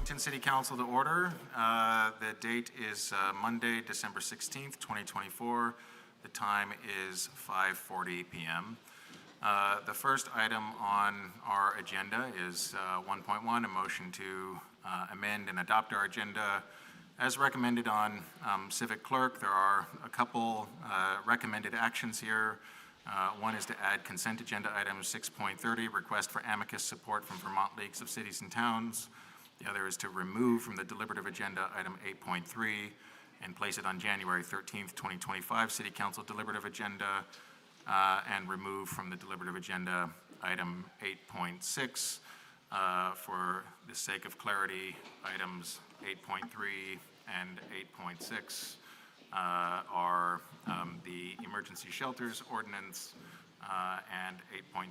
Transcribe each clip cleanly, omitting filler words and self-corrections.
Burlington City Council to order. The date is Monday, December 16th, 2024. The time is 5:40 p.m. The first item on our agenda is 1.1, a motion to amend and adopt our agenda as recommended on Civic Clerk. There are a couple recommended actions here. One is to add consent agenda item 6.30, request for amicus support from Vermont Leagues of Cities and Towns. The other is to remove from the deliberative agenda item 8.3 and place it on January 13th, 2025 City Council deliberative agenda, and remove from the deliberative agenda item 8.6. For the sake of clarity, items 8.3 and 8.6 are the emergency shelters ordinance, and 8.3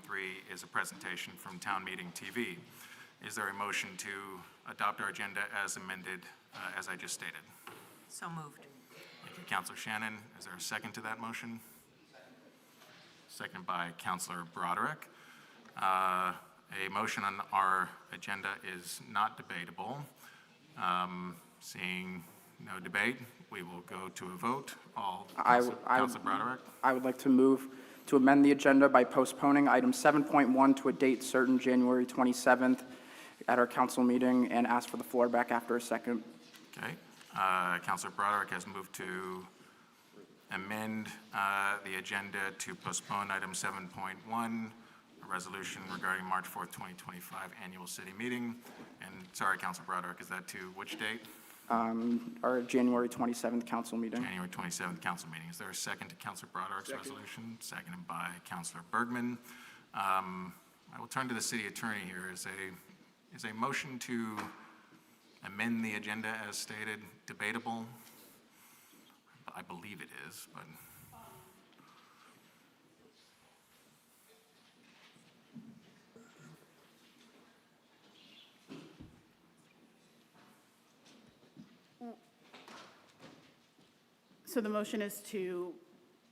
is a presentation from Town Meeting TV. Is there a motion to adopt our agenda as amended, as I just stated? So moved. Thank you, Councilor Shannon. Is there a second to that motion? Second by Councilor Broderick. A motion on our agenda is not debatable. Seeing no debate, we will go to a vote. Councilor Broderick. I would like to move to amend the agenda by postponing item 7.1 to a date certain, January 27th, at our council meeting, and ask for the floor back after a second. Okay. Councilor Broderick has moved to amend the agenda to postpone item 7.1, a resolution regarding March 4th, 2025 annual city meeting. And sorry, Councilor Broderick, is that to which date? Our January 27th council meeting. January 27th council meeting. Is there a second to Councilor Broderick's resolution? Seconded by Councilor Bergman. I will turn to the city attorney here. Is a motion to amend the agenda as stated debatable? I believe it is, but. So the motion is to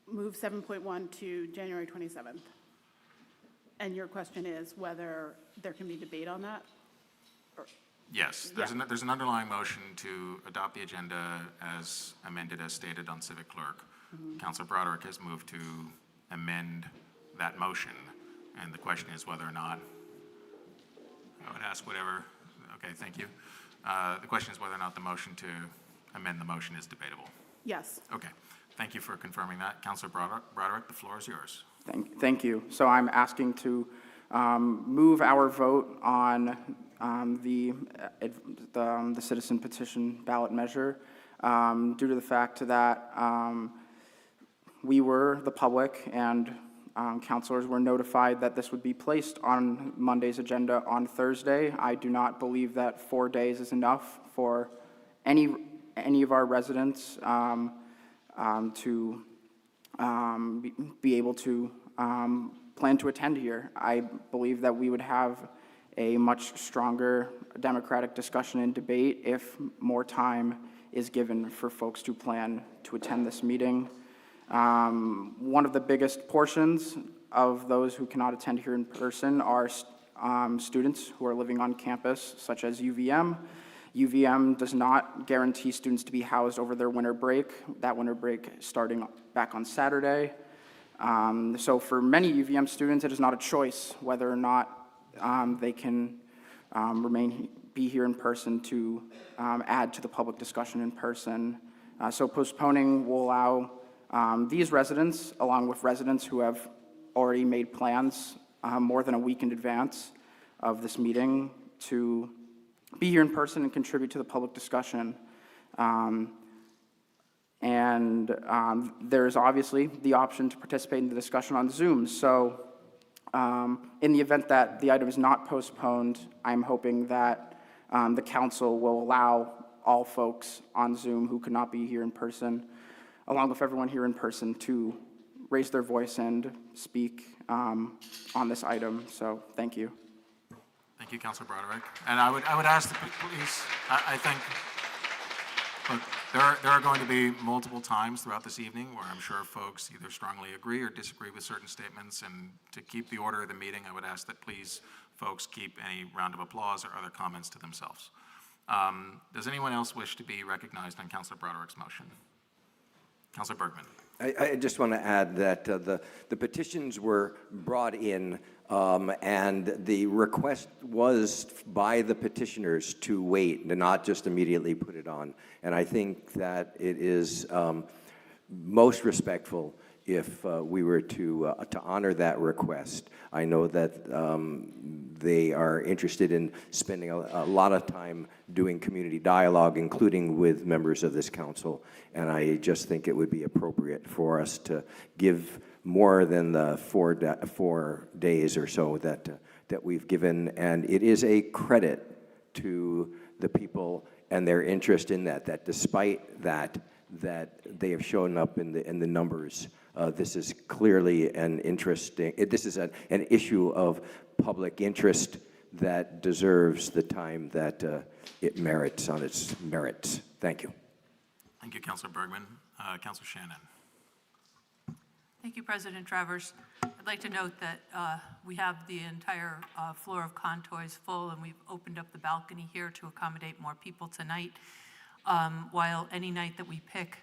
move 7.1 to January 27th. And your question is whether there can be debate on that? Yes, there's an underlying motion to adopt the agenda as amended as stated on Civic Clerk. Councilor Broderick has moved to amend that motion, and the question is whether or not, I would ask whatever, okay, thank you. The question is whether or not the motion to amend the motion is debatable. Yes. Okay, thank you for confirming that. Councilor Broderick, the floor is yours. Thank you. So I'm asking to move our vote on the citizen petition ballot measure due to the fact that we were, the public and councilors were notified that this would be placed on Monday's agenda on Thursday. I do not believe that 4 days is enough for any of our residents to be able to plan to attend here. I believe that we would have a much stronger democratic discussion and debate if more time is given for folks to plan to attend this meeting. One of the biggest portions of those who cannot attend here in person are students who are living on campus, such as UVM. UVM does not guarantee students to be housed over their winter break, that winter break starting back on Saturday. So for many UVM students, it is not a choice whether or not they can be here in person to add to the public discussion in person. So postponing will allow these residents, along with residents who have already made plans more than a week in advance of this meeting, to be here in person and contribute to the public discussion. There's obviously the option to participate in the discussion on Zoom. So in the event that the item is not postponed, I'm hoping that the council will allow all folks on Zoom who could not be here in person, along with everyone here in person, to raise their voice and speak on this item. So thank you. Thank you, Councilor Broderick. And I would ask the police, I think, look, there are going to be multiple times throughout this evening where I'm sure folks either strongly agree or disagree with certain statements, and to keep the order of the meeting, I would ask that please folks keep any round of applause or other comments to themselves. Does anyone else wish to be recognized on Councilor Broderick's motion? Councilor Bergman. I just want to add that the petitions were brought in, and the request was by the petitioners to wait and not just immediately put it on. And I think that it is most respectful if we were to honor that request. I know that they are interested in spending a lot of time doing community dialogue, including with members of this council, and I just think it would be appropriate for us to give more than the 4 days or so that we've given, and it is a credit to the people and their interest in that despite that they have shown up in the numbers. This is clearly an issue of public interest that deserves the time that it merits on its merits. Thank you. Thank you, Councilor Bergman. Councilor Shannon. Thank you, President Travers. I'd like to note that we have the entire floor of Contoys full, and we've opened up the balcony here to accommodate more people tonight. While any night that we pick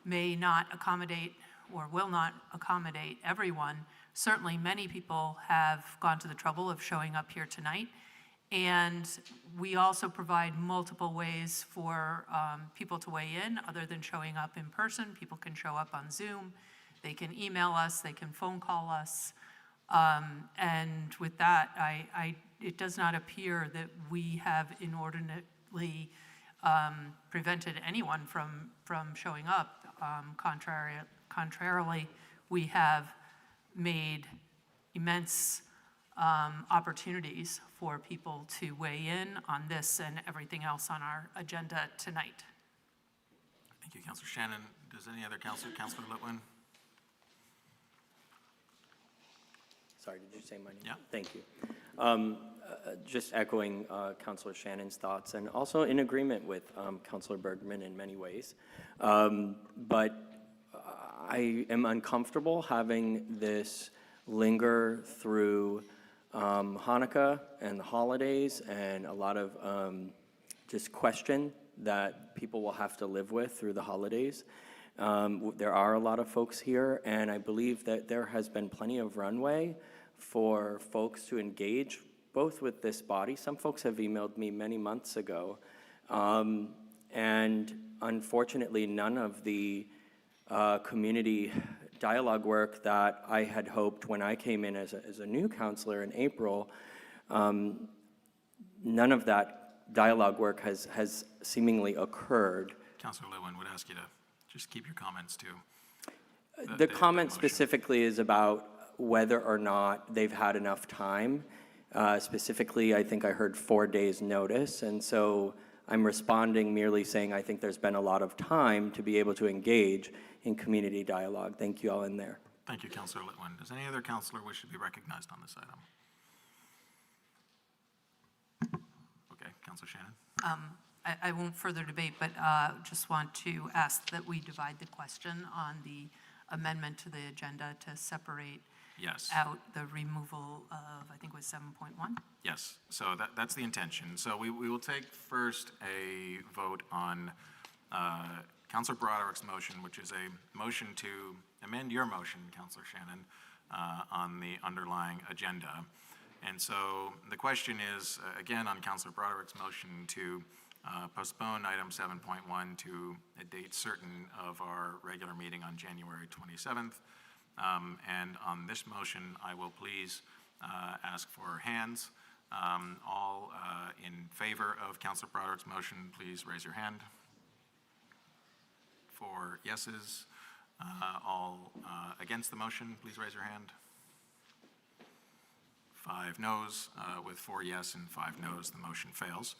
may not accommodate or will not accommodate everyone, certainly many people have gone to the trouble of showing up here tonight. And we also provide multiple ways for people to weigh in other than showing up in person. People can show up on Zoom, they can email us, they can phone call us. And with that, it does not appear that we have inordinately prevented anyone from showing up. Contrarily, we have made immense opportunities for people to weigh in on this and everything else on our agenda tonight. Thank you, Councilor Shannon. Does any other Councilor Litwin? Sorry, did you say my name? Yeah. Thank you. Just echoing Councilor Shannon's thoughts and also in agreement with Councilor Bergman in many ways. But I am uncomfortable having this linger through Hanukkah and the holidays and a lot of just question that people will have to live with through the holidays. There are a lot of folks here, and I believe that there has been plenty of runway for folks to engage both with this body. Some folks have emailed me many months ago, and unfortunately none of the community dialogue work that I had hoped when I came in as a new counselor in April, none of that dialogue work has seemingly occurred. Councilor Litwin would ask you to just keep your comments to The comment specifically is about whether or not they've had enough time. Specifically, I think I heard 4 days notice, and so I'm responding merely saying I think there's been a lot of time to be able to engage in community dialogue. Thank you all in there. Thank you, Councilor Litwin. Does any other councilor wish to be recognized on this item? Okay, Councilor Shannon. I won't further debate, but just want to ask that we divide the question on the amendment to the agenda to separate Yes. out the removal of, I think it was 7.1. Yes, so that's the intention. So we will take first a vote on Councilor Broderick's motion, which is a motion to amend your motion, Councilor Shannon, on the underlying agenda. And so the question is, again, on Councilor Broderick's motion to postpone item 7.1 to a date certain of our regular meeting on January 27th. And on this motion, I will please ask for hands. All in favor of Councilor Broderick's motion, please raise your hand. 4 yeses. All against the motion, please raise your hand. 5 noes. With 4 yes and 5 noes, the motion fails.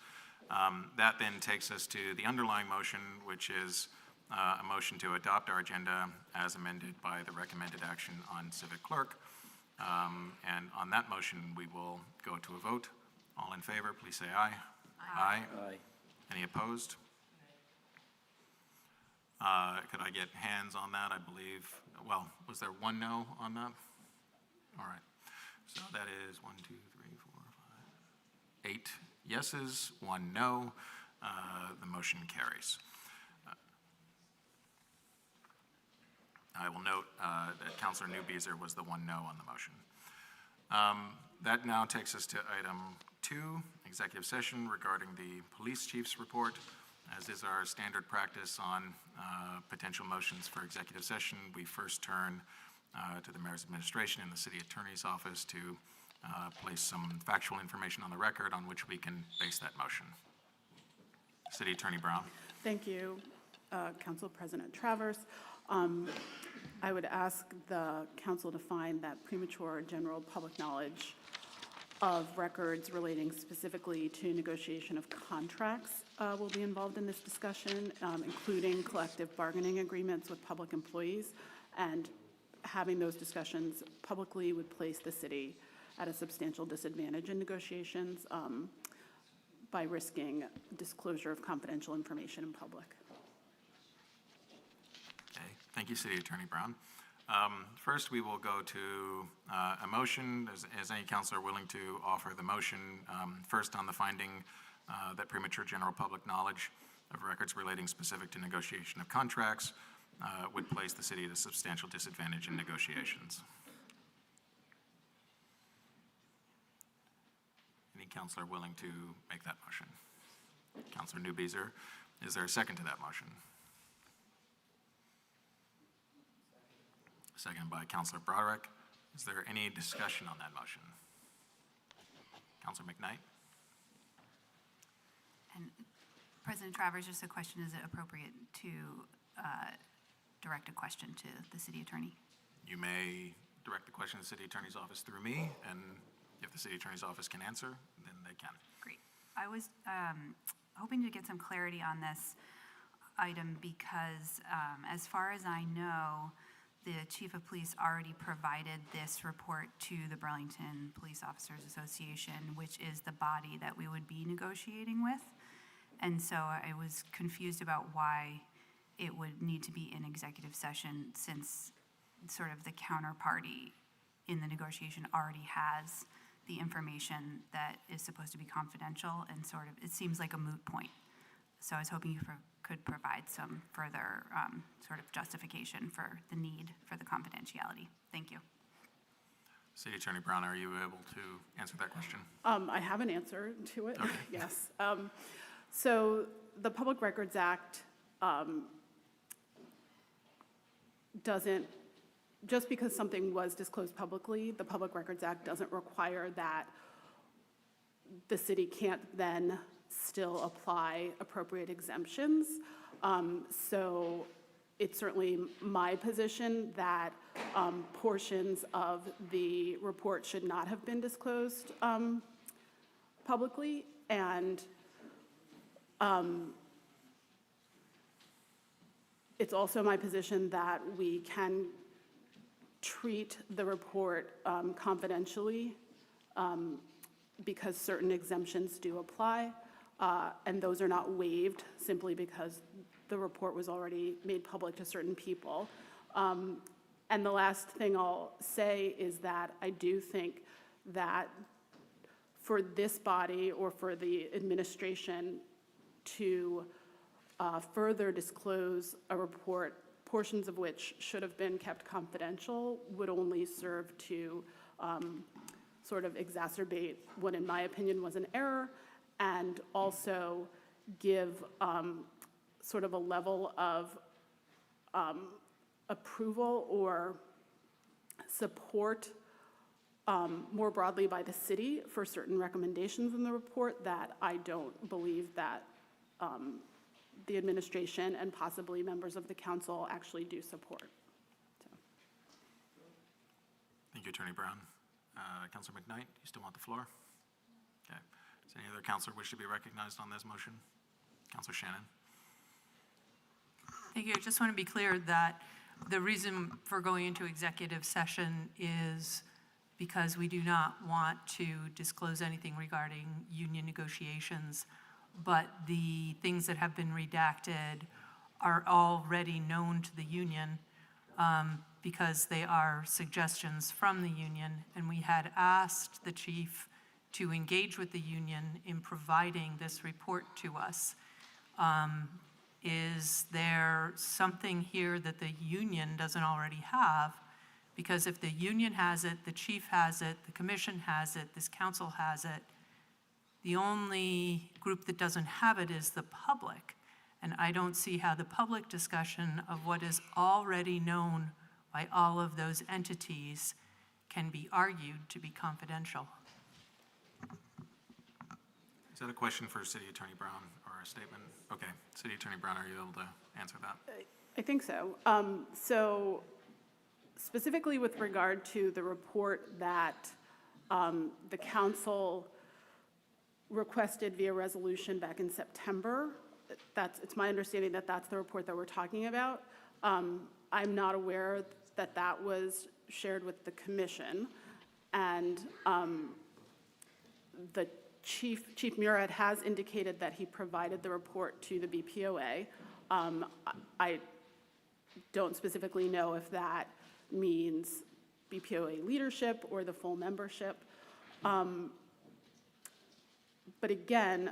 That then takes us to the underlying motion, which is a motion to adopt our agenda as amended by the recommended action on civic clerk. And on that motion, we will go to a vote. All in favor, please say aye. Aye. Aye. Any opposed? Could I get hands on that? I believe, well, was there 1 no on that? All right. So that is 1, 2, 3, 4, 5, 8 yeses, 1 no. The motion carries. I will note that Councilor Newbeezer was the one no on the motion. That now takes us to item 2, executive session regarding the police chief's report. As is our standard practice on potential motions for executive session, we first turn to the mayor's administration and the city attorney's office to place some factual information on the record on which we can base that motion. City Attorney Brown. Thank you, Council President Travers. I would ask the council to find that premature general public knowledge of records relating specifically to negotiation of contracts will be involved in this discussion, including collective bargaining agreements with public employees. And having those discussions publicly would place the city at a substantial disadvantage in negotiations by risking disclosure of confidential information in public. Okay, thank you, City Attorney Brown. First, we will go to a motion. Is any councilor willing to offer the motion? First, on the finding that premature general public knowledge of records relating specific to negotiation of contracts would place the city at a substantial disadvantage in negotiations. Any councilor willing to make that motion? Councilor Newbeezer, is there a second to that motion? Second by Councilor Broderick. Is there any discussion on that motion? Councilor McKnight? And President Travers, just a question, is it appropriate to direct a question to the city attorney? You may direct the question to the city attorney's office through me, and if the city attorney's office can answer, then they can. Great. I was hoping to get some clarity on this item because as far as I know, the chief of police already provided this report to the Burlington Police Officers Association, which is the body that we would be negotiating with. And so I was confused about why it would need to be in executive session since sort of the counterparty in the negotiation already has the information that is supposed to be confidential, and sort of, it seems like a moot point. So I was hoping you could provide some further sort of justification for the need for the confidentiality. Thank you. City Attorney Brown, are you able to answer that question? I have an answer to it, yes. So the Public Records Act doesn't, just because something was disclosed publicly, the Public Records Act doesn't require that the city can't then still apply appropriate exemptions. So it's certainly my position that portions of the report should not have been disclosed publicly, and it's also my position that we can treat the report confidentially because certain exemptions do apply, and those are not waived simply because the report was already made public to certain people. And the last thing I'll say is that I do think that for this body or for the administration to further disclose a report, portions of which should have been kept confidential, would only serve to sort of exacerbate what, in my opinion, was an error, and also give sort of a level of approval or support more broadly by the city for certain recommendations in the report that I don't believe that the administration and possibly members of the council actually do support. So. Thank you, Attorney Brown. Councilor McKnight, do you still want the floor? Okay. Does any other councilor wish to be recognized on this motion? Councilor Shannon. Thank you. I just want to be clear that the reason for going into executive session is because we do not want to disclose anything regarding union negotiations, but the things that have been redacted are already known to the union because they are suggestions from the union, and we had asked the chief to engage with the union in providing this report to us. Is there something here that the union doesn't already have? Because if the union has it, the chief has it, the commission has it, this council has it, the only group that doesn't have it is the public. And I don't see how the public discussion of what is already known by all of those entities can be argued to be confidential. Is that a question for City Attorney Brown or a statement? Okay, City Attorney Brown, are you able to answer that? I think so. So specifically with regard to the report that the council requested via resolution back in September, it's my understanding that that's the report that we're talking about. I'm not aware that that was shared with the commission, and the Chief Murad has indicated that he provided the report to the BPOA. I don't specifically know if that means BPOA leadership or the full membership. But again,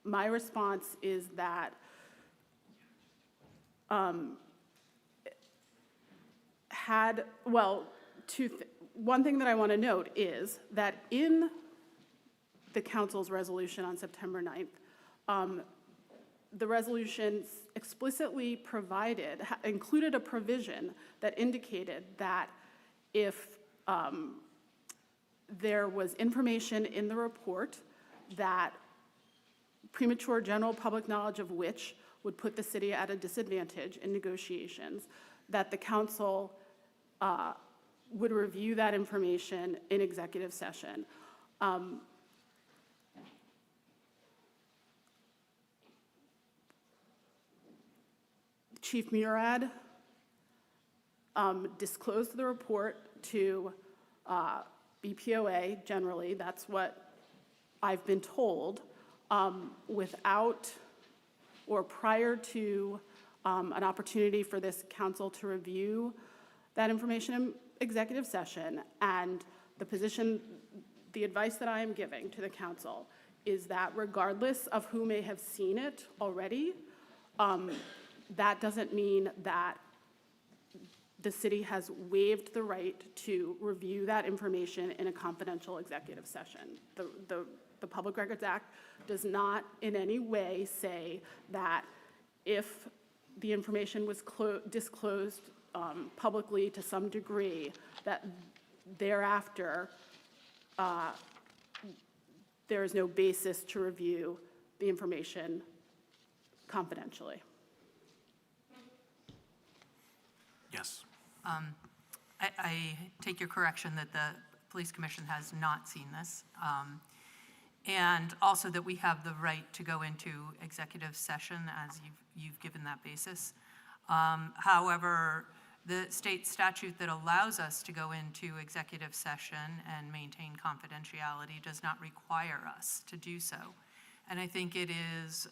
my response is that one thing that I want to note is that in the council's resolution on September 9th, the resolution explicitly included a provision that indicated that if there was information in the report that premature general public knowledge of which would put the city at a disadvantage in negotiations, that the council would review that information in executive session. Chief Murad disclosed the report to BPOA generally. That's what I've been told. Without or prior to an opportunity for this council to review that information in executive session, and the advice that I am giving to the council is that regardless of who may have seen it already, that doesn't mean that the city has waived the right to review that information in a confidential executive session. The Public Records Act does not in any way say that if the information was disclosed publicly to some degree, that thereafter there is no basis to review the information confidentially. Yes. I take your correction that the Police Commission has not seen this, and also that we have the right to go into executive session as you've given that basis. However, the state statute that allows us to go into executive session and maintain confidentiality does not require us to do so. And I think it is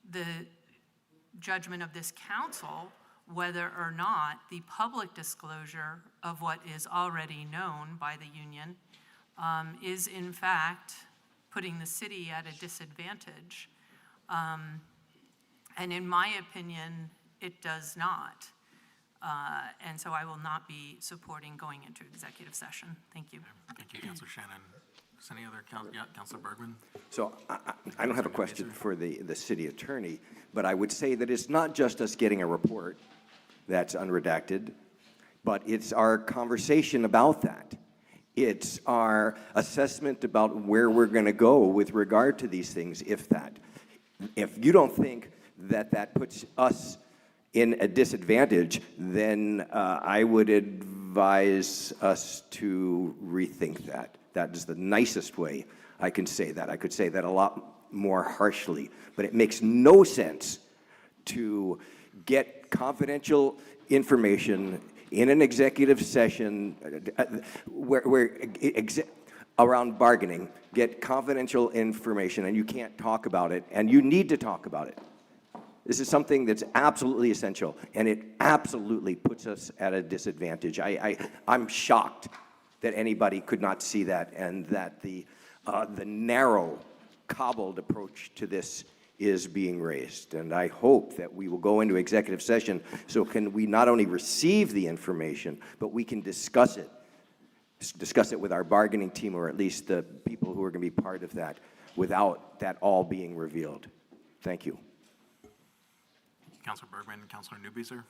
the judgment of this council whether or not the public disclosure of what is already known by the union is in fact putting the city at a disadvantage. And in my opinion, it does not. And so I will not be supporting going into executive session. Thank you. Thank you, Councilor Shannon. Is any other, Councilor Bergman? So I don't have a question for the city attorney, but I would say that it's not just us getting a report that's unredacted, but it's our conversation about that. It's our assessment about where we're going to go with regard to these things, if you don't think that that puts us in a disadvantage, then I would advise us to rethink that. That is the nicest way I can say that. I could say that a lot more harshly, but it makes no sense to get confidential information in an executive session around bargaining, get confidential information, and you can't talk about it, and you need to talk about it. This is something that's absolutely essential, and it absolutely puts us at a disadvantage. I'm shocked that anybody could not see that, and that the narrow cobbled approach to this is being raised. And I hope that we will go into executive session so can we not only receive the information, but we can discuss it with our bargaining team, or at least the people who are going to be part of that, without that all being revealed. Thank you. Councilor Bergman, Councilor Newbeezer?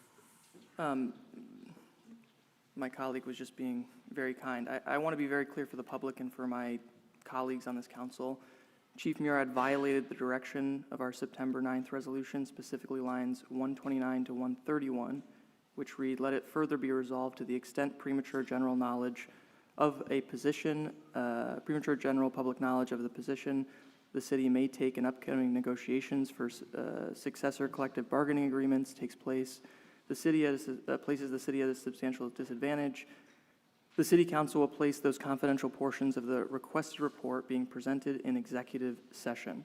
My colleague was just being very kind. I want to be very clear for the public and for my colleagues on this council. Chief Murad violated the direction of our September 9th resolution, specifically lines 129 to 131, which read, "Let it further be resolved to the extent premature general knowledge of a position, premature general public knowledge of the position the city may take in upcoming negotiations for successor collective bargaining agreements takes place. The city places the city at a substantial disadvantage. The city council will place those confidential portions of the requested report being presented in executive session."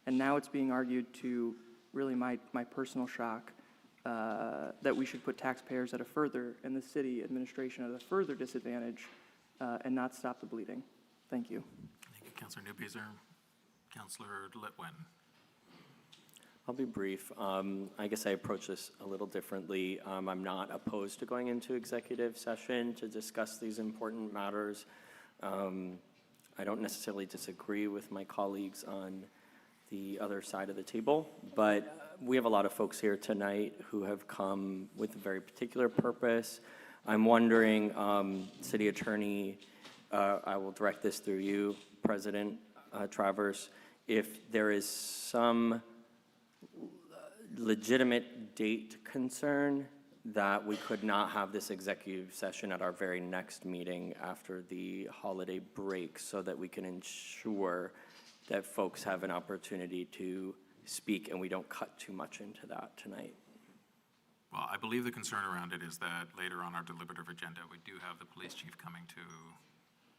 And now it's being argued, to really my personal shock, that we should put taxpayers at a further, and the city administration at a further disadvantage, and not stop the bleeding. Thank you. Thank you, Councilor Newbeezer. Councilor Litwin? I'll be brief. I guess I approach this a little differently. I'm not opposed to going into executive session to discuss these important matters. I don't necessarily disagree with my colleagues on the other side of the table, but we have a lot of folks here tonight who have come with a very particular purpose. I'm wondering, City Attorney, I will direct this through you, President Travers, if there is some legitimate date concern that we could not have this executive session at our very next meeting after the holiday break, so that we can ensure that folks have an opportunity to speak and we don't cut too much into that tonight. Well, I believe the concern around it is that later on our deliberative agenda, we do have the police chief coming to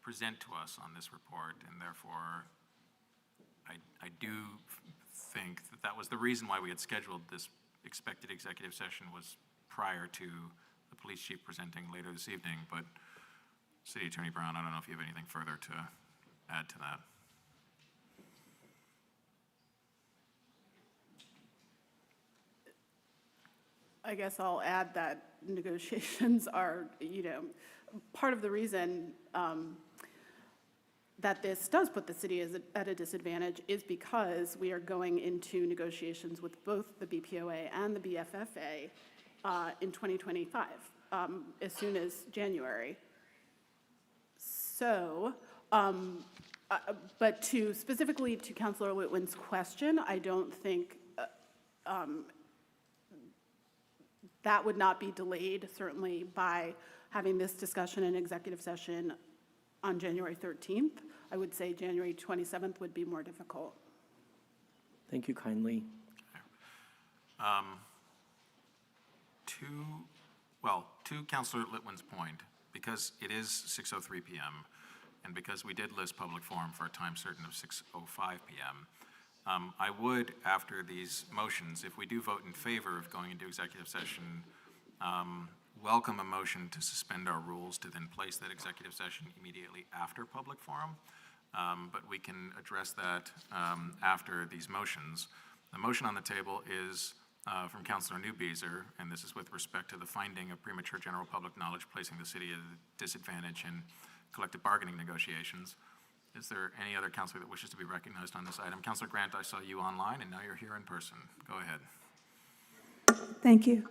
present to us on this report, and therefore I do think that that was the reason why we had scheduled this expected executive session, was prior to the police chief presenting later this evening. But City Attorney Brown, I don't know if you have anything further to add to that. I guess I'll add that negotiations are, part of the reason that this does put the city at a disadvantage is because we are going into negotiations with both the BPOA and the BFFA in 2025, as soon as January. So, but specifically to Councilor Litwin's question, I don't think that would not be delayed, certainly, by having this discussion in executive session on January 13th. I would say January 27th would be more difficult. Thank you kindly. To Councilor Litwin's point, because it is 6:03 p.m., and because we did list public forum for a time certain of 6:05 p.m., I would, after these motions, if we do vote in favor of going into executive session, welcome a motion to suspend our rules to then place that executive session immediately after public forum. But we can address that after these motions. The motion on the table is from Councilor Newbeezer, and this is with respect to the finding of premature general public knowledge placing the city at a disadvantage in collective bargaining negotiations. Is there any other councilor that wishes to be recognized on this item? Councilor Grant, I saw you online, and now you're here in person. Go ahead. Thank you.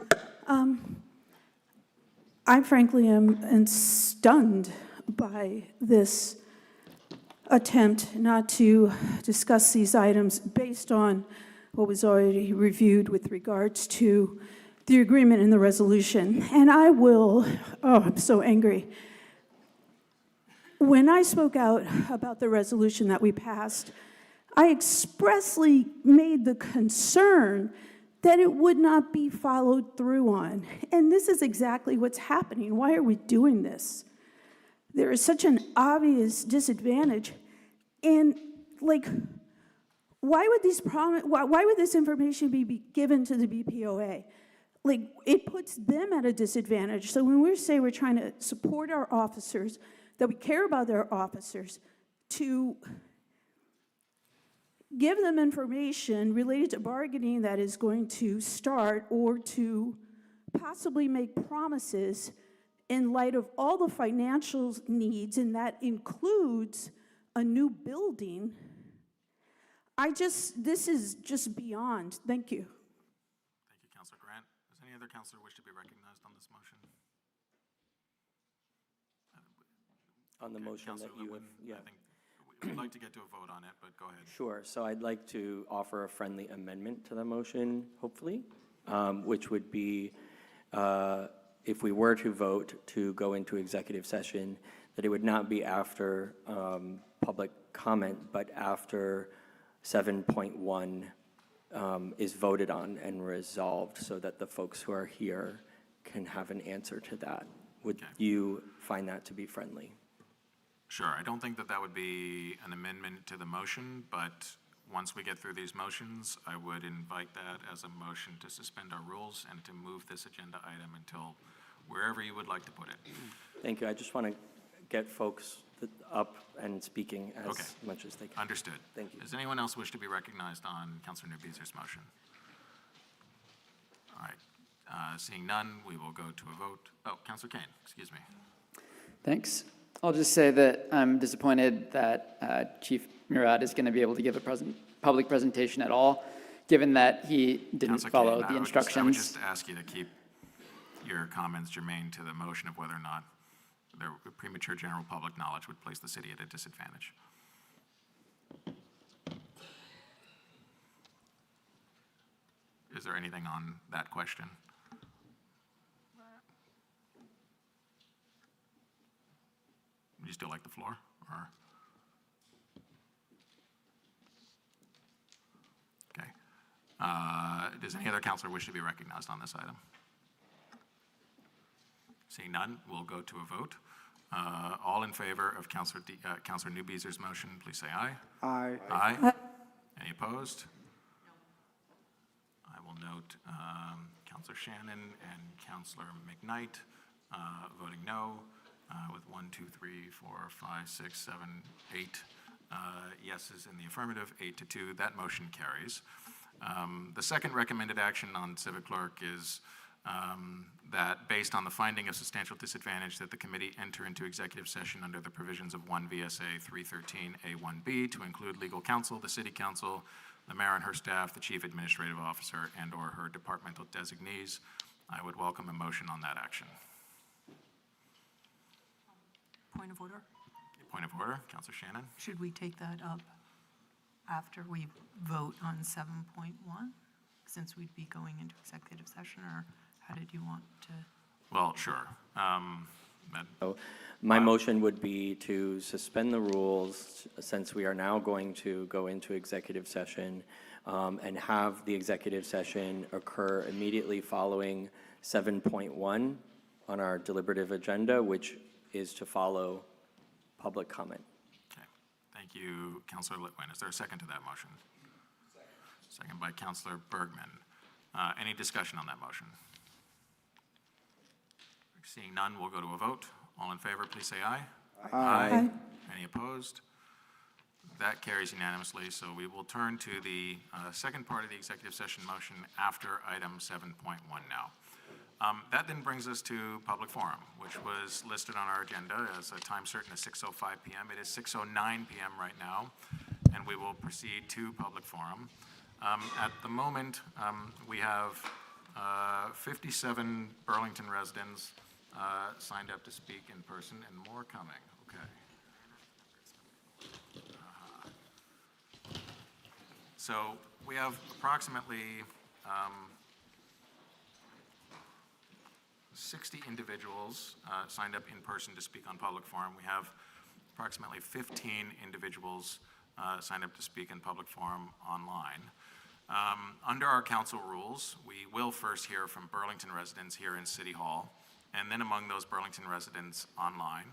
I frankly am stunned by this attempt not to discuss these items based on what was already reviewed with regards to the agreement and the resolution. And I will, I'm so angry. When I spoke out about the resolution that we passed, I expressly made the concern that it would not be followed through on. And this is exactly what's happening. Why are we doing this? There is such an obvious disadvantage. And why would this information be given to the BPOA? It puts them at a disadvantage. So when we say we're trying to support our officers, that we care about their officers, to give them information related to bargaining that is going to start or to possibly make promises in light of all the financial needs, and that includes a new building. This is just beyond. Thank you. Thank you, Councilor Grant. Does any other councilor wish to be recognized on this motion? On the Okay, motion Councilor that you have, Litwin, yeah. I think we'd like to get to a vote on it, but go ahead. Sure, so I'd like to offer a friendly amendment to the motion, hopefully, which would be, if we were to vote to go into executive session, that it would not be after public comment, but after 7.1 is voted on and resolved, so that the folks who are here can have an answer to that. Would Okay. you find that to be friendly? Sure, I don't think that that would be an amendment to the motion, but once we get through these motions, I would invite that as a motion to suspend our rules and to move this agenda item until wherever you would like to put it. Thank you. I just want to get folks up and speaking as Okay. much as they can. Understood. Thank you. Does anyone else wish to be recognized on Councilor Newbeezer's motion? All right, seeing none, we will go to a vote. Oh, Councilor Kane, excuse me. Thanks. I'll just say that I'm disappointed that Chief Murad is going to be able to give a public presentation at all, given that he didn't Councilor follow Kane, the I would instructions. just ask you to keep your comments germane to the motion of whether or not the premature general public knowledge would place the city at a disadvantage. Is there anything on that question? Would you still like the floor, or? Okay. Does any other councilor wish to be recognized on this item? Seeing none, we'll go to a vote. All in favor of Councilor Newbeezer's motion, please say aye. Aye. Aye. Any opposed? I will note Councilor Shannon and Councilor McKnight voting no, with 1, 2, 3, 4, 5, 6, 7, 8 yeses in the affirmative, 8-2. That motion carries. The second recommended action on civic clerk is that based on the finding of substantial disadvantage, that the committee enter into executive session under the provisions of 1 VSA 313A1B to include legal counsel, the city council, the mayor and her staff, the chief administrative officer, and/or her departmental designees. I would welcome a motion on that action. Point of order? Point of order, Councilor Shannon. Should we take that up after we vote on 7.1? Since we'd be going into executive session, or how did you want to? Well, sure. So my motion would be to suspend the rules, since we are now going to go into executive session, and have the executive session occur immediately following 7.1 on our deliberative agenda, which is to follow public comment. Okay. Thank you, Councilor Litwin. Is there a second to that motion? Second by Councilor Bergman. Any discussion on that motion? Seeing none, we'll go to a vote. All in favor, please say aye. Aye. Any opposed? That carries unanimously, so we will turn to the second part of the executive session motion after item 7.1 now. That then brings us to public forum, which was listed on our agenda as a time certain of 6:05 p.m. It is 6:09 p.m. right now, and we will proceed to public forum. At the moment, we have 57 Burlington residents signed up to speak in person, and more coming. Okay. So we have approximately 60 individuals signed up in person to speak on public forum. We have approximately 15 individuals signed up to speak in public forum online. Under our council rules, we will first hear from Burlington residents here in City Hall, and then among those Burlington residents online.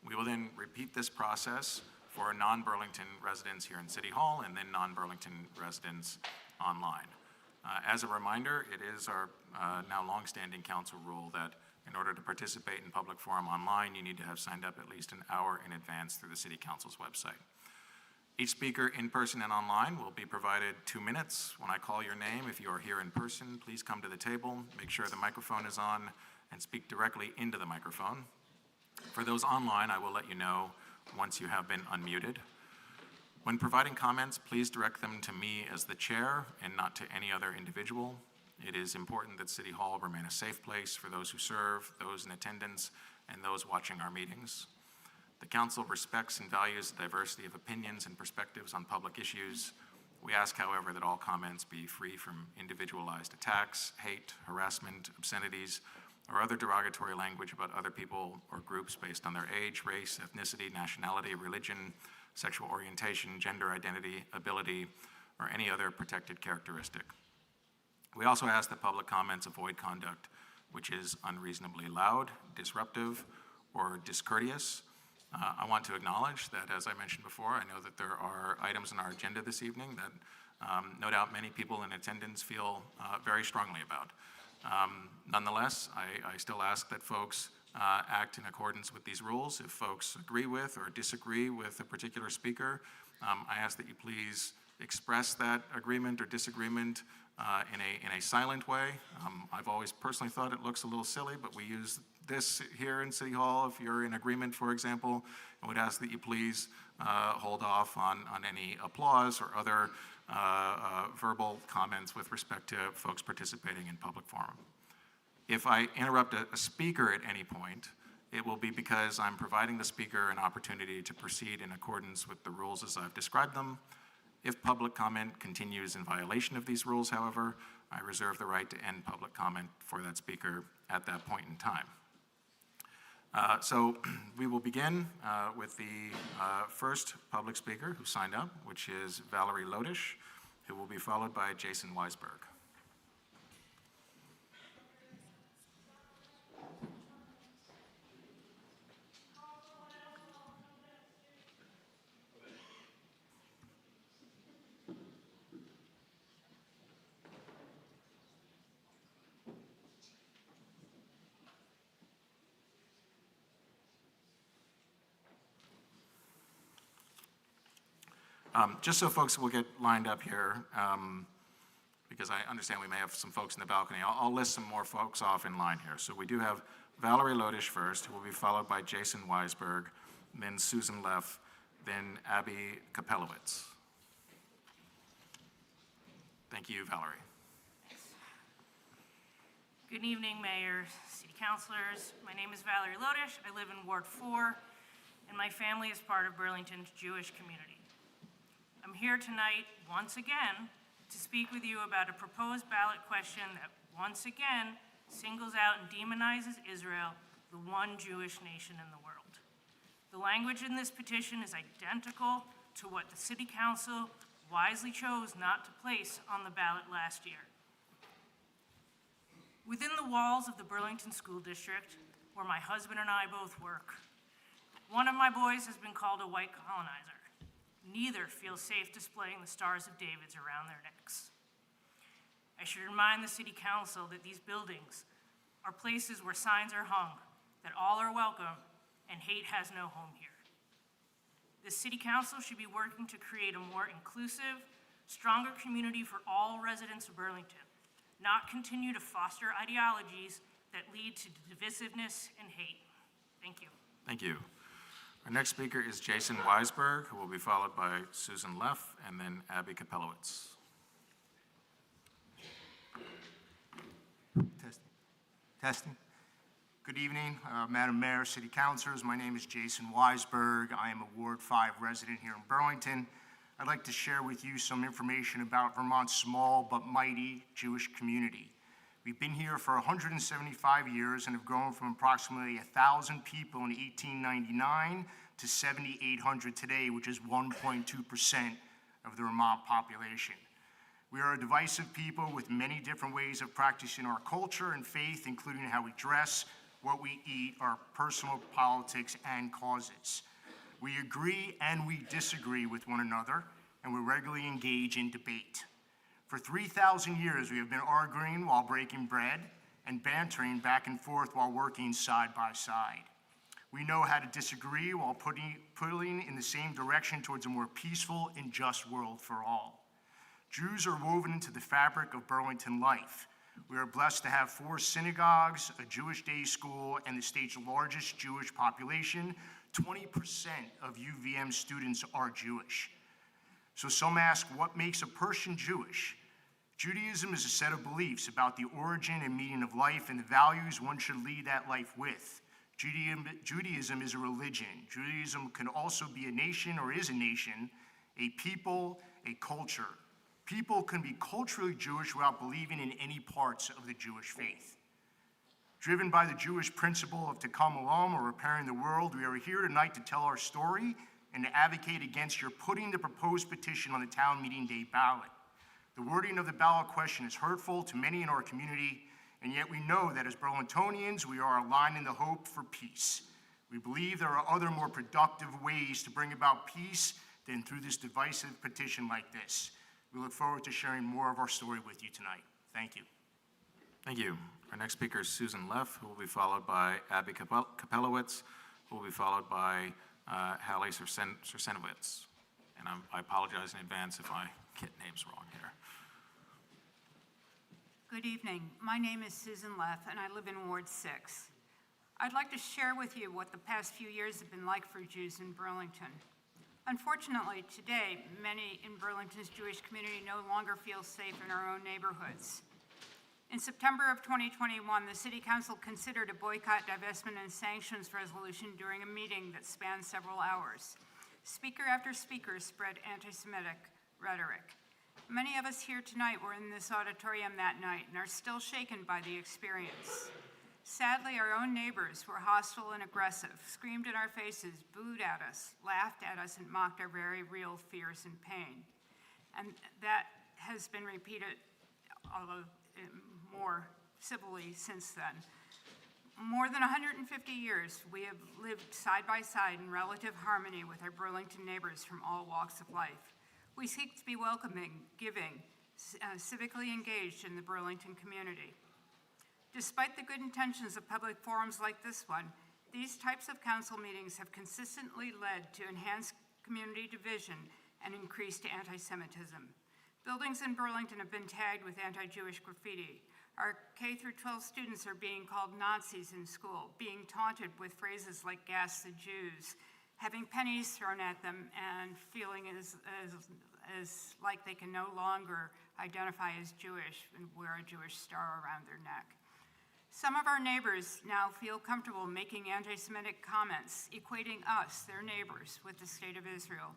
We will then repeat this process for non-Burlington residents here in City Hall, and then non-Burlington residents online. As a reminder, it is our now longstanding council rule that in order to participate in public forum online, you need to have signed up at least an hour in advance through the City Council's website. Each speaker in person and online will be provided 2 minutes. When I call your name, if you are here in person, please come to the table, make sure the microphone is on, and speak directly into the microphone. For those online, I will let you know once you have been unmuted. When providing comments, please direct them to me as the chair and not to any other individual. It is important that City Hall remain a safe place for those who serve, those in attendance, and those watching our meetings. The council respects and values the diversity of opinions and perspectives on public issues. We ask, however, that all comments be free from individualized attacks, hate, harassment, obscenities, or other derogatory language about other people or groups based on their age, race, ethnicity, nationality, religion, sexual orientation, gender identity, ability, or any other protected characteristic. We also ask that public comments avoid conduct which is unreasonably loud, disruptive, or discourteous. I want to acknowledge that, as I mentioned before, I know that there are items on our agenda this evening that no doubt many people in attendance feel very strongly about. Nonetheless, I still ask that folks act in accordance with these rules. If folks agree with or disagree with a particular speaker, I ask that you please express that agreement or disagreement in a silent way. I've always personally thought it looks a little silly, but we use this here in City Hall if you're in agreement, for example. I would ask that you please hold off on any applause or other verbal comments with respect to folks participating in public forum. If I interrupt a speaker at any point, it will be because I'm providing the speaker an opportunity to proceed in accordance with the rules as I've described them. If public comment continues in violation of these rules, however, I reserve the right to end public comment for that speaker at that point in time. So we will begin with the first public speaker who signed up, which is Valerie Lodish, who will be followed by Jason Weisberg. Just so folks will get lined up here, because I understand we may have some folks in the balcony, I'll list some more folks off in line here. So we do have Valerie Lodish first, who will be followed by Jason Weisberg, then Susan Leff, then Abby Kapelowitz. Thank you, Valerie. Good evening, Mayor, City Councilors. My name is Valerie Lodish. I live in Ward 4, and my family is part of Burlington's Jewish community. I'm here tonight, once again, to speak with you about a proposed ballot question that, once again, singles out and demonizes Israel, the one Jewish nation in the world. The language in this petition is identical to what the City Council wisely chose not to place on the ballot last year. Within the walls of the Burlington School District, where my husband and I both work, one of my boys has been called a white colonizer. Neither feels safe displaying the Stars of David around their necks. I should remind the City Council that these buildings are places where signs are hung, that all are welcome, and hate has no home here. The City Council should be working to create a more inclusive, stronger community for all residents of Burlington, not continue to foster ideologies that lead to divisiveness and hate. Thank you. Thank you. Our next speaker is Jason Weisberg, who will be followed by Susan Leff and then Abby Kapelowitz. Testing. Good evening, Madam Mayor, City Councilors. My name is Jason Weisberg. I am a Ward 5 resident here in Burlington. I'd like to share with you some information about Vermont's small but mighty Jewish community. We've been here for 175 years and have grown from approximately 1,000 people in 1899 to 7,800 today, which is 1.2% of the Vermont population. We are a divisive people with many different ways of practicing our culture and faith, including how we dress, what we eat, our personal politics, and causes. We agree and we disagree with one another, and we regularly engage in debate. For 3,000 years, we have been arguing while breaking bread and bantering back and forth while working side by side. We know how to disagree while pulling in the same direction towards a more peaceful and just world for all. Jews are woven into the fabric of Burlington life. We are blessed to have 4 synagogues, a Jewish day school, and the state's largest Jewish population. 20% of UVM students are Jewish. So some ask, what makes a person Jewish? Judaism is a set of beliefs about the origin and meaning of life and the values one should lead that life with. Judaism is a religion. Judaism can also be a nation or is a nation, a people, a culture. People can be culturally Jewish without believing in any parts of the Jewish faith. Driven by the Jewish principle of Tikkun Olam, or repairing the world, we are here tonight to tell our story and to advocate against your putting the proposed petition on the town meeting day ballot. The wording of the ballot question is hurtful to many in our community, and yet we know that as Burlingtonians, we are aligned in the hope for peace. We believe there are other more productive ways to bring about peace than through this divisive petition like this. We look forward to sharing more of our story with you tonight. Thank you. Thank you. Our next speaker is Susan Leff, who will be followed by Abby Kapelowitz, who will be followed by Hallie Sursenowitz. And I apologize in advance if I get names wrong here. Good evening. My name is Susan Leff, and I live in Ward 6. I'd like to share with you what the past few years have been like for Jews in Burlington. Unfortunately, today, many in Burlington's Jewish community no longer feel safe in our own neighborhoods. In September of 2021, the City Council considered a boycott, divestment, and sanctions resolution during a meeting that spanned several hours. Speaker after speaker spread anti-Semitic rhetoric. Many of us here tonight were in this auditorium that night and are still shaken by the experience. Sadly, our own neighbors were hostile and aggressive, screamed in our faces, booed at us, laughed at us, and mocked our very real fears and pain. And that has been repeated, although more civilly since then. More than 150 years, we have lived side by side in relative harmony with our Burlington neighbors from all walks of life. We seek to be welcoming, giving, civically engaged in the Burlington community. Despite the good intentions of public forums like this one, these types of council meetings have consistently led to enhanced community division and increased anti-Semitism. Buildings in Burlington have been tagged with anti-Jewish graffiti. Our K-12 students are being called Nazis in school, being taunted with phrases like "gas the Jews," having pennies thrown at them, and feeling as like they can no longer identify as Jewish and wear a Jewish star around their neck. Some of our neighbors now feel comfortable making anti-Semitic comments, equating us, their neighbors, with the state of Israel.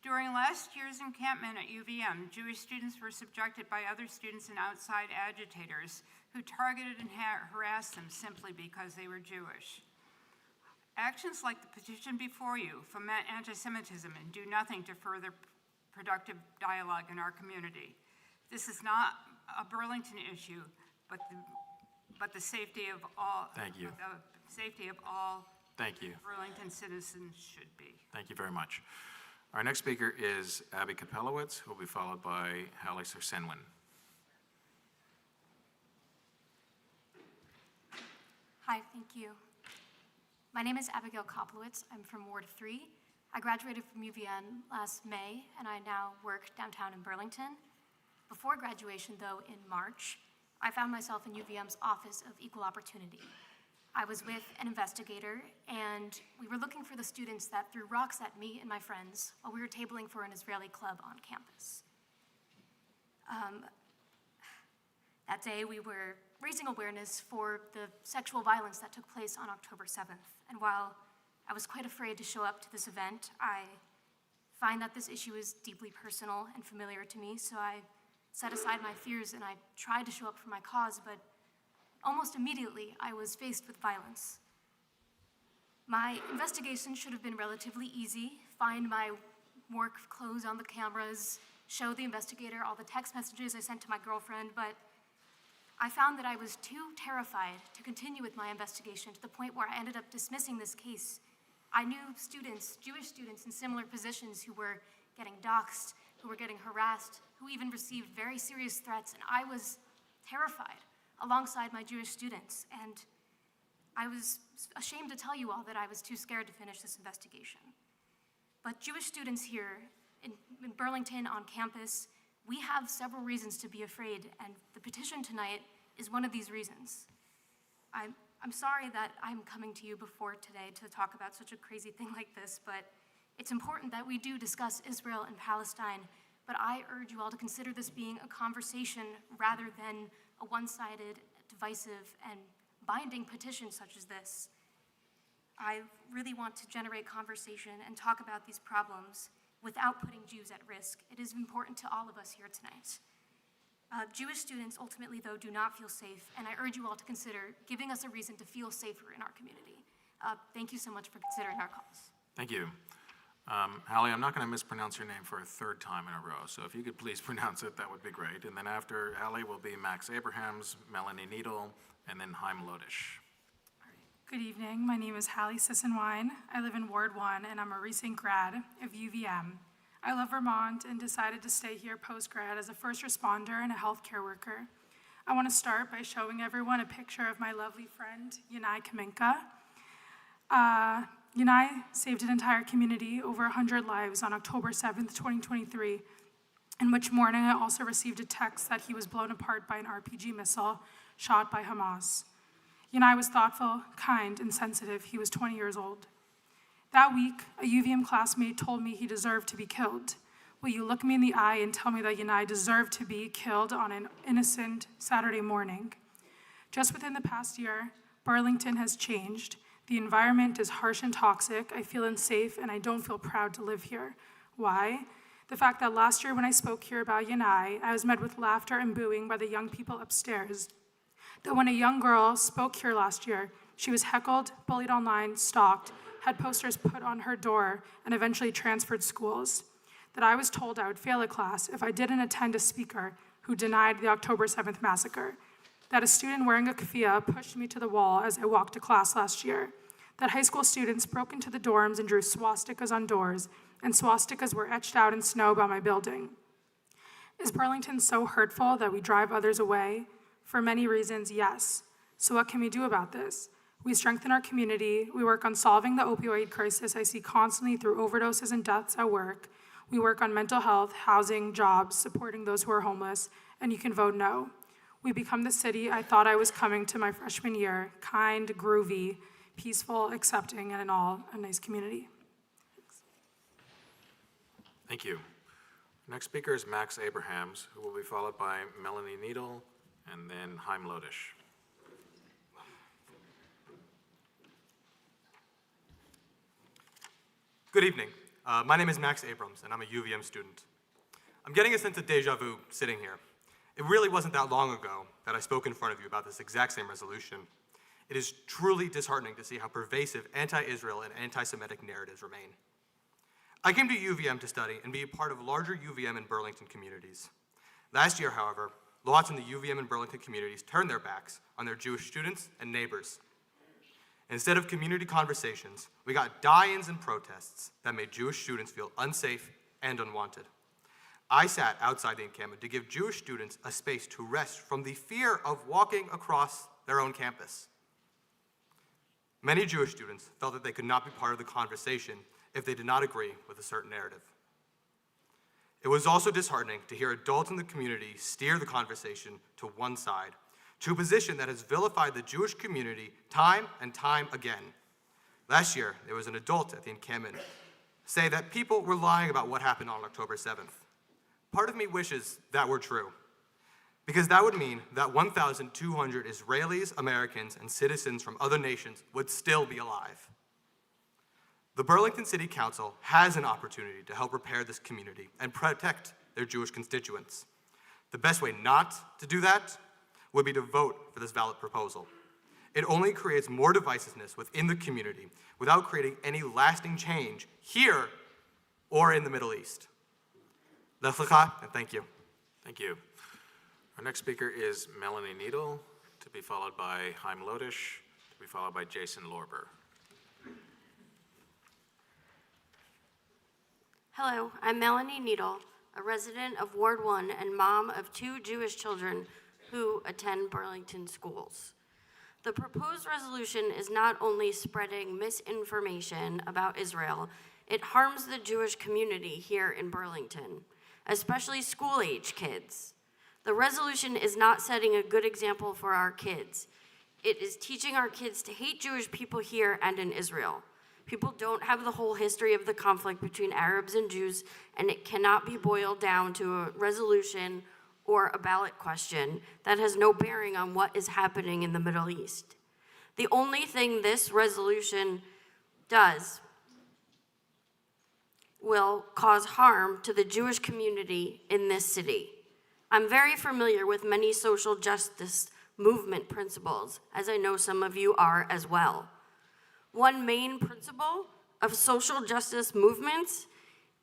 During last year's encampment at UVM, Jewish students were subjected by other students and outside agitators who targeted and harassed them simply because they were Jewish. Actions like the petition before you foment anti-Semitism and do nothing to further productive dialogue in our community. This is not a Burlington issue, but the safety of all. Thank you. The safety of all. Thank you. Burlington citizens should be. Thank you very much. Our next speaker is Abby Kapelowitz, who will be followed by Hallie Sursenowitz. Hi, thank you. My name is Abigail Koplowitz. I'm from Ward 3. I graduated from UVM last May, and I now work downtown in Burlington. Before graduation, though, in March, I found myself in UVM's Office of Equal Opportunity. I was with an investigator, and we were looking for the students that threw rocks at me and my friends while we were tabling for an Israeli club on campus. That day, we were raising awareness for the sexual violence that took place on October 7th. And while I was quite afraid to show up to this event, I find that this issue is deeply personal and familiar to me, so I set aside my fears and I tried to show up for my cause, but almost immediately I was faced with violence. My investigation should have been relatively easy: find my work clothes on the cameras, show the investigator all the text messages I sent to my girlfriend, but I found that I was too terrified to continue with my investigation, to the point where I ended up dismissing this case. I knew students, Jewish students in similar positions, who were getting doxxed, who were getting harassed, who even received very serious threats, and I was terrified alongside my Jewish students. And I was ashamed to tell you all that I was too scared to finish this investigation. But Jewish students here in Burlington on campus, we have several reasons to be afraid, and the petition tonight is one of these reasons. I'm sorry that I'm coming to you before today to talk about such a crazy thing like this, but it's important that we do discuss Israel and Palestine, but I urge you all to consider this being a conversation rather than a one-sided, divisive, and binding petition such as this. I really want to generate conversation and talk about these problems without putting Jews at risk. It is important to all of us here tonight. Jewish students ultimately, though, do not feel safe, and I urge you all to consider giving us a reason to feel safer in our community. Thank you so much for considering our cause. Thank you. Hallie, I'm not going to mispronounce your name for a third time in a row, so if you could please pronounce it, that would be great. And then after Hallie will be Max Abrahams, Melanie Needle, and then Chaim Lodish. Good evening. My name is Hallie Sissenwine. I live in Ward 1, and I'm a recent grad of UVM. I love Vermont and decided to stay here post-grad as a first responder and a healthcare worker. I want to start by showing everyone a picture of my lovely friend, Yanai Kaminka. Yanai saved an entire community, over 100 lives, on October 7th, 2023, in which morning I also received a text that he was blown apart by an RPG missile shot by Hamas. Yanai was thoughtful, kind, and sensitive. He was 20 years old. That week, a UVM classmate told me he deserved to be killed. Will you look me in the eye and tell me that Yanai deserved to be killed on an innocent Saturday morning? Just within the past year, Burlington has changed. The environment is harsh and toxic. I feel unsafe, and I don't feel proud to live here. Why? The fact that last year when I spoke here about Yanai, I was met with laughter and booing by the young people upstairs. That when a young girl spoke here last year, she was heckled, bullied online, stalked, had posters put on her door, and eventually transferred schools. That I was told I would fail a class if I didn't attend a speaker who denied the October 7th massacre. That a student wearing a keffiyeh pushed me to the wall as I walked to class last year. That high school students broke into the dorms and drew swastikas on doors, and swastikas were etched out in snow by my building. Is Burlington so hurtful that we drive others away? For many reasons, yes. So what can we do about this? We strengthen our community. We work on solving the opioid crisis I see constantly through overdoses and deaths at work. We work on mental health, housing, jobs, supporting those who are homeless, and you can vote no. We become the city I thought I was coming to my freshman year, kind, groovy, peaceful, accepting, and in all, a nice community. Thanks. Thank you. Next speaker is Max Abrahams, who will be followed by Melanie Needle, and then Chaim Lodish. Good evening. My name is Max Abrams, and I'm a UVM student. I'm getting a sense of deja vu sitting here. It really wasn't that long ago that I spoke in front of you about this exact same resolution. It is truly disheartening to see how pervasive anti-Israel and anti-Semitic narratives remain. I came to UVM to study and be a part of larger UVM and Burlington communities. Last year, however, lots in the UVM and Burlington communities turned their backs on their Jewish students and neighbors. Instead of community conversations, we got die-ins and protests that made Jewish students feel unsafe and unwanted. I sat outside the encampment to give Jewish students a space to rest from the fear of walking across their own campus. Many Jewish students felt that they could not be part of the conversation if they did not agree with a certain narrative. It was also disheartening to hear adults in the community steer the conversation to one side, to a position that has vilified the Jewish community time and time again. Last year, there was an adult at the encampment say that people were lying about what happened on October 7th. Part of me wishes that were true, because that would mean that 1,200 Israelis, Americans, and citizens from other nations would still be alive. The Burlington City Council has an opportunity to help repair this community and protect their Jewish constituents. The best way not to do that would be to vote for this ballot proposal. It only creates more divisiveness within the community without creating any lasting change here or in the Middle East. Lech lecha, and thank you. Thank you. Our next speaker is Melanie Needle, to be followed by Chaim Lodish, to be followed by Jason Lorber. Hello, I'm Melanie Needle, a resident of Ward 1 and mom of 2 Jewish children who attend Burlington schools. The proposed resolution is not only spreading misinformation about Israel, it harms the Jewish community here in Burlington, especially school-age kids. The resolution is not setting a good example for our kids. It is teaching our kids to hate Jewish people here and in Israel. People don't have the whole history of the conflict between Arabs and Jews, and it cannot be boiled down to a resolution or a ballot question that has no bearing on what is happening in the Middle East. The only thing this resolution does will cause harm to the Jewish community in this city. I'm very familiar with many social justice movement principles, as I know some of you are as well. One main principle of social justice movements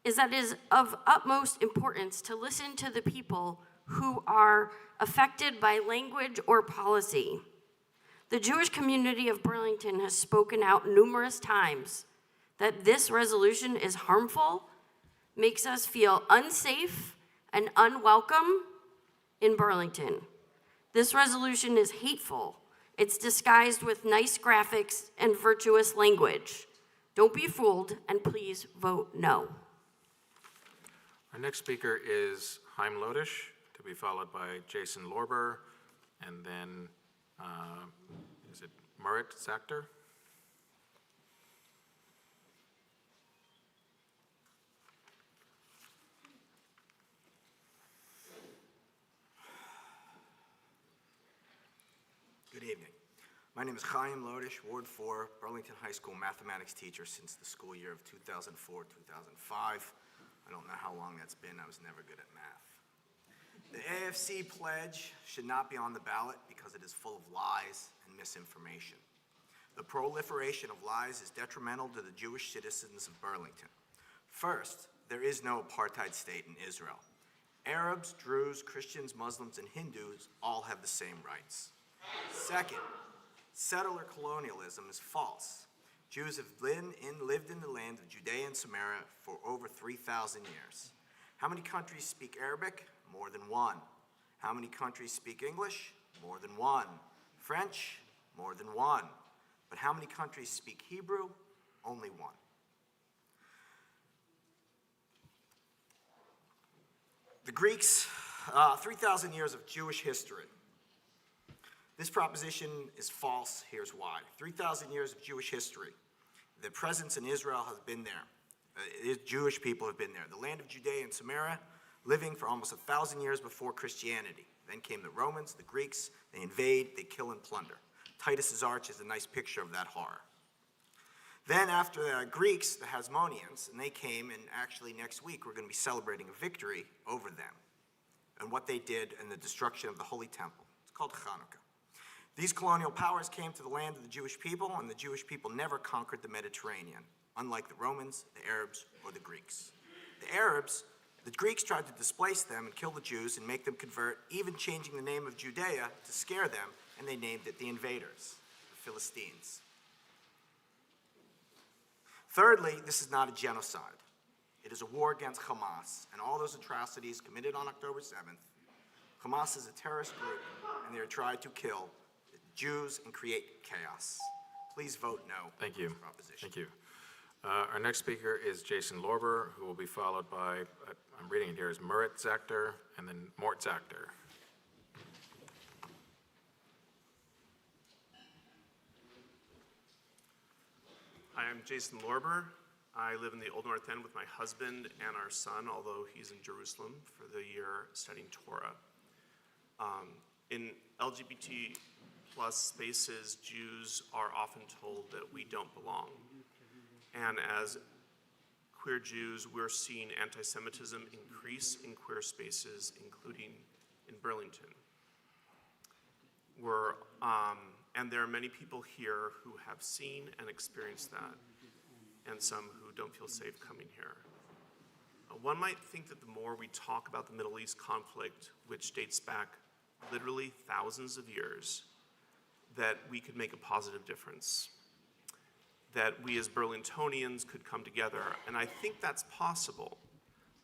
is that it is of utmost importance to listen to the people who are affected by language or policy. The Jewish community of Burlington has spoken out numerous times that this resolution is harmful, makes us feel unsafe and unwelcome in Burlington. This resolution is hateful. It's disguised with nice graphics and virtuous language. Don't be fooled, and please vote no. Our next speaker is Chaim Lodish, to be followed by Jason Lorber, and then, is it Murat Zakter? Good evening. My name is Chaim Lodish, Ward 4, Burlington High School mathematics teacher since the school year of 2004-2005. I don't know how long that's been. I was never good at math. The AFC pledge should not be on the ballot because it is full of lies and misinformation. The proliferation of lies is detrimental to the Jewish citizens of Burlington. First, there is no apartheid state in Israel. Arabs, Druze, Christians, Muslims, and Hindus all have the same rights. Second, settler colonialism is false. Jews have lived in the land of Judea and Samaria for over 3,000 years. How many countries speak Arabic? More than one. How many countries speak English? More than one. French? More than one. But how many countries speak Hebrew? Only one. The Greeks, 3,000 years of Jewish history. This proposition is false. Here's why. 3,000 years of Jewish history. The presence in Israel has been there. Jewish people have been there. The land of Judea and Samaria, living for almost 1,000 years before Christianity. Then came the Romans, the Greeks. They invade, they kill and plunder. Titus's Arch is a nice picture of that horror. Then after the Greeks, the Hasmoneans, and they came, and actually next week we're going to be celebrating a victory over them and what they did in the destruction of the Holy Temple. It's called Hanukkah. These colonial powers came to the land of the Jewish people, and the Jewish people never conquered the Mediterranean, unlike the Romans, the Arabs, or the Greeks. The Greeks tried to displace them and kill the Jews and make them convert, even changing the name of Judea to scare them, and they named it the invaders, the Philistines. Thirdly, this is not a genocide. It is a war against Hamas and all those atrocities committed on October 7th. Hamas is a terrorist group, and they are trying to kill Jews and create chaos. Please vote no. Thank you. On this proposition. Thank you. Our next speaker is Jason Lorber, who will be followed by, I'm reading it here, is Murat Zakter, and then Mort Zakter. Hi, I'm Jason Lorber. I live in the Old North End with my husband and our son, although he's in Jerusalem for the year studying Torah. In LGBT plus spaces, Jews are often told that we don't belong. And as queer Jews, we're seeing anti-Semitism increase in queer spaces, including in Burlington. And there are many people here who have seen and experienced that, and some who don't feel safe coming here. One might think that the more we talk about the Middle East conflict, which dates back literally thousands of years, that we could make a positive difference, that we as Burlingtonians could come together. And I think that's possible,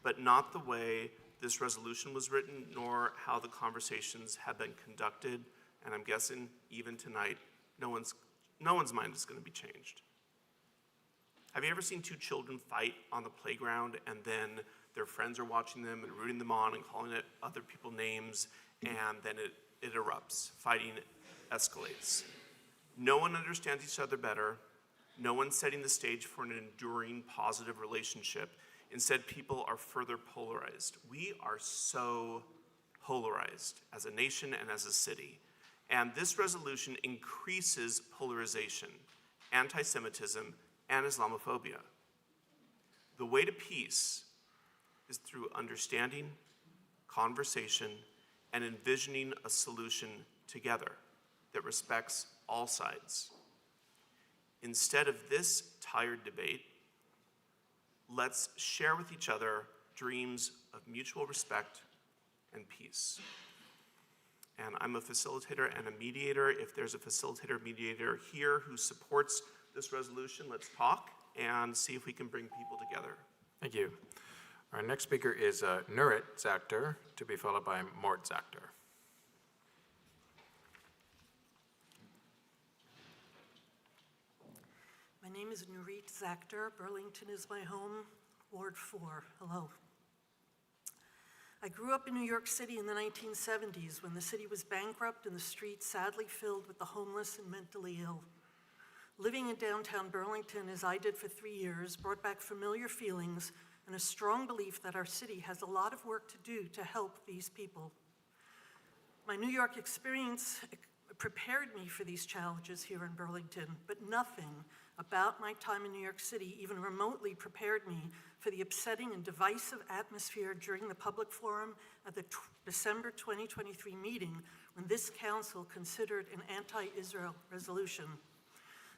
but not the way this resolution was written, nor how the conversations have been conducted, and I'm guessing even tonight no one's mind is going to be changed. Have you ever seen two children fight on the playground and then their friends are watching them and rooting them on and calling it other people names, and then it erupts, fighting escalates. No one understands each other better. No one's setting the stage for an enduring positive relationship. Instead, people are further polarized. We are so polarized as a nation and as a city. And this resolution increases polarization, anti-Semitism, and Islamophobia. The way to peace is through understanding, conversation, and envisioning a solution together that respects all sides. Instead of this tired debate, let's share with each other dreams of mutual respect and peace. And I'm a facilitator and a mediator. If there's a facilitator mediator here who supports this resolution, let's talk and see if we can bring people together. Thank you. Our next speaker is Nurit Zakter, to be followed by Mort Zakter. My name is Nurit Zakter. Burlington is my home, Ward 4. Hello. I grew up in New York City in the 1970s when the city was bankrupt and the streets sadly filled with the homeless and mentally ill. Living in downtown Burlington, as I did for 3 years, brought back familiar feelings and a strong belief that our city has a lot of work to do to help these people. My New York experience prepared me for these challenges here in Burlington, but nothing about my time in New York City even remotely prepared me for the upsetting and divisive atmosphere during the public forum at the December 2023 meeting when this council considered an anti-Israel resolution.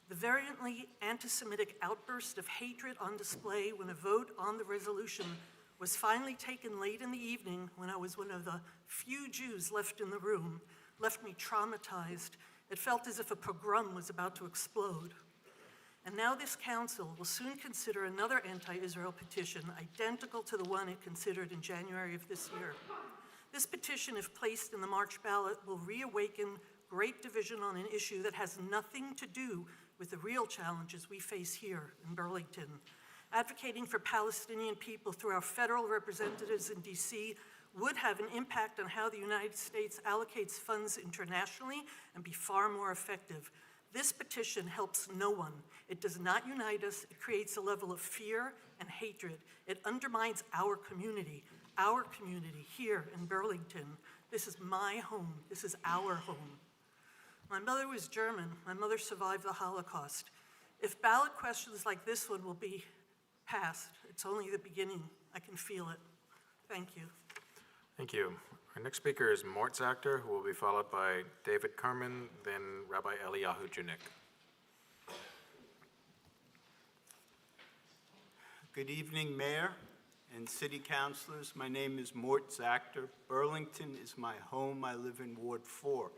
The virulently anti-Semitic outburst of hatred on display when a vote on the resolution was finally taken late in the evening when I was one of the few Jews left in the room left me traumatized. It felt as if a pogrom was about to explode. And now this council will soon consider another anti-Israel petition identical to the one it considered in January of this year. This petition, if placed in the March ballot, will reawaken great division on an issue that has nothing to do with the real challenges we face here in Burlington. Advocating for Palestinian people through our federal representatives in DC would have an impact on how the United States allocates funds internationally and be far more effective. This petition helps no one. It does not unite us. It creates a level of fear and hatred. It undermines our community here in Burlington. This is my home. This is our home. My mother was German. My mother survived the Holocaust. If ballot questions like this one will be passed, it's only the beginning. I can feel it. Thank you. Thank you. Our next speaker is Mort Zakter, who will be followed by David Kerman, then Rabbi Eliyahu Junik. Good evening, Mayor and City Councilors. My name is Mort Zakter. Burlington is my home. I live in Ward 4.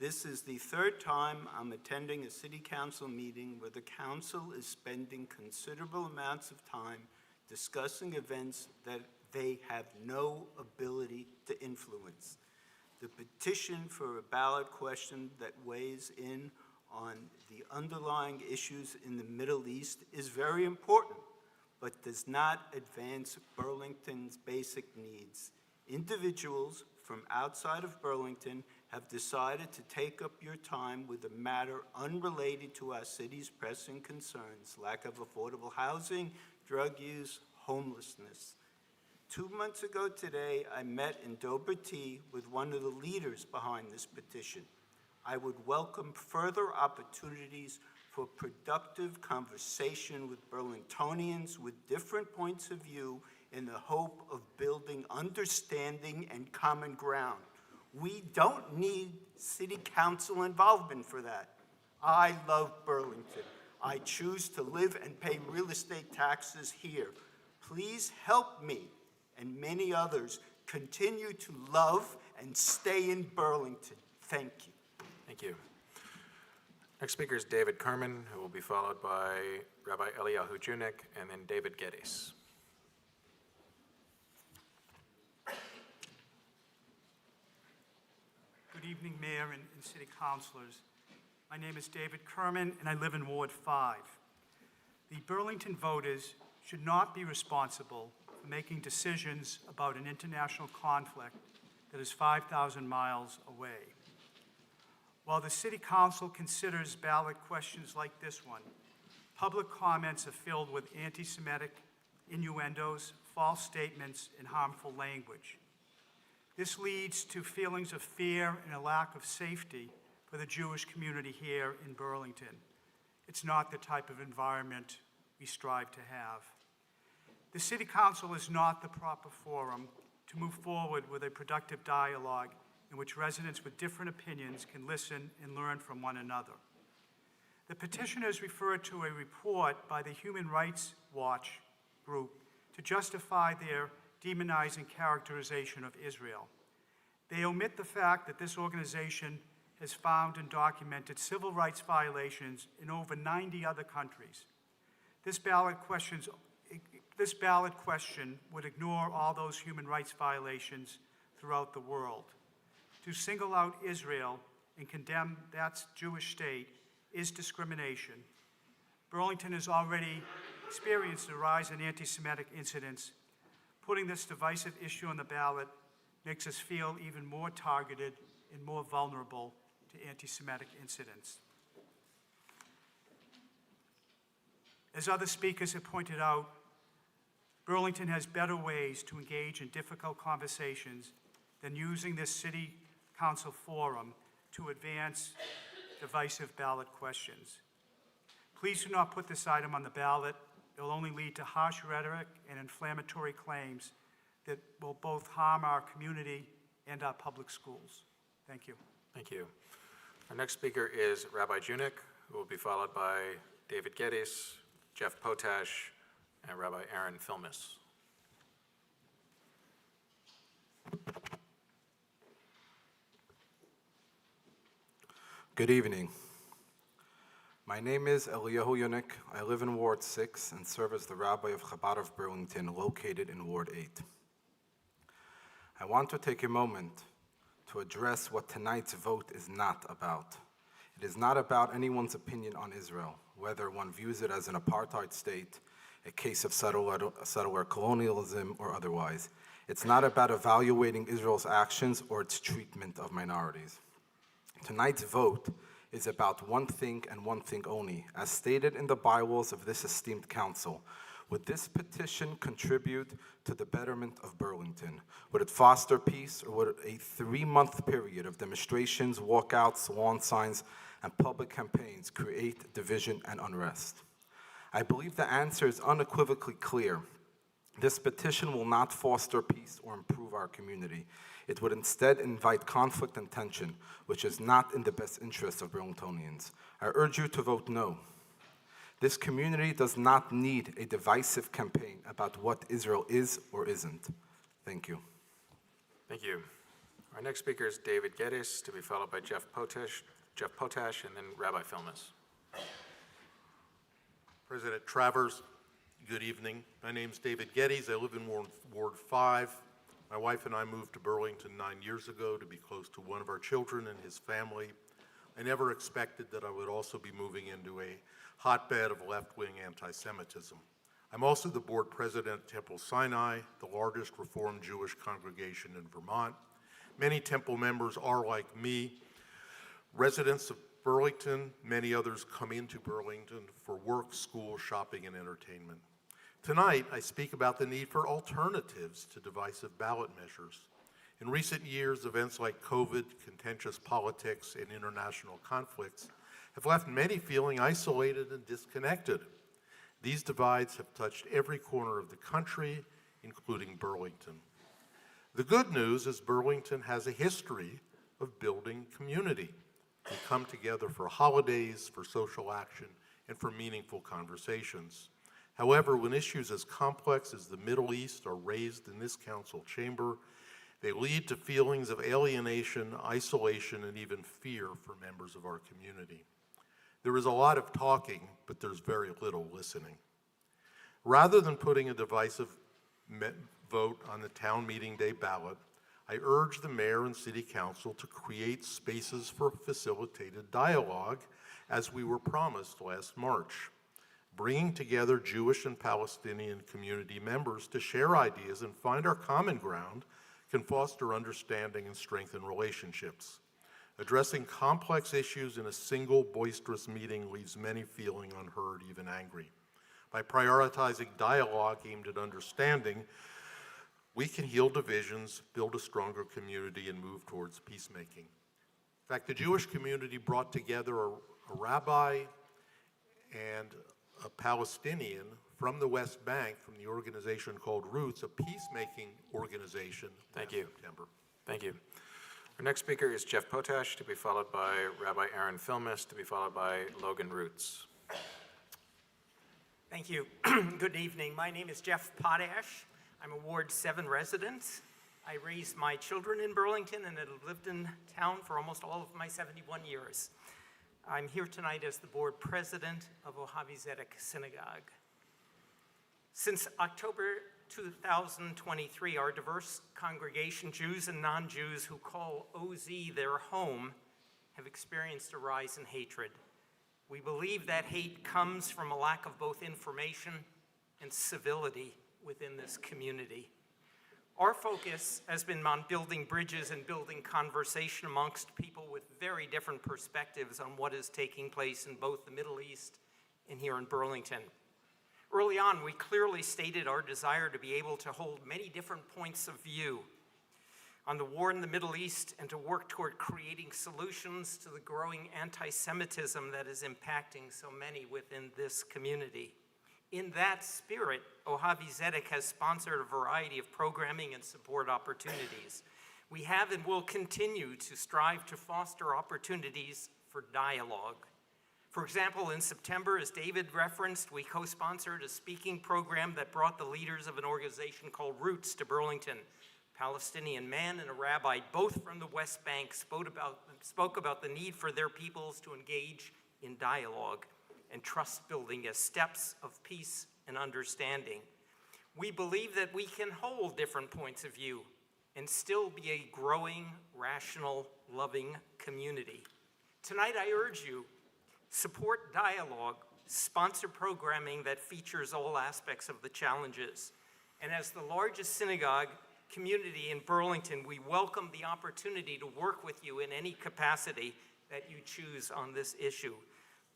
This is the third time I'm attending a City Council meeting where the Council is spending considerable amounts of time discussing events that they have no ability to influence. The petition for a ballot question that weighs in on the underlying issues in the Middle East is very important, but does not advance Burlington's basic needs. Individuals from outside of Burlington have decided to take up your time with a matter unrelated to our city's pressing concerns: lack of affordable housing, drug use, homelessness. 2 months ago today, I met in Doberty with one of the leaders behind this petition. I would welcome further opportunities for productive conversation with Burlingtonians with different points of view in the hope of building understanding and common ground. We don't need City Council involvement for that. I love Burlington. I choose to live and pay real estate taxes here. Please help me and many others continue to love and stay in Burlington. Thank you. Thank you. Next speaker is David Kerman, who will be followed by Rabbi Eliyahu Junik, and then David Geddes. Good evening, Mayor and City Councilors. My name is David Kerman, and I live in Ward 5. The Burlington voters should not be responsible for making decisions about an international conflict that is 5,000 miles away. While the City Council considers ballot questions like this one, public comments are filled with anti-Semitic innuendos, false statements, and harmful language. This leads to feelings of fear and a lack of safety for the Jewish community here in Burlington. It's not the type of environment we strive to have. The City Council is not the proper forum to move forward with a productive dialogue in which residents with different opinions can listen and learn from one another. The petitioners refer to a report by the Human Rights Watch group to justify their demonizing characterization of Israel. They omit the fact that this organization has found and documented civil rights violations in over 90 other countries. This ballot question would ignore all those human rights violations throughout the world. To single out Israel and condemn that Jewish state is discrimination. Burlington has already experienced a rise in anti-Semitic incidents. Putting this divisive issue on the ballot makes us feel even more targeted and more vulnerable to anti-Semitic incidents. As other speakers have pointed out, Burlington has better ways to engage in difficult conversations than using this City Council forum to advance divisive ballot questions. Please do not put this item on the ballot. It will only lead to harsh rhetoric and inflammatory claims that will both harm our community and our public schools. Thank you. Thank you. Our next speaker is Rabbi Junik, who will be followed by David Geddes, Jeff Potash, and Rabbi Aaron Filmus. Good evening. My name is Eliyahu Yunik. I live in Ward 6 and serve as the Rabbi of Chabad of Burlington, located in Ward 8. I want to take a moment to address what tonight's vote is not about. It is not about anyone's opinion on Israel, whether one views it as an apartheid state, a case of settler colonialism, or otherwise. It's not about evaluating Israel's actions or its treatment of minorities. Tonight's vote is about one thing and one thing only. As stated in the bylaws of this esteemed council, would this petition contribute to the betterment of Burlington? Would it foster peace, or would a 3-month period of demonstrations, walkouts, lawn signs, and public campaigns create division and unrest? I believe the answer is unequivocally clear. This petition will not foster peace or improve our community. It would instead invite conflict and tension, which is not in the best interest of Burlingtonians. I urge you to vote no. This community does not need a divisive campaign about what Israel is or isn't. Thank you. Thank you. Our next speaker is David Geddes, to be followed by Jeff Potash, and then Rabbi Filmus. President Travers, good evening. My name is David Geddes. I live in Ward 5. My wife and I moved to Burlington 9 years ago to be close to one of our children and his family. I never expected that I would also be moving into a hotbed of left-wing anti-Semitism. I'm also the board president at Temple Sinai, the largest Reformed Jewish congregation in Vermont. Many Temple members are like me, residents of Burlington. Many others come into Burlington for work, school, shopping, and entertainment. Tonight, I speak about the need for alternatives to divisive ballot measures. In recent years, events like COVID, contentious politics, and international conflicts have left many feeling isolated and disconnected. These divides have touched every corner of the country, including Burlington. The good news is Burlington has a history of building community. We come together for holidays, for social action, and for meaningful conversations. However, when issues as complex as the Middle East are raised in this council chamber, they lead to feelings of alienation, isolation, and even fear for members of our community. There is a lot of talking, but there's very little listening. Rather than putting a divisive vote on the town meeting day ballot, I urge the mayor and city council to create spaces for facilitated dialogue as we were promised last March. Bringing together Jewish and Palestinian community members to share ideas and find our common ground can foster understanding and strengthen relationships. Addressing complex issues in a single boisterous meeting leaves many feeling unheard, even angry. By prioritizing dialogue aimed at understanding, we can heal divisions, build a stronger community, and move towards peacemaking. In fact, the Jewish community brought together a rabbi and a Palestinian from the West Bank, from the organization called Roots, a peacemaking organization. Thank you. September. Thank you. Our next speaker is Jeff Potash, to be followed by Rabbi Aaron Filmus, to be followed by Logan Roots. Thank you. Good evening. My name is Jeff Potash. I'm a Ward 7 resident. I raised my children in Burlington and have lived in town for almost all of my 71 years. I'm here tonight as the board president of Ohavi Zedek Synagogue. Since October 2023, our diverse congregation, Jews and non-Jews who call OZ their home, have experienced a rise in hatred. We believe that hate comes from a lack of both information and civility within this community. Our focus has been on building bridges and building conversation amongst people with very different perspectives on what is taking place in both the Middle East and here in Burlington. Early on, we clearly stated our desire to be able to hold many different points of view on the war in the Middle East and to work toward creating solutions to the growing anti-Semitism that is impacting so many within this community. In that spirit, Ohavi Zedek has sponsored a variety of programming and support opportunities. We have and will continue to strive to foster opportunities for dialogue. For example, in September, as David referenced, we co-sponsored a speaking program that brought the leaders of an organization called Roots to Burlington. A Palestinian man and a rabbi, both from the West Bank, spoke about the need for their peoples to engage in dialogue and trust building as steps of peace and understanding. We believe that we can hold different points of view and still be a growing, rational, loving community. Tonight, I urge you, support dialogue, sponsor programming that features all aspects of the challenges. And as the largest synagogue community in Burlington, we welcome the opportunity to work with you in any capacity that you choose on this issue.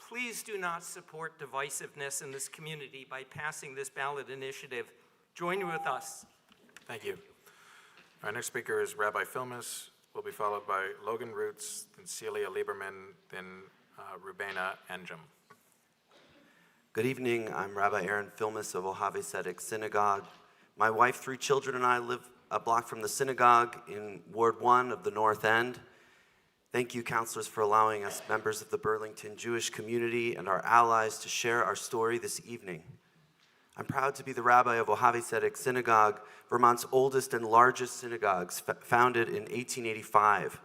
Please do not support divisiveness in this community by passing this ballot initiative. Join with us. Thank you. Our next speaker is Rabbi Filmus, will be followed by Logan Roots, then Celia Lieberman, then Rubena Enjum. Good evening. I'm Rabbi Aaron Filmus of Ohavi Zedek Synagogue. My wife, 3 children, and I live a block from the synagogue in Ward 1 of the North End. Thank you, counselors, for allowing us, members of the Burlington Jewish community and our allies, to share our story this evening. I'm proud to be the rabbi of Ohavi Zedek Synagogue, Vermont's oldest and largest synagogues, founded in 1885.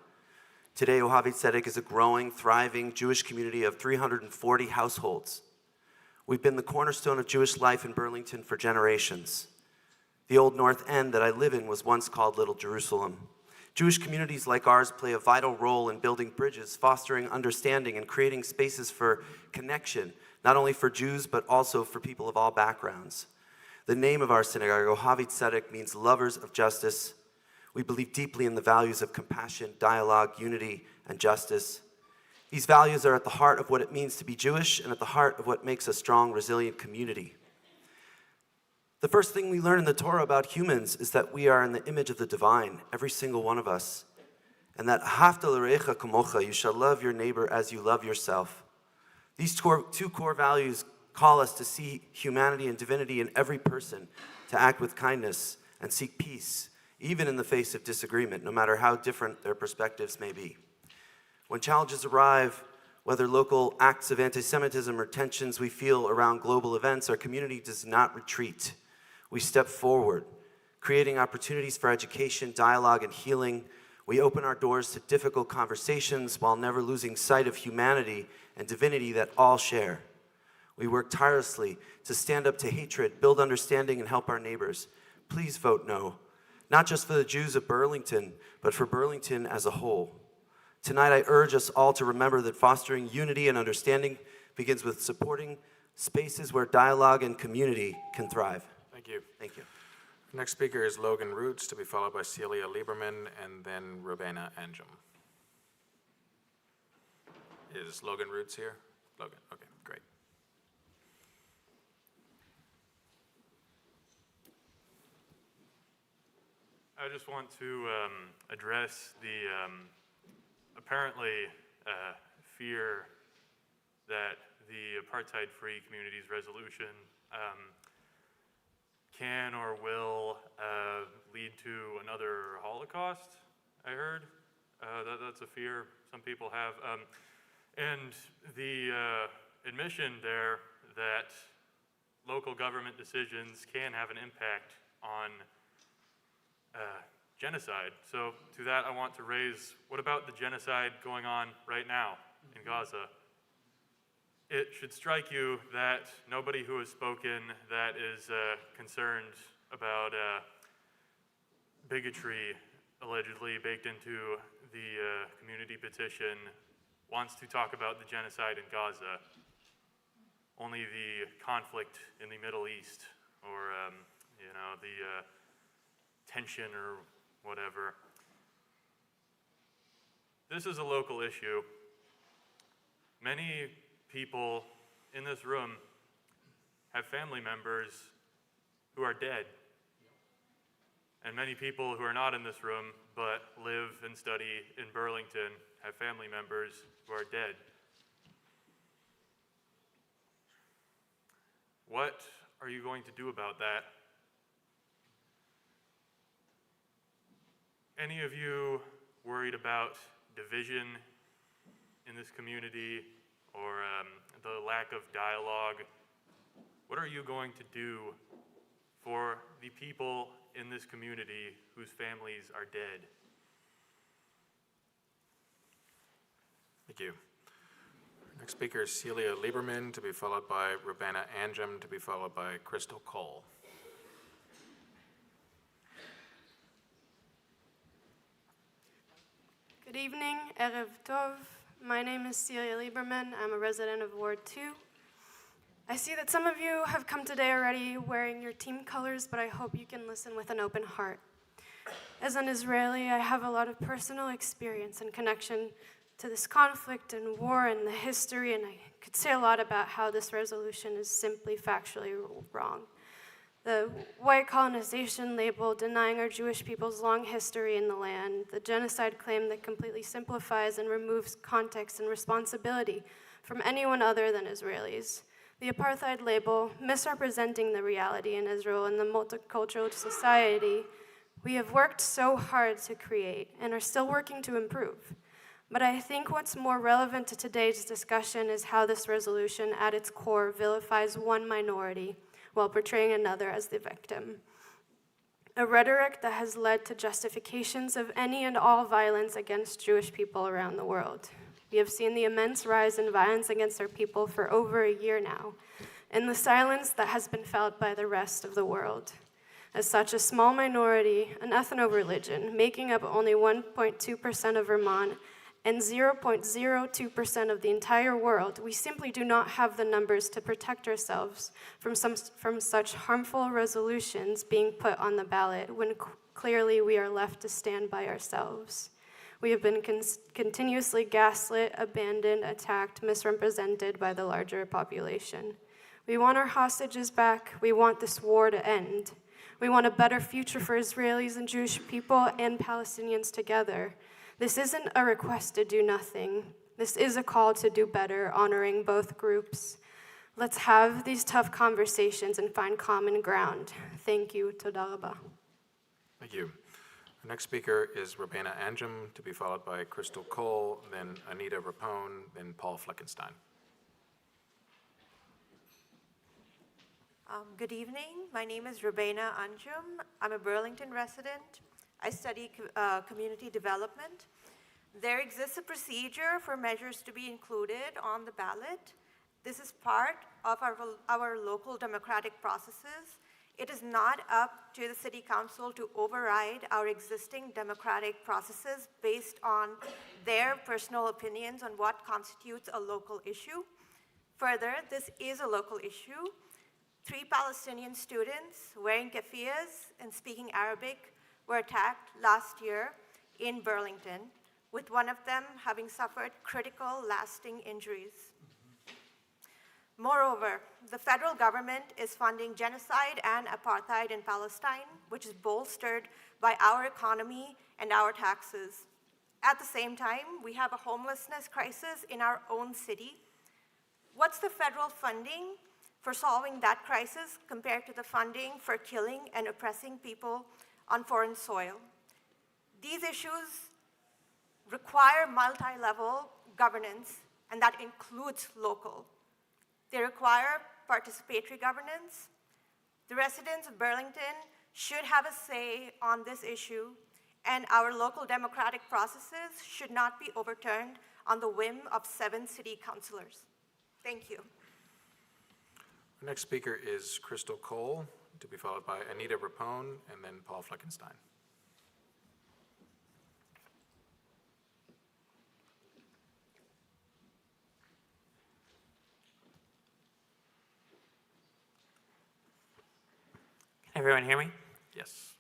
Today, Ohavi Zedek is a growing, thriving Jewish community of 340 households. We've been the cornerstone of Jewish life in Burlington for generations. The old North End that I live in was once called Little Jerusalem. Jewish communities like ours play a vital role in building bridges, fostering understanding, and creating spaces for connection, not only for Jews, but also for people of all backgrounds. The name of our synagogue, Ohavi Zedek, means lovers of justice. We believe deeply in the values of compassion, dialogue, unity, and justice. These values are at the heart of what it means to be Jewish and at the heart of what makes a strong, resilient community. The first thing we learn in the Torah about humans is that we are in the image of the divine, every single one of us. And that ahavta l'recha kamocha, you shall love your neighbor as you love yourself. These two core values call us to see humanity and divinity in every person, to act with kindness and seek peace, even in the face of disagreement, no matter how different their perspectives may be. When challenges arrive, whether local acts of anti-Semitism or tensions we feel around global events, our community does not retreat. We step forward, creating opportunities for education, dialogue, and healing. We open our doors to difficult conversations while never losing sight of humanity and divinity that all share. We work tirelessly to stand up to hatred, build understanding, and help our neighbors. Please vote no. not just for the Jews of Burlington, but for Burlington as a whole. Tonight, I urge us all to remember that fostering unity and understanding begins with supporting spaces where dialogue and community can thrive. Thank you. Thank you. Next speaker is Logan Roots, to be followed by Celia Lieberman, and then Robena Anjum. Is Logan Roots here? Logan, okay, great. I just want to address the apparently fear that the apartheid-free communities resolution can or will lead to another Holocaust, I heard. That's a fear some people have. And the admission there that local government decisions can have an impact on genocide. So to that, I want to raise, what about the genocide going on right now in Gaza? It should strike you that nobody who has spoken that is concerned about bigotry allegedly baked into the community petition wants to talk about the genocide in Gaza. Only the conflict in the Middle East, or the tension or whatever. This is a local issue. Many people in this room have family members who are dead. And many people who are not in this room but live and study in Burlington have family members who are dead. What are you going to do about that? Any of you worried about division in this community or the lack of dialogue? What are you going to do for the people in this community whose families are dead? Thank you. Next speaker is Celia Lieberman, to be followed by Robena Anjum, to be followed by Crystal Cole. Good evening, Erev Tov. My name is Celia Lieberman. I'm a resident of Ward 2. I see that some of you have come today already wearing your team colors, but I hope you can listen with an open heart. As an Israeli, I have a lot of personal experience and connection to this conflict and war and the history, and I could say a lot about how this resolution is simply factually wrong. The white colonization label denying our Jewish people's long history in the land, the genocide claim that completely simplifies and removes context and responsibility from anyone other than Israelis, the apartheid label misrepresenting the reality in Israel and the multicultural society we have worked so hard to create and are still working to improve. But I think what's more relevant to today's discussion is how this resolution at its core vilifies one minority while portraying another as the victim. A rhetoric that has led to justifications of any and all violence against Jewish people around the world. We have seen the immense rise in violence against our people for over a year now, and the silence that has been felt by the rest of the world. As such, a small minority, an ethno-religion, making up only 1.2% of Vermont, and 0.02% of the entire world, we simply do not have the numbers to protect ourselves from such harmful resolutions being put on the ballot when clearly we are left to stand by ourselves. We have been continuously gaslit, abandoned, attacked, misrepresented by the larger population. We want our hostages back. We want this war to end. We want a better future for Israelis and Jewish people and Palestinians together. This isn't a request to do nothing. This is a call to do better, honoring both groups. Let's have these tough conversations and find common ground. Thank you. Toda rabah. Thank you. Our next speaker is Robena Anjum, to be followed by Crystal Cole, then Anita Rapone, then Paul Fleckenstein. Good evening. My name is Robena Anjum. I'm a Burlington resident. I study community development. There exists a procedure for measures to be included on the ballot. This is part of our local democratic processes. It is not up to the City Council to override our existing democratic processes based on their personal opinions on what constitutes a local issue. Further, this is a local issue. 3 Palestinian students wearing keffiyehs and speaking Arabic were attacked last year in Burlington, with one of them having suffered critical, lasting injuries. Moreover, the federal government is funding genocide and apartheid in Palestine, which is bolstered by our economy and our taxes. At the same time, we have a homelessness crisis in our own city. What's the federal funding for solving that crisis compared to the funding for killing and oppressing people on foreign soil? These issues require multi-level governance, and that includes local. They require participatory governance. The residents of Burlington should have a say on this issue, and our local democratic processes should not be overturned on the whim of 7 city councilors. Thank you. Our next speaker is Crystal Cole, to be followed by Anita Rapone and then Paul Fleckenstein. Can everyone hear me? Yes.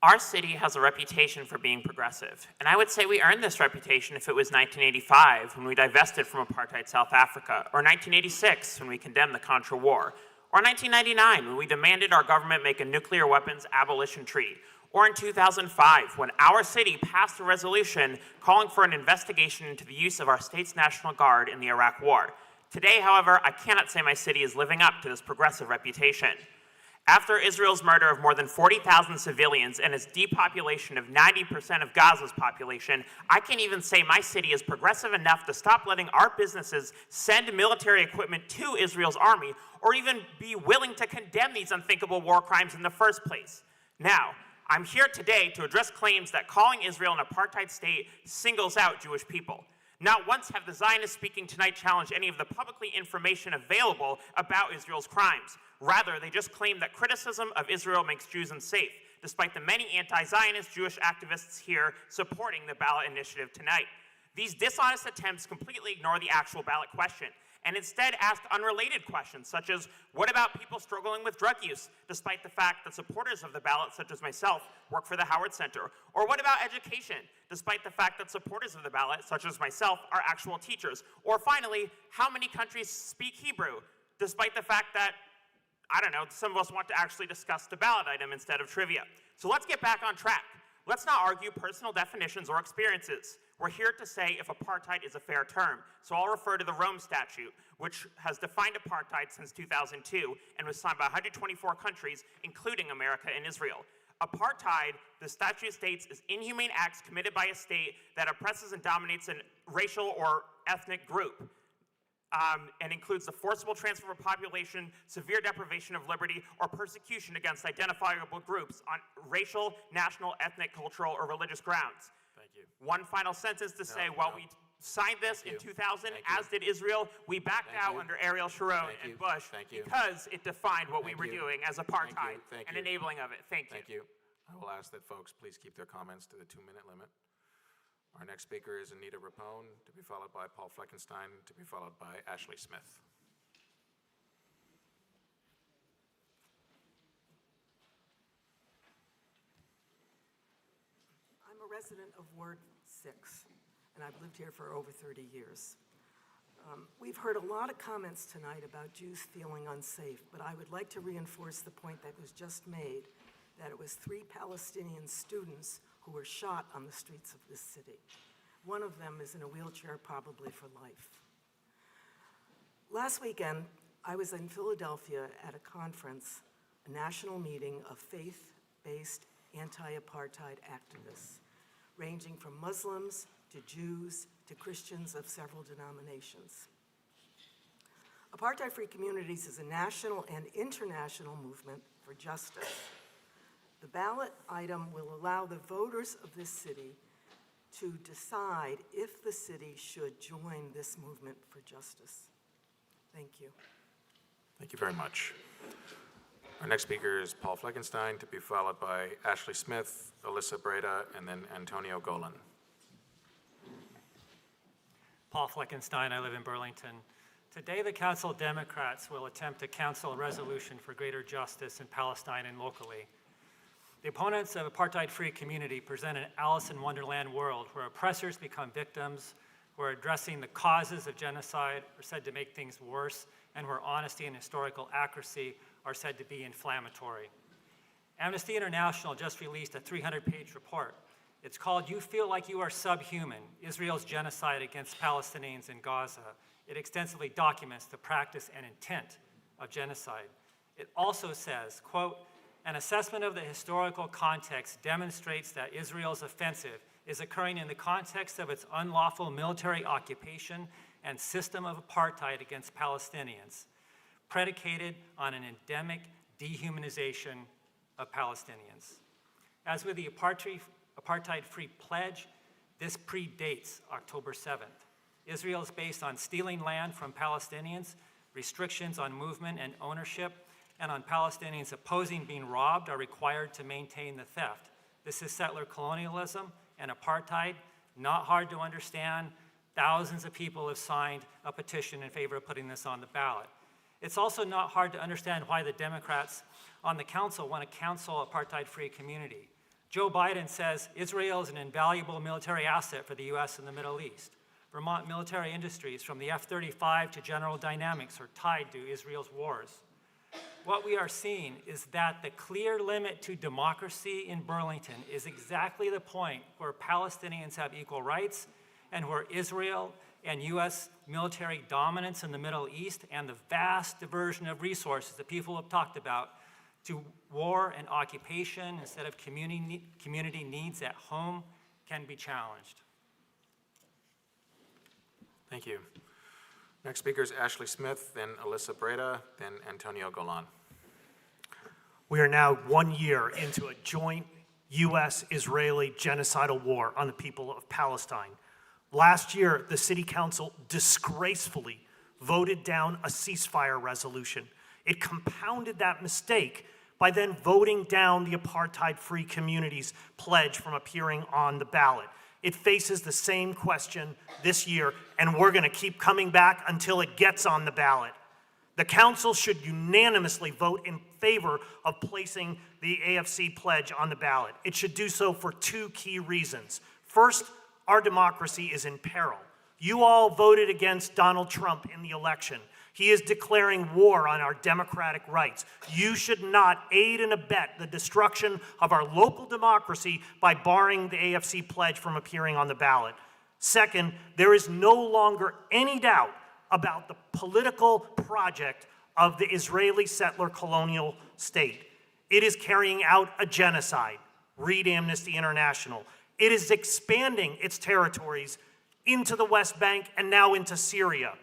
Our city has a reputation for being progressive, and I would say we earned this reputation if it was 1985 when we divested from apartheid South Africa, or 1986 when we condemned the Contra War, or 1999 when we demanded our government make a nuclear weapons abolition treaty, or in 2005 when our city passed a resolution calling for an investigation into the use of our state's National Guard in the Iraq War. Today, however, I cannot say my city is living up to this progressive reputation. After Israel's murder of more than 40,000 civilians and its depopulation of 90% of Gaza's population, I can't even say my city is progressive enough to stop letting our businesses send military equipment to Israel's army, or even be willing to condemn these unthinkable war crimes in the first place. Now, I'm here today to address claims that calling Israel an apartheid state singles out Jewish people. Not once have the Zionists speaking tonight challenged any of the publicly information available about Israel's crimes. Rather, they just claim that criticism of Israel makes Jews unsafe, despite the many anti-Zionist Jewish activists here supporting the ballot initiative tonight. These dishonest attempts completely ignore the actual ballot question, and instead ask unrelated questions, such as, what about people struggling with drug use, despite the fact that supporters of the ballot, such as myself, work for the Howard Center? Or what about education, despite the fact that supporters of the ballot, such as myself, are actual teachers? Or finally, how many countries speak Hebrew, despite the fact that, I don't know, some of us want to actually discuss the ballot item instead of trivia. So let's get back on track. Let's not argue personal definitions or experiences. We're here to say if apartheid is a fair term. So I'll refer to the Rome Statute, which has defined apartheid since 2002 and was signed by 124 countries, including America and Israel. Apartheid, the statute states, is inhumane acts committed by a state that oppresses and dominates a racial or ethnic group. And includes the forcible transfer of population, severe deprivation of liberty, or persecution against identifiable groups on racial, national, ethnic, cultural, or religious grounds. Thank you. One final sentence to say, while we signed this in 2000, as did Israel, we backed out under Ariel Sharon and Bush because it defined what we were doing as apartheid and enabling of it. Thank you. Thank you. I will ask that folks please keep their comments to the 2-minute limit. Our next speaker is Anita Rapone, to be followed by Paul Fleckenstein, to be followed by Ashley Smith. I'm a resident of Ward 6, and I've lived here for over 30 years. We've heard a lot of comments tonight about Jews feeling unsafe, but I would like to reinforce the point that was just made, that it was 3 Palestinian students who were shot on the streets of this city. One of them is in a wheelchair, probably for life. Last weekend, I was in Philadelphia at a conference, a national meeting of faith-based anti-apartheid activists, ranging from Muslims to Jews to Christians of several denominations. Apartheid-free communities is a national and international movement for justice. The ballot item will allow the voters of this city to decide if the city should join this movement for justice. Thank you. Thank you very much. Our next speaker is Paul Fleckenstein, to be followed by Ashley Smith, Alyssa Breda, and then Antonio Golan. Paul Fleckenstein, I live in Burlington. Today, the Council Democrats will attempt to counsel a resolution for greater justice in Palestine and locally. The opponents of apartheid-free community present an Alice in Wonderland world where oppressors become victims, where addressing the causes of genocide are said to make things worse, and where honesty and historical accuracy are said to be inflammatory. Amnesty International just released a 300-page report. It's called "You Feel Like You Are Subhuman: Israel's Genocide Against Palestinians in Gaza." It extensively documents the practice and intent of genocide. It also says, quote, "An assessment of the historical context demonstrates that Israel's offensive is occurring in the context of its unlawful military occupation and system of apartheid against Palestinians, predicated on an endemic dehumanization of Palestinians." As with the apartheid-free pledge, this predates October 7th. Israel is based on stealing land from Palestinians, restrictions on movement and ownership, and on Palestinians opposing being robbed are required to maintain the theft. This is settler colonialism and apartheid, not hard to understand. Thousands of people have signed a petition in favor of putting this on the ballot. It's also not hard to understand why the Democrats on the council want to counsel apartheid-free community. Joe Biden says Israel is an invaluable military asset for the U.S. and the Middle East. Vermont military industries, from the F-35 to General Dynamics, are tied to Israel's wars. What we are seeing is that the clear limit to democracy in Burlington is exactly the point where Palestinians have equal rights and where Israel and U.S. military dominance in the Middle East and the vast diversion of resources that people have talked about to war and occupation instead of community needs at home can be challenged. Thank you. Next speaker is Ashley Smith, then Alyssa Breda, then Antonio Golan. We are now 1 year into a joint U.S.-Israeli genocidal war on the people of Palestine. Last year, the City Council disgracefully voted down a ceasefire resolution. It compounded that mistake by then voting down the apartheid-free community's pledge from appearing on the ballot. It faces the same question this year, and we're going to keep coming back until it gets on the ballot. The council should unanimously vote in favor of placing the AFC pledge on the ballot. It should do so for two key reasons. First, our democracy is in peril. You all voted against Donald Trump in the election. He is declaring war on our democratic rights. You should not aid and abet the destruction of our local democracy by barring the AFC pledge from appearing on the ballot. Second, there is no longer any doubt about the political project of the Israeli settler colonial state. It is carrying out a genocide. Read Amnesty International. It is expanding its territories into the West Bank and now into Syria.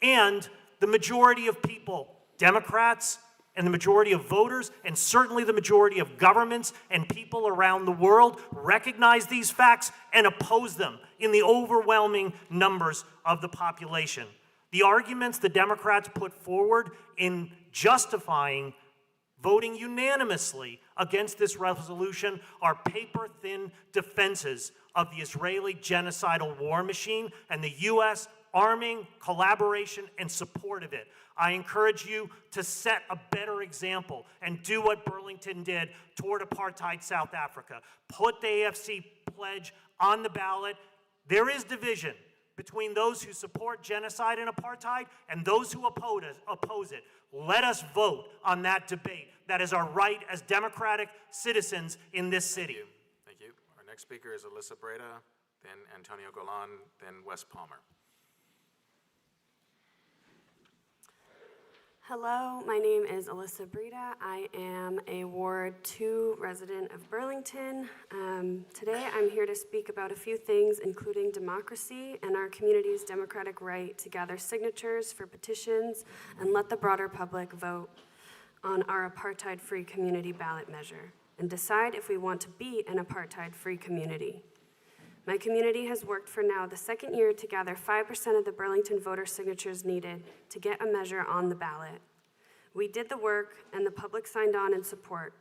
And the majority of people, Democrats and the majority of voters, and certainly the majority of governments and people around the world, recognize these facts and oppose them in the overwhelming numbers of the population. The arguments the Democrats put forward in justifying voting unanimously against this resolution are paper-thin defenses of the Israeli genocidal war machine and the U.S. arming, collaboration, and support of it. I encourage you to set a better example and do what Burlington did toward apartheid South Africa. Put the AFC pledge on the ballot. There is division between those who support genocide and apartheid and those who oppose it. Let us vote on that debate. That is our right as democratic citizens in this city. Thank you. Our next speaker is Alyssa Breda, then Antonio Golan, then Wes Palmer. Hello, my name is Alyssa Breda. I am a Ward 2 resident of Burlington. Today I'm here to speak about a few things, including democracy and our community's democratic right to gather signatures for petitions and let the broader public vote on our apartheid-free community ballot measure and decide if we want to be an apartheid-free community. My community has worked for now the second year to gather 5% of the Burlington voter signatures needed to get a measure on the ballot. We did the work, and the public signed on in support.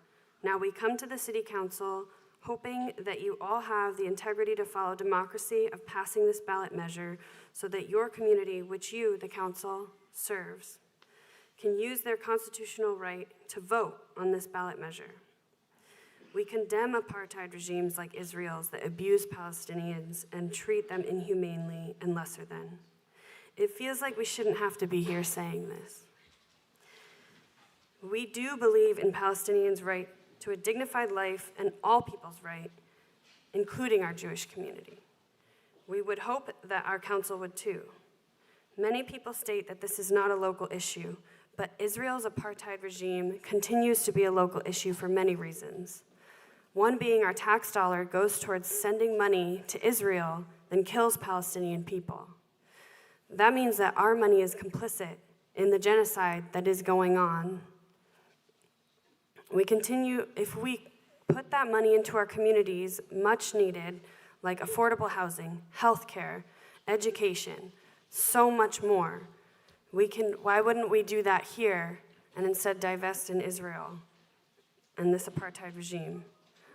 Now we come to the City Council hoping that you all have the integrity to follow democracy of passing this ballot measure so that your community, which you, the council, serves, can use their constitutional right to vote on this ballot measure. We condemn apartheid regimes like Israel's that abuse Palestinians and treat them inhumanely and lesser than. It feels like we shouldn't have to be here saying this. We do believe in Palestinians' right to a dignified life and all people's right, including our Jewish community. We would hope that our council would too. Many people state that this is not a local issue, but Israel's apartheid regime continues to be a local issue for many reasons. One being our tax dollar goes towards sending money to Israel and kills Palestinian people. That means that our money is complicit in the genocide that is going on. If we put that money into our communities, much needed, like affordable housing, healthcare, education, so much more, why wouldn't we do that here and instead divest in Israel and this apartheid regime?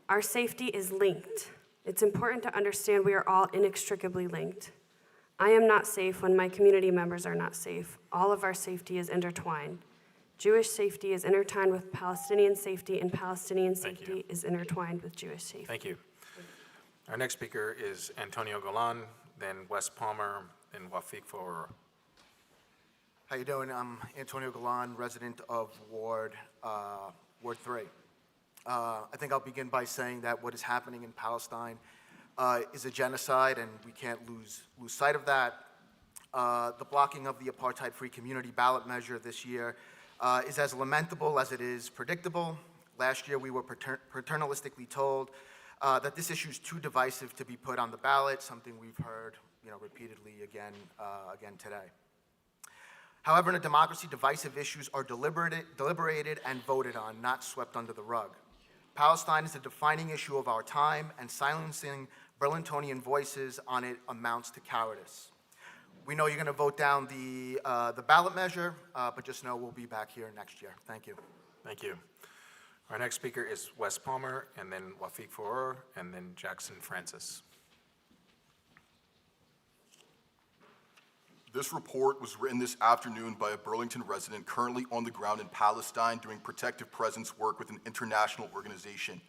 Our safety is linked. It's important to understand we are all inextricably linked. I am not safe when my community members are not safe. All of our safety is intertwined. Jewish safety is intertwined with Palestinian safety, and Palestinian safety is intertwined with Jewish safety. Thank you. Our next speaker is Antonio Golan, then Wes Palmer, then Wafik Forer. How you doing? I'm Antonio Golan, resident of Ward 3. I think I'll begin by saying that what is happening in Palestine is a genocide, and we can't lose sight of that. The blocking of the apartheid-free community ballot measure this year is as lamentable as it is predictable. Last year, we were paternalistically told that this issue is too divisive to be put on the ballot, something we've heard, repeatedly again today. However, in a democracy, divisive issues are deliberated and voted on, not swept under the rug. Palestine is a defining issue of our time, and silencing Burlingtonian voices on it amounts to cowardice. We know you're going to vote down the ballot measure, but just know we'll be back here next year. Thank you. Thank you. Our next speaker is Wes Palmer, and then Wafik Forer, and then Jackson Francis. This report was written this afternoon by a Burlington resident currently on the ground in Palestine doing protective presence work with an international organization.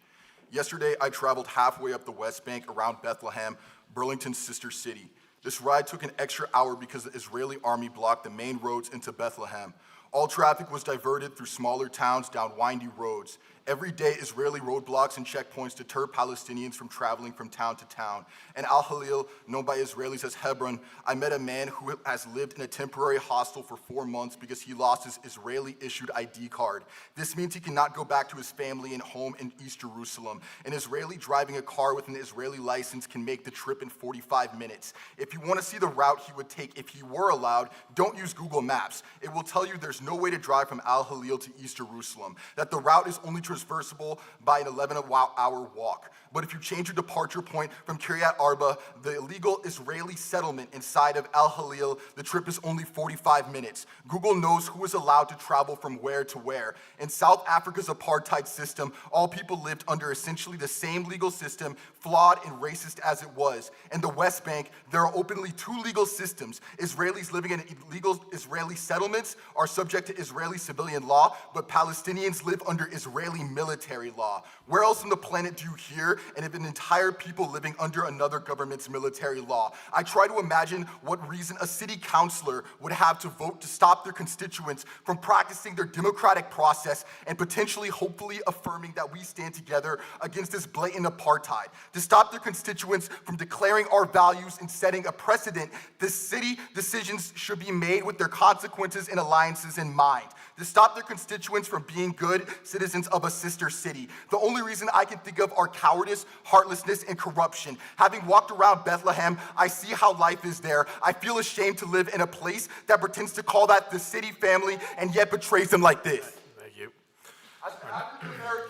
Yesterday, I traveled halfway up the West Bank around Bethlehem, Burlington's sister city. This ride took an extra hour because the Israeli army blocked the main roads into Bethlehem. All traffic was diverted through smaller towns down windy roads. Every day, Israeli roadblocks and checkpoints deter Palestinians from traveling from town to town. In Al-Halil, known by Israelis as Hebron, I met a man who has lived in a temporary hostel for 4 months because he lost his Israeli-issued ID card. This means he cannot go back to his family and home in East Jerusalem. An Israeli driving a car with an Israeli license can make the trip in 45 minutes. If you want to see the route he would take if he were allowed, don't use Google Maps. It will tell you there's no way to drive from Al-Halil to East Jerusalem, that the route is only traversable by an 11-hour walk. But if you change your departure point from Kiryat Arba, the illegal Israeli settlement inside of Al-Halil, the trip is only 45 minutes. Google knows who is allowed to travel from where to where. In South Africa's apartheid system, all people lived under essentially the same legal system, flawed and racist as it was. In the West Bank, there are openly two legal systems. Israelis living in illegal Israeli settlements are subject to Israeli civilian law, but Palestinians live under Israeli military law. Where else on the planet do you hear and of an entire people living under another government's military law? I try to imagine what reason a city councilor would have to vote to stop their constituents from practicing their democratic process and potentially, hopefully, affirming that we stand together against this blatant apartheid. To stop their constituents from declaring our values and setting a precedent, the city decisions should be made with their consequences and alliances in mind. To stop their constituents from being good citizens of a sister city. The only reason I can think of are cowardice, heartlessness, and corruption. Having walked around Bethlehem, I see how life is there. I feel ashamed to live in a place that pretends to call that the city family and yet betrays them like this. Thank you.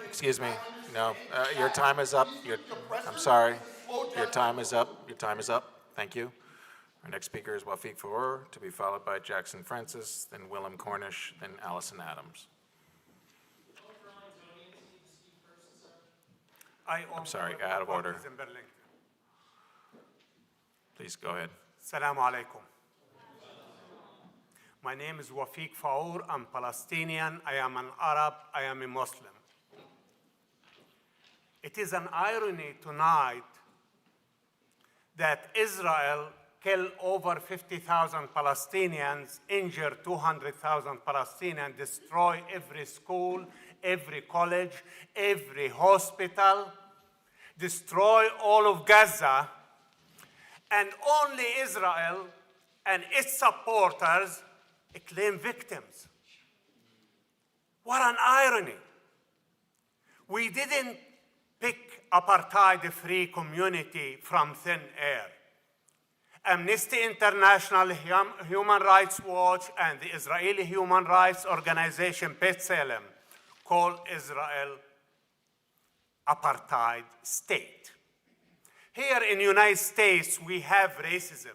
Excuse me. No, your time is up. I'm sorry. Your time is up. Your time is up. Thank you. Our next speaker is Wafiq Faour, to be followed by Jackson Francis, then Willem Cornish, then Allison Adams. I'm sorry, out of order. Please go ahead. Assalamu alaikum. My name is Wafiq Faour. I'm Palestinian. I am an Arab. I am a Muslim. It is an irony tonight that Israel killed over 50,000 Palestinians, injured 200,000 Palestinians, destroy every school, every college, every hospital, destroy all of Gaza, and only Israel and its supporters claim victims. What an irony. We didn't pick apartheid-free community from thin air. Amnesty International, Human Rights Watch, and the Israeli human rights organization B'Tselem call Israel apartheid state. Here in the United States, we have racism.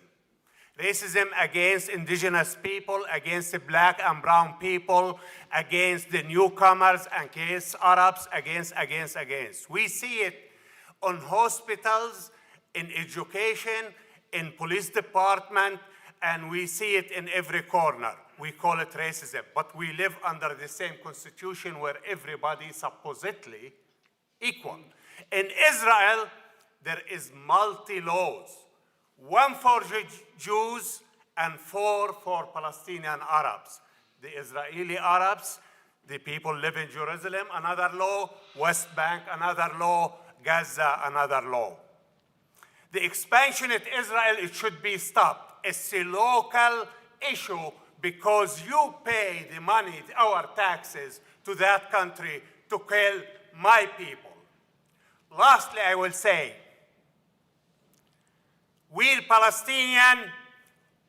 Racism against indigenous people, against the black and brown people, against the newcomers, against Arabs, against. We see it on hospitals, in education, in police department, and we see it in every corner. We call it racism, but we live under the same constitution where everybody is supposedly equal. In Israel, there is multi-laws, one for Jews and 4 for Palestinian Arabs. The Israeli Arabs, the people live in Jerusalem, another law, West Bank, another law, Gaza, another law. The expansion at Israel, it should be stopped. It's a local issue because you pay the money, our taxes, to that country to kill my people. Lastly, I will say, we Palestinians,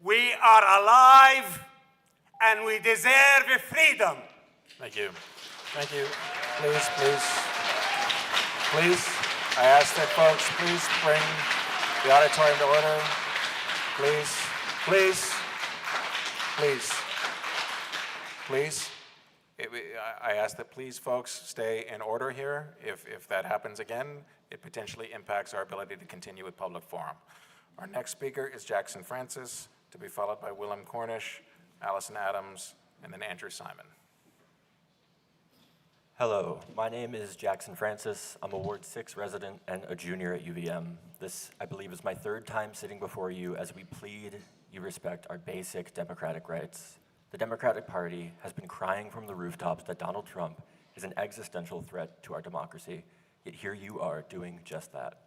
we are alive and we deserve freedom. Thank you. Thank you. Please, I ask that folks please bring the auditorium to order. Please. I ask that please folks stay in order here. If that happens again, it potentially impacts our ability to continue with public forum. Our next speaker is Jackson Francis, to be followed by Willem Cornish, Allison Adams, and then Andrew Simon. Hello, my name is Jackson Francis. I'm a Ward 6 resident and a junior at UVM. This, I believe, is my 3rd time sitting before you as we plead you respect our basic democratic rights. The Democratic Party has been crying from the rooftops that Donald Trump is an existential threat to our democracy, yet here you are doing just that.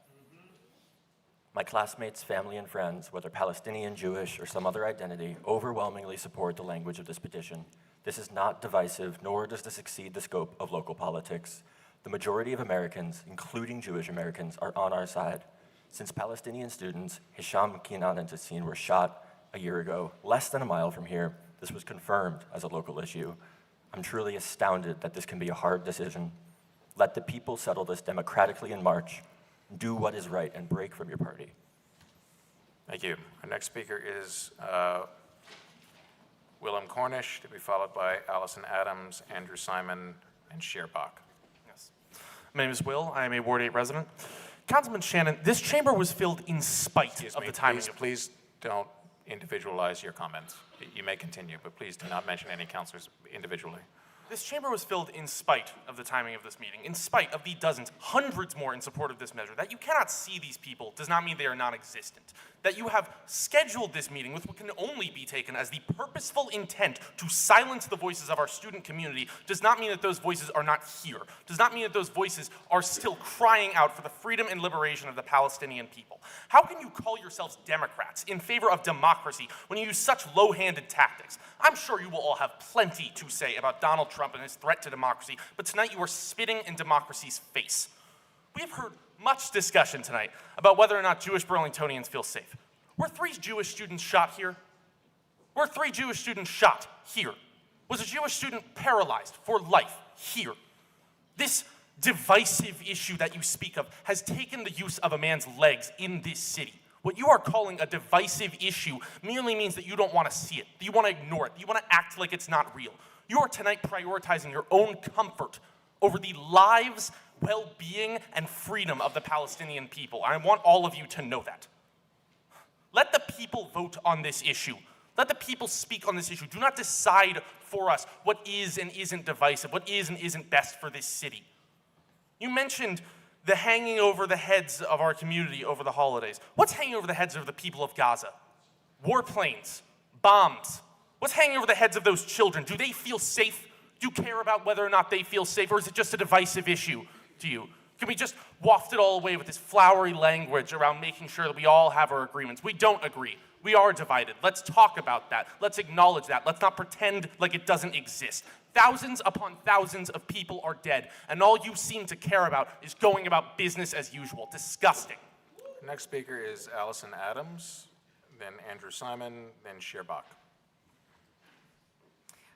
My classmates, family, and friends, whether Palestinian, Jewish, or some other identity, overwhelmingly support the language of this petition. This is not divisive, nor does this exceed the scope of local politics. The majority of Americans, including Jewish Americans, are on our side. Since Palestinian students, Hisham, Kinan, and Tassin, were shot a year ago, less than a mile from here, this was confirmed as a local issue. I'm truly astounded that this can be a hard decision. Let the people settle this democratically in March. Do what is right and break from your party. Thank you. Our next speaker is Willem Cornish, to be followed by Allison Adams, Andrew Simon, and Sherbach. Yes. My name is Will. I am a Ward 8 resident. Councilman Shannon, this chamber was filled in spite of the timing. Please don't individualize your comments. You may continue, but please do not mention any councilors individually. This chamber was filled in spite of the timing of this meeting, in spite of the dozens, hundreds more in support of this measure. That you cannot see these people does not mean they are non-existent. That you have scheduled this meeting with what can only be taken as the purposeful intent to silence the voices of our student community does not mean that those voices are not here, does not mean that those voices are still crying out for the freedom and liberation of the Palestinian people. How can you call yourselves Democrats in favor of democracy when you use such low-handed tactics? I'm sure you will all have plenty to say about Donald Trump and his threat to democracy, but tonight you are spitting in democracy's face. We have heard much discussion tonight about whether or not Jewish Burlingtonians feel safe. Were 3 Jewish students shot here? Were 3 Jewish students shot here? Was a Jewish student paralyzed for life here? This divisive issue that you speak of has taken the use of a man's legs in this city. What you are calling a divisive issue merely means that you don't want to see it, that you want to ignore it, that you want to act like it's not real. You are tonight prioritizing your own comfort over the lives, well-being, and freedom of the Palestinian people. And I want all of you to know that. Let the people vote on this issue. Let the people speak on this issue. Do not decide for us what is and isn't divisive, what is and isn't best for this city. You mentioned the hanging over the heads of our community over the holidays. What's hanging over the heads of the people of Gaza? Warplanes, bombs. What's hanging over the heads of those children? Do they feel safe? Do you care about whether or not they feel safe, or is it just a divisive issue to you? Can we just waft it all away with this flowery language around making sure that we all have our agreements? We don't agree. We are divided. Let's talk about that. Let's acknowledge that. Let's not pretend like it doesn't exist. Thousands upon thousands of people are dead, and all you seem to care about is going about business as usual. Disgusting. Next speaker is Allison Adams, then Andrew Simon, then Shearbach.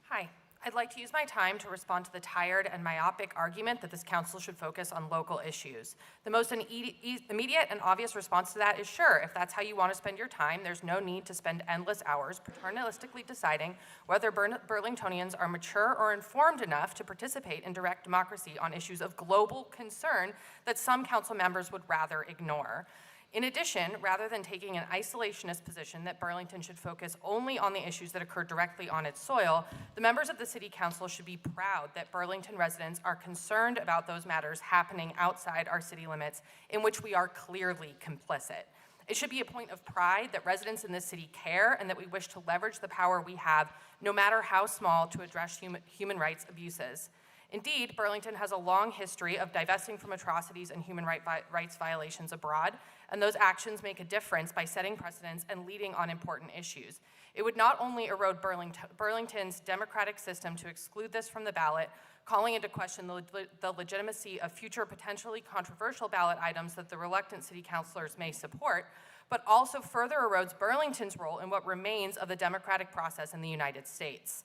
Hi. I'd like to use my time to respond to the tired and myopic argument that this council should focus on local issues. The most immediate and obvious response to that is sure, if that's how you want to spend your time, there's no need to spend endless hours paternalistically deciding whether Burlingtonians are mature or informed enough to participate in direct democracy on issues of global concern that some council members would rather ignore. In addition, rather than taking an isolationist position that Burlington should focus only on the issues that occur directly on its soil, the members of the City Council should be proud that Burlington residents are concerned about those matters happening outside our city limits in which we are clearly complicit. It should be a point of pride that residents in this city care and that we wish to leverage the power we have, no matter how small, to address human rights abuses. Indeed, Burlington has a long history of divesting from atrocities and human rights violations abroad, and those actions make a difference by setting precedents and leading on important issues. It would not only erode Burlington's democratic system to exclude this from the ballot, calling into question the legitimacy of future potentially controversial ballot items that the reluctant city councilors may support, but also further erodes Burlington's role in what remains of the democratic process in the United States.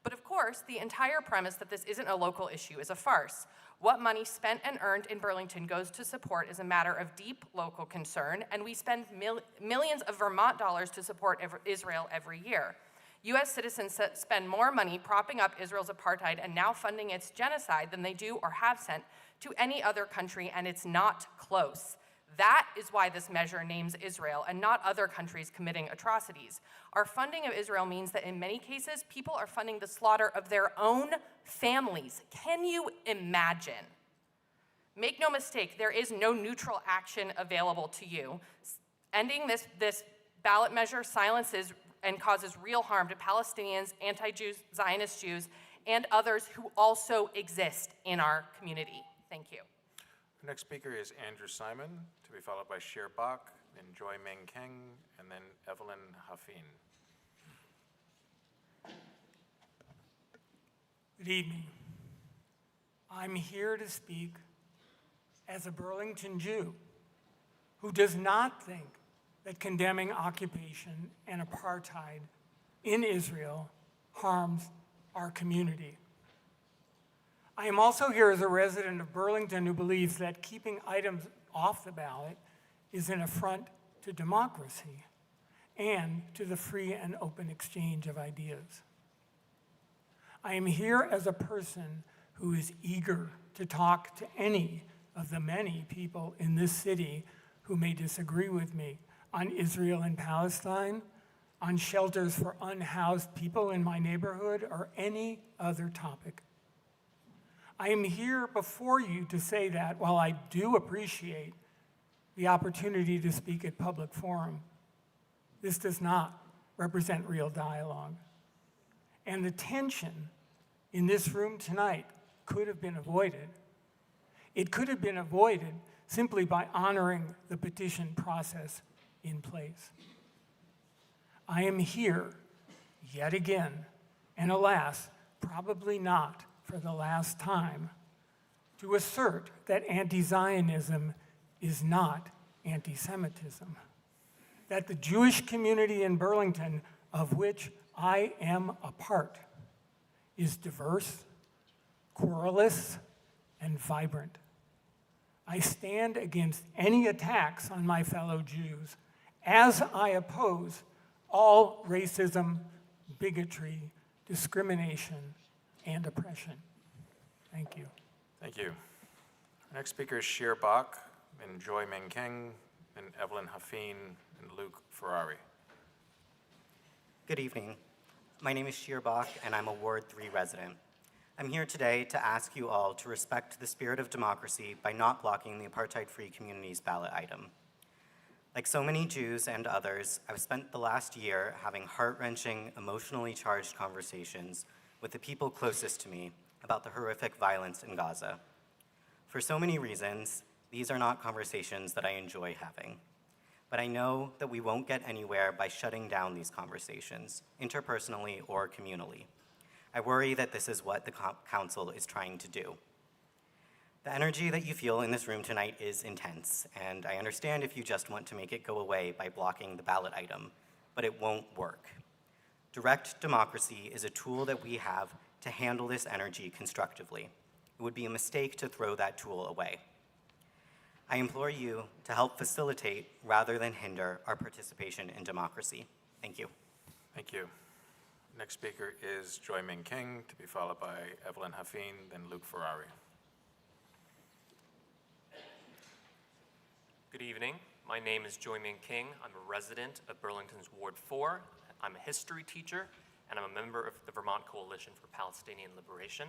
But of course, the entire premise that this isn't a local issue is a farce. What money spent and earned in Burlington goes to support is a matter of deep local concern, and we spend millions of Vermont dollars to support Israel every year. U.S. citizens spend more money propping up Israel's apartheid and now funding its genocide than they do or have sent to any other country, and it's not close. That is why this measure names Israel and not other countries committing atrocities. Our funding of Israel means that in many cases, people are funding the slaughter of their own families. Can you imagine? Make no mistake, there is no neutral action available to you. Ending this ballot measure silences and causes real harm to Palestinians, anti-Jews, Zionist Jews, and others who also exist in our community. Thank you. The next speaker is Andrew Simon, to be followed by Shearbach, then Joy Meng Keng, and then Evelyn Hafin. Good evening. I'm here to speak as a Burlington Jew who does not think that condemning occupation and apartheid in Israel harms our community. I am also here as a resident of Burlington who believes that keeping items off the ballot is an affront to democracy and to the free and open exchange of ideas. I am here as a person who is eager to talk to any of the many people in this city who may disagree with me on Israel and Palestine, on shelters for unhoused people in my neighborhood, or any other topic. I am here before you to say that while I do appreciate the opportunity to speak at public forum, this does not represent real dialogue. And the tension in this room tonight could have been avoided. It could have been avoided simply by honoring the petition process in place. I am here yet again, and alas, probably not for the last time, to assert that anti-Zionism is not anti-Semitism, that the Jewish community in Burlington, of which I am a part, is diverse, querulous, and vibrant. I stand against any attacks on my fellow Jews as I oppose all racism, bigotry, discrimination, and oppression. Thank you. Thank you. Our next speaker is Shir Bach, and Joy Ming King, and Evelyn Hafeen, and Luke Ferrari. Good evening. My name is Shir Bach, and I'm a Ward 3 resident. I'm here today to ask you all to respect the spirit of democracy by not blocking the apartheid-free community's ballot item. Like so many Jews and others, I've spent the last year having heart-wrenching, emotionally charged conversations with the people closest to me about the horrific violence in Gaza. For so many reasons, these are not conversations that I enjoy having. But I know that we won't get anywhere by shutting down these conversations, interpersonally or communally. I worry that this is what the council is trying to do. The energy that you feel in this room tonight is intense, and I understand if you just want to make it go away by blocking the ballot item, but it won't work. Direct democracy is a tool that we have to handle this energy constructively. It would be a mistake to throw that tool away. I implore you to help facilitate rather than hinder our participation in democracy. Thank you. Thank you. Next speaker is Joy Ming King, to be followed by Evelyn Hafeen, then Luke Ferrari. Good evening. My name is Joy Ming King. I'm a resident of Burlington's Ward 4. I'm a history teacher, and I'm a member of the Vermont Coalition for Palestinian Liberation.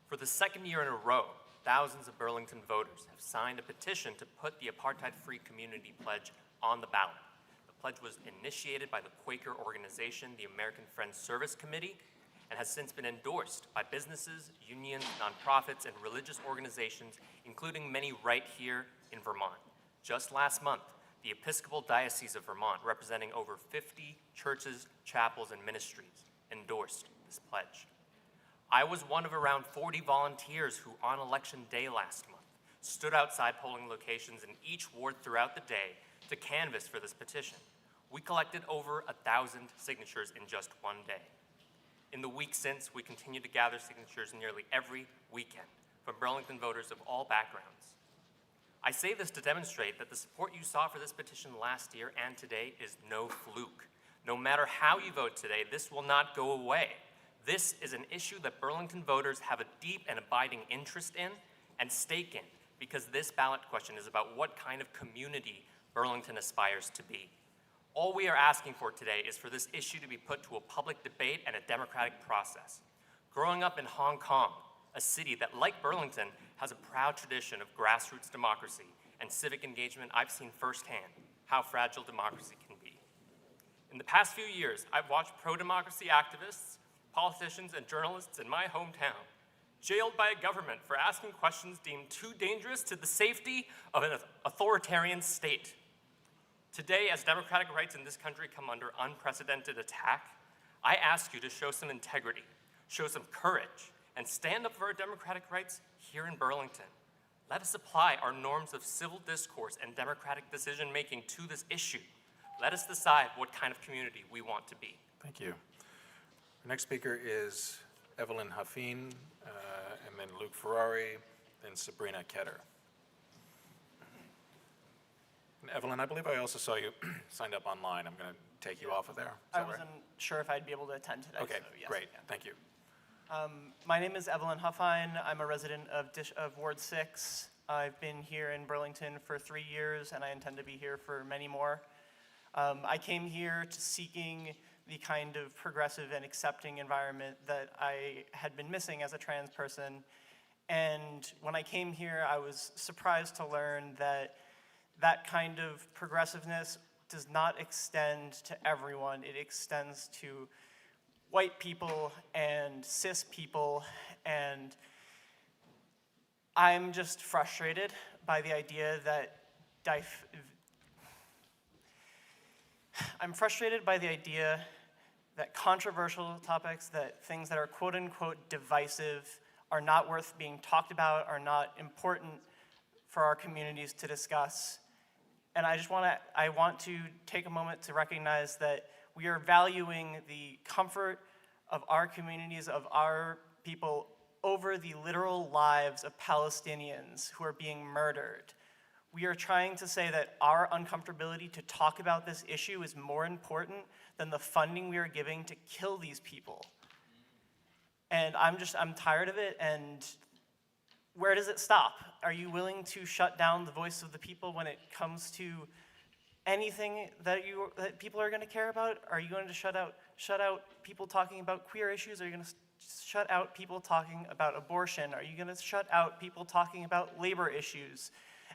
For the second year in a row, thousands of Burlington voters have signed a petition to put the apartheid-free community pledge on the ballot. The pledge was initiated by the Quaker organization, the American Friends Service Committee, and has since been endorsed by businesses, unions, nonprofits, and religious organizations, including many right here in Vermont. Just last month, the Episcopal Diocese of Vermont, representing over 50 churches, chapels, and ministries, endorsed this pledge. I was one of around 40 volunteers who, on election day last month, stood outside polling locations in each ward throughout the day to canvass for this petition. We collected over 1,000 signatures in just one day. In the week since, we continued to gather signatures nearly every weekend from Burlington voters of all backgrounds. I say this to demonstrate that the support you saw for this petition last year and today is no fluke. No matter how you vote today, this will not go away. This is an issue that Burlington voters have a deep and abiding interest in and stake in, because this ballot question is about what kind of community Burlington aspires to be. All we are asking for today is for this issue to be put to a public debate and a democratic process. Growing up in Hong Kong, a city that, like Burlington, has a proud tradition of grassroots democracy and civic engagement, I've seen firsthand how fragile democracy can be. In the past few years, I've watched pro-democracy activists, politicians, and journalists in my hometown jailed by a government for asking questions deemed too dangerous to the safety of an authoritarian state. Today, as democratic rights in this country come under unprecedented attack, I ask you to show some integrity, show some courage, and stand up for our democratic rights here in Burlington. Let us apply our norms of civil discourse and democratic decision-making to this issue. Let us decide what kind of community we want to be. Thank you. Our next speaker is Evelyn Hafeen, and then Luke Ferrari, then Sabrina Ketter. And Evelyn, I believe I also saw you signed up online. I'm going to take you off of there. Is I that right? wasn't sure if I'd be able to attend today. Okay, so yes, great. yeah. Thank you. My name is Evelyn Huffine. I'm a resident of Ward 6. I've been here in Burlington for 3 years, and I intend to be here for many more. I came here seeking the kind of progressive and accepting environment that I had been missing as a trans person. And when I came here, I was surprised to learn that that kind of progressiveness does not extend to everyone. It extends to white people and cis people, and I'm just frustrated by the idea that controversial topics, that things that are quote unquote divisive are not worth being talked about, are not important for our communities to discuss. And I want to take a moment to recognize that we are valuing the comfort of our communities, of our people, over the literal lives of Palestinians who are being murdered. We are trying to say that our uncomfortability to talk about this issue is more important than the funding we are giving to kill these people. And I'm tired of it, and where does it stop? Are you willing to shut down the voice of the people when it comes to anything that people are going to care about? Are you going to shut out people talking about queer issues? Are you going to shut out people talking about abortion? Are you going to shut out people talking about labor issues?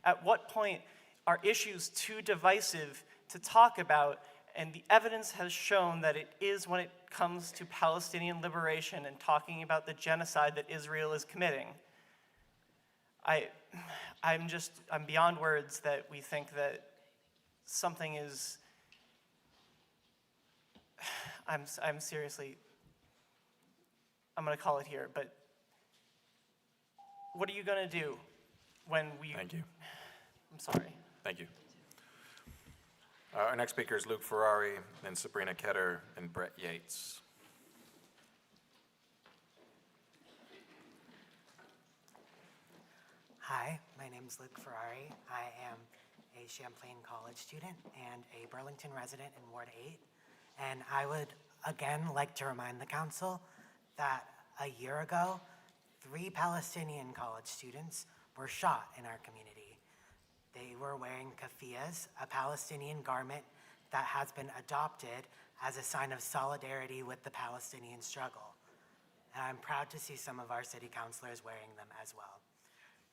At what point are issues too divisive to talk about? And the evidence has shown that it is when it comes to Palestinian liberation and talking about the genocide that Israel is committing. I'm beyond words that we think that something is, I'm seriously, I'm going to call it here, but what are you going to do when we... Thank you. I'm sorry. Thank you. Our next speaker is Luke Ferrari, then Sabrina Ketter, and Brett Yates. Hi, my name is Luke Ferrari. I am a Champlain College student and a Burlington resident in Ward 8. And I would again like to remind the council that a year ago, 3 Palestinian college students were shot in our community. They were wearing keffiyehs, a Palestinian garment that has been adopted as a sign of solidarity with the Palestinian struggle. And I'm proud to see some of our city councilors wearing them as well.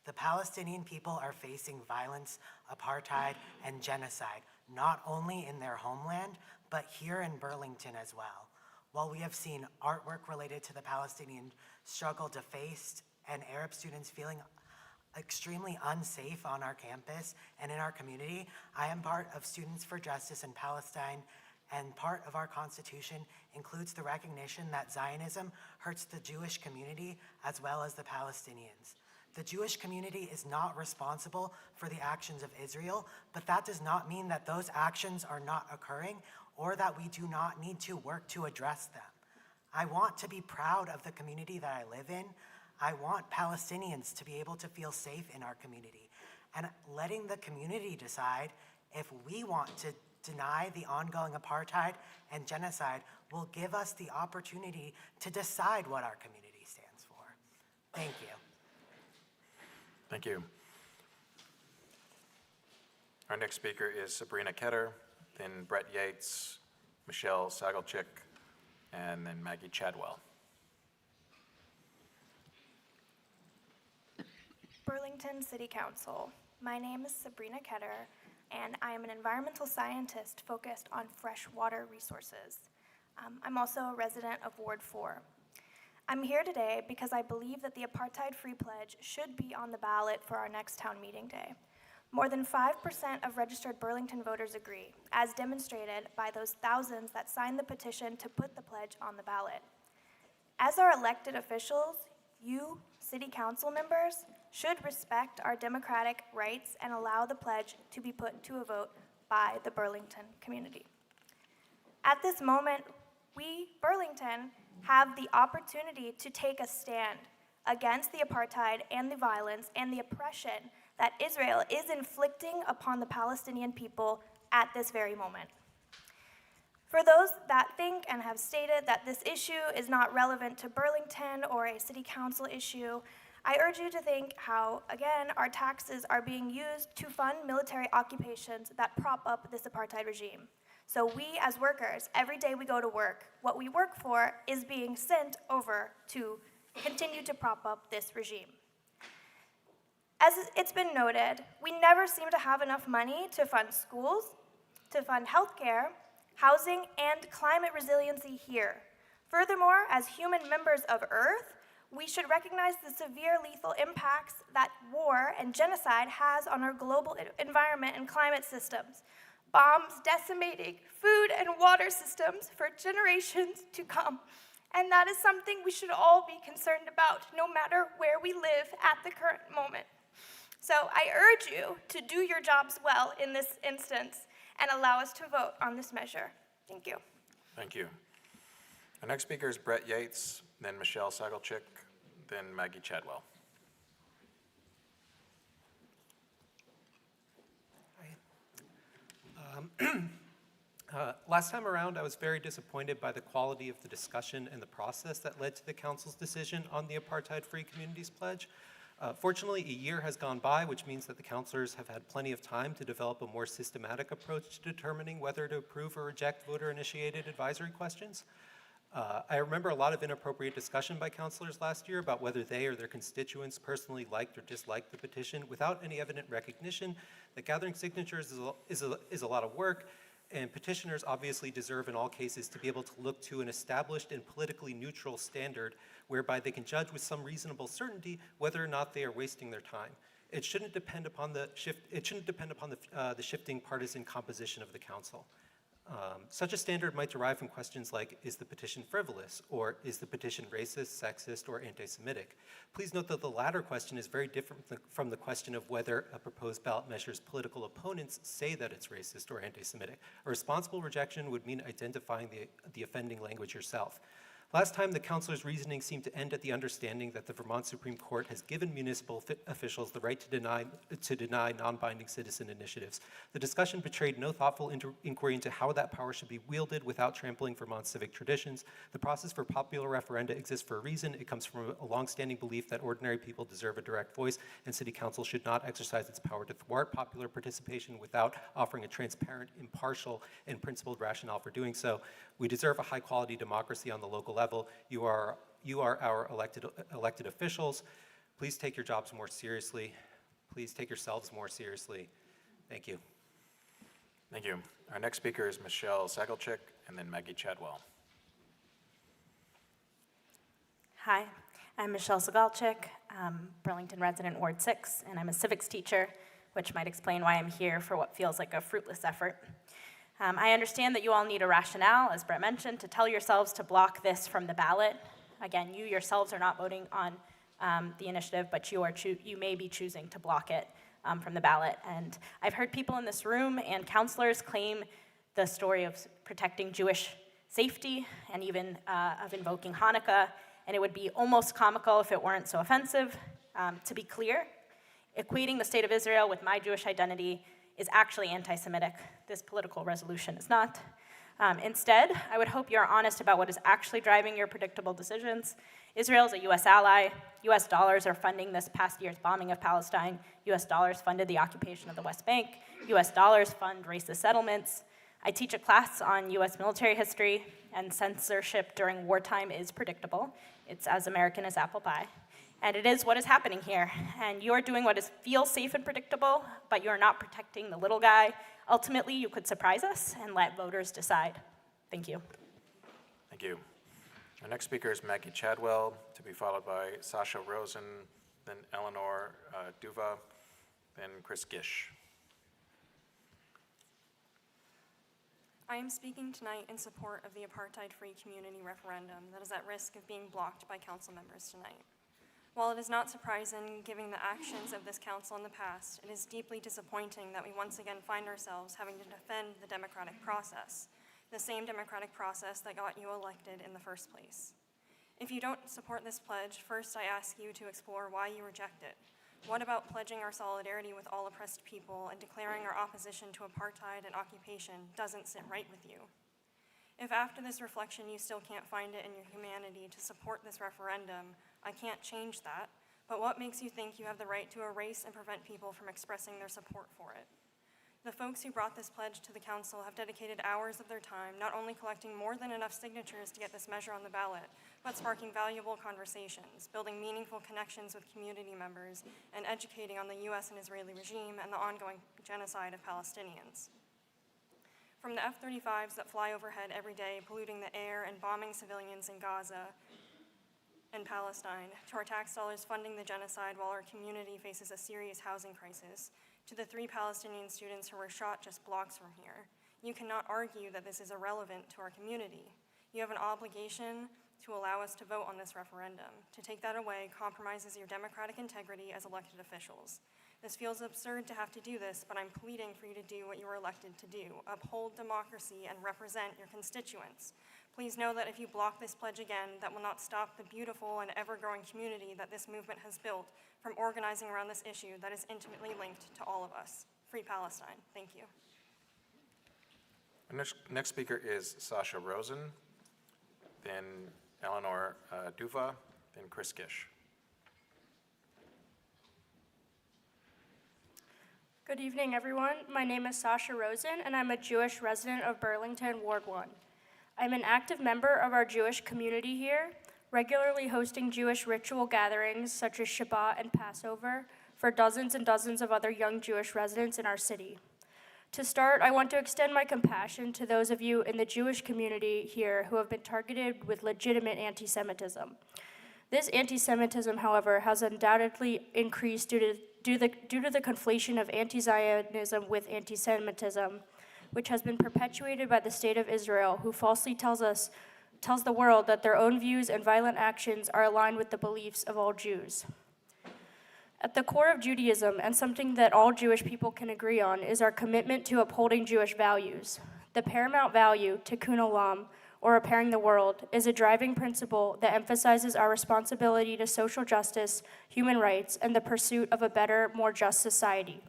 The Palestinian people are facing violence, apartheid, and genocide, not only in their homeland, but here in Burlington as well. While we have seen artwork related to the Palestinian struggle defaced and Arab students feeling extremely unsafe on our campus and in our community, I am part of Students for Justice in Palestine, and part of our Constitution includes the recognition that Zionism hurts the Jewish community as well as the Palestinians. The Jewish community is not responsible for the actions of Israel, but that does not mean that those actions are not occurring or that we do not need to work to address them. I want to be proud of the community that I live in. I want Palestinians to be able to feel safe in our community. And letting the community decide if we want to deny the ongoing apartheid and genocide will give us the opportunity to decide what our community stands for. Thank you. Thank you. Our next speaker is Sabrina Ketter, then Brett Yates, Michelle Sagalchik, and then Maggie Chadwell. Burlington City Council. My name is Sabrina Ketter, and I am an environmental scientist focused on freshwater resources. I'm also a resident of Ward 4. I'm here today because I believe that the apartheid-free pledge should be on the ballot for our next town meeting day. More than 5% of registered Burlington voters agree, as demonstrated by those thousands that signed the petition to put the pledge on the ballot. As our elected officials, you, city council members, should respect our democratic rights and allow the pledge to be put to a vote by the Burlington community. At this moment, we, Burlington, have the opportunity to take a stand against the apartheid and the violence and the oppression that Israel is inflicting upon the Palestinian people at this very moment. For those that think and have stated that this issue is not relevant to Burlington or a city council issue, I urge you to think how, again, our taxes are being used to fund military occupations that prop up this apartheid regime. So we, as workers, every day we go to work, what we work for is being sent over to continue to prop up this regime. As it's been noted, we never seem to have enough money to fund schools, to fund healthcare, housing, and climate resiliency here. Furthermore, as human members of Earth, we should recognize the severe lethal impacts that war and genocide has on our global environment and climate systems. Bombs decimating food and water systems for generations to come. And that is something we should all be concerned about, no matter where we live at the current moment. So I urge you to do your jobs well in this instance and allow us to vote on this measure. Thank you. Thank you. Our next speaker is Brett Yates, then Michelle Sagalchik, then Maggie Chadwell. Last time around, I was very disappointed by the quality of the discussion and the process that led to the council's decision on the Apartheid-Free Communities Pledge. Fortunately, a year has gone by, which means that the councilors have had plenty of time to develop a more systematic approach to determining whether to approve or reject voter-initiated advisory questions. I remember a lot of inappropriate discussion by councilors last year about whether they or their constituents personally liked or disliked the petition without any evident recognition that gathering signatures is a lot of work, and petitioners obviously deserve in all cases to be able to look to an established and politically neutral standard whereby they can judge with some reasonable certainty whether or not they are wasting their time. It shouldn't depend upon the shifting partisan composition of the council. Such a standard might derive from questions like, is the petition frivolous, or is the petition racist, sexist, or anti-Semitic? Please note that the latter question is very different from the question of whether a proposed ballot measure's political opponents say that it's racist or anti-Semitic. A responsible rejection would mean identifying the offending language yourself. Last time, the councilor's reasoning seemed to end at the understanding that the Vermont Supreme Court has given municipal officials the right to deny non-binding citizen initiatives. The discussion betrayed no thoughtful inquiry into how that power should be wielded without trampling Vermont's civic traditions. The process for popular referenda exists for a reason. It comes from a longstanding belief that ordinary people deserve a direct voice, and City Council should not exercise its power to thwart popular participation without offering a transparent, impartial, and principled rationale for doing so. We deserve a high-quality democracy on the local level. You are our elected officials. Please take your jobs more seriously. Please take yourselves more seriously. Thank you. Thank you. Our next speaker is Michelle Sagalchik, and then Maggie Chadwell. Hi, I'm Michelle Sagalchik, Burlington resident, Ward 6, and I'm a civics teacher, which might explain why I'm here for what feels like a fruitless effort. I understand that you all need a rationale, as Brett mentioned, to tell yourselves to block this from the ballot. Again, you yourselves are not voting on the initiative, but you may be choosing to block it from the ballot. And I've heard people in this room and counselors claim the story of protecting Jewish safety and even of invoking Hanukkah, and it would be almost comical if it weren't so offensive. To be clear, equating the state of Israel with my Jewish identity is actually anti-Semitic. This political resolution is not. Instead, I would hope you're honest about what is actually driving your predictable decisions. Israel is a US ally. US dollars are funding this past year's bombing of Palestine. US dollars funded the occupation of the West Bank. US dollars fund racist settlements. I teach a class on US military history, and censorship during wartime is predictable. It's as American as apple pie. And it is what is happening here. And you are doing what feels safe and predictable, but you're not protecting the little guy. Ultimately, you could surprise us and let voters decide. Thank you. Thank you. Our next speaker is Maggie Chadwell, to be followed by Sasha Rosen, then Eleanor Duva, then Chris Gish. I am speaking tonight in support of the apartheid-free community referendum that is at risk of being blocked by council members tonight. While it is not surprising, given the actions of this council in the past, it is deeply disappointing that we once again find ourselves having to defend the democratic process, the same democratic process that got you elected in the first place. If you don't support this pledge, first I ask you to explore why you reject it. What about pledging our solidarity with all oppressed people and declaring our opposition to apartheid and occupation doesn't sit right with you? If after this reflection you still can't find it in your humanity to support this referendum, I can't change that, but what makes you think you have the right to erase and prevent people from expressing their support for it? The folks who brought this pledge to the council have dedicated hours of their time not only collecting more than enough signatures to get this measure on the ballot, but sparking valuable conversations, building meaningful connections with community members, and educating on the US and Israeli regime and the ongoing genocide of Palestinians. From the F-35s that fly overhead every day, polluting the air and bombing civilians in Gaza and Palestine, to our tax dollars funding the genocide while our community faces a serious housing crisis, to the 3 Palestinian students who were shot just blocks from here, you cannot argue that this is irrelevant to our community. You have an obligation to allow us to vote on this referendum. To take that away compromises your democratic integrity as elected officials. This feels absurd to have to do this, but I'm pleading for you to do what you were elected to do, uphold democracy and represent your constituents. Please know that if you block this pledge again, that will not stop the beautiful and ever-growing community that this movement has built from organizing around this issue that is intimately linked to all of us. Free Palestine. Thank you. Next speaker is Sasha Rosen, then Eleanor Duva, then Chris Gish. Good evening, everyone. My name is Sasha Rosen, and I'm a Jewish resident of Burlington, Ward 1. I'm an active member of our Jewish community here, regularly hosting Jewish ritual gatherings such as Shabbat and Passover for dozens and dozens of other young Jewish residents in our city. To start, I want to extend my compassion to those of you in the Jewish community here who have been targeted with legitimate anti-Semitism. This anti-Semitism, however, has undoubtedly increased due to the conflation of anti-Zionism with anti-Semitism, which has been perpetuated by the State of Israel, who falsely tells the world that their own views and violent actions are aligned with the beliefs of all Jews. At the core of Judaism, and something that all Jewish people can agree on, is our commitment to upholding Jewish values. The paramount value, tikkun olam, or repairing the world, is a driving principle that emphasizes our responsibility to social justice, human rights, and the pursuit of a better, more just society.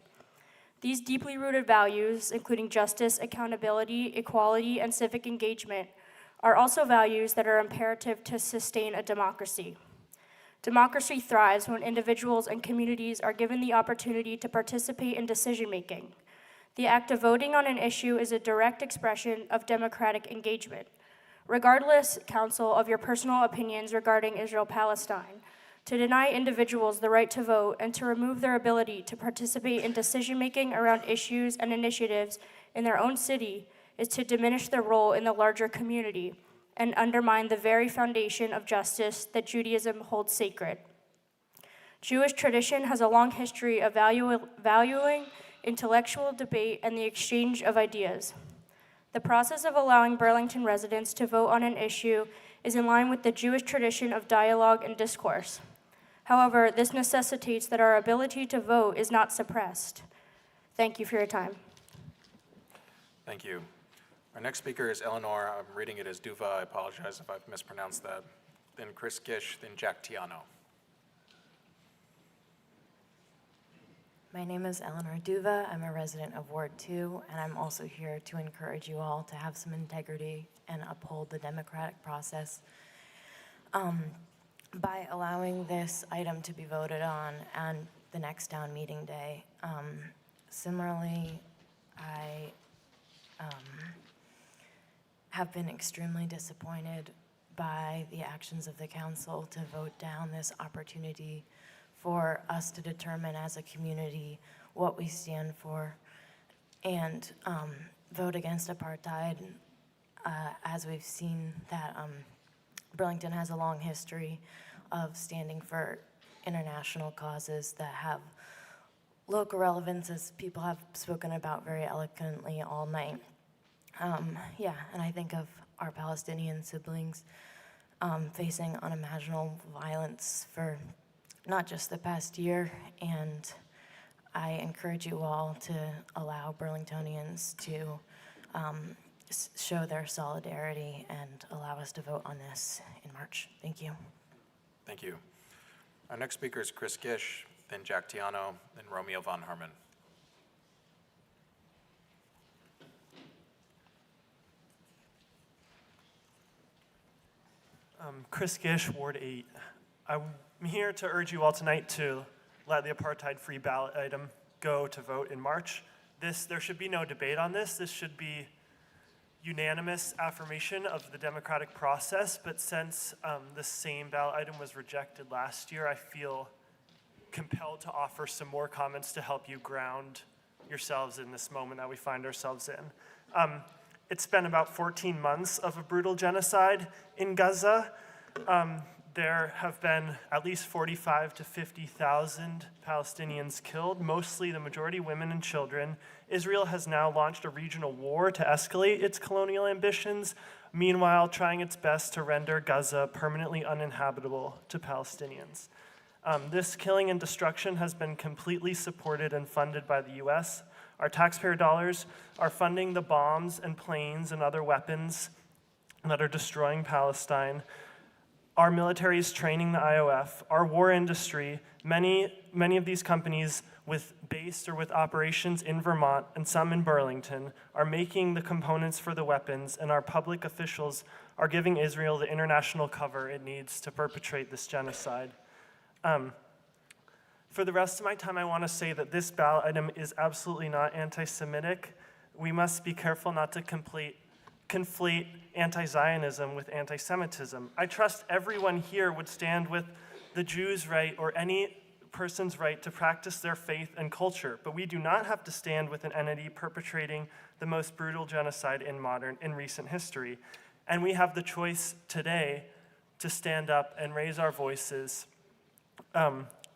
These deeply rooted values, including justice, accountability, equality, and civic engagement, are also values that are imperative to sustain a democracy. Democracy thrives when individuals and communities are given the opportunity to participate in decision-making. The act of voting on an issue is a direct expression of democratic engagement. Regardless, Council, of your personal opinions regarding Israel-Palestine, to deny individuals the right to vote and to remove their ability to participate in decision-making around issues and initiatives in their own city is to diminish their role in the larger community and undermine the very foundation of justice that Judaism holds sacred. Jewish tradition has a long history of valuing intellectual debate and the exchange of ideas. The process of allowing Burlington residents to vote on an issue is in line with the Jewish tradition of dialogue and discourse. However, this necessitates that our ability to vote is not suppressed. Thank you for your time. Thank you. Our next speaker is Eleanor. I'm reading it as Duva. I apologize if I've mispronounced that. Then Chris Gish, then Jack Tiano. My name is Eleanor Duva. I'm a resident of Ward 2, and I'm also here to encourage you all to have some integrity and uphold the democratic process. By allowing this item to be voted on and the next town meeting day. Similarly, I have been extremely disappointed by the actions of the council to vote down this opportunity for us to determine as a community what we stand for and vote against apartheid, as we've seen that Burlington has a long history of standing for international causes that have local relevance, as people have spoken about very eloquently all night. And I think of our Palestinian siblings facing unimaginable violence for not just the past year, and I encourage you all to allow Burlingtonians to show their solidarity and allow us to vote on this in March. Thank you. Thank you. Our next speaker is Chris Gish, then Jack Tiano, then Romeo von Herman. Chris Gish, Ward 8. I'm here to urge you all tonight to let the apartheid-free ballot item go to vote in March. There should be no debate on this. This should be unanimous affirmation of the democratic process, but since the same ballot item was rejected last year, I feel compelled to offer some more comments to help you ground yourselves in this moment that we find ourselves in. It's been about 14 months of a brutal genocide in Gaza. There have been at least 45 to 50,000 Palestinians killed, mostly the majority women and children. Israel has now launched a regional war to escalate its colonial ambitions, meanwhile trying its best to render Gaza permanently uninhabitable to Palestinians. This killing and destruction has been completely supported and funded by the US. Our taxpayer dollars are funding the bombs and planes and other weapons that are destroying Palestine. Our military is training the IOF. Our war industry, many of these companies based or with operations in Vermont and some in Burlington are making the components for the weapons, and our public officials are giving Israel the international cover it needs to perpetrate this genocide. For the rest of my time, I want to say that this ballot item is absolutely not anti-Semitic. We must be careful not to conflate anti-Zionism with anti-Semitism. I trust everyone here would stand with the Jews' right or any person's right to practice their faith and culture, but we do not have to stand with an entity perpetrating the most brutal genocide in recent history. And we have the choice today to stand up and raise our voices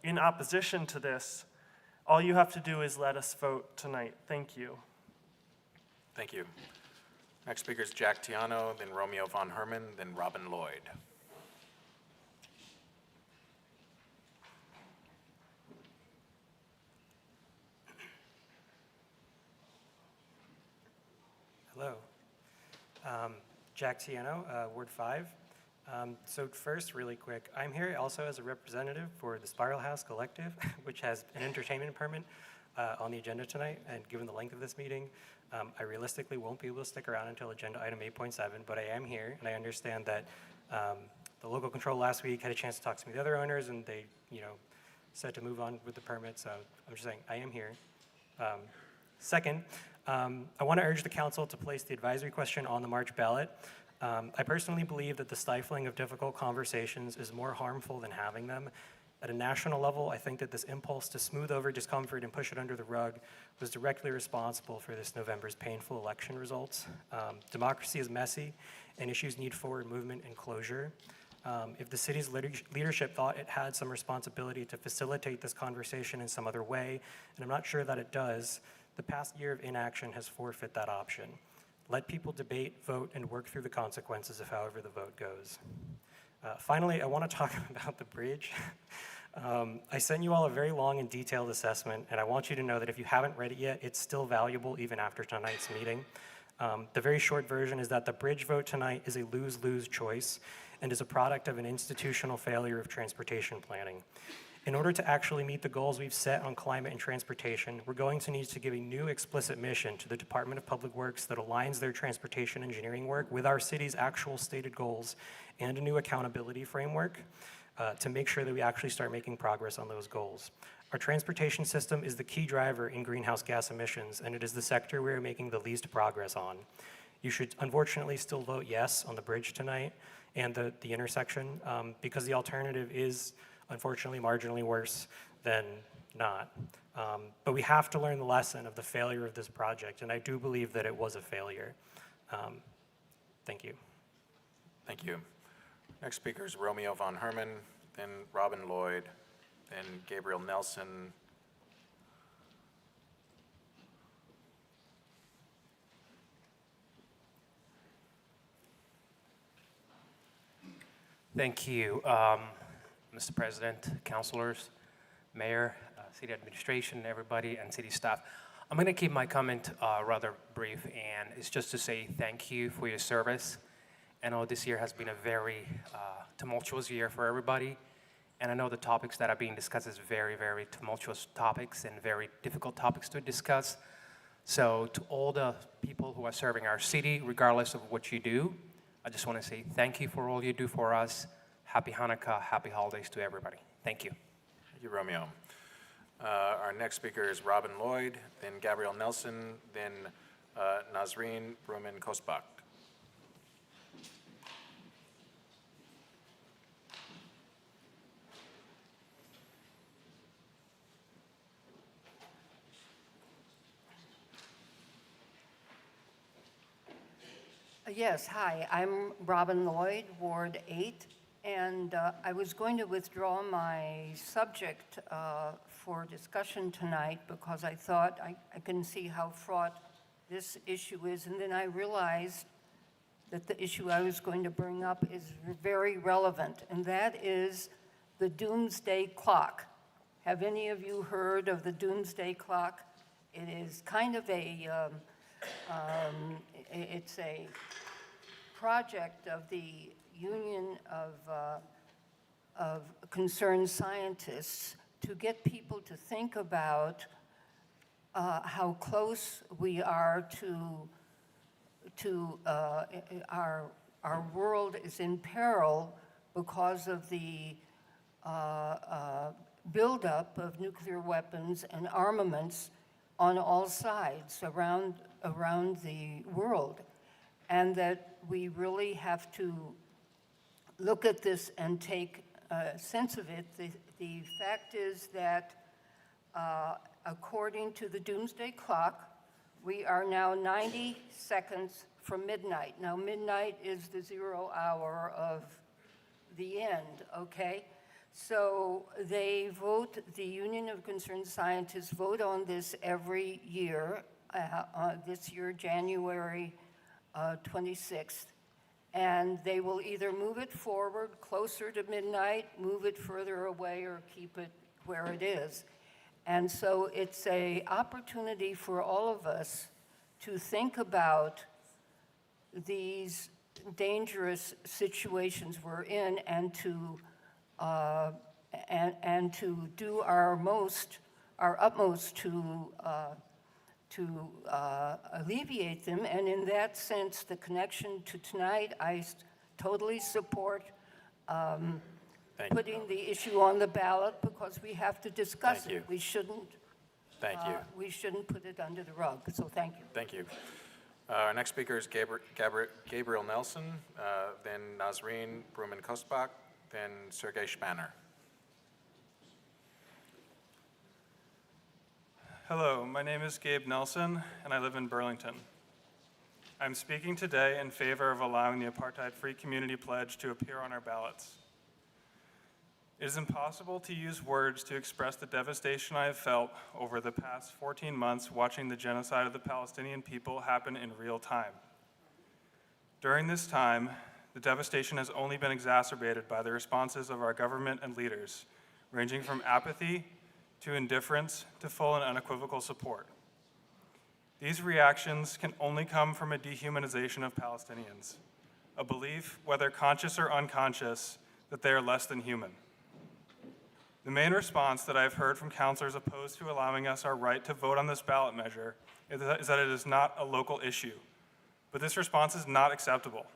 in opposition to this. All you have to do is let us vote tonight. Thank you. Thank you. Next speaker is Jack Tiano, then Romeo von Herman, then Robin Lloyd. Hello. Jack Tiano, Ward 5. So first, really quick, I'm here also as a representative for the Spiral House Collective, which has an entertainment permit on the agenda tonight, and given the length of this meeting, I realistically won't be able to stick around until agenda item 8.7, but I am here, and I understand that the local control last week had a chance to talk to some of the other owners, and they, said to move on with the permit, so I'm just saying, I am here. Second, I want to urge the council to place the advisory question on the March ballot. I personally believe that the stifling of difficult conversations is more harmful than having them. At a national level, I think that this impulse to smooth over discomfort and push it under the rug was directly responsible for this November's painful election results. Democracy is messy, and issues need forward movement and closure. If the city's leadership thought it had some responsibility to facilitate this conversation in some other way, and I'm not sure that it does, the past year of inaction has forfeit that option. Let people debate, vote, and work through the consequences of however the vote goes. Finally, I want to talk about the bridge. I sent you all a very long and detailed assessment, and I want you to know that if you haven't read it yet, it's still valuable even after tonight's meeting. The very short version is that the bridge vote tonight is a lose-lose choice and is a product of an institutional failure of transportation planning. In order to actually meet the goals we've set on climate and transportation, we're going to need to give a new explicit mission to the Department of Public Works that aligns their transportation engineering work with our city's actual stated goals, and a new accountability framework to make sure that we actually start making progress on those goals. Our transportation system is the key driver in greenhouse gas emissions, and it is the sector we are making the least progress on. You should unfortunately still vote yes on the bridge tonight and the intersection, because the alternative is unfortunately marginally worse than not. But we have to learn the lesson of the failure of this project, and I do believe that it was a failure. Thank you. Thank you. Next speaker is Romeo von Herman, then Robin Lloyd, then Gabriel Nelson. Thank you, Mr. President, councilors, mayor, city administration, everybody, and city staff. I'm going to keep my comment rather brief, and it's just to say thank you for your service. I know this year has been a very tumultuous year for everybody, and I know the topics that are being discussed is very, very tumultuous topics and very difficult topics to discuss. So to all the people who are serving our city, regardless of what you do, I just want to say thank you for all you do for us. Happy Hanukkah, happy holidays to everybody. Thank you. Thank you, Romeo. Our next speaker is Robin Lloyd, then Gabriel Nelson, then Nazreen Bruman-Kosbach. Yes, hi, I'm Robin Lloyd, Ward 8, and I was going to withdraw my subject for discussion tonight because I thought I can see how fraught this issue is, and then I realized that the issue I was going to bring up is very relevant, and that is the doomsday clock. Have any of you heard of the doomsday clock? It is kind of it's a project of the Union of Concerned Scientists to get people to think about how close we are to our world is in peril because of the buildup of nuclear weapons and armaments on all sides around the world, and that we really have to look at this and take sense of it. The fact is that according to the doomsday clock, we are now 90 seconds from midnight. Now, midnight is the 0 hour of the end, okay? So they vote, the Union of Concerned Scientists vote on this every year, this year, January 26th. And they will either move it forward closer to midnight, move it further away, or keep it where it is. And so it's an opportunity for all of us to think about these dangerous situations we're in, and to do our utmost to alleviate them. And in that sense, the connection to tonight, I totally support putting the issue on the ballot, because we have to discuss it. We shouldn't. Thank you. We shouldn't put it under the rug. So thank you. Thank you. Our next speaker is Gabriel Nelson, then Nazreen Bruman-Kostbach, then Sergey Spanner. Hello, my name is Gabe Nelson, and I live in Burlington. I'm speaking today in favor of allowing the apartheid-free community pledge to appear on our ballots. It is impossible to use words to express the devastation I have felt over the past 14 months watching the genocide of the Palestinian people happen in real time. During this time, the devastation has only been exacerbated by the responses of our government and leaders, ranging from apathy to indifference to full and unequivocal support. These reactions can only come from a dehumanization of Palestinians, a belief, whether conscious or unconscious, that they are less than human. The main response that I've heard from counselors opposed to allowing us our right to vote on this ballot measure is that it is not a local issue. But this response is not acceptable.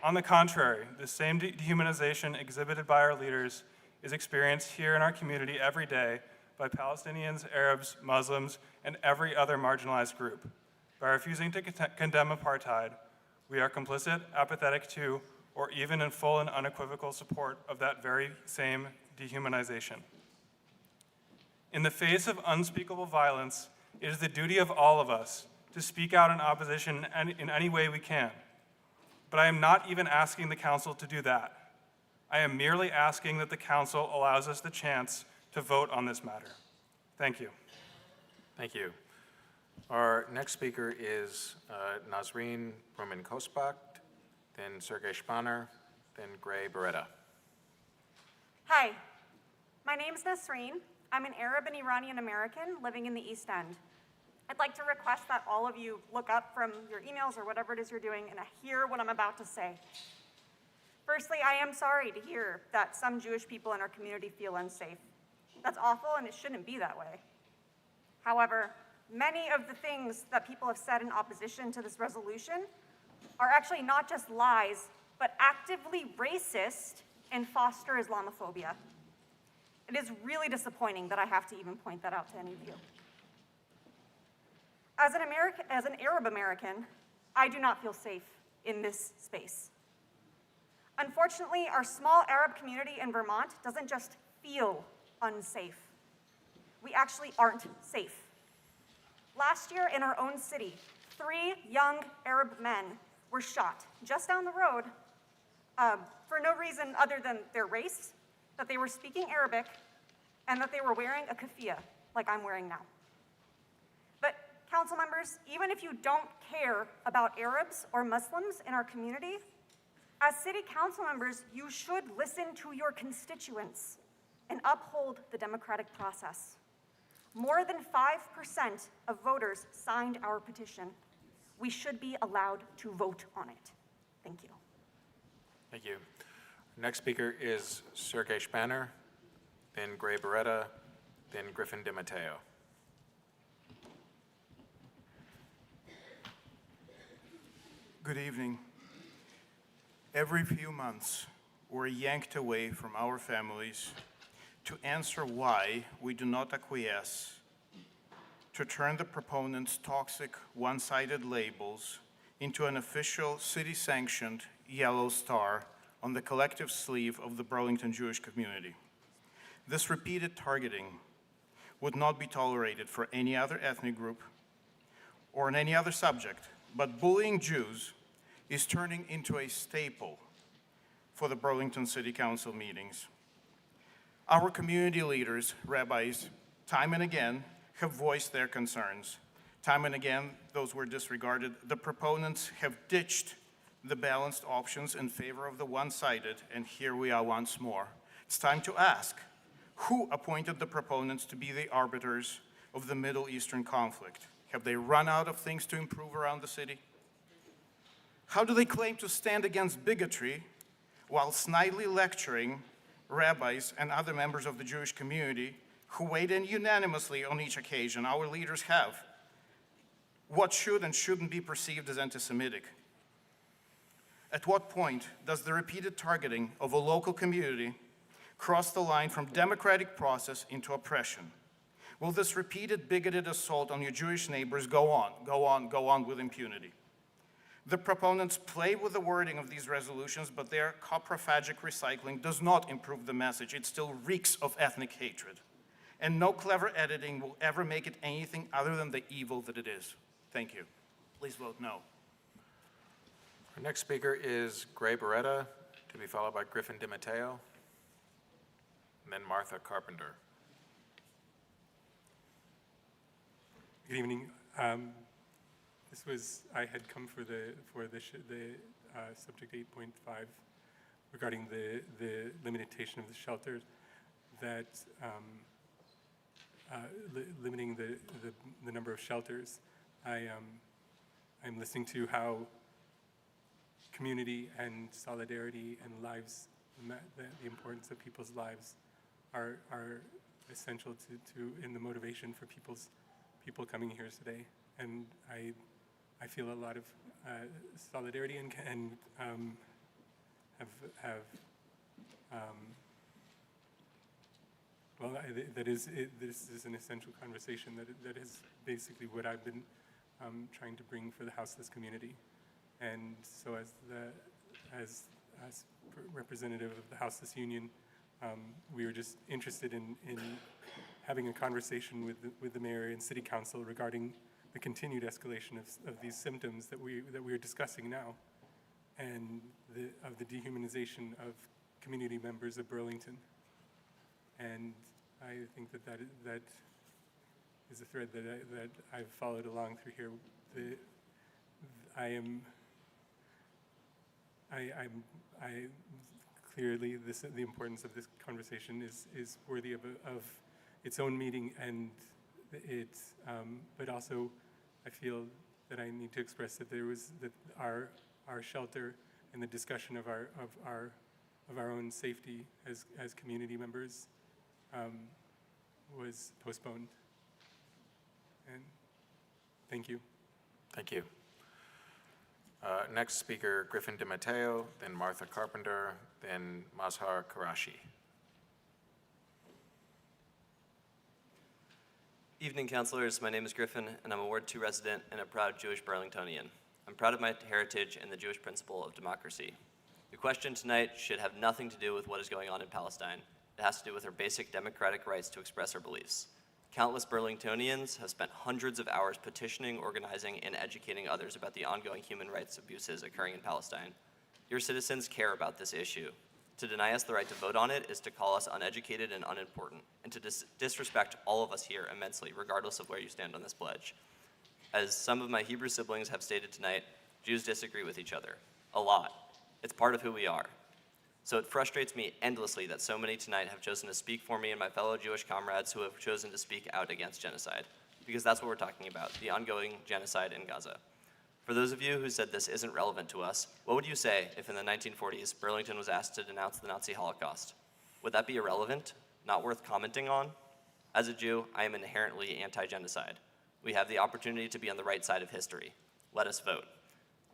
On the contrary, the same dehumanization exhibited by our leaders is experienced here in our community every day by Palestinians, Arabs, Muslims, and every other marginalized group. By refusing to condemn apartheid, we are complicit, apathetic to, or even in full and unequivocal support of that very same dehumanization. In the face of unspeakable violence, it is the duty of all of us to speak out in opposition in any way we can. But I am not even asking the council to do that. I am merely asking that the council allows us the chance to vote on this matter. Thank you. Thank you. Our next speaker is Nazreen Bruman-Kostbach, then Sergey Spanner, then Gray Beretta. Hi, my name is Nasreen. I'm an Arab and Iranian American living in the East End. I'd like to request that all of you look up from your emails or whatever it is you're doing and hear what I'm about to say. Firstly, I am sorry to hear that some Jewish people in our community feel unsafe. That's awful, and it shouldn't be that way. However, many of the things that people have said in opposition to this resolution are actually not just lies, but actively racist and foster Islamophobia. It is really disappointing that I have to even point that out to any of you. As an Arab American, I do not feel safe in this space. Unfortunately, our small Arab community in Vermont doesn't just feel unsafe. We actually aren't safe. Last year in our own city, 3 young Arab men were shot just down the road for no reason other than their race, that they were speaking Arabic, and that they were wearing a keffiyeh, like I'm wearing now. But council members, even if you don't care about Arabs or Muslims in our community, as city council members, you should listen to your constituents and uphold the democratic process. More than 5% of voters signed our petition. We should be allowed to vote on it. Thank you. Thank you. Next speaker is Sergey Spanner, then Gray Beretta, then Griffin DiMatteo. Good evening. Every few months, we're yanked away from our families to answer why we do not acquiesce, to turn the proponents' toxic, one-sided labels into an official city-sanctioned yellow star on the collective sleeve of the Burlington Jewish community. This repeated targeting would not be tolerated for any other ethnic group or on any other subject, but bullying Jews is turning into a staple for the Burlington City Council meetings. Our community leaders, rabbis, time and again have voiced their concerns. Time and again, those were disregarded. The proponents have ditched the balanced options in favor of the one-sided, and here we are once more. It's time to ask, who appointed the proponents to be the arbiters of the Middle Eastern conflict? Have they run out of things to improve around the city? How do they claim to stand against bigotry while snidely lecturing rabbis and other members of the Jewish community who weighed in unanimously on each occasion? Our leaders have. What should and shouldn't be perceived as anti-Semitic? At what point does the repeated targeting of a local community cross the line from democratic process into oppression? Will this repeated bigoted assault on your Jewish neighbors go on with impunity? The proponents play with the wording of these resolutions, but their coprophagic recycling does not improve the message. It still reeks of ethnic hatred. And no clever editing will ever make it anything other than the evil that it is. Thank you. Please vote no. Our next speaker is Gray Beretta, to be followed by Griffin DiMatteo, and then Martha Carpenter. Good evening. I had come for the subject 8.5 regarding the limitation of the shelters, that limiting the number of shelters. I'm listening to how community and solidarity and lives, the importance of people's lives are essential to in the motivation for people coming here today. And I feel a lot of solidarity and this is an essential conversation that is basically what I've been trying to bring for the houseless community. And so as representative of the Houseless Union, we were just interested in having a conversation with the mayor and city council regarding the continued escalation of these symptoms that we are discussing now, and of the dehumanization of community members of Burlington. And I think that is a thread that I've followed along through here. Clearly the importance of this conversation is worthy of its own meeting, and but also I feel that I need to express that our shelter and the discussion of our own safety as community members was postponed. And thank you. Thank you. Next speaker, Griffin DiMatteo, then Martha Carpenter, then Mazhar Karashi. Evening, councilors. My name is Griffin, and I'm a Ward 2 resident and a proud Jewish Burlingtonian. I'm proud of my heritage and the Jewish principle of democracy. The question tonight should have nothing to do with what is going on in Palestine. It has to do with our basic democratic rights to express our beliefs. Countless Burlingtonians have spent hundreds of hours petitioning, organizing, and educating others about the ongoing human rights abuses occurring in Palestine. Your citizens care about this issue. To deny us the right to vote on it is to call us uneducated and unimportant, and to disrespect all of us here immensely, regardless of where you stand on this pledge. As some of my Hebrew siblings have stated tonight, Jews disagree with each other. A lot. It's part of who we are. So it frustrates me endlessly that so many tonight have chosen to speak for me and my fellow Jewish comrades who have chosen to speak out against genocide, because that's what we're talking about, the ongoing genocide in Gaza. For those of you who said this isn't relevant to us, what would you say if in the 1940s Burlington was asked to denounce the Nazi Holocaust? Would that be irrelevant? Not worth commenting on? As a Jew, I am inherently anti-genocide. We have the opportunity to be on the right side of history. Let us vote.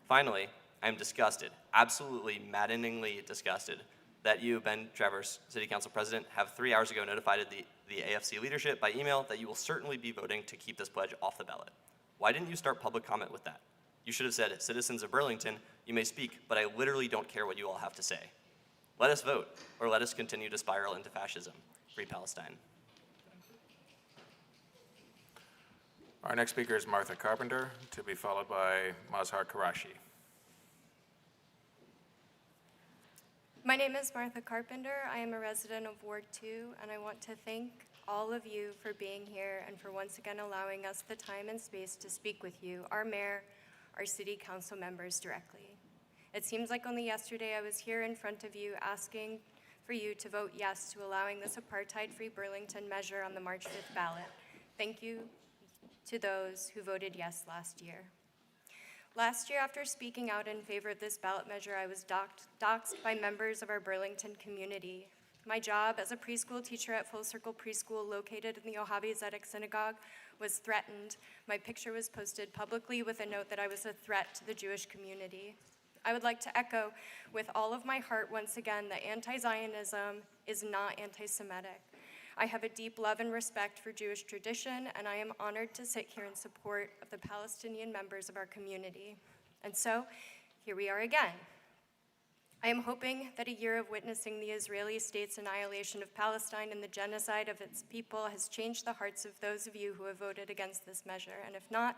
Finally, I am disgusted, absolutely maddeningly disgusted, that you, Ben Travers, City Council President, have 3 hours ago notified the AFC leadership by email that you will certainly be voting to keep this pledge off the ballot. Why didn't you start public comment with that? You should have said, citizens of Burlington, you may speak, but I literally don't care what you all have to say. Let us vote, or let us continue to spiral into fascism. Free Palestine. Our next speaker is Martha Carpenter, to be followed by Mazhar Qureshi. My name is Martha Carpenter. I am a resident of Ward 2, and I want to thank all of you for being here and for once again allowing us the time and space to speak with you, our mayor, our city council members directly. It seems like only yesterday I was here in front of you asking for you to vote yes to allowing this apartheid-free Burlington measure on the March 5th ballot. Thank you to those who voted yes last year. Last year, after speaking out in favor of this ballot measure, I was doxxed by members of our Burlington community. My job as a preschool teacher at Full Circle Preschool located in the Ohavi Zedek Synagogue was threatened. My picture was posted publicly with a note that I was a threat to the Jewish community. I would like to echo with all of my heart once again that anti-Zionism is not anti-Semitic. I have a deep love and respect for Jewish tradition, and I am honored to sit here in support of the Palestinian members of our community. And so, here we are again. I am hoping that a year of witnessing the Israeli state's annihilation of Palestine and the genocide of its people has changed the hearts of those of you who have voted against this measure. And if not,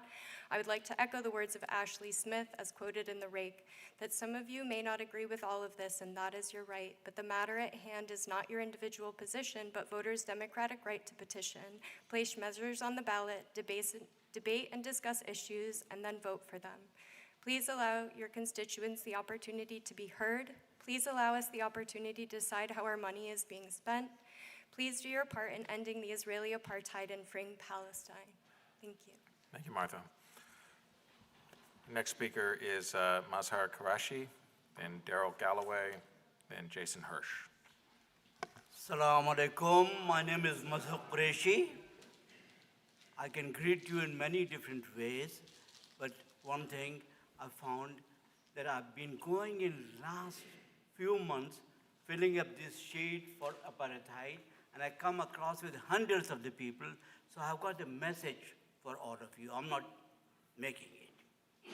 I would like to echo the words of Ashley Smith, as quoted in The Rake, that some of you may not agree with all of this, and that is your right, but the matter at hand is not your individual position, but voters' democratic right to petition, place measures on the ballot, debate and discuss issues, and then vote for them. Please allow your constituents the opportunity to be heard. Please allow us the opportunity to decide how our money is being spent. Please do your part in ending the Israeli apartheid and freeing Palestine. Thank you. Thank you, Martha. Next speaker is Mazhar Qureshi, then Daryl Galloway, then Jason Hirsch. Assalamu alaikum. My name is Mazhar Qureshi. I can greet you in many different ways, but one thing I found that I've been going in last few months filling up this sheet for apartheid, and I come across with hundreds of the people, so I've got a message for all of you. I'm not making it.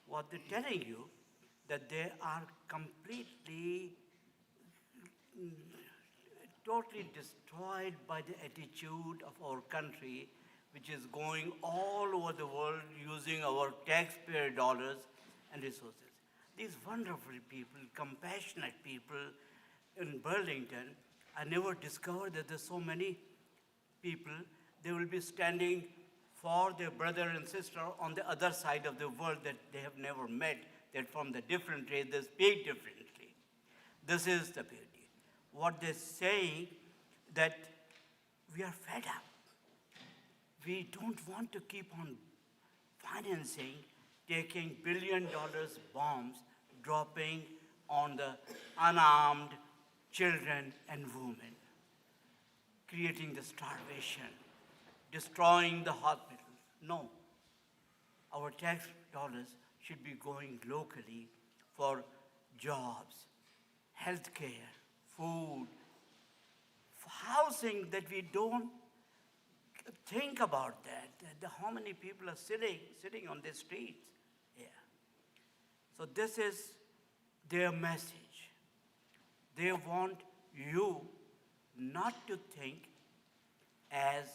What they're telling you, that they are completely, totally destroyed by the attitude of our country, which is going all over the world using our taxpayer dollars and resources. These wonderful people, compassionate people in Burlington, I never discovered that there's so many people. They will be standing for their brother and sister on the other side of the world that they have never met, that from the different race, they speak differently. This is the beauty. What they're saying, that we are fed up. We don't want to keep on financing, taking billion-dollar bombs, dropping on the unarmed children and women, creating the starvation, destroying the hospitals. No. Our tax dollars should be going locally for jobs, healthcare, food, for housing, that we don't think about that, how many people are sitting on the streets here. So this is their message. They want you not to think as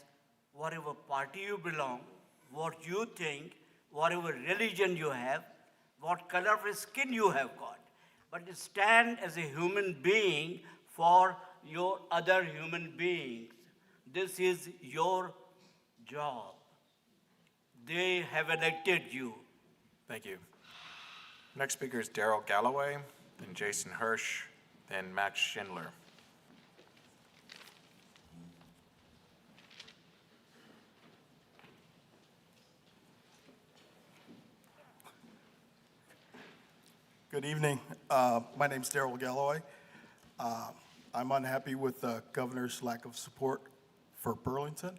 whatever party you belong, what you think, whatever religion you have, what color of skin you have got, but to stand as a human being for your other human beings. This is your job. They have elected you. Thank you. Next speaker is Daryl Galloway, then Jason Hirsch, then Max Schindler. Good evening. My name's Daryl Galloway. I'm unhappy with the governor's lack of support for Burlington.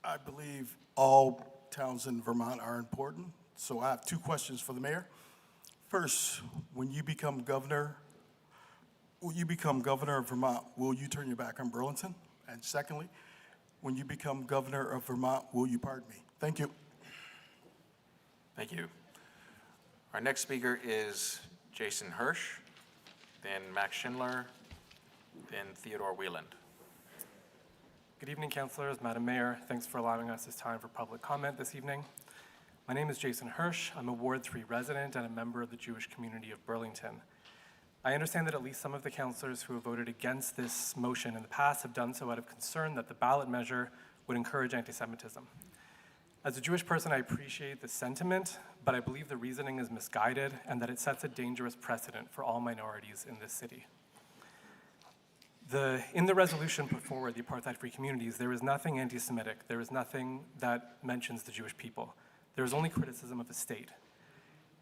I believe all towns in Vermont are important, so I have two questions for the mayor. First, when you become governor of Vermont, will you turn your back on Burlington? And secondly, when you become governor of Vermont, will you pardon me? Thank you. Thank you. Our next speaker is Jason Hirsch, then Max Schindler, then Theodore Wieland. Good evening, councilors, Madam Mayor. Thanks for allowing us this time for public comment this evening. My name is Jason Hirsch. I'm a Ward 3 resident and a member of the Jewish community of Burlington. I understand that at least some of the councilors who have voted against this motion in the past have done so out of concern that the ballot measure would encourage anti-Semitism. As a Jewish person, I appreciate the sentiment, but I believe the reasoning is misguided and that it sets a dangerous precedent for all minorities in this city. In the resolution put forward, the apartheid-free communities, there is nothing anti-Semitic. There is nothing that mentions the Jewish people. There is only criticism of the state.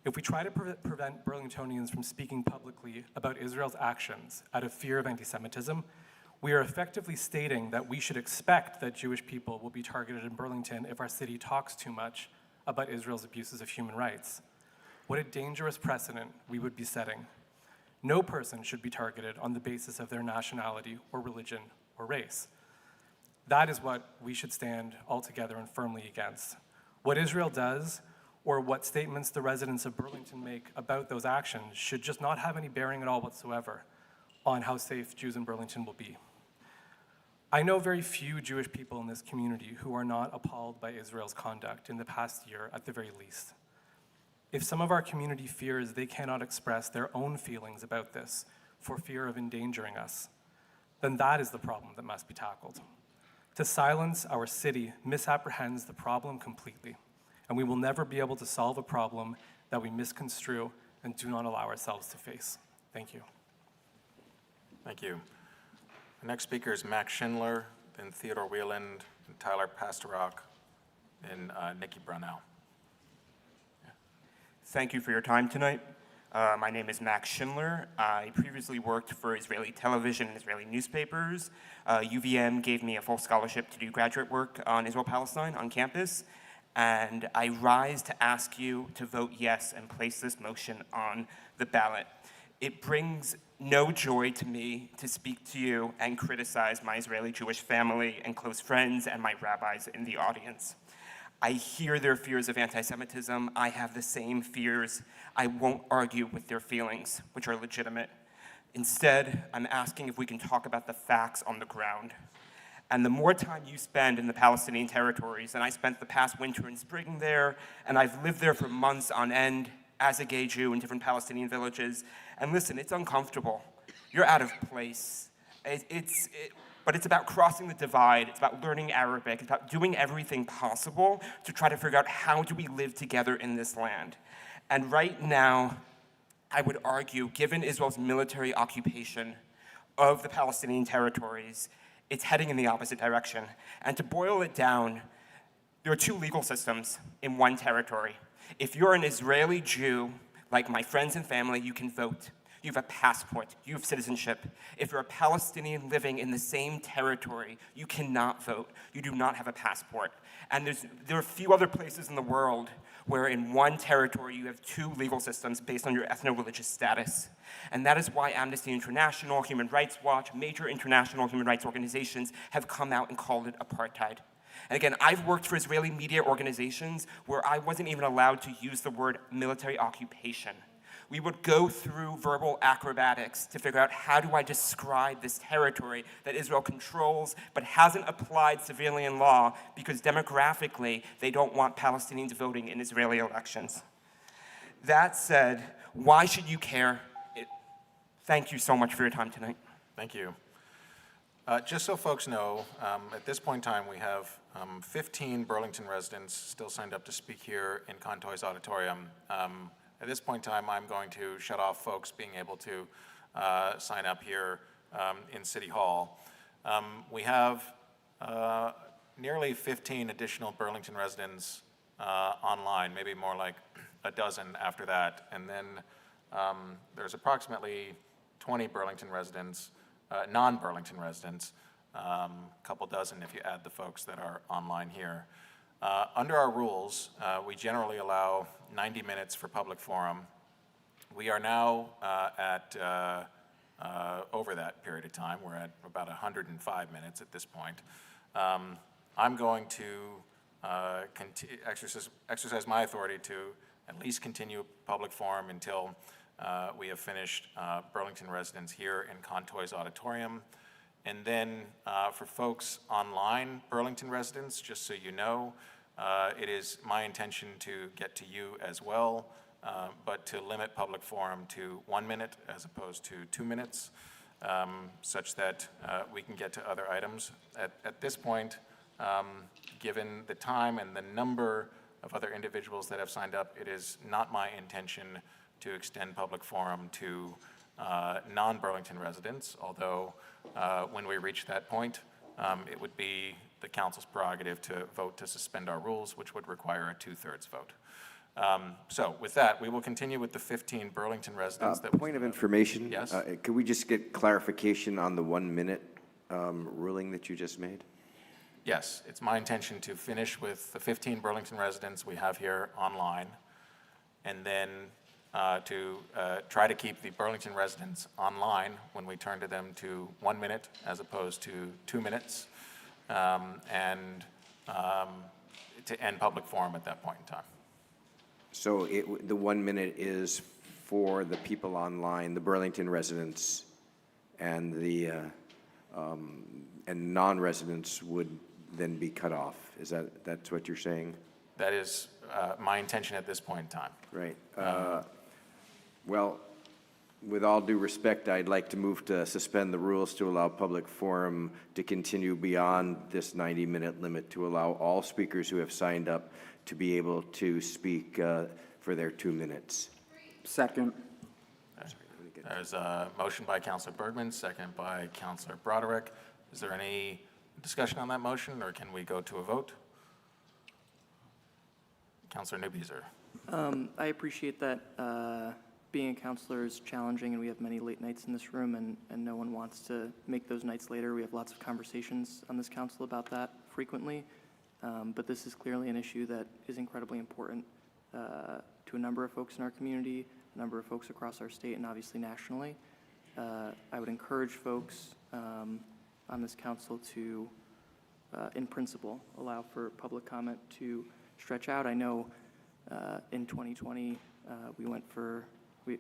If we try to prevent Burlingtonians from speaking publicly about Israel's actions out of fear of anti-Semitism, we are effectively stating that we should expect that Jewish people will be targeted in Burlington if our city talks too much about Israel's abuses of human rights. What a dangerous precedent we would be setting. No person should be targeted on the basis of their nationality or religion or race. That is what we should stand all together and firmly against. What Israel does, or what statements the residents of Burlington make about those actions, should just not have any bearing at all whatsoever on how safe Jews in Burlington will be. I know very few Jewish people in this community who are not appalled by Israel's conduct in the past year at the very least. If some of our community fears they cannot express their own feelings about this for fear of endangering us, then that is the problem that must be tackled. To silence our city misapprehends the problem completely, and we will never be able to solve a problem that we misconstrue and do not allow ourselves to face. Thank you. Thank you. The next speaker is Max Schindler, then Theodore Wieland, and Tyler Pasterok, and Nikki Brownell. Thank you for your time tonight. My name is Max Schindler. I previously worked for Israeli television and Israeli newspapers. UVM gave me a full scholarship to do graduate work on Israel-Palestine on campus, and I rise to ask you to vote yes and place this motion on the ballot. It brings no joy to me to speak to you and criticize my Israeli Jewish family and close friends and my rabbis in the audience. I hear their fears of anti-Semitism. I have the same fears. I won't argue with their feelings, which are legitimate. Instead, I'm asking if we can talk about the facts on the ground. And the more time you spend in the Palestinian territories, and I spent the past winter and spring there, and I've lived there for months on end as a gay Jew in different Palestinian villages. And listen, it's uncomfortable. You're out of place. But it's about crossing the divide. It's about learning Arabic. It's about doing everything possible to try to figure out how do we live together in this land. And right now, I would argue, given Israel's military occupation of the Palestinian territories, it's heading in the opposite direction. And to boil it down, there are two legal systems in one territory. If you're an Israeli Jew, like my friends and family, you can vote. You have a passport, you have citizenship. If you're a Palestinian living in the same territory, you cannot vote. You do not have a passport. And there are a few other places in the world where in one territory you have two legal systems based on your ethno-religious status. And that is why Amnesty International, Human Rights Watch, major international human rights organizations have come out and called it apartheid. And again, I've worked for Israeli media organizations where I wasn't even allowed to use the word military occupation. We would go through verbal acrobatics to figure out how do I describe this territory that Israel controls but hasn't applied civilian law because demographically they don't want Palestinians voting in Israeli elections. That said, why should you care? Thank you so much for your time tonight. Thank you. Just so folks know, at this point in time, we have 15 Burlington residents still signed up to speak here in Contoy's auditorium. At this point in time, I'm going to shut off folks being able to sign up here in City Hall. We have nearly 15 additional Burlington residents online, maybe more like a dozen after that. And then there's approximately 20 Burlington residents, non-Burlington residents, a couple dozen if you add the folks that are online here. Under our rules, we generally allow 90 minutes for public forum. We are now at over that period of time. We're at about 105 minutes at this point. I'm going to exercise my authority to at least continue public forum until we have finished Burlington residents here in Contoy's auditorium. And then for folks online, Burlington residents, just so you know, it is my intention to get to you as well, but to limit public forum to 1 minute as opposed to 2 minutes, such that we can get to other items. At this point, given the time and the number of other individuals that have signed up, it is not my intention to extend public forum to non-Burlington residents, although when we reach that point, it would be the council's prerogative to vote to suspend our rules, which would require a 2/3 vote. So with that, we will continue with the 15 Burlington residents. Point of information. Yes? Could we just get clarification on the 1 minute ruling that you just made? Yes, it's my intention to finish with the 15 Burlington residents we have here online, and then to try to keep the Burlington residents online when we turn to them to 1 minute as opposed to 2 minutes, and to end public forum at that point in time. So the 1 minute is for the people online, the Burlington residents, and the and non-residents would then be cut off. Is that's what you're saying? That is my intention at this point in time. Right. Well, with all due respect, I'd like to move to suspend the rules to allow public forum to continue beyond this 90-minute limit, to allow all speakers who have signed up to be able to speak for their 2 minutes. Second. There's a motion by Councilor Bergman, second by Councilor Broderick. Is there any discussion on that motion, or can we go to a vote? Councilor Newbeeser. I appreciate that being a counselor is challenging, and we have many late nights in this room, and no one wants to make those nights later. We have lots of conversations on this council about that frequently, but this is clearly an issue that is incredibly important to a number of folks in our community, a number of folks across our state, and obviously nationally. I would encourage folks on this council to, in principle, allow for public comment to stretch out. I know in 2020,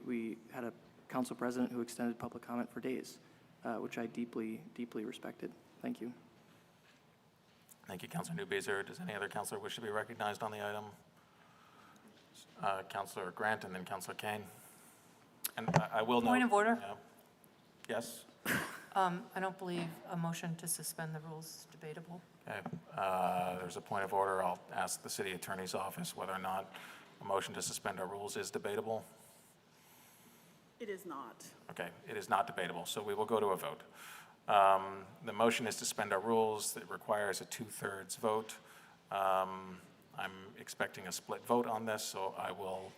we had a council president who extended public comment for days, which I deeply, deeply respected. Thank you. Thank you, Councilor Newbeeser. Does any other councilor wish to be recognized on the item? Councilor Grant and then Councilor Kane. And I will note. Point of order. Yes? I don't believe a motion to suspend the rules is debatable. Okay. There's a point of order. I'll ask the city attorney's office whether or not a motion to suspend our rules is debatable. It is not. Okay, it is not debatable, so we will go to a vote. The motion is to suspend our rules. It requires a 2/3 vote. I'm expecting a split vote on this, so I will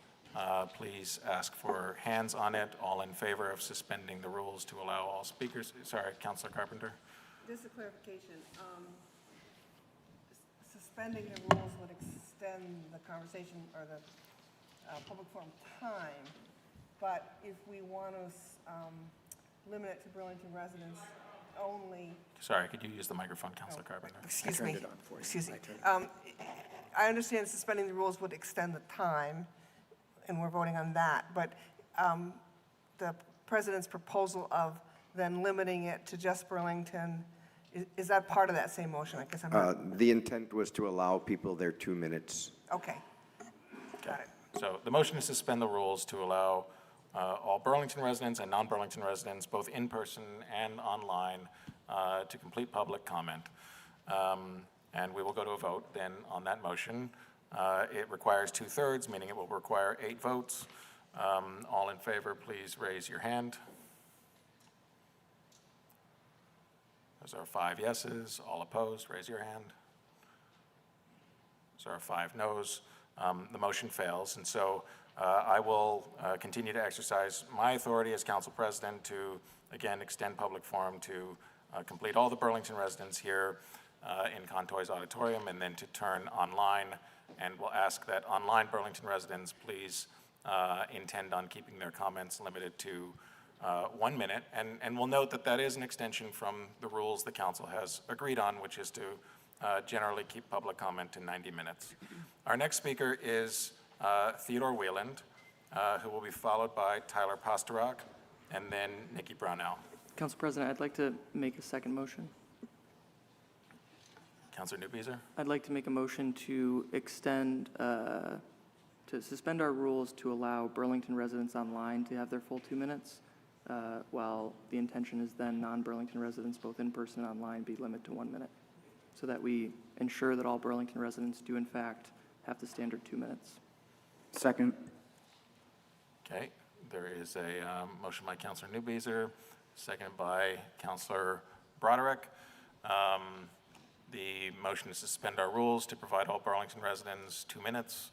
please ask for hands on it. All in favor of suspending the rules to allow all speakers? Sorry, Councilor Carpenter. Just a clarification. Suspending the rules would extend the conversation or the public forum time, but if we want to limit it to Burlington residents only. Sorry, could you use the microphone, Councilor Carpenter? Excuse me. Excuse me. I understand suspending the rules would extend the time, and we're voting on that, but the president's proposal of then limiting it to just Burlington, is that part of that same motion? I guess I'm not. The intent was to allow people their 2 minutes. Okay. Got it. So the motion is to suspend the rules to allow all Burlington residents and non-Burlington residents, both in person and online, to complete public comment. And we will go to a vote then on that motion. It requires 2/3, meaning it will require 8 votes. All in favor, please raise your hand. Those are 5 yeses. All opposed, raise your hand. Those are 5 noes. The motion fails, and so I will continue to exercise my authority as council president to, again, extend public forum to complete all the Burlington residents here in Contoy's auditorium, and then to turn online. And we'll ask that online Burlington residents please intend on keeping their comments limited to 1 minute. And we'll note that that is an extension from the rules the council has agreed on, which is to generally keep public comment to 90 minutes. Our next speaker is Theodore Wieland, who will be followed by Tyler Pasternak, and then Nikki Brownell. Council President, I'd like to make a second motion. Councilor Newbeezer? I'd like to make a motion to extend, to suspend our rules to allow Burlington residents online to have their full 2 minutes, while the intention is then non-Burlington residents, both in person and online, be limited to 1 minute, so that we ensure that all Burlington residents do in fact have the standard 2 minutes. Second. Okay, there is a motion by Councilor Newbeezer, seconded by Councilor Broderick. The motion is to suspend our rules to provide all Burlington residents 2 minutes.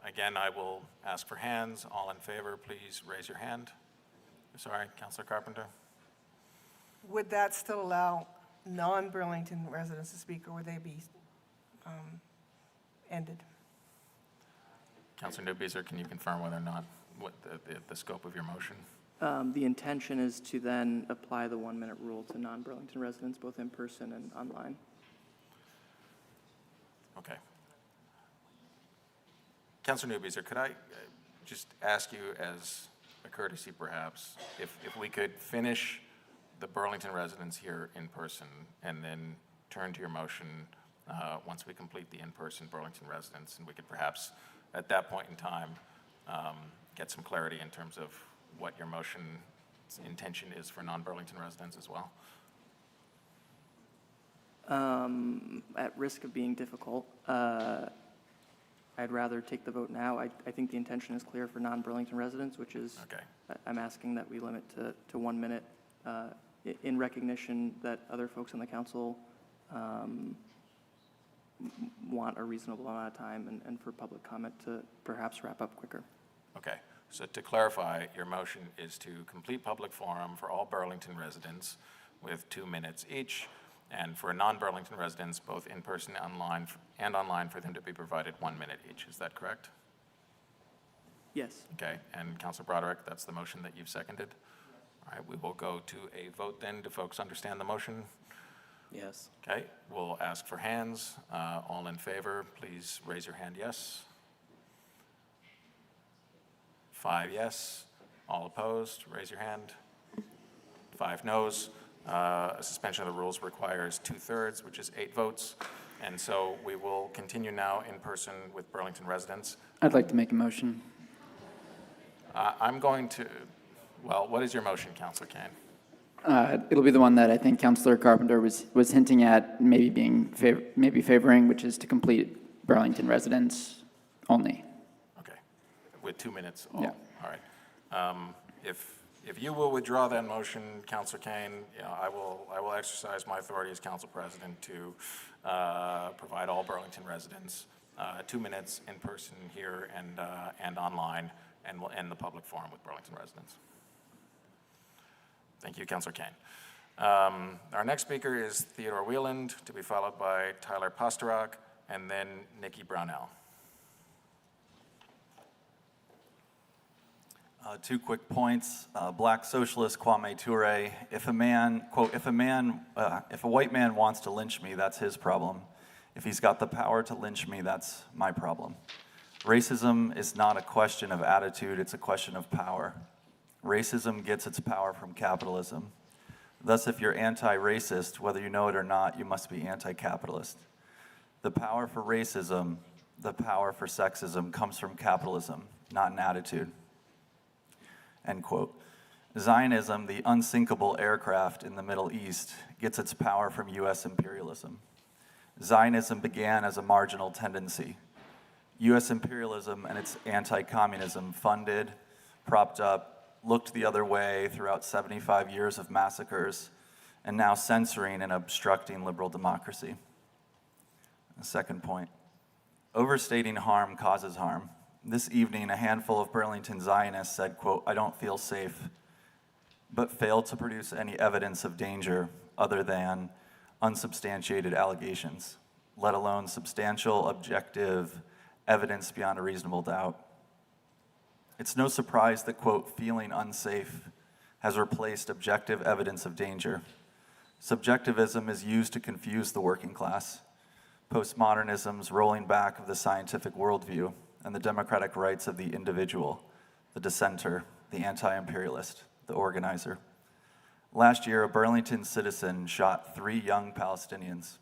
Again, I will ask for hands. All in favor, please raise your hand. Sorry, Councilor Carpenter. Would that still allow non-Burlington residents to speak, or would they be ended? Councilor Newbeezer, can you confirm whether or not what the scope of your motion? The intention is to then apply the 1 minute rule to non-Burlington residents, both in person and online. Okay. Councilor Newbeezer, could I just ask you as a courtesy perhaps, if we could finish the Burlington residents here in person and then turn to your motion once we complete the in-person Burlington residents, and we could perhaps at that point in time get some clarity in terms of what your motion's intention is for non-Burlington residents as well? At risk of being difficult, I'd rather take the vote now. I think the intention is clear for non-Burlington residents, which is, okay. I'm asking that we limit to 1 minute in recognition that other folks on the council want a reasonable amount of time and for public comment to perhaps wrap up quicker. Okay, so to clarify, your motion is to complete public forum for all Burlington residents with 2 minutes each, and for non-Burlington residents, both in person and online, for them to be provided 1 minute each. Is that correct? Yes. Okay, and Councilor Broderick, that's the motion that you've seconded? All right, we will go to a vote then. Do folks understand the motion? Yes. Okay, we'll ask for hands. All in favor, please raise your hand, yes. 5 yes. All opposed, raise your hand. 5 noes. A suspension of the rules requires 2/3, which is 8 votes. And so we will continue now in person with Burlington residents. I'd like to make a motion. I'm going to, well, what is your motion, Councilor Kane? It'll be the one that I think Councilor Carpenter was hinting at, maybe favoring, which is to complete Burlington residents only. Okay, with 2 minutes all. Yeah. All right. If you will withdraw that motion, Councilor Kane, I will exercise my authority as council president to provide all Burlington residents 2 minutes in person here and online, and we'll end the public forum with Burlington residents. Thank you, Councilor Kane. Our next speaker is Theodore Wieland, to be followed by Tyler Pasternak, and then Nikki Brownell. 2 quick points. Black socialist Kwame Ture. If a white man wants to lynch me, that's his problem. If he's got the power to lynch me, that's my problem. Racism is not a question of attitude, it's a question of power. Racism gets its power from capitalism. Thus, if you're anti-racist, whether you know it or not, you must be anti-capitalist. The power for racism, the power for sexism comes from capitalism, not an attitude. End quote. Zionism, the unsinkable aircraft in the Middle East, gets its power from U.S. imperialism. Zionism began as a marginal tendency. U.S. imperialism and its anti-communism funded, propped up, looked the other way throughout 75 years of massacres, and now censoring and obstructing liberal democracy. The second point, overstating harm causes harm. This evening, a handful of Burlington Zionists said, quote, "I don't feel safe," but failed to produce any evidence of danger other than unsubstantiated allegations, let alone substantial, objective evidence beyond a reasonable doubt. It's no surprise that, quote, "feeling unsafe" has replaced objective evidence of danger. Subjectivism is used to confuse the working class. Postmodernism's rolling back of the scientific worldview and the democratic rights of the individual, the dissenter, the anti-imperialist, the organizer. Last year, a Burlington citizen shot 3 young Palestinians.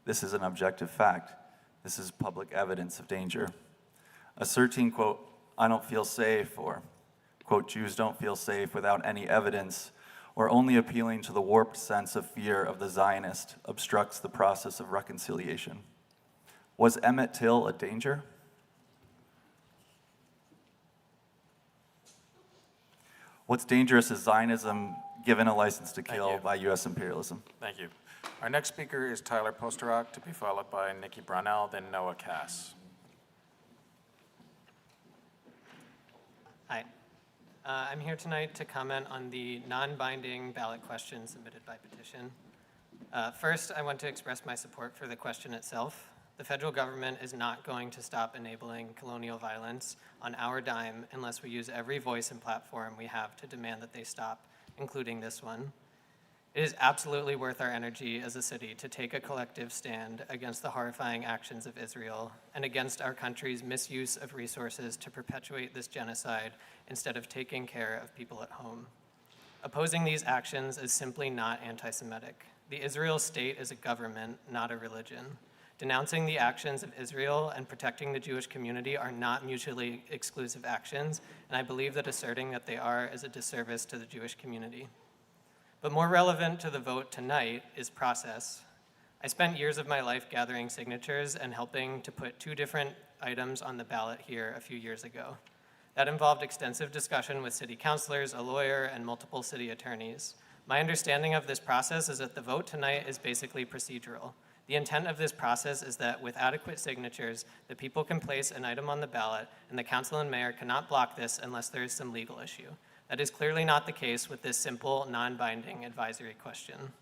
This is an objective fact. This is public evidence of danger. Asserting, quote, "I don't feel safe," or, quote, "Jews don't feel safe," without any evidence, or only appealing to the warped sense of fear of the Zionist, obstructs the process of reconciliation. Was Emmett Till a danger? What's dangerous is Zionism given a license to kill by U.S. imperialism. Thank you. Our next speaker is Tyler Posterock, to be followed by Nikki Brownell, then Noah Cass. Hi. I'm here tonight to comment on the non-binding ballot question submitted by petition. First, I want to express my support for the question itself. The federal government is not going to stop enabling colonial violence on our dime unless we use every voice and platform we have to demand that they stop, including this one. It is absolutely worth our energy as a city to take a collective stand against the horrifying actions of Israel and against our country's misuse of resources to perpetuate this genocide instead of taking care of people at home. Opposing these actions is simply not anti-Semitic. The Israel state is a government, not a religion. Denouncing the actions of Israel and protecting the Jewish community are not mutually exclusive actions, and I believe that asserting that they are is a disservice to the Jewish community. But more relevant to the vote tonight is process. I spent years of my life gathering signatures and helping to put 2 different items on the ballot here a few years ago. That involved extensive discussion with city councilors, a lawyer, and multiple city attorneys. My understanding of this process is that the vote tonight is basically procedural. The intent of this process is that with adequate signatures, the people can place an item on the ballot, and the council and mayor cannot block this unless there is some legal issue. That is clearly not the case with this simple, non-binding advisory question.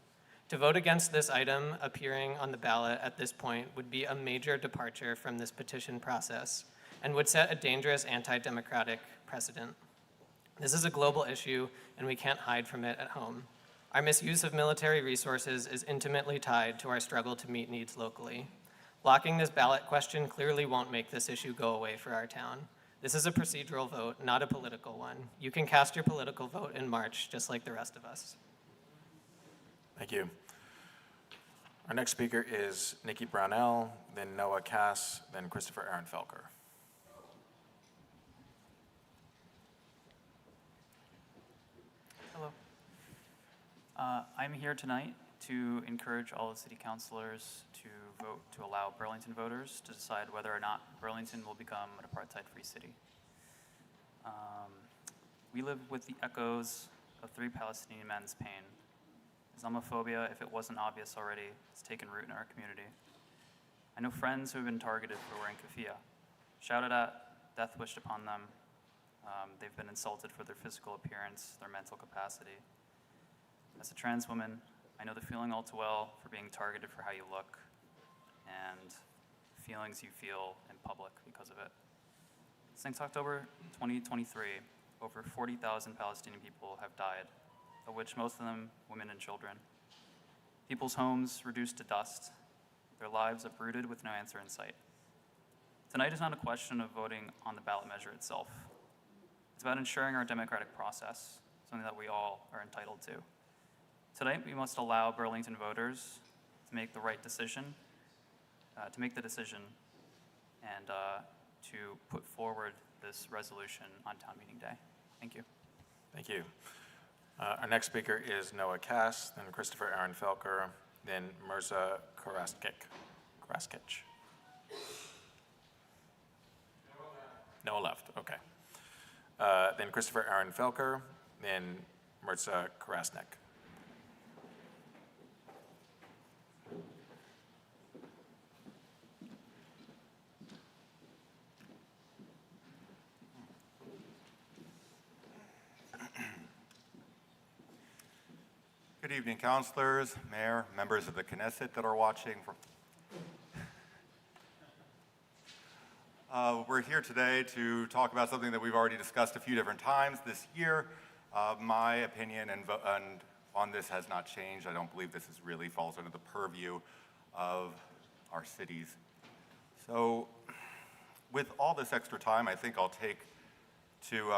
To vote against this item appearing on the ballot at this point would be a major departure from this petition process and would set a dangerous anti-democratic precedent. This is a global issue, and we can't hide from it at home. Our misuse of military resources is intimately tied to our struggle to meet needs locally. Blocking this ballot question clearly won't make this issue go away for our town. This is a procedural vote, not a political one. You can cast your political vote in March, just like the rest of us. Thank you. Our next speaker is Nikki Brownell, then Noah Cass, then Christopher Aaron Felker. Hello. I'm here tonight to encourage all the city councilors to vote to allow Burlington voters to decide whether or not Burlington will become an apartheid-free city. We live with the echoes of 3 Palestinian men's pain. Islamophobia, if it wasn't obvious already, has taken root in our community. I know friends who have been targeted for wearing keffiyeh, shouted at, death wished upon them. They've been insulted for their physical appearance, their mental capacity. As a trans woman, I know the feeling all too well for being targeted for how you look and feelings you feel in public because of it. Since October 2023, over 40,000 Palestinian people have died, of which most of them women and children. People's homes reduced to dust, their lives uprooted with no answer in sight. Tonight is not a question of voting on the ballot measure itself. It's about ensuring our democratic process, something that we all are entitled to. Tonight, we must allow Burlington voters to make the right decision, to make the decision, and to put forward this resolution on Town Meeting Day. Thank you. Thank you. Our next speaker is Noah Cass, then Christopher Aaron Felker, then Mirza Karaskic. Noah left, okay. Then Christopher Aaron Felker, then Mirza Karasnik. Good evening, councilors, mayor, members of the Knesset that are watching. We're here today to talk about something that we've already discussed a few different times this year. My opinion and on this has not changed. I don't believe this really falls under the purview of our cities. So with all this extra time, I think I'll take to,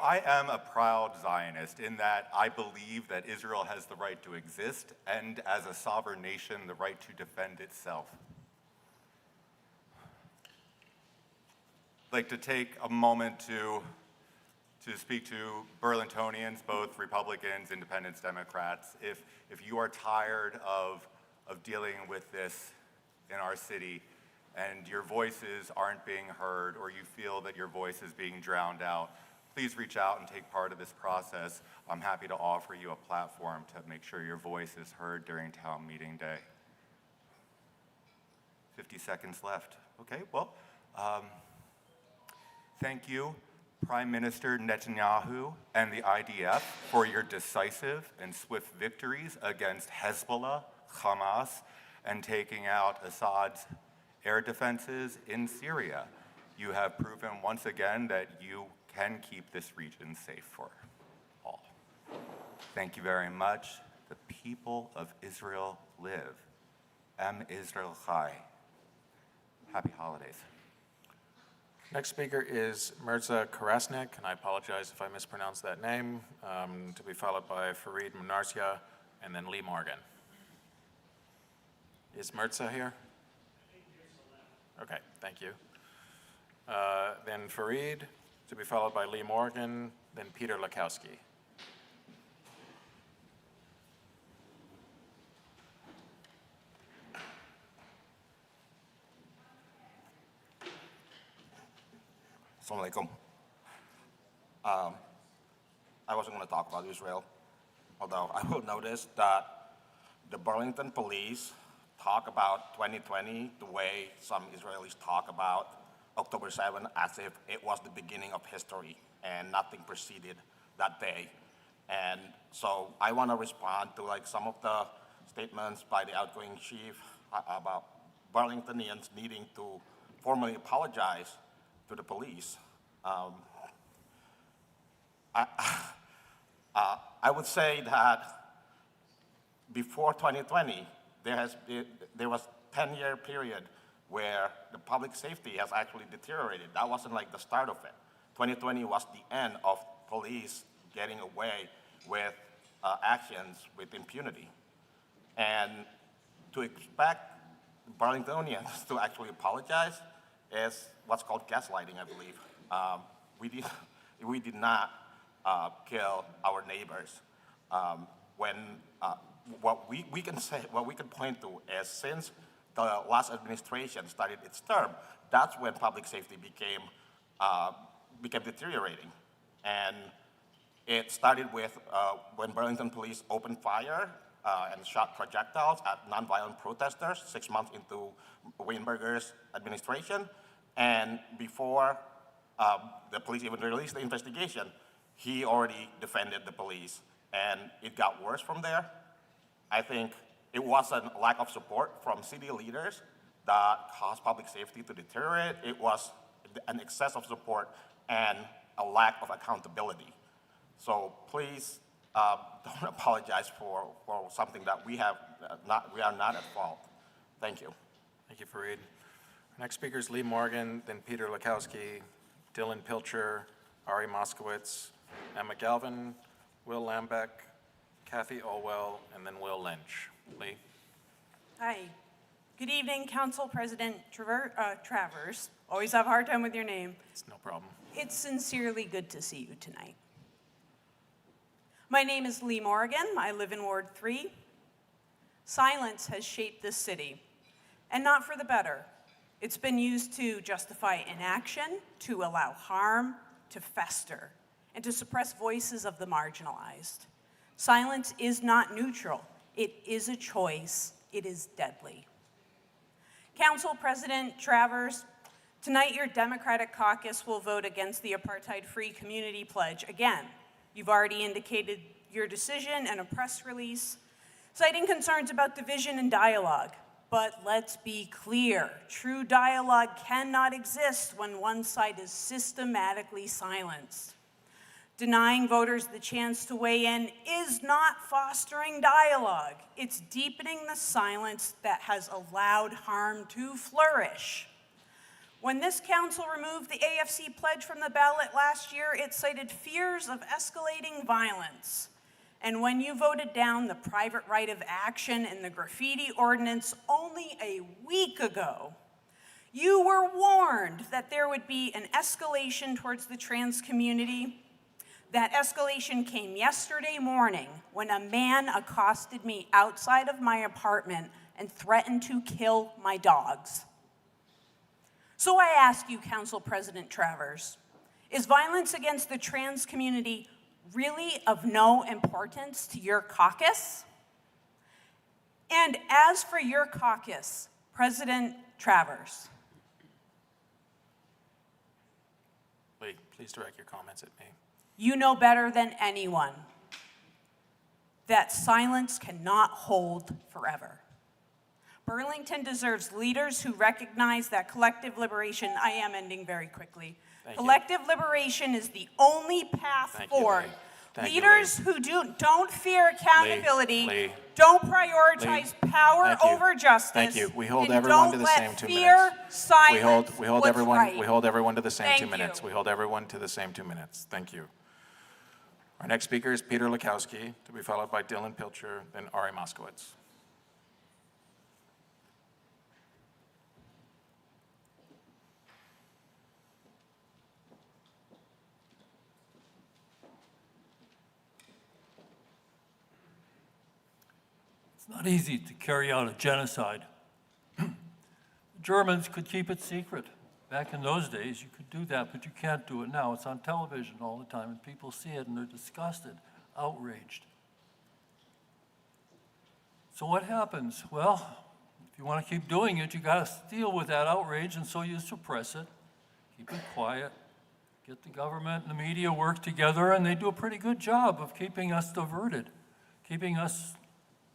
I am a proud Zionist in that I believe that Israel has the right to exist and as a sovereign nation, the right to defend itself. I'd like to take a moment to speak to Burlingtonians, both Republicans, Independents, Democrats. If you are tired of dealing with this in our city and your voices aren't being heard or you feel that your voice is being drowned out, please reach out and take part of this process. I'm happy to offer you a platform to make sure your voice is heard during town meeting day. 50 seconds left. Okay, well, thank you, Prime Minister Netanyahu and the IDF for your decisive and swift victories against Hezbollah, Hamas, and taking out Assad's air defenses in Syria. You have proven once again that you can keep this region safe for all. Thank you very much. The people of Israel live. Am Israel Chai. Happy holidays. Next speaker is Mirza Karasnik, and I apologize if I mispronounce that name, to be followed by Fareed Munarsia, and then Lee Morgan. Is Mirza here? Okay, thank you. Then Fareed, to be followed by Lee Morgan, then Peter Lakowski. Assalamu alaikum. I wasn't going to talk about Israel, although I will notice that the Burlington police talk about 2020 the way some Israelis talk about October 7 as if it was the beginning of history and nothing preceded that day. And so I want to respond to some of the statements by the outgoing chief about Burlingtonians needing to formally apologize to the police. I would say that before 2020, there was a 10-year period where the public safety has actually deteriorated. That wasn't the start of it. 2020 was the end of police getting away with actions with impunity. And to expect Burlingtonians to actually apologize is what's called gaslighting, I believe. We did not kill our neighbors. What we can point to is since the last administration started its term, that's when public safety became deteriorating. And it started with when Burlington police opened fire and shot projectiles at nonviolent protesters 6 months into Weinberger's administration. And before the police even released the investigation, he already defended the police. And it got worse from there. I think it wasn't a lack of support from city leaders that caused public safety to deteriorate. It was an excess of support and a lack of accountability. So please don't apologize for something that we are not at fault. Thank you. Thank you, Fareed. Next speaker is Lee Morgan, then Peter Lakowski, Dylan Pilcher, Ari Moskowitz, Emma Galvin, Will Lambeck, Kathy Olwell, and then Will Lynch. Lee. Hi. Good evening, Council President Travers. Always have a hard time with your name. It's no problem. It's sincerely good to see you tonight. My name is Lee Morgan. I live in Ward 3. Silence has shaped this city, and not for the better. It's been used to justify inaction, to allow harm to fester, and to suppress voices of the marginalized. Silence is not neutral. It is a choice. It is deadly. Council President Travers, tonight your Democratic caucus will vote against the apartheid-free community pledge again. You've already indicated your decision in a press release, citing concerns about division and dialogue. But let's be clear, true dialogue cannot exist when one side is systematically silenced. Denying voters the chance to weigh in is not fostering dialogue. It's deepening the silence that has allowed harm to flourish. When this council removed the AFC pledge from the ballot last year, it cited fears of escalating violence. And when you voted down the private right of action in the graffiti ordinance only a week ago, you were warned that there would be an escalation towards the trans community. That escalation came yesterday morning when a man accosted me outside of my apartment and threatened to kill my dogs. So I ask you, Council President Travers, is violence against the trans community really of no importance to your caucus? And as for your caucus, President Travers. Wait, please direct your comments at me. You know better than anyone that silence cannot hold forever. Burlington deserves leaders who recognize that collective liberation, I am ending very quickly. Collective liberation is the only path forward. Leaders who don't fear accountability, don't prioritize power over justice. Thank you. We hold everyone to the same 2 minutes. We hold everyone to the same 2 minutes. We hold everyone to the same 2 minutes. Thank you. Our next speaker is Peter Lukowski, to be followed by Dylan Pilcher, then Ari Moskowitz. It's not easy to carry out a genocide. The Germans could keep it secret. Back in those days, you could do that, but you can't do it now. It's on television all the time, and people see it, and they're disgusted, outraged. So what happens? Well, if you want to keep doing it, you got to deal with that outrage, and so you suppress it, keep it quiet, get the government and the media work together, and they do a pretty good job of keeping us diverted, keeping us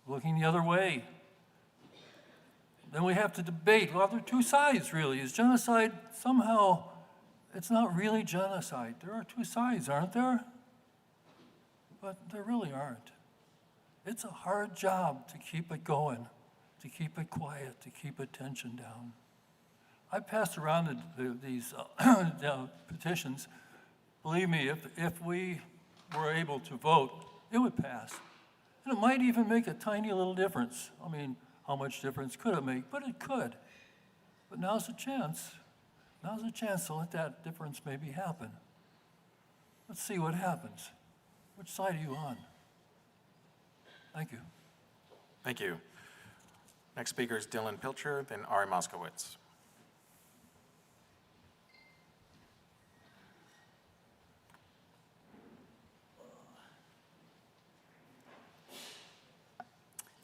looking the other way. Then we have to debate. Well, there are two sides, really. Is genocide somehow, it's not really genocide. There are two sides, aren't there? But there really aren't. It's a hard job to keep it going, to keep it quiet, to keep attention down. I passed around these petitions. Believe me, if we were able to vote, it would pass. And it might even make a tiny little difference. I mean, how much difference could it make? But it could. But now's a chance. Now's a chance to let that difference maybe happen. Let's see what happens. Which side are you on? Thank you. Thank you. Next speaker is Dylan Pilcher, then Ari Moskowitz.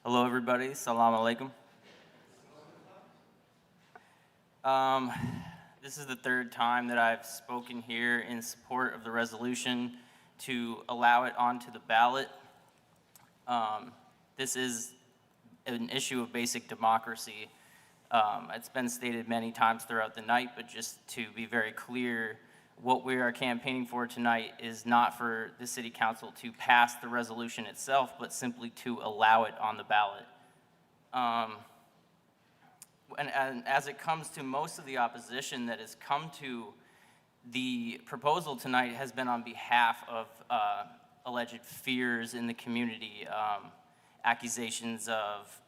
Hello, everybody. Salam alaikum. This is the third time that I've spoken here in support of the resolution to allow it onto the ballot. This is an issue of basic democracy. It's been stated many times throughout the night, but just to be very clear, what we are campaigning for tonight is not for the city council to pass the resolution itself, but simply to allow it on the ballot. And as it comes to most of the opposition that has come to the proposal tonight has been on behalf of alleged fears in the community, accusations of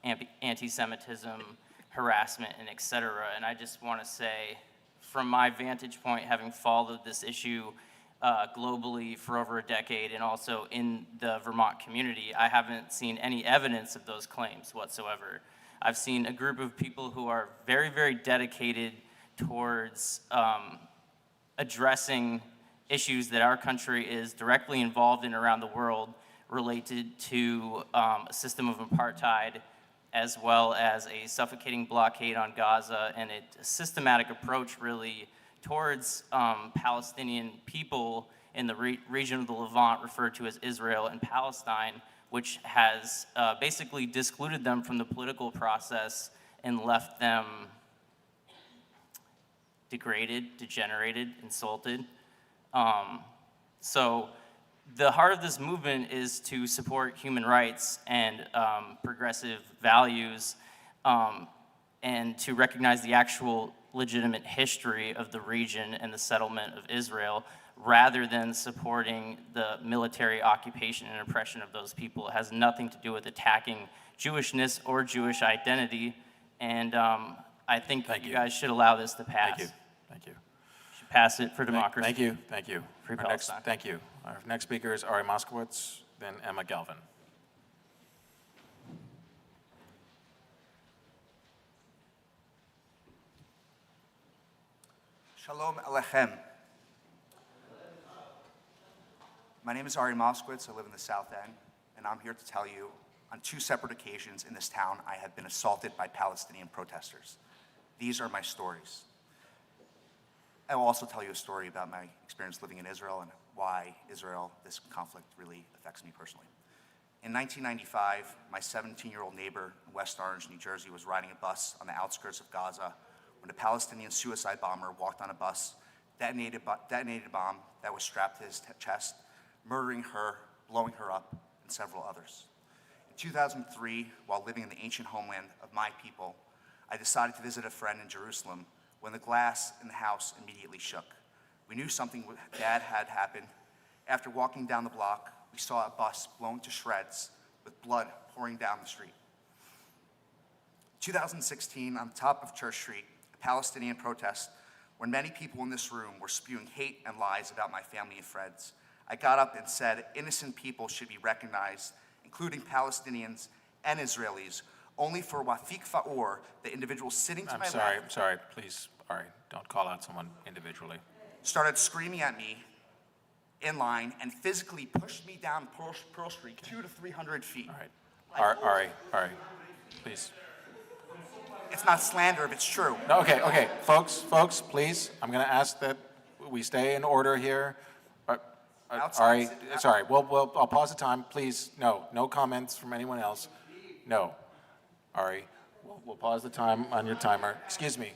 anti-Semitism, harassment, and et cetera. And I just want to say, from my vantage point, having followed this issue globally for over a decade and also in the Vermont community, I haven't seen any evidence of those claims whatsoever. I've seen a group of people who are very, very dedicated towards addressing issues that our country is directly involved in around the world related to a system of apartheid, as well as a suffocating blockade on Gaza and a systematic approach really towards Palestinian people in the region of the Levant referred to as Israel and Palestine, which has basically discluded them from the political process and left them degraded, degenerated, insulted. So the heart of this movement is to support human rights and progressive values, and to recognize the actual legitimate history of the region and the settlement of Israel, rather than supporting the military occupation and oppression of those people. It has nothing to do with attacking Jewishness or Jewish identity, and I think you guys should allow this to pass. Thank you. Thank you. Should pass it for democracy. Thank you. Thank you. Free Our next, Palestine. thank you. Our next speaker is Ari Moskowitz, then Emma Galvin. Shalom Alechem. My name is Ari Moskowitz. I live in the South End, and I'm here to tell you on 2 separate occasions in this town I have been assaulted by Palestinian protesters. These are my stories. I will also tell you a story about my experience living in Israel and why Israel, this conflict really affects me personally. In 1995, my 17-year-old neighbor in West Orange, New Jersey, was riding a bus on the outskirts of Gaza when a Palestinian suicide bomber walked on a bus, detonated a bomb that was strapped to his chest, murdering her, blowing her up, and several others. In 2003, while living in the ancient homeland of my people, I decided to visit a friend in Jerusalem when the glass in the house immediately shook. We knew something bad had happened. After walking down the block, we saw a bus blown to shreds with blood pouring down the street. 2016, on top of Church Street, a Palestinian protest when many people in this room were spewing hate and lies about my family and friends. I got up and said innocent people should be recognized, including Palestinians and Israelis, only for Wafik Faour, the individual sitting to my left. I'm sorry, please, Ari, don't call out someone individually. Started screaming at me in line and physically pushed me down Pearl Street 200 to 300 feet. All right. Ari, please. It's not slander if it's true. No, okay, folks, please, I'm gonna ask that we stay in order here. Ari, sorry, I'll pause the time, please, no comments from anyone else. No, Ari, we'll pause the time on your timer. Excuse me.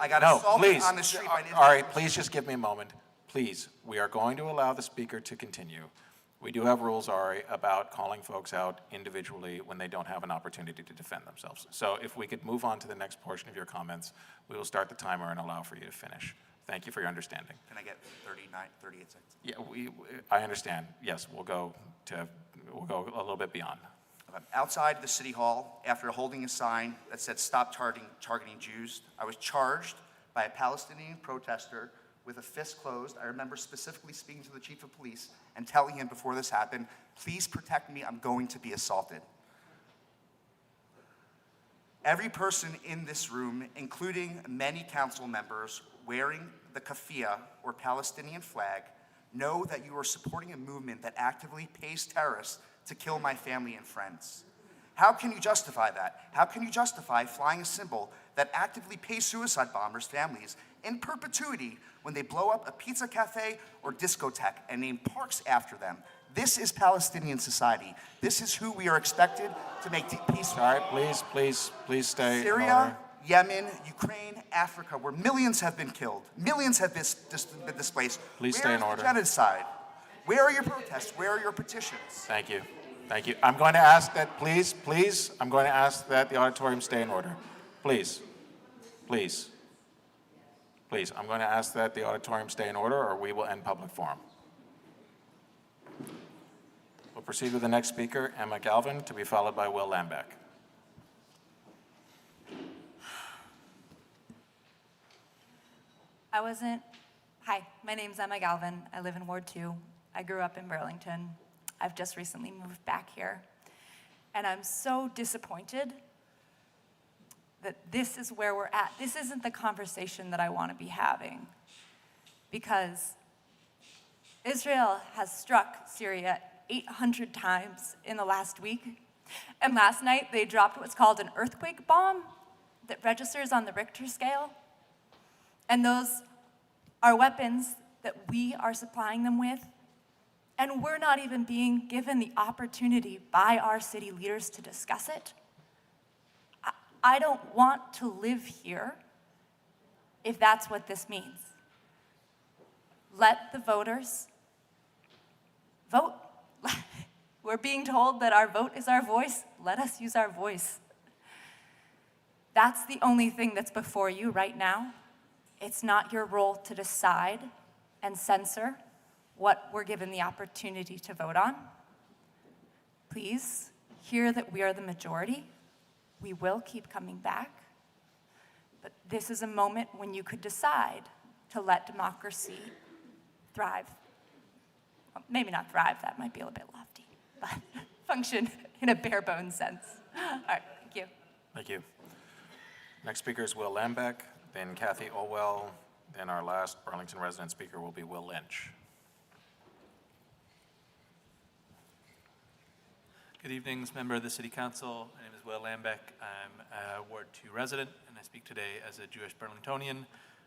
I got assaulted on the street by an Ari, please just give me a moment. Please, we are going to allow the speaker to continue. We do have rules, Ari, about calling folks out individually when they don't have an opportunity to defend themselves. So if we could move on to the next portion of your comments, we will start the timer and allow for you to finish. Thank you for your understanding. Can I get 38 seconds? Yeah, I understand. Yes, we'll go a little bit beyond. Outside the city hall, after holding a sign that said stop targeting Jews, I was charged by a Palestinian protester with a fist closed. I remember specifically speaking to the chief of police and telling him before this happened, please protect me, I'm going to be assaulted. Every person in this room, including many council members wearing the kafia or Palestinian flag, know that you are supporting a movement that actively pays terrorists to kill my family and friends. How can you justify that? How can you justify flying a symbol that actively pays suicide bombers' families in perpetuity when they blow up a pizza cafe or discotheque and name parks after them? This is Palestinian society. This is who we are expected to make peace. All right, please stay in Syria, order. Yemen, Ukraine, Africa, where millions have been killed, millions have been displaced. Please stay in order. Where is the genocide? Where are your protests? Where are your petitions? Thank you. I'm going to ask that, please, I'm going to ask that the auditorium stay in order. Please. I'm going to ask that the auditorium stay in order or we will end public forum. We'll proceed with the next speaker, Emma Galvin, to be followed by Will Lambeck. Hi, my name's Emma Galvin. I live in Ward 2. I grew up in Burlington. I've just recently moved back here. And I'm so disappointed that this is where we're at. This isn't the conversation that I want to be having. Because Israel has struck Syria 800 times in the last week. And last night they dropped what's called an earthquake bomb that registers on the Richter scale. And those are weapons that we are supplying them with, and we're not even being given the opportunity by our city leaders to discuss it. I don't want to live here if that's what this means. Let the voters vote. We're being told that our vote is our voice. Let us use our voice. That's the only thing that's before you right now. It's not your role to decide and censor what we're given the opportunity to vote on. Please hear that we are the majority. We will keep coming back. But this is a moment when you could decide to let democracy thrive. Well, maybe not thrive, that might be a little bit lofty, but function in a bare bones sense. All right, thank you. Thank you. Next speaker is Will Lambeck, then Kathy Olwell, then our last Burlington resident speaker will be Will Lynch. Good evening, member of the City Council. My name is Will Lambeck. I'm a Ward 2 resident, and I speak today as a Jewish Burlingtonian.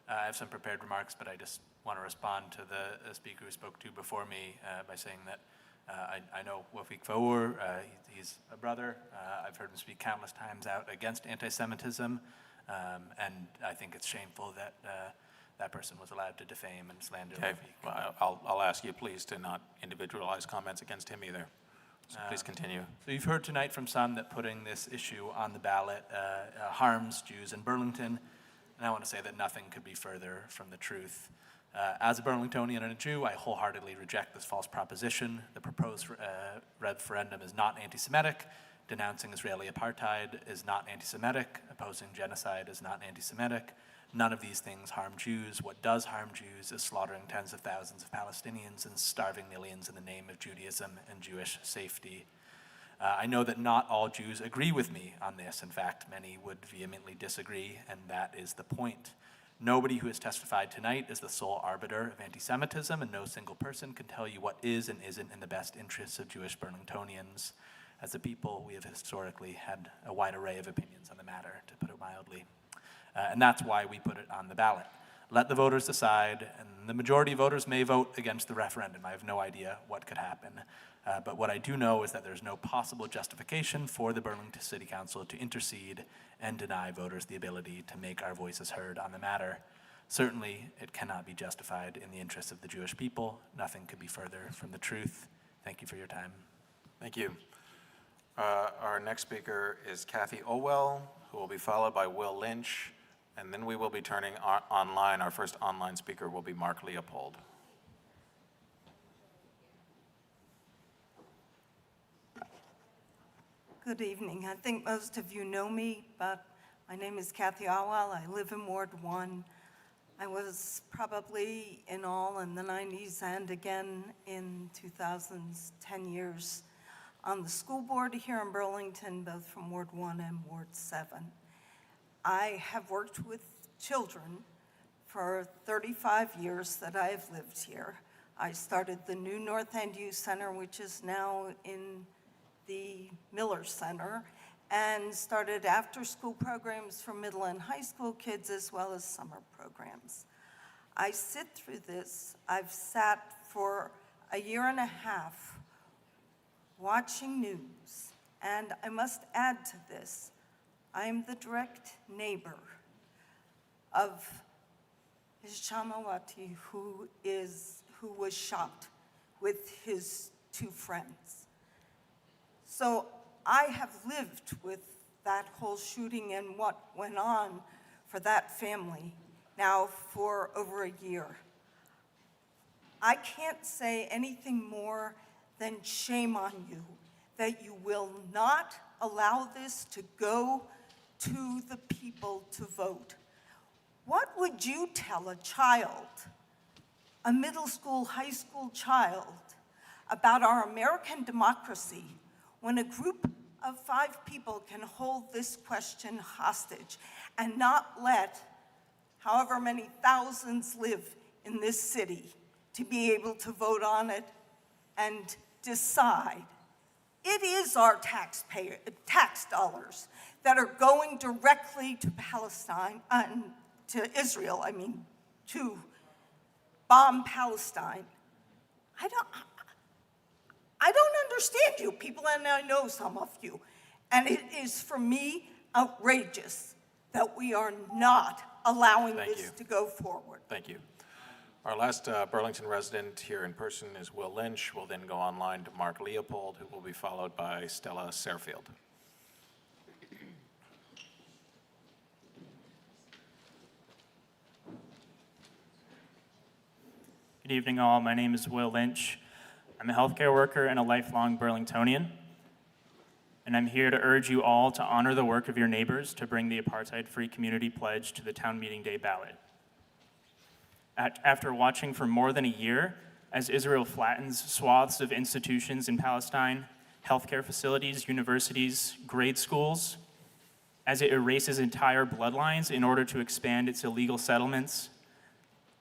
I have some prepared remarks, but I just want to respond to the speaker who spoke to before me by saying that I know Wafik Faour. He's a brother. I've heard him speak countless times out against anti-Semitism, and I think it's shameful that that person was allowed to defame and slander Wafik. Well, I'll ask you please to not individualize comments against him either. So please continue. So you've heard tonight from some that putting this issue on the ballot harms Jews in Burlington, and I want to say that nothing could be further from the truth. As a Burlingtonian and a Jew, I wholeheartedly reject this false proposition. The proposed referendum is not anti-Semitic. Denouncing Israeli apartheid is not anti-Semitic. Opposing genocide is not anti-Semitic. None of these things harm Jews. What does harm Jews is slaughtering tens of thousands of Palestinians and starving millions in the name of Judaism and Jewish safety. I know that not all Jews agree with me on this. In fact, many would vehemently disagree, and that is the point. Nobody who has testified tonight is the sole arbiter of anti-Semitism, and no single person can tell you what is and isn't in the best interests of Jewish Burlingtonians. As a people, we have historically had a wide array of opinions on the matter, to put it mildly. And that's why we put it on the ballot. Let the voters decide, and the majority of voters may vote against the referendum. I have no idea what could happen. But what I do know is that there's no possible justification for the Burlington City Council to intercede and deny voters the ability to make our voices heard on the matter. Certainly, it cannot be justified in the interests of the Jewish people. Nothing could be further from the truth. Thank you for your time. Thank you. Our next speaker is Kathy Olwell, who will be followed by Will Lynch, and then we will be turning online. Our first online speaker will be Mark Leopold. Good evening. I think most of you know me, but my name is Kathy Olwell. I live in Ward 1. I was probably in all in the 90s and again in 2000s, 10 years on the school board here in Burlington, both from Ward 1 and Ward 7. I have worked with children for 35 years that I have lived here. I started the new North End Youth Center, which is now in the Miller Center, and started after-school programs for middle and high school kids as well as summer programs. I sit through this. I've sat for a year and a half watching news, and I must add to this, I am the direct neighbor of Shamawati, who was shot with his two friends. So I have lived with that whole shooting and what went on for that family now for over a year. I can't say anything more than shame on you that you will not allow this to go to the people to vote. What would you tell a child, a middle school, high school child, about our American democracy when a group of 5 people can hold this question hostage and not let however many thousands live in this city to be able to vote on it and decide? It is our tax dollars that are going directly to Palestine, to Israel, to bomb Palestine. I don't understand you people, and I know some of you. And it is, for me, outrageous that we are not allowing this to go forward. Thank you. Our last Burlington resident here in person is Will Lynch. We'll then go online to Mark Leopold, who will be followed by Stella Serfield. Good evening, all. My name is Will Lynch. I'm a healthcare worker and a lifelong Burlingtonian, and I'm here to urge you all to honor the work of your neighbors to bring the apartheid-free community pledge to the town meeting day ballot. After watching for more than a year as Israel flattens swaths of institutions in Palestine, healthcare facilities, universities, grade schools, as it erases entire bloodlines in order to expand its illegal settlements,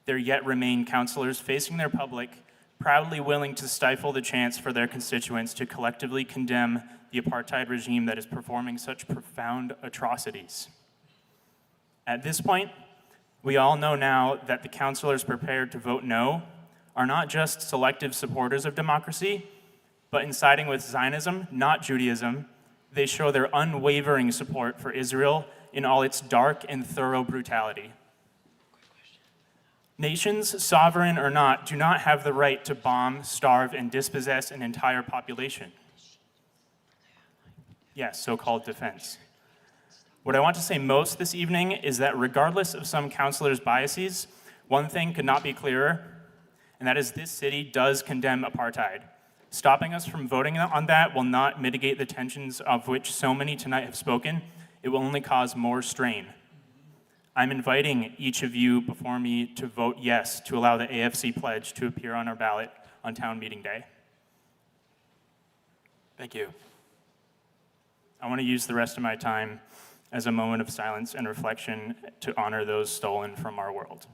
there yet remain councilors facing their public, proudly willing to stifle the chance for their constituents to collectively condemn the apartheid regime that is performing such profound atrocities. At this point, we all know now that the councilors prepared to vote no are not just selective supporters of democracy, but in siding with Zionism, not Judaism, they show their unwavering support for Israel in all its dark and thorough brutality. Nations, sovereign or not, do not have the right to bomb, starve, and dispossess an entire population. Yes, so-called defense. What I want to say most this evening is that regardless of some councilors' biases, one thing could not be clearer, and that is this city does condemn apartheid. Stopping us from voting on that will not mitigate the tensions of which so many tonight have spoken. It will only cause more strain. I'm inviting each of you before me to vote yes to allow the AFC pledge to appear on our ballot on town meeting day. Thank you. I want to use the rest of my time as a moment of silence and reflection to honor those stolen from our world.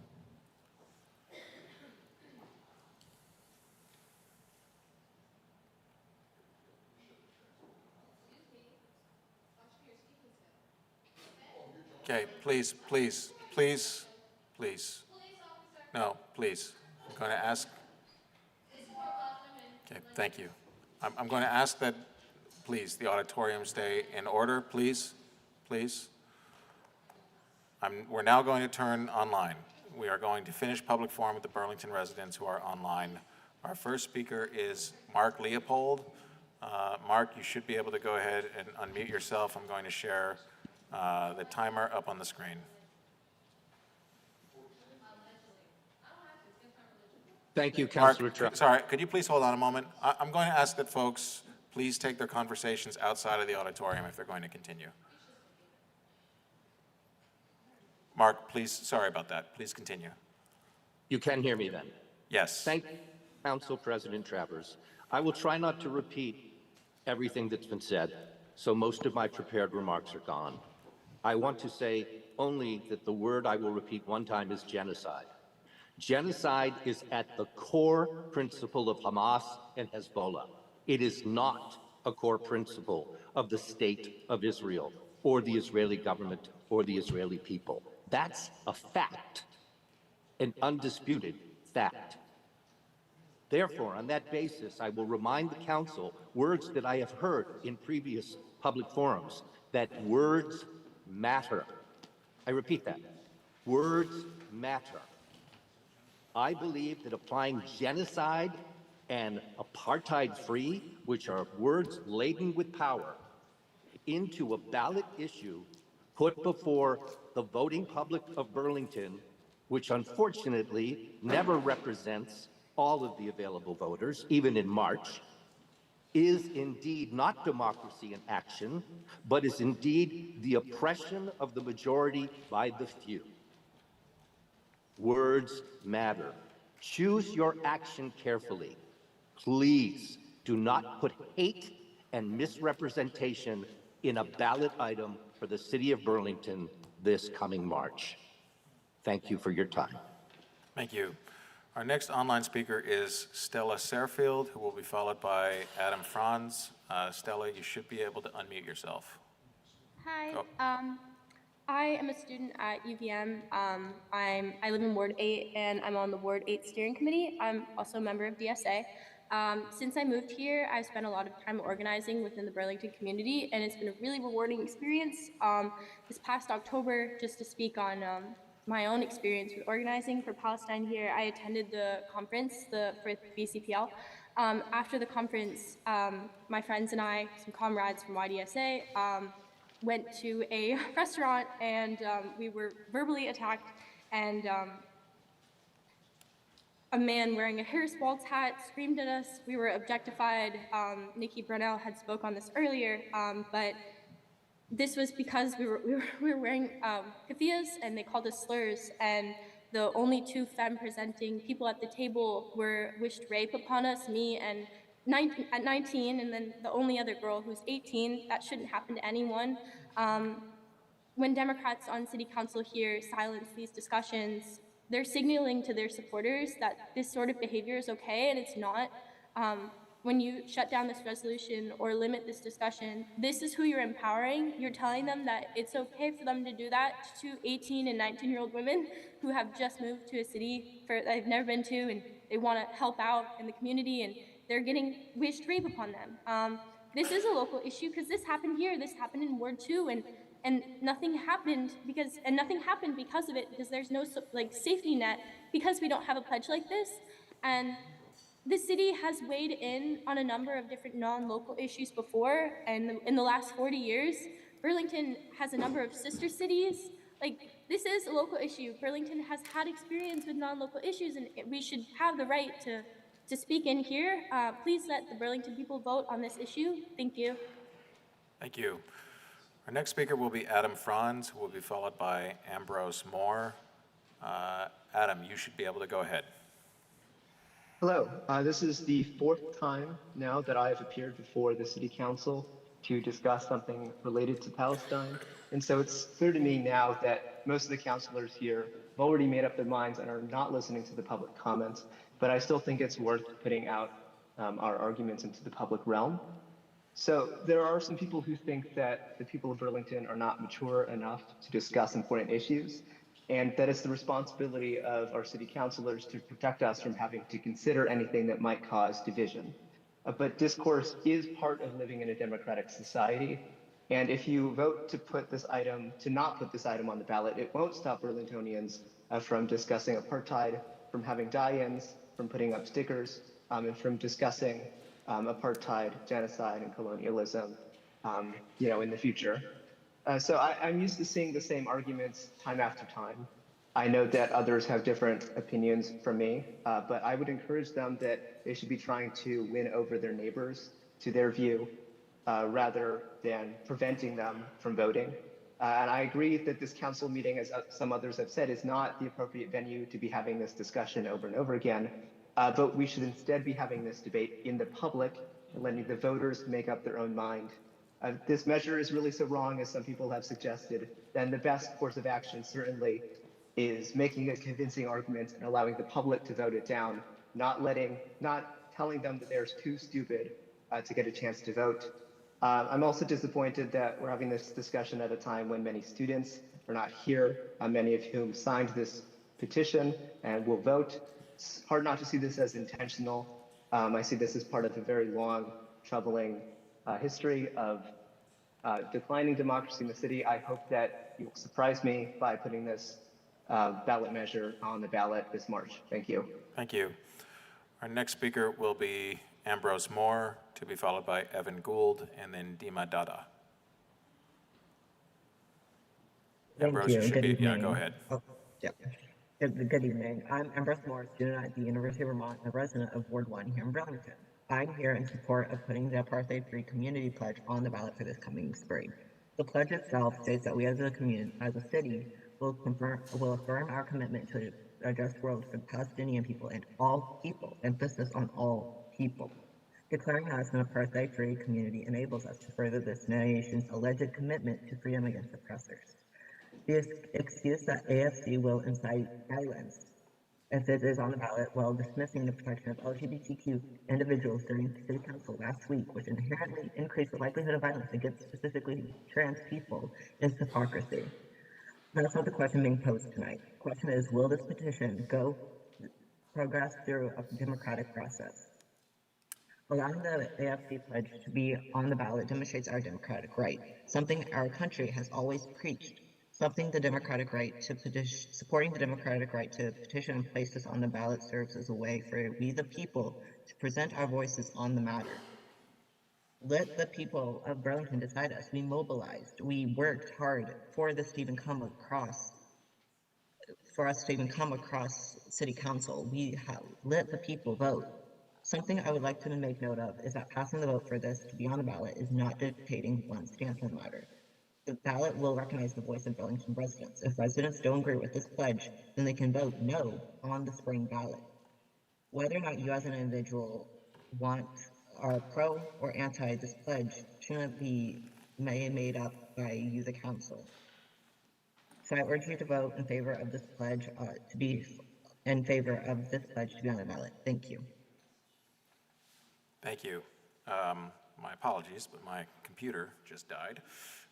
Okay, please. No, please. I'm going to ask. Okay, thank you. I'm going to ask that, please, the auditorium stay in order, please. We're now going to turn online. We are going to finish public forum with the Burlington residents who are online. Our first speaker is Mark Leopold. Mark, you should be able to go ahead and unmute yourself. I'm going to share the timer up on the screen. Thank you, Councilor Trump. Sorry, could you please hold on a moment? I'm going to ask that folks please take their conversations outside of the auditorium if they're going to continue. Mark, please, sorry about that. Please continue. You can hear me then? Yes. Thank you, Council President Travers. I will try not to repeat everything that's been said, so most of my prepared remarks are gone. I want to say only that the word I will repeat one time is genocide. Genocide is at the core principle of Hamas and Hezbollah. It is not a core principle of the state of Israel or the Israeli government or the Israeli people. That's a fact, an undisputed fact. Therefore, on that basis, I will remind the Council words that I have heard in previous public forums, that words matter. I repeat that. Words matter. I believe that applying genocide and apartheid-free, which are words laden with power, into a ballot issue put before the voting public of Burlington, which unfortunately never represents all of the available voters, even in March, is indeed not democracy in action, but is indeed the oppression of the majority by the few. Words matter. Choose your action carefully. Please do not put hate and misrepresentation in a ballot item for the city of Burlington this coming March. Thank you for your time. Thank you. Our next online speaker is Stella Serfield, who will be followed by Adam Franz. Stella, you should be able to unmute yourself. Hi. Go. I am a student at UVM. I live in Ward 8, and I'm on the Ward 8 steering committee. I'm also a member of DSA. Since I moved here, I've spent a lot of time organizing within the Burlington community, and it's been a really rewarding experience. This past October, just to speak on my own experience with organizing for Palestine here, I attended the conference for BCPL. After the conference, my friends and I, some comrades from YDSA, went to a restaurant, and we were verbally attacked, and a man wearing a Harris Waltz hat screamed at us. We were objectified. Nikki Brunell had spoke on this earlier, but this was because we were wearing keffiyehs, and they called us slurs, and the only two femme-presenting people at the table wished rape upon us, me and at 19, and then the only other girl who's 18. That shouldn't happen to anyone. When Democrats on City Council here silence these discussions, they're signaling to their supporters that this sort of behavior is okay, and it's not. When you shut down this resolution or limit this discussion, this is who you're empowering. You're telling them that it's okay for them to do that to 18 and 19-year-old women who have just moved to a city that they've never been to, and they want to help out in the community, and they're getting wished rape upon them. This is a local issue because this happened here. This happened in Ward 2, and nothing happened because of it, because there's no safety net, because we don't have a pledge like this. And the city has weighed in on a number of different non-local issues before, and in the last 40 years, Burlington has a number of sister cities. This is a local issue. Burlington has had experience with non-local issues, and we should have the right to speak in here. Please let the Burlington people vote on this issue. Thank you. Thank you. Our next speaker will be Adam Franz, who will be followed by Ambrose Moore. Adam, you should be able to go ahead. Hello, this is the fourth time now that I have appeared before the City Council to discuss something related to Palestine. And so it's clear to me now that most of the councilors here have already made up their minds and are not listening to the public comments, but I still think it's worth putting out our arguments into the public realm. So there are some people who think that the people of Burlington are not mature enough to discuss important issues, and that it's the responsibility of our city councilors to protect us from having to consider anything that might cause division. But discourse is part of living in a democratic society, and if you vote to not put this item on the ballot, it won't stop Burlingtonians from discussing apartheid, from having die-ins, from putting up stickers, and from discussing apartheid, genocide, and colonialism, in the future. So I'm used to seeing the same arguments time after time. I know that others have different opinions from me, but I would encourage them that they should be trying to win over their neighbors to their view rather than preventing them from voting. And I agree that this council meeting, as some others have said, is not the appropriate venue to be having this discussion over and over again, but we should instead be having this debate in the public and letting the voters make up their own mind. This measure is really so wrong, as some people have suggested, then the best course of action certainly is making a convincing argument and allowing the public to vote it down, not telling them that they're too stupid to get a chance to vote. I'm also disappointed that we're having this discussion at a time when many students are not here, many of whom signed this petition and will vote. It's hard not to see this as intentional. I see this as part of a very long, troubling history of declining democracy in the city. I hope that you will surprise me by putting this ballot measure on the ballot this March. Thank you. Thank you. Our next speaker will be Ambrose Moore, to be followed by Evan Gould, and then Dima Dada. Ambrose, you should be, go ahead. Oh, yeah. Good evening. I'm Ambrose Moore, student at the University of Vermont and a resident of Ward 1 here in Burlington. I'm here in support of putting the apartheid-free community pledge on the ballot for this coming spring. The pledge itself states that we as a city will affirm our commitment to a just world for the Palestinian people and all people, emphasis on all people. Declaring us an apartheid-free community enables us to further this nation's alleged commitment to freedom against oppressors. The excuse that AFC will incite violence if it is on the ballot while dismissing the protection of LGBTQ individuals during the City Council last week, which inherently increased the likelihood of violence against specifically trans people, is hypocrisy. That's not the question being posed tonight. The question is, will this petition progress through a democratic process? Allowing the AFD pledge to be on the ballot demonstrates our democratic right, something our country has always preached, supporting the democratic right to petition and place this on the ballot serves as a way for we the people to present our voices on the matter. Let the people of Burlington decide us. We mobilized, we worked hard for us to even come across city council. Let the people vote. Something I would like to make note of is that passing the vote for this to be on the ballot is not dictating one's stance on the matter. The ballot will recognize the voice of Burlington residents. If residents don't agree with this pledge, then they can vote no on the spring ballot. Whether or not you as an individual are pro or anti this pledge shouldn't be made up by you, the council. So I urge you to vote in favor of this pledge to be on the ballot. Thank you. Thank you. My apologies, but my computer just died.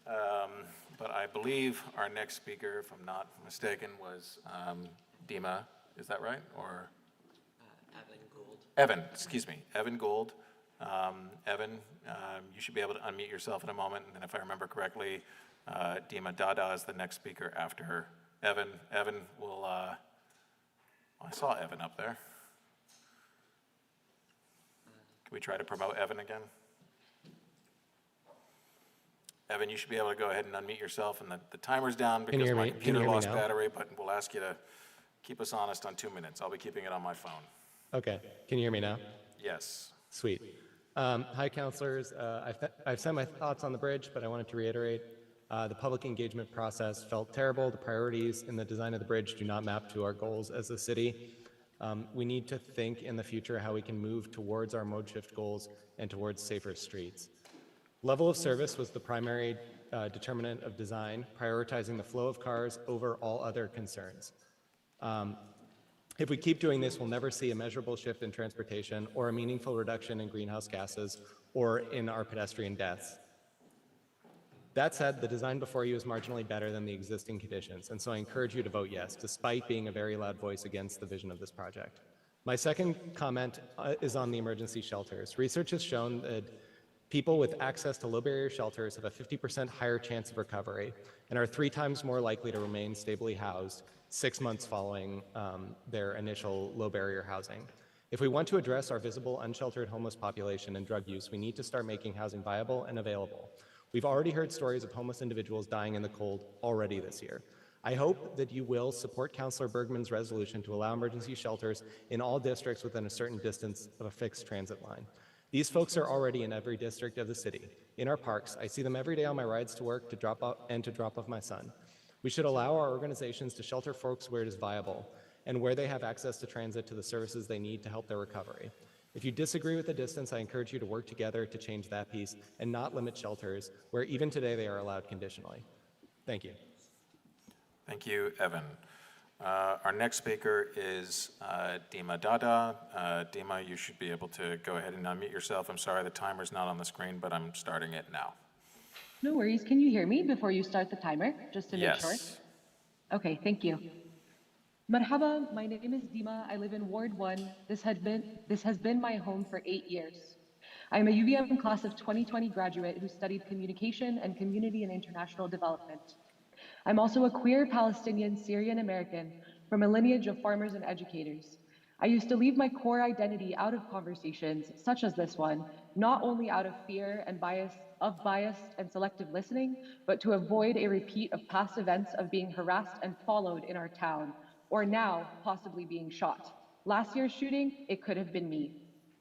But I believe our next speaker, if I'm not mistaken, was Dima. Is that right? Or Evan Gould. Evan, excuse me, Evan Gould. Evan, you should be able to unmute yourself in a moment. And then if I remember correctly, Dima Dada is the next speaker after Evan. Evan will, I saw Evan up there. Can we try to promote Evan again? Evan, you should be able to go ahead and unmute yourself, and the timer's down because my computer lost battery, but we'll ask you to keep us honest on 2 minutes. I'll be keeping it on my phone. Okay, can you hear me now? Yes. Sweet. Hi, councilors. I've said my thoughts on the bridge, but I wanted to reiterate the public engagement process felt terrible. The priorities in the design of the bridge do not map to our goals as a city. We need to think in the future how we can move towards our mode shift goals and towards safer streets. Level of service was the primary determinant of design, prioritizing the flow of cars over all other concerns. If we keep doing this, we'll never see a measurable shift in transportation or a meaningful reduction in greenhouse gases or in our pedestrian deaths. That said, the design before you is marginally better than the existing conditions, and so I encourage you to vote yes, despite being a very loud voice against the vision of this project. My second comment is on the emergency shelters. Research has shown that people with access to low-barrier shelters have a 50% higher chance of recovery and are 3 times more likely to remain stably housed 6 months following their initial low-barrier housing. If we want to address our visible, unsheltered homeless population and drug use, we need to start making housing viable and available. We've already heard stories of homeless individuals dying in the cold already this year. I hope that you will support Councilor Bergman's resolution to allow emergency shelters in all districts within a certain distance of a fixed transit line. These folks are already in every district of the city. In our parks, I see them every day on my rides to work to drop off my son. We should allow our organizations to shelter folks where it is viable and where they have access to transit to the services they need to help their recovery. If you disagree with the distance, I encourage you to work together to change that piece and not limit shelters where even today they are allowed conditionally. Thank you. Thank you, Evan. Our next speaker is Dima Dada. Dima, you should be able to go ahead and unmute yourself. I'm sorry, the timer's not on the screen, but I'm starting it now. No worries. Can you hear me before you start the timer, just to make sure? Yes. Okay, thank you. Marhaba, my name is Dima. I live in Ward 1. This has been my home for 8 years. I am a UVM class of 2020 graduate who studied communication and community and international development. I'm also a queer Palestinian Syrian American from a lineage of farmers and educators. I used to leave my core identity out of conversations such as this one, not only out of fear and biased and selective listening, but to avoid a repeat of past events of being harassed and followed in our town, or now possibly being shot. Last year's shooting, it could have been me.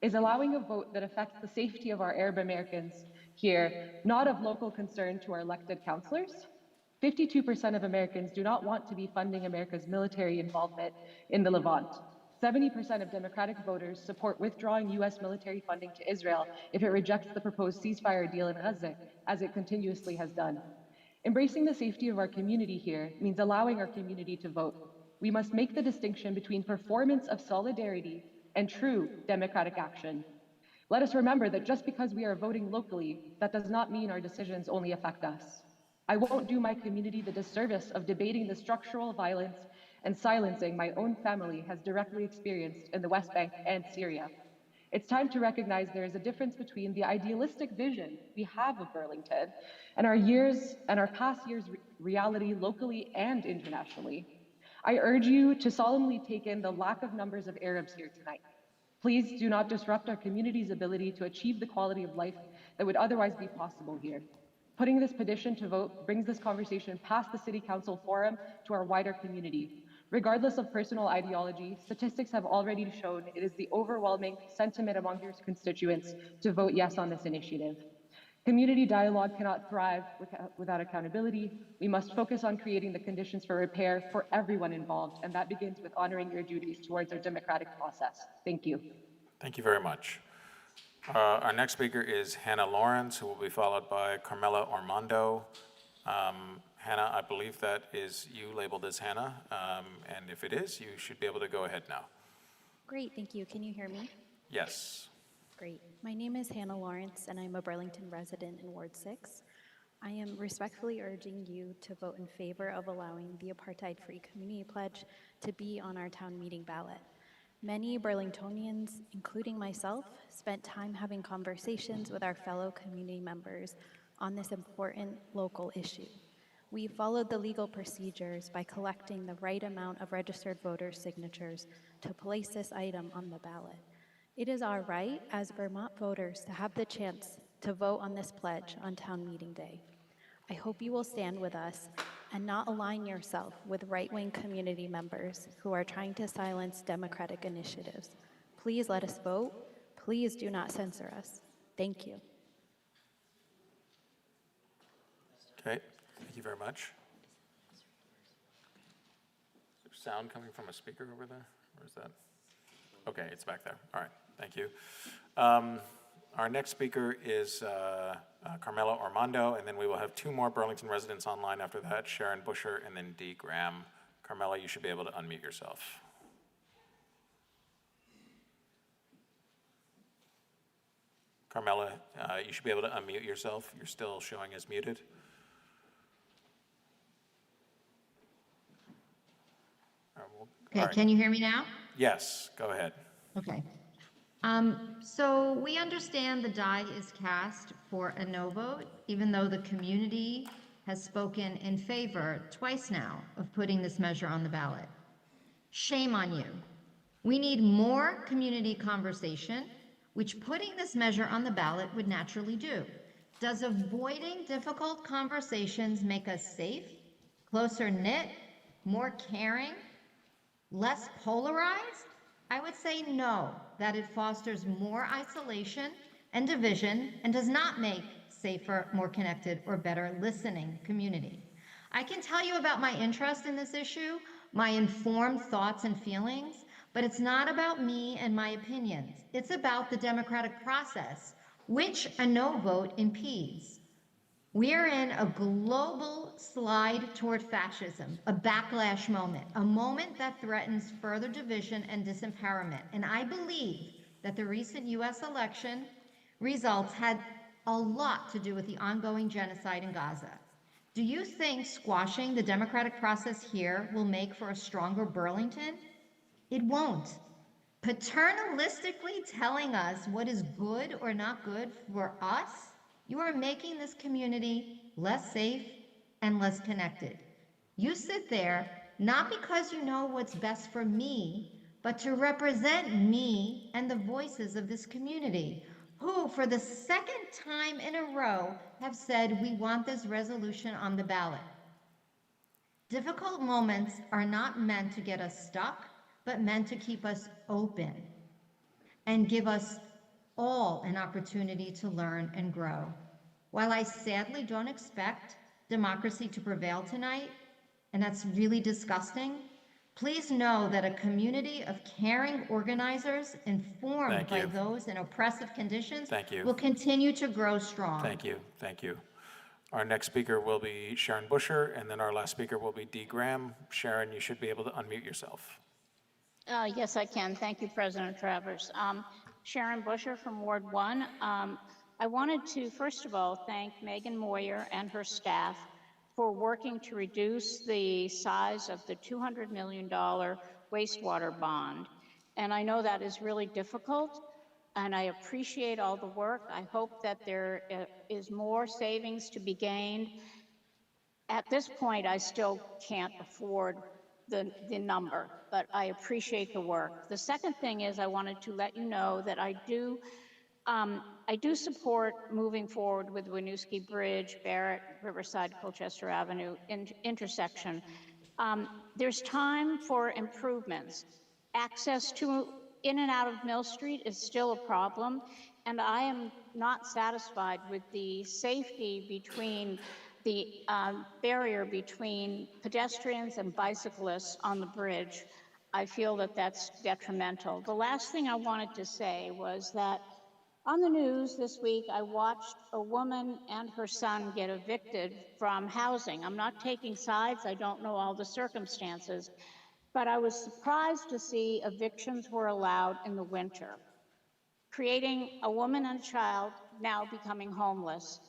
Is allowing a vote that affects the safety of our Arab Americans here not of local concern to our elected councilors? 52% of Americans do not want to be funding America's military involvement in the Levant. 70% of Democratic voters support withdrawing U.S. military funding to Israel if it rejects the proposed ceasefire deal in Gaza, as it continuously has done. Embracing the safety of our community here means allowing our community to vote. We must make the distinction between performance of solidarity and true democratic action. Let us remember that just because we are voting locally, that does not mean our decisions only affect us. I won't do my community the disservice of debating the structural violence and silencing my own family has directly experienced in the West Bank and Syria. It's time to recognize there is a difference between the idealistic vision we have of Burlington and our past years' reality locally and internationally. I urge you to solemnly take in the lack of numbers of Arabs here tonight. Please do not disrupt our community's ability to achieve the quality of life that would otherwise be possible here. Putting this petition to vote brings this conversation past the City Council forum to our wider community. Regardless of personal ideology, statistics have already shown it is the overwhelming sentiment among your constituents to vote yes on this initiative. Community dialogue cannot thrive without accountability. We must focus on creating the conditions for repair for everyone involved, and that begins with honoring your duties towards our democratic process. Thank you. Thank you very much. Our next speaker is Hannah Lawrence, who will be followed by Carmela Ormondo. Hannah, I believe that is you labeled as Hannah, and if it is, you should be able to go ahead now. Great, thank you. Can you hear me? Yes. Great. My name is Hannah Lawrence, and I'm a Burlington resident in Ward 6. I am respectfully urging you to vote in favor of allowing the apartheid-free community pledge to be on our town meeting ballot. Many Burlingtonians, including myself, spent time having conversations with our fellow community members on this important local issue. We followed the legal procedures by collecting the right amount of registered voter signatures to place this item on the ballot. It is our right as Vermont voters to have the chance to vote on this pledge on town meeting day. I hope you will stand with us and not align yourself with right-wing community members who are trying to silence democratic initiatives. Please let us vote. Please do not censor us. Thank you. Okay, thank you very much. Is there sound coming from a speaker over there? Or is that? Okay, it's back there. All right, thank you. Our next speaker is Carmela Ormondo, and then we will have two more Burlington residents online after that, Sharon Busher and then Dee Graham. Carmela, you should be able to unmute yourself. Carmela, you should be able to unmute yourself. You're still showing as muted. Okay, can you hear me now? Yes, go ahead. Okay. So we understand the die is cast for a no vote, even though the community has spoken in favor twice now of putting this measure on the ballot. Shame on you. We need more community conversation, which putting this measure on the ballot would naturally do. Does avoiding difficult conversations make us safe, closer knit, more caring, less polarized? I would say no, that it fosters more isolation and division and does not make safer, more connected, or better listening community. I can tell you about my interest in this issue, my informed thoughts and feelings, but it's not about me and my opinions. It's about the democratic process, which a no vote impedes. We are in a global slide toward fascism, a backlash moment, a moment that threatens further division and disempowerment. And I believe that the recent US election results had a lot to do with the ongoing genocide in Gaza. Do you think squashing the democratic process here will make for a stronger Burlington? It won't. Paternalistically telling us what is good or not good for us, you are making this community less safe and less connected. You sit there not because you know what's best for me, but to represent me and the voices of this community, who for the second time in a row have said we want this resolution on the ballot. Difficult moments are not meant to get us stuck, but meant to keep us open and give us all an opportunity to learn and grow. While I sadly don't expect democracy to prevail tonight, and that's really disgusting, please know that a community of caring organizers informed by those in oppressive conditions will continue to grow strong. Thank you, thank you. Our next speaker will be Sharon Busher, and then our last speaker will be Dee Graham. Sharon, you should be able to unmute yourself. Yes, I can. Thank you, President Travers. Sharon Busher from Ward 1. I wanted to, first of all, thank Megan Moyer and her staff for working to reduce the size of the $200 million wastewater bond. And I know that is really difficult, and I appreciate all the work. I hope that there is more savings to be gained. At this point, I still can't afford the number, but I appreciate the work. The second thing is I wanted to let you know that I do support moving forward with Winooski Bridge, Barrett, Riverside, Colchester Avenue intersection. There's time for improvements. Access to in and out of Mill Street is still a problem, and I am not satisfied with the safety between the barrier between pedestrians and bicyclists on the bridge. I feel that that's detrimental. The last thing I wanted to say was that on the news this week, I watched a woman and her son get evicted from housing. I'm not taking sides, I don't know all the circumstances, but I was surprised to see evictions were allowed in the winter, creating a woman and a child now becoming homeless.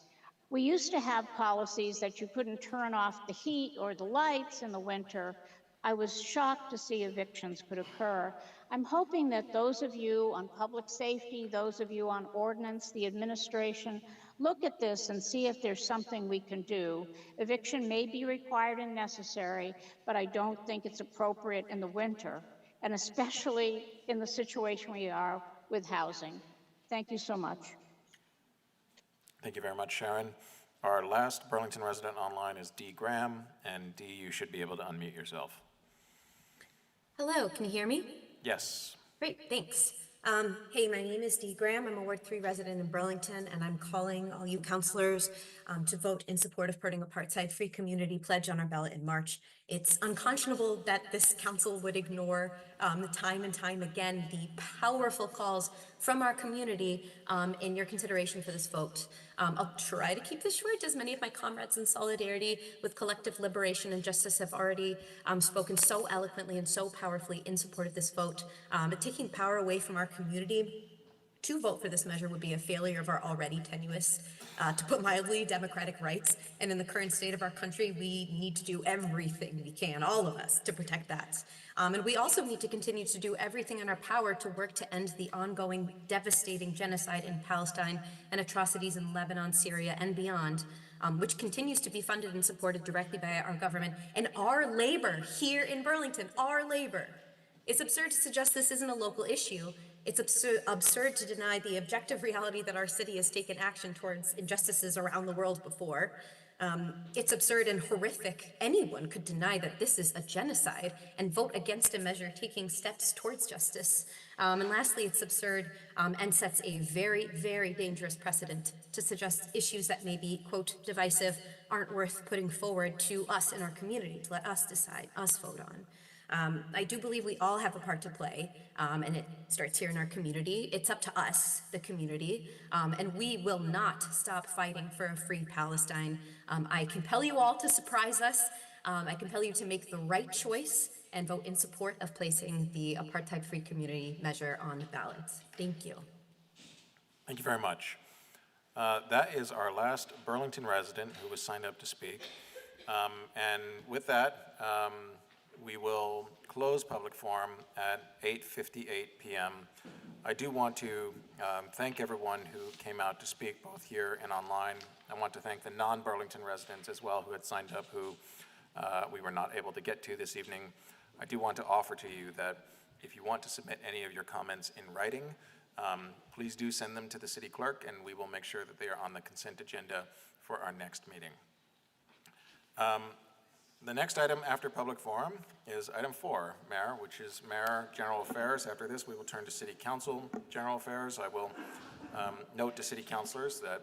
We used to have policies that you couldn't turn off the heat or the lights in the winter. I was shocked to see evictions could occur. I'm hoping that those of you on public safety, those of you on ordinance, the administration, look at this and see if there's something we can do. Eviction may be required and necessary, but I don't think it's appropriate in the winter, and especially in the situation we are with housing. Thank you so much. Thank you very much, Sharon. Our last Burlington resident online is Dee Graham, and Dee, you should be able to unmute yourself. Hello, can you hear me? Yes. Great, thanks. Hey, my name is Dee Graham. I'm a Ward 3 resident in Burlington, and I'm calling all you councilors to vote in support of putting apartheid-free community pledge on our ballot in March. It's unconscionable that this council would ignore time and time again the powerful calls from our community in your consideration for this vote. I'll try to keep this short, as many of my comrades in solidarity with collective liberation and justice have already spoken so eloquently and so powerfully in support of this vote. But taking power away from our community to vote for this measure would be a failure of our already tenuous, to put mildly, democratic rights. And in the current state of our country, we need to do everything we can, all of us, to protect that. And we also need to continue to do everything in our power to work to end the ongoing devastating genocide in Palestine and atrocities in Lebanon, Syria, and beyond, which continues to be funded and supported directly by our government and our labor here in Burlington, our labor. It's absurd to suggest this isn't a local issue. It's absurd to deny the objective reality that our city has taken action towards injustices around the world before. It's absurd and horrific. Anyone could deny that this is a genocide and vote against a measure taking steps towards justice. And lastly, it's absurd and sets a very, very dangerous precedent to suggest issues that may be, quote, divisive aren't worth putting forward to us in our community to let us decide, us vote on. I do believe we all have a part to play, and it starts here in our community. It's up to us, the community, and we will not stop fighting for a free Palestine. I compel you all to surprise us. I compel you to make the right choice and vote in support of placing the apartheid-free community measure on the ballot. Thank you. Thank you very much. That is our last Burlington resident who was signed up to speak. And with that, we will close public forum at 8:58 p.m. I do want to thank everyone who came out to speak, both here and online. I want to thank the non-Burlington residents as well who had signed up, who we were not able to get to this evening. I do want to offer to you that if you want to submit any of your comments in writing, please do send them to the city clerk, and we will make sure that they are on the consent agenda for our next meeting. The next item after public forum is item 4, Mayor, which is Mayor General Affairs. After this, we will turn to City Council General Affairs. I will note to City Councilors that,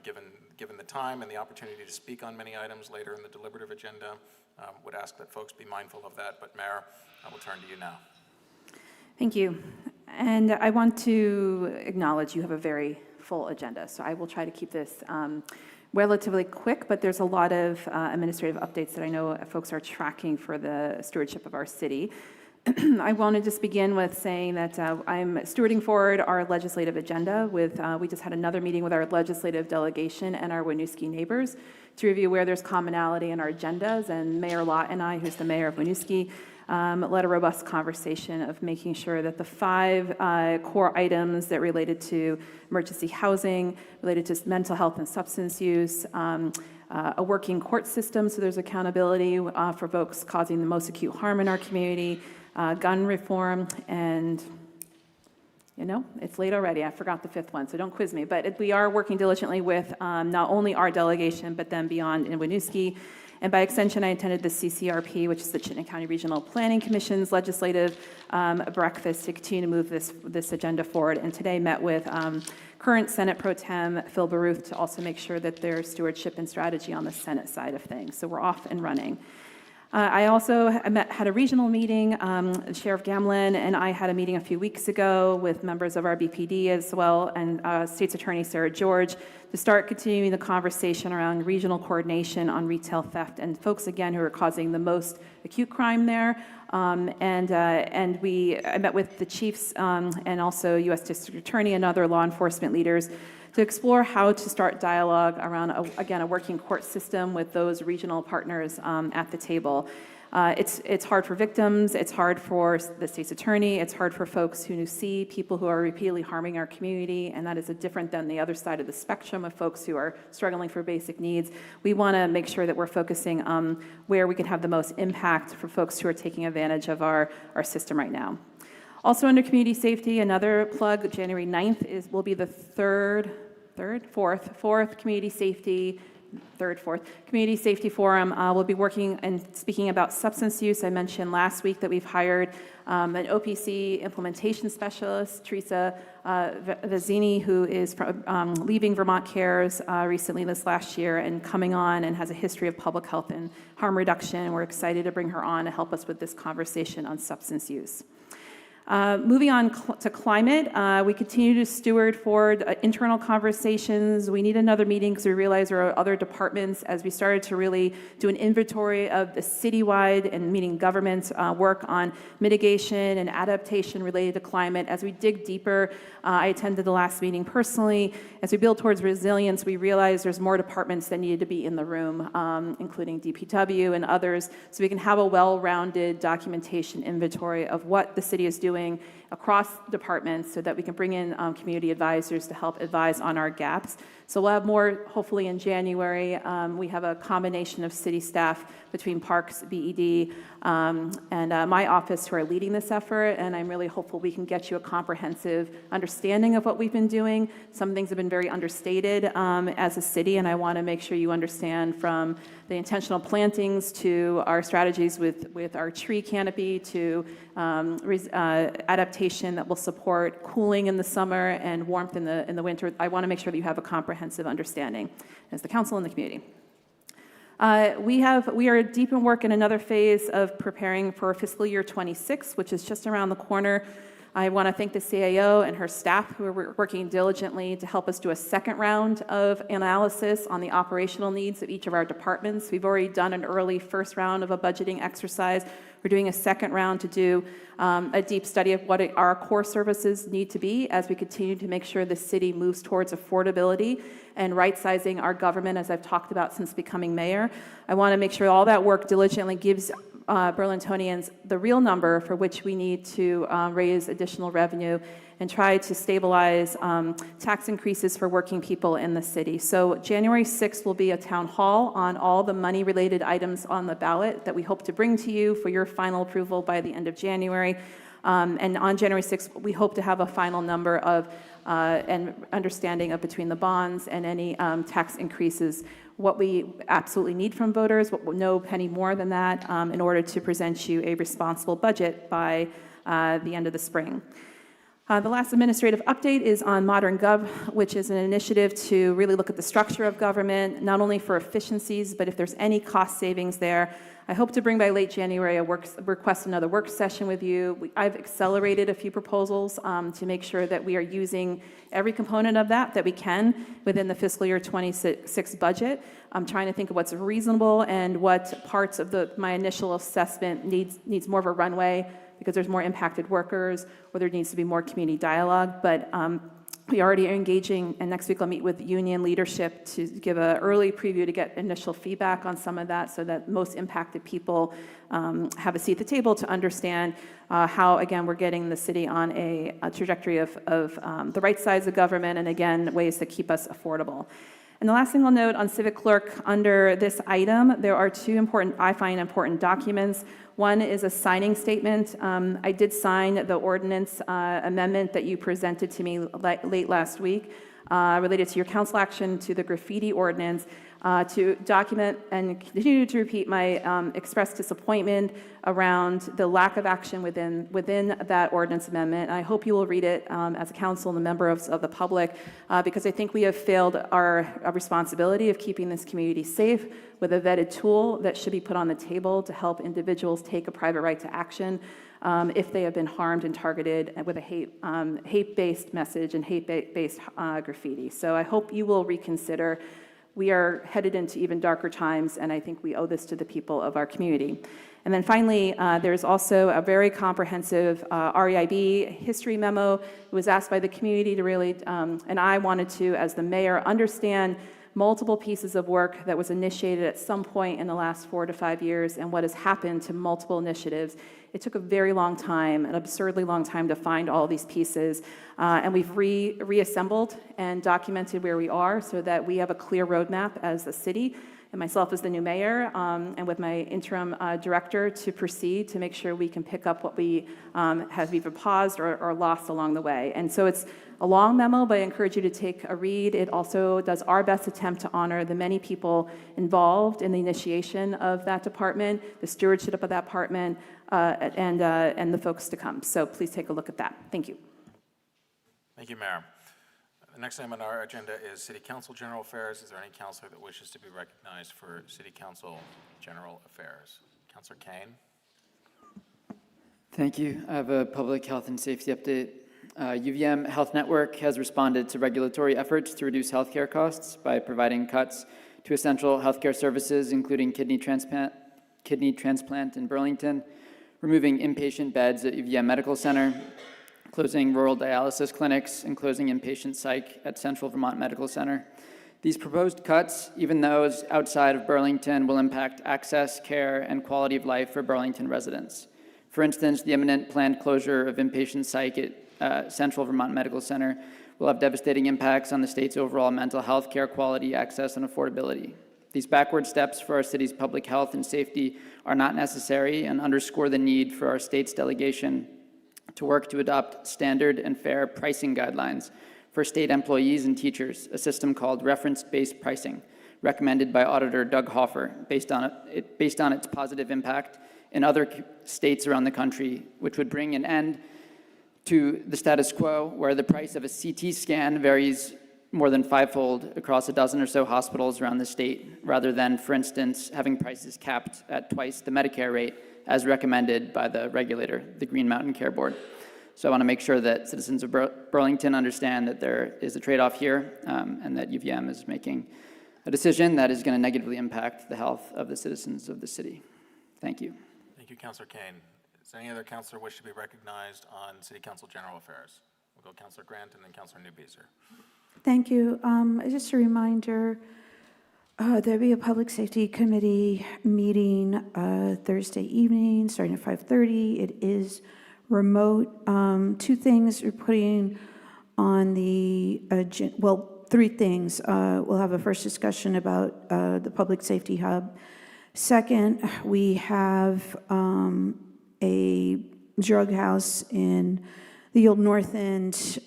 given the time and the opportunity to speak on many items later in the deliberative agenda, would ask that folks be mindful of that. But Mayor, I will turn to you now. Thank you. And I want to acknowledge you have a very full agenda, so I will try to keep this relatively quick, but there's a lot of administrative updates that I know folks are tracking for the stewardship of our city. I want to just begin with saying that I'm stewarding forward our legislative agenda we just had another meeting with our legislative delegation and our Winooski neighbors to review where there's commonality in our agendas, and Mayor Lott and I, who's the mayor of Winooski, led a robust conversation of making sure that the 5 core items that related to emergency housing, related to mental health and substance use, a working court system so there's accountability for folks causing the most acute harm in our community, gun reform, and it's late already. I forgot the 5th one, so don't quiz me. But we are working diligently with not only our delegation, but then beyond in Winooski. And by extension, I attended the CCRP, which is the Chittenden County Regional Planning Commission's legislative breakfast to continue to move this agenda forward. And today met with current Senate Pro Tem Phil Baruth to also make sure that there's stewardship and strategy on the Senate side of things. So we're off and running. I also had a regional meeting. Sheriff Gamlin and I had a meeting a few weeks ago with members of our BPD as well, and State's Attorney Sarah George, to start continuing the conversation around regional coordination on retail theft and folks, again, who are causing the most acute crime there. I met with the chiefs and also U.S. District Attorney and other law enforcement leaders to explore how to start dialogue around, a working court system with those regional partners at the table. It's hard for victims, it's hard for the state's attorney, it's hard for folks who see people who are repeatedly harming our community, and that is different than the other side of the spectrum of folks who are struggling for basic needs. We want to make sure that we're focusing on where we can have the most impact for folks who are taking advantage of our system right now. Also under community safety, another plug, January 9th will be the fourth community safety forum. We'll be working and speaking about substance use. I mentioned last week that we've hired an OPC implementation specialist, Teresa Vazzini, who is leaving Vermont Cares recently this last year and coming on and has a history of public health and harm reduction. We're excited to bring her on to help us with this conversation on substance use. Moving on to climate, we continue to steward forward internal conversations. We need another meeting because we realize there are other departments as we started to really do an inventory of the citywide and meeting government's work on mitigation and adaptation related to climate. As we dig deeper, I attended the last meeting personally. As we build towards resilience, we realize there's more departments that needed to be in the room, including DPW and others, so we can have a well-rounded documentation inventory of what the city is doing across departments so that we can bring in community advisors to help advise on our gaps. So we'll have more hopefully in January. We have a combination of city staff between Parks, BED, and my office who are leading this effort, and I'm really hopeful we can get you a comprehensive understanding of what we've been doing. Some things have been very understated as a city, and I want to make sure you understand from the intentional plantings to our strategies with our tree canopy to adaptation that will support cooling in the summer and warmth in the winter. I want to make sure that you have a comprehensive understanding as the council and the community. We are deep in work in another phase of preparing for fiscal year 26, which is just around the corner. I want to thank the CAO and her staff who are working diligently to help us do a second round of analysis on the operational needs of each of our departments. We've already done an early first round of a budgeting exercise. We're doing a second round to do a deep study of what our core services need to be as we continue to make sure the city moves towards affordability and right-sizing our government, as I've talked about since becoming mayor. I want to make sure all that work diligently gives Burlingtonians the real number for which we need to raise additional revenue and try to stabilize tax increases for working people in the city. So January 6th will be a town hall on all the money-related items on the ballot that we hope to bring to you for your final approval by the end of January. And on January 6th, we hope to have a final number of and understanding of between the bonds and any tax increases, what we absolutely need from voters, no penny more than that, in order to present you a responsible budget by the end of the spring. The last administrative update is on Modern Gov, which is an initiative to really look at the structure of government, not only for efficiencies, but if there's any cost savings there. I hope to bring by late January request another work session with you. I've accelerated a few proposals to make sure that we are using every component of that we can within the fiscal year 26 budget. I'm trying to think of what's reasonable and what parts of my initial assessment needs more of a runway. because there's more impacted workers, or there needs to be more community dialogue. But we already are engaging, and next week I'll meet with union leadership to give an early preview to get initial feedback on some of that, so that most impacted people have a seat at the table to understand how, again, we're getting the city on a trajectory of the right sides of government, and again, ways to keep us affordable. And the last thing I'll note on civic clerk, under this item, there are two important documents. One is a signing statement. I did sign the ordinance amendment that you presented to me late last week related to your council action to the graffiti ordinance, to document and continue to repeat my expressed disappointment around the lack of action within that ordinance amendment. I hope you will read it as a council and a member of the public, because I think we have failed our responsibility of keeping this community safe with a vetted tool that should be put on the table to help individuals take a private right to action if they have been harmed and targeted with a hate-based message and hate-based graffiti. So I hope you will reconsider. We are headed into even darker times, and I think we owe this to the people of our community. And then finally, there's also a very comprehensive REIB history memo. It was asked by the community to really, and I wanted to, as the mayor, understand multiple pieces of work that was initiated at some point in the last 4 to 5 years and what has happened to multiple initiatives. It took a very long time, an absurdly long time, to find all these pieces, and we've reassembled and documented where we are so that we have a clear roadmap as the city, and myself as the new mayor, and with my interim director, to proceed to make sure we can pick up what we have either paused or lost along the way. And so it's a long memo, but I encourage you to take a read. It also does our best attempt to honor the many people involved in the initiation of that department, the stewardship of that department, and the folks to come. So please take a look at that. Thank you. Thank you, Mayor. The next item on our agenda is City Council General Affairs. Is there any councilor that wishes to be recognized for City Council General Affairs? Councilor Kane. Thank you. I have a public health and safety update. UVM Health Network has responded to regulatory efforts to reduce healthcare costs by providing cuts to essential healthcare services, including kidney transplant in Burlington, removing inpatient beds at UVM Medical Center, closing rural dialysis clinics, and closing inpatient psych at Central Vermont Medical Center. These proposed cuts, even those outside of Burlington, will impact access, care, and quality of life for Burlington residents. For instance, the imminent planned closure of inpatient psych at Central Vermont Medical Center will have devastating impacts on the state's overall mental health care quality, access, and affordability. These backward steps for our city's public health and safety are not necessary and underscore the need for our state's delegation to work to adopt standard and fair pricing guidelines for state employees and teachers, a system called reference-based pricing, recommended by Auditor Doug Hoffer, based on its positive impact in other states around the country, which would bring an end to the status quo, where the price of a CT scan varies more than fivefold across a dozen or so hospitals around the state, rather than, for instance, having prices capped at twice the Medicare rate as recommended by the regulator, the Green Mountain Care Board. So I want to make sure that citizens of Burlington understand that there is a trade-off here, and that UVM is making a decision that is going to negatively impact the health of the citizens of the city. Thank you. Thank you, Councilor Kane. Does any other councilor wish to be recognized on City Council General Affairs? We'll go Councilor Grant and then Councilor Newbeeser. Thank you. Just a reminder, there'll be a Public Safety Committee meeting Thursday evening starting at 5:30. It is remote. Two things we're putting on the three things. We'll have a first discussion about the Public Safety Hub. Second, we have a drug house in the Old North End.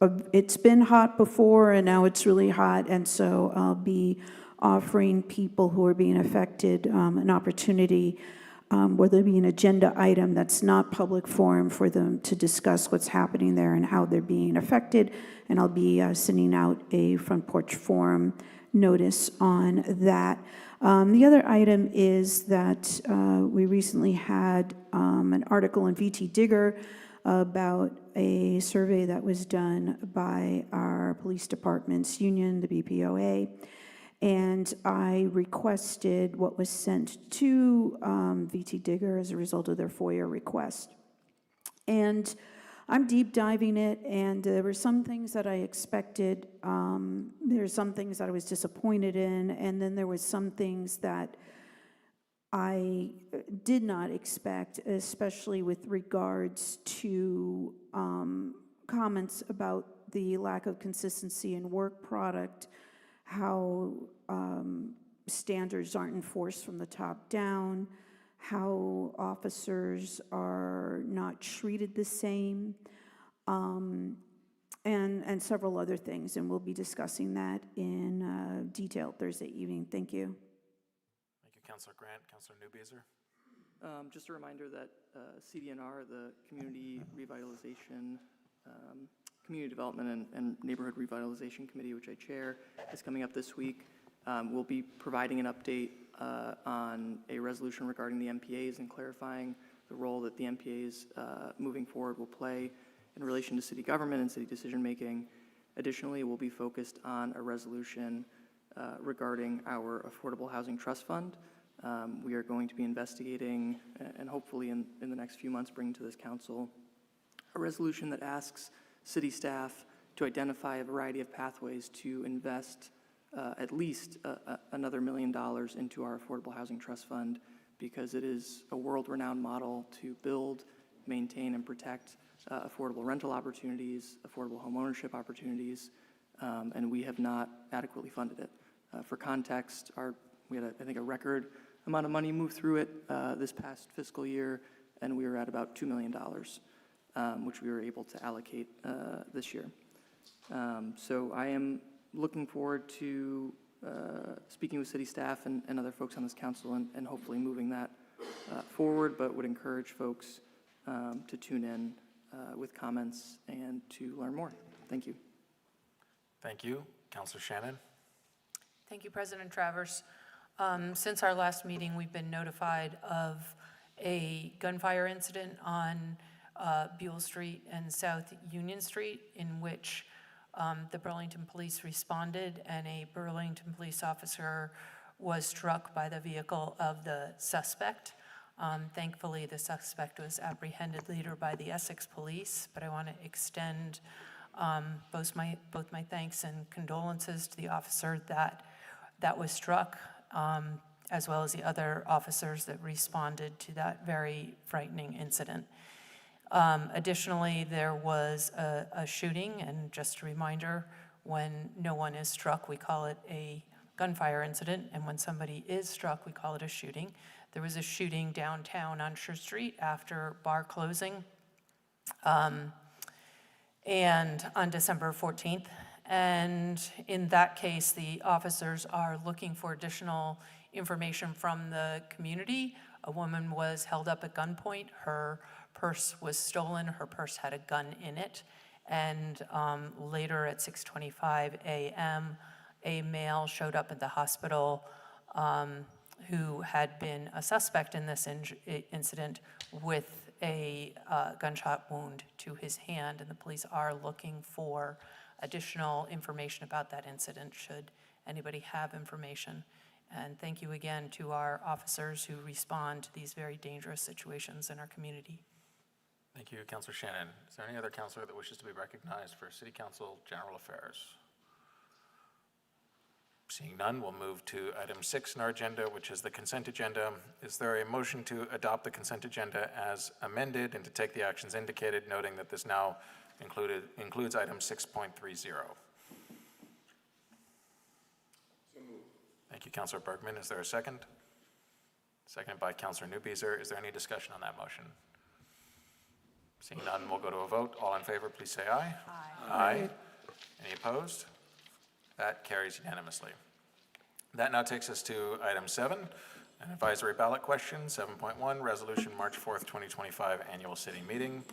It's been hot before, and now it's really hot, and so I'll be offering people who are being affected an opportunity where there'll be an agenda item that's not public forum for them to discuss what's happening there and how they're being affected, and I'll be sending out a front porch forum notice on that. The other item is that we recently had an article in VT Digger about a survey that was done by our police department's union, the BPOA, And I requested what was sent to VT Digger as a result of their FOIA request. And I'm deep diving it, and there were some things that I expected. There's some things that I was disappointed in, and then there was some things that I did not expect, especially with regards to comments about the lack of consistency in work product, how standards aren't enforced from the top down, how officers are not treated the same, and several other things. And we'll be discussing that in detail Thursday evening. Thank you. Thank you, Councilor Grant. Councilor Newbeazer. Just a reminder that CDNR, the Community Revitalization, Community Development and Neighborhood Revitalization Committee, which I chair, is coming up this week. We'll be providing an update on a resolution regarding the MPAs and clarifying the role that the MPAs moving forward will play in relation to city government and city decision-making. Additionally, we'll be focused on a resolution regarding our Affordable Housing Trust Fund. We are going to be investigating and hopefully in the next few months bring to this council a resolution that asks city staff to identify a variety of pathways to invest at least another $1 million into our Affordable Housing Trust Fund, because it is a world-renowned model to build, maintain, and protect affordable rental opportunities, affordable home ownership opportunities, and we have not adequately funded it. For context, we had, I think, a record amount of money move through it this past fiscal year, and we were at about $2 million, which we were able to allocate this year. So I am looking forward to speaking with city staff and other folks on this council and hopefully moving that forward, but would encourage folks to tune in with comments and to learn more. Thank you. Thank you. Councilor Shannon. Thank you, President Travers. Since our last meeting, we've been notified of a gunfire incident on Buell Street and South Union Street, in which the Burlington police responded and a Burlington police officer was struck by the vehicle of the suspect. Thankfully, the suspect was apprehended later by the Essex police, but I want to extend both my thanks and condolences to the officer that was struck, as well as the other officers that responded to that very frightening incident. Additionally, there was a shooting, and just a reminder, when no one is struck, we call it a gunfire incident, and when somebody is struck, we call it a shooting. There was a shooting downtown on Church Street after bar closing, and on December 14th. And in that case, the officers are looking for additional information from the community. A woman was held up at gunpoint. Her purse was stolen. Her purse had a gun in it. And later at 6:25 a.m., a male showed up at the hospital who had been a suspect in this incident with a gunshot wound to his hand. And the police are looking for additional information about that incident, should anybody have information. And thank you again to our officers who respond to these very dangerous situations in our community. Thank you, Councilor Shannon. Is there any other councilor that wishes to be recognized for City Council General Affairs? Seeing none, we'll move to item 6 in our agenda, which is the consent agenda. Is there a motion to adopt the consent agenda as amended and to take the actions indicated, noting that this now includes item 6.30? Thank you, Councilor Bergman. Is there a second? Seconded by Councilor Newbeazer. Is there any discussion on that motion? Seeing none, we'll go to a vote. All in favor, please say aye. Aye. Aye. Any opposed? That carries unanimously. That now takes us to item 7, an advisory ballot question, 7.1, resolution March 4th, 2025 annual city meeting.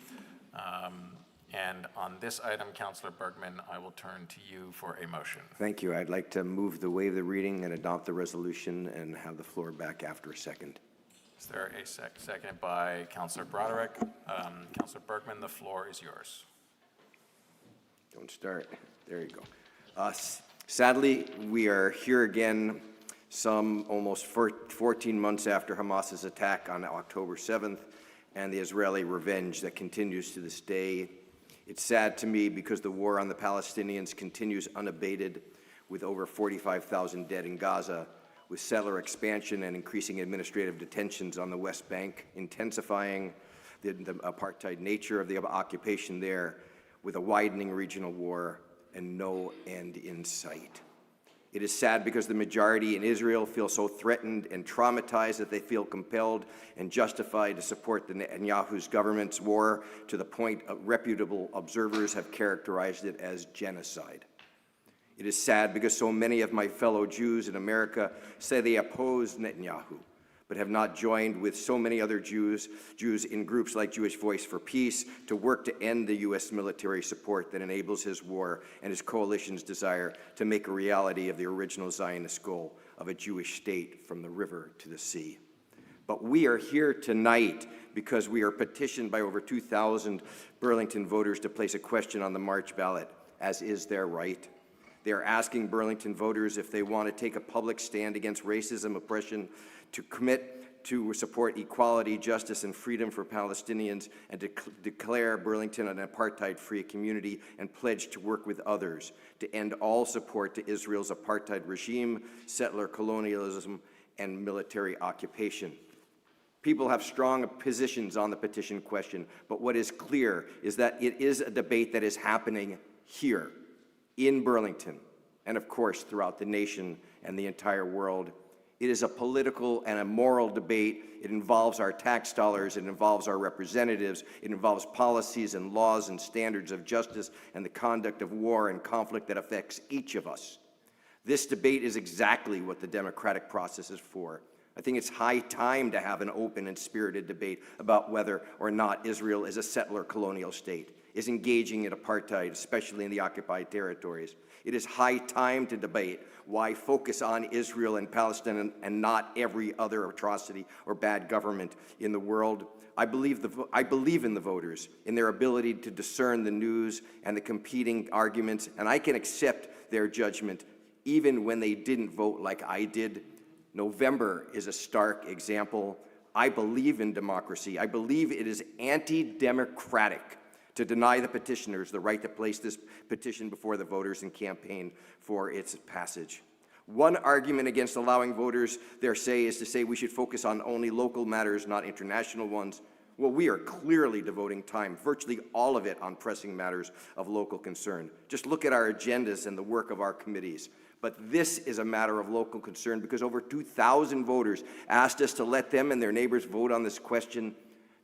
And on this item, Councilor Bergman, I will turn to you for a motion. Thank you. I'd like to move the waive the reading and adopt the resolution and have the floor back after a second. Is there a second by Councilor Broderick? Councilor Bergman, the floor is yours. Don't start. There you go. Sadly, we are here again some almost 14 months after Hamas's attack on October 7th and the Israeli revenge that continues to this day. It's sad to me because the war on the Palestinians continues unabated, with over 45,000 dead in Gaza, with settler expansion and increasing administrative detentions on the West Bank, intensifying the apartheid nature of the occupation there, with a widening regional war and no end in sight. It is sad because the majority in Israel feel so threatened and traumatized that they feel compelled and justified to support the Netanyahu's government's war, to the point reputable observers have characterized it as genocide. It is sad because so many of my fellow Jews in America say they oppose Netanyahu, but have not joined with so many other Jews in groups like Jewish Voice for Peace to work to end the U.S. military support that enables his war and his coalition's desire to make a reality of the original Zionist goal of a Jewish state from the river to the sea. But we are here tonight because we are petitioned by over 2,000 Burlington voters to place a question on the March ballot, as is their right. They are asking Burlington voters if they want to take a public stand against racism, oppression, to commit to support equality, justice, and freedom for Palestinians, and to declare Burlington an apartheid-free community, and pledge to work with others to end all support to Israel's apartheid regime, settler colonialism, and military occupation. People have strong positions on the petition question, but what is clear is that it is a debate that is happening here in Burlington, and of course throughout the nation and the entire world. It is a political and a moral debate. It involves our tax dollars, it involves our representatives, it involves policies and laws and standards of justice and the conduct of war and conflict that affects each of us. This debate is exactly what the democratic process is for. I think it's high time to have an open and spirited debate about whether or not Israel is a settler colonial state, is engaging in apartheid, especially in the occupied territories. It is high time to debate why focus on Israel and Palestine and not every other atrocity or bad government in the world. I believe in the voters, in their ability to discern the news and the competing arguments, and I can accept their judgment even when they didn't vote like I did. November is a stark example. I believe in democracy. I believe it is anti-democratic to deny the petitioners the right to place this petition before the voters and campaign for its passage. One argument against allowing voters their say is to say we should focus on only local matters, not international ones. Well, we are clearly devoting time, virtually all of it, on pressing matters of local concern. Just look at our agendas and the work of our committees. But this is a matter of local concern because over 2,000 voters asked us to let them and their neighbors vote on this question.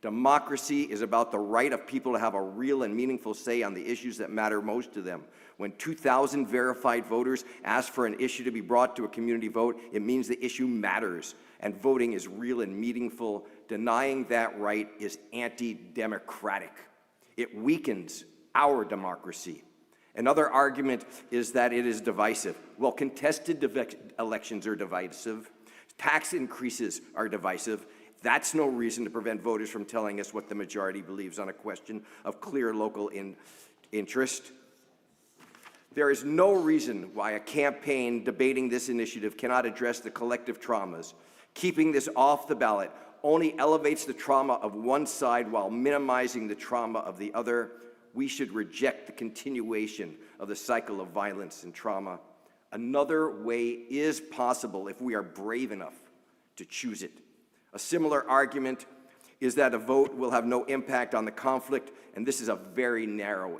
Democracy is about the right of people to have a real and meaningful say on the issues that matter most to them. When 2,000 verified voters ask for an issue to be brought to a community vote, it means the issue matters, and voting is real and meaningful. Denying that right is anti-democratic. It weakens our democracy. Another argument is that it is divisive. Well, contested elections are divisive. Tax increases are divisive. That's no reason to prevent voters from telling us what the majority believes on a question of clear local interest. There is no reason why a campaign debating this initiative cannot address the collective traumas. Keeping this off the ballot only elevates the trauma of one side while minimizing the trauma of the other. We should reject the continuation of the cycle of violence and trauma. Another way is possible if we are brave enough to choose it. A similar argument is that a vote will have no impact on the conflict, and this is a very narrow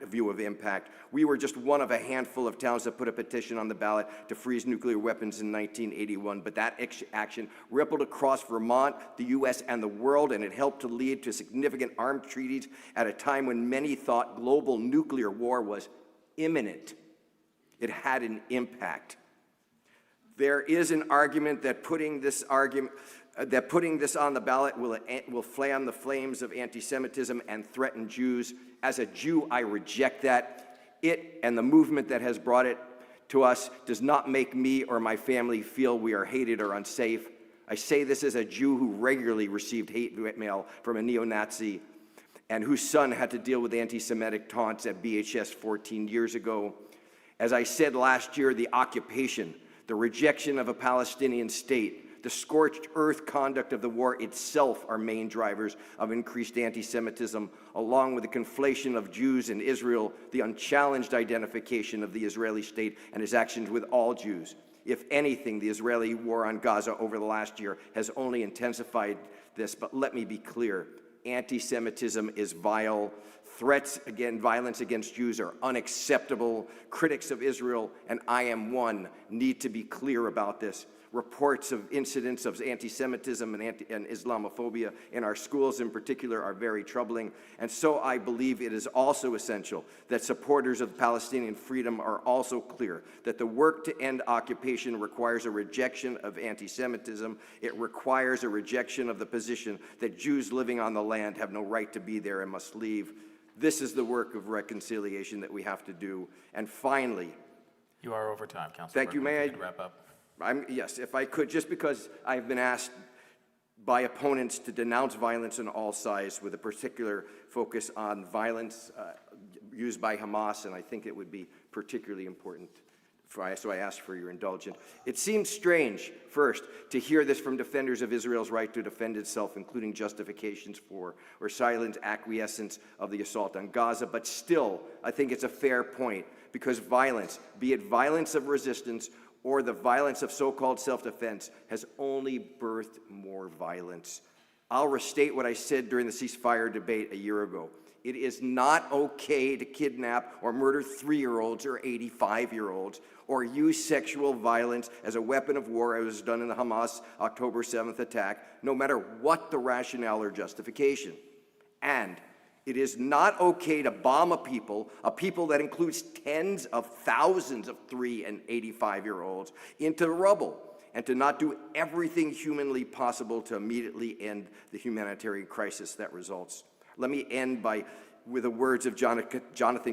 view of impact. We were just one of a handful of towns that put a petition on the ballot to freeze nuclear weapons in 1981, but that action rippled across Vermont, the U.S., and the world, and it helped to lead to significant armed treaties at a time when many thought global nuclear war was imminent. It had an impact. There is an argument that putting this on the ballot will fan the flames of anti-Semitism and threaten Jews. As a Jew, I reject that. It and the movement that has brought it to us does not make me or my family feel we are hated or unsafe. I say this as a Jew who regularly received hate mail from a neo-Nazi and whose son had to deal with anti-Semitic taunts at BHS 14 years ago. As I said last year, the occupation, the rejection of a Palestinian state, the scorched earth conduct of the war itself are main drivers of increased anti-Semitism, along with the conflation of Jews and Israel, the unchallenged identification of the Israeli state and its actions with all Jews. If anything, the Israeli war on Gaza over the last year has only intensified this, but let me be clear. Anti-Semitism is vile. Threats against violence against Jews are unacceptable. Critics of Israel, and I am one, need to be clear about this. Reports of incidents of anti-Semitism and Islamophobia in our schools in particular are very troubling. And so I believe it is also essential that supporters of Palestinian freedom are also clear that the work to end occupation requires a rejection of anti-Semitism. It requires a rejection of the position that Jews living on the land have no right to be there and must leave. This is the work of reconciliation that we have to do. And finally, You are over time, Councilor. Thank you. Bergman. May If I- you could wrap up. Yes, if I could, just because I've been asked by opponents to denounce violence on all sides with a particular focus on violence used by Hamas, and I think it would be particularly important, so I ask for your indulgence. It seems strange, first, to hear this from defenders of Israel's right to defend itself, including justifications for or silent acquiescence of the assault on Gaza, but still, I think it's a fair point, because violence, be it violence of resistance or the violence of so-called self-defense, has only birthed more violence. I'll restate what I said during the ceasefire debate a year ago. It is not okay to kidnap or murder 3-year-olds or 85-year-olds or use sexual violence as a weapon of war, as was done in the Hamas October 7th attack, no matter what the rationale or justification. And it is not okay to bomb a people that includes tens of thousands of 3 and 85-year-olds, into rubble, and to not do everything humanly possible to immediately end the humanitarian crisis that results. Let me end with the words of Jonathan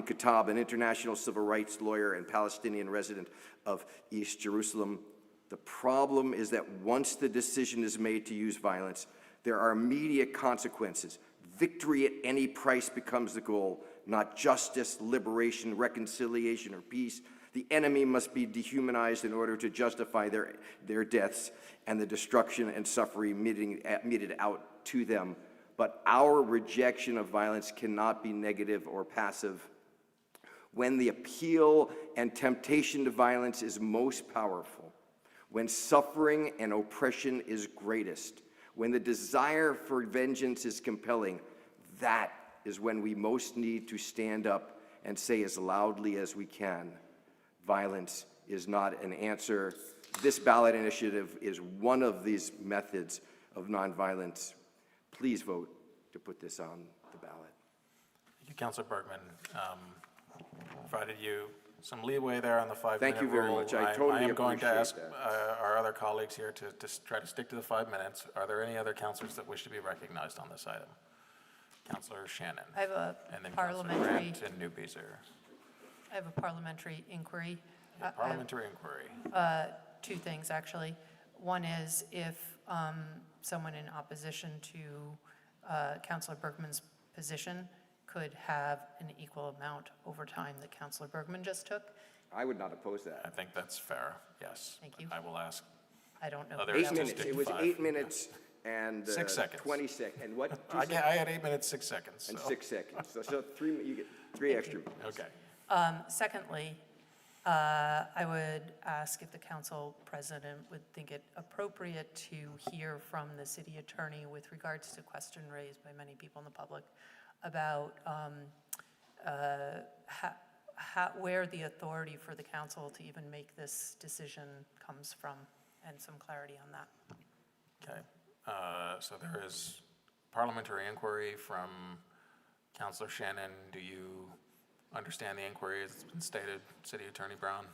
Kattab, an international civil rights lawyer and Palestinian resident of East Jerusalem. The problem is that once the decision is made to use violence, there are immediate consequences. Victory at any price becomes the goal, not justice, liberation, reconciliation, or peace. The enemy must be dehumanized in order to justify their deaths and the destruction and suffering meted out to them. But our rejection of violence cannot be negative or passive. When the appeal and temptation to violence is most powerful, when suffering and oppression is greatest, when the desire for vengeance is compelling, that is when we most need to stand up and say as loudly as we can, violence is not an answer. This ballot initiative is one of these methods of nonviolence. Please vote to put this on the ballot. Thank you, Councilor Bergman. Provided you some leeway there on the 5-minute rule. Thank you very much. I totally am going to appreciate ask that. our other colleagues here to try to stick to the 5 minutes. Are there any other councilors that wish to be recognized on this item? Councilor Shannon. I have a And then Councilor parliamentary, Grant and Newbeezer. I have a parliamentary inquiry. Parliamentary inquiry. 2 things, actually. One is if someone in opposition to Councilor Bergman's position could have an equal amount over time that Councilor Bergman just took. I would not oppose that. I think that's fair, yes. Thank you. I will ask I don't know. others 8 to minutes. stick It to was 5. 8 minutes and 6 seconds. 20 seconds. And what? I had 8 minutes, 6 seconds. And so- 6 seconds. So 3. You get 3 extra minutes. Okay. Secondly, I would ask if the council president would think it appropriate to hear from the city attorney with regards to question raised by many people in the public about where the authority for the council to even make this decision comes from, and some clarity on that. Okay. So there is parliamentary inquiry from Councilor Shannon. Do you understand the inquiry as it's been stated, City Attorney Brown?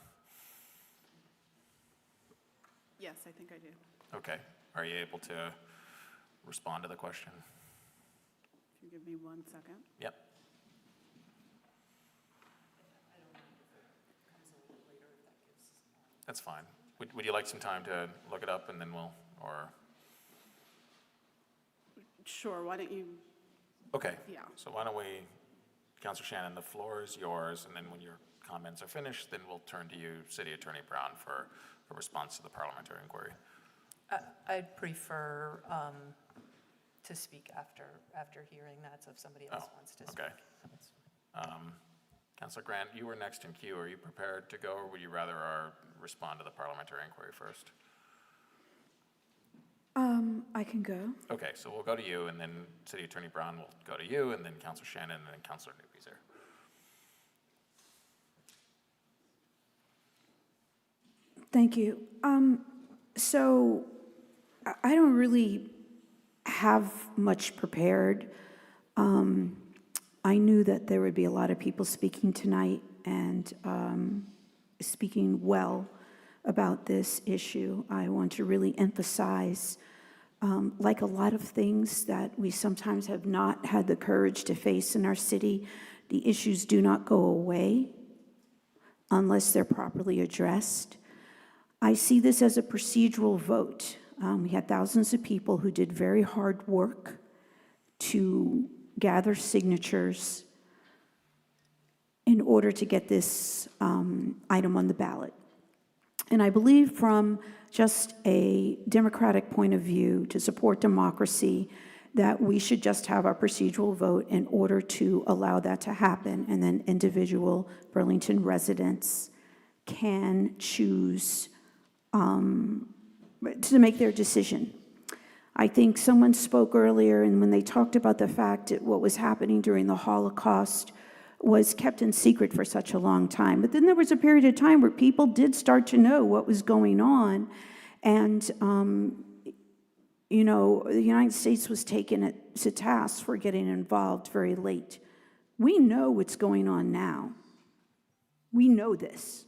Yes, I think I do. Okay. Are you able to respond to the question? If you give me 1 second. Yep. That's fine. Would you like some time to look it up and then we'll, or? Sure, why don't you? Okay. Yeah. So why don't we, Councilor Shannon, the floor is yours, and then when you're comments are finished, then we'll turn to you, City Attorney Brown, for a response to the parliamentary inquiry. I'd prefer to speak after hearing that, so if somebody else wants to speak. Okay. Councilor Grant, you were next in queue. Are you prepared to go, or would you rather respond to the parliamentary inquiry first? I can go. Okay, so we'll go to you, and then City Attorney Brown will go to you, and then Councilor Shannon, and then Councilor Newby's there. Thank you. So I don't really have much prepared. I knew that there would be a lot of people speaking tonight and speaking well about this issue. I want to really emphasize, like a lot of things that we sometimes have not had the courage to face in our city, the issues do not go away unless they're properly addressed. I see this as a procedural vote. We had thousands of people who did very hard work to gather signatures in order to get this item on the ballot. And I believe from just a democratic point of view, to support democracy, that we should just have our procedural vote in order to allow that to happen, and then individual Burlington residents can choose to make their decision. I think someone spoke earlier, and when they talked about the fact that what was happening during the Holocaust was kept in secret for such a long time. But then there was a period of time where people did start to know what was going on. And, you know, the United States was taken to task for getting involved very late. We know what's going on now. We know this.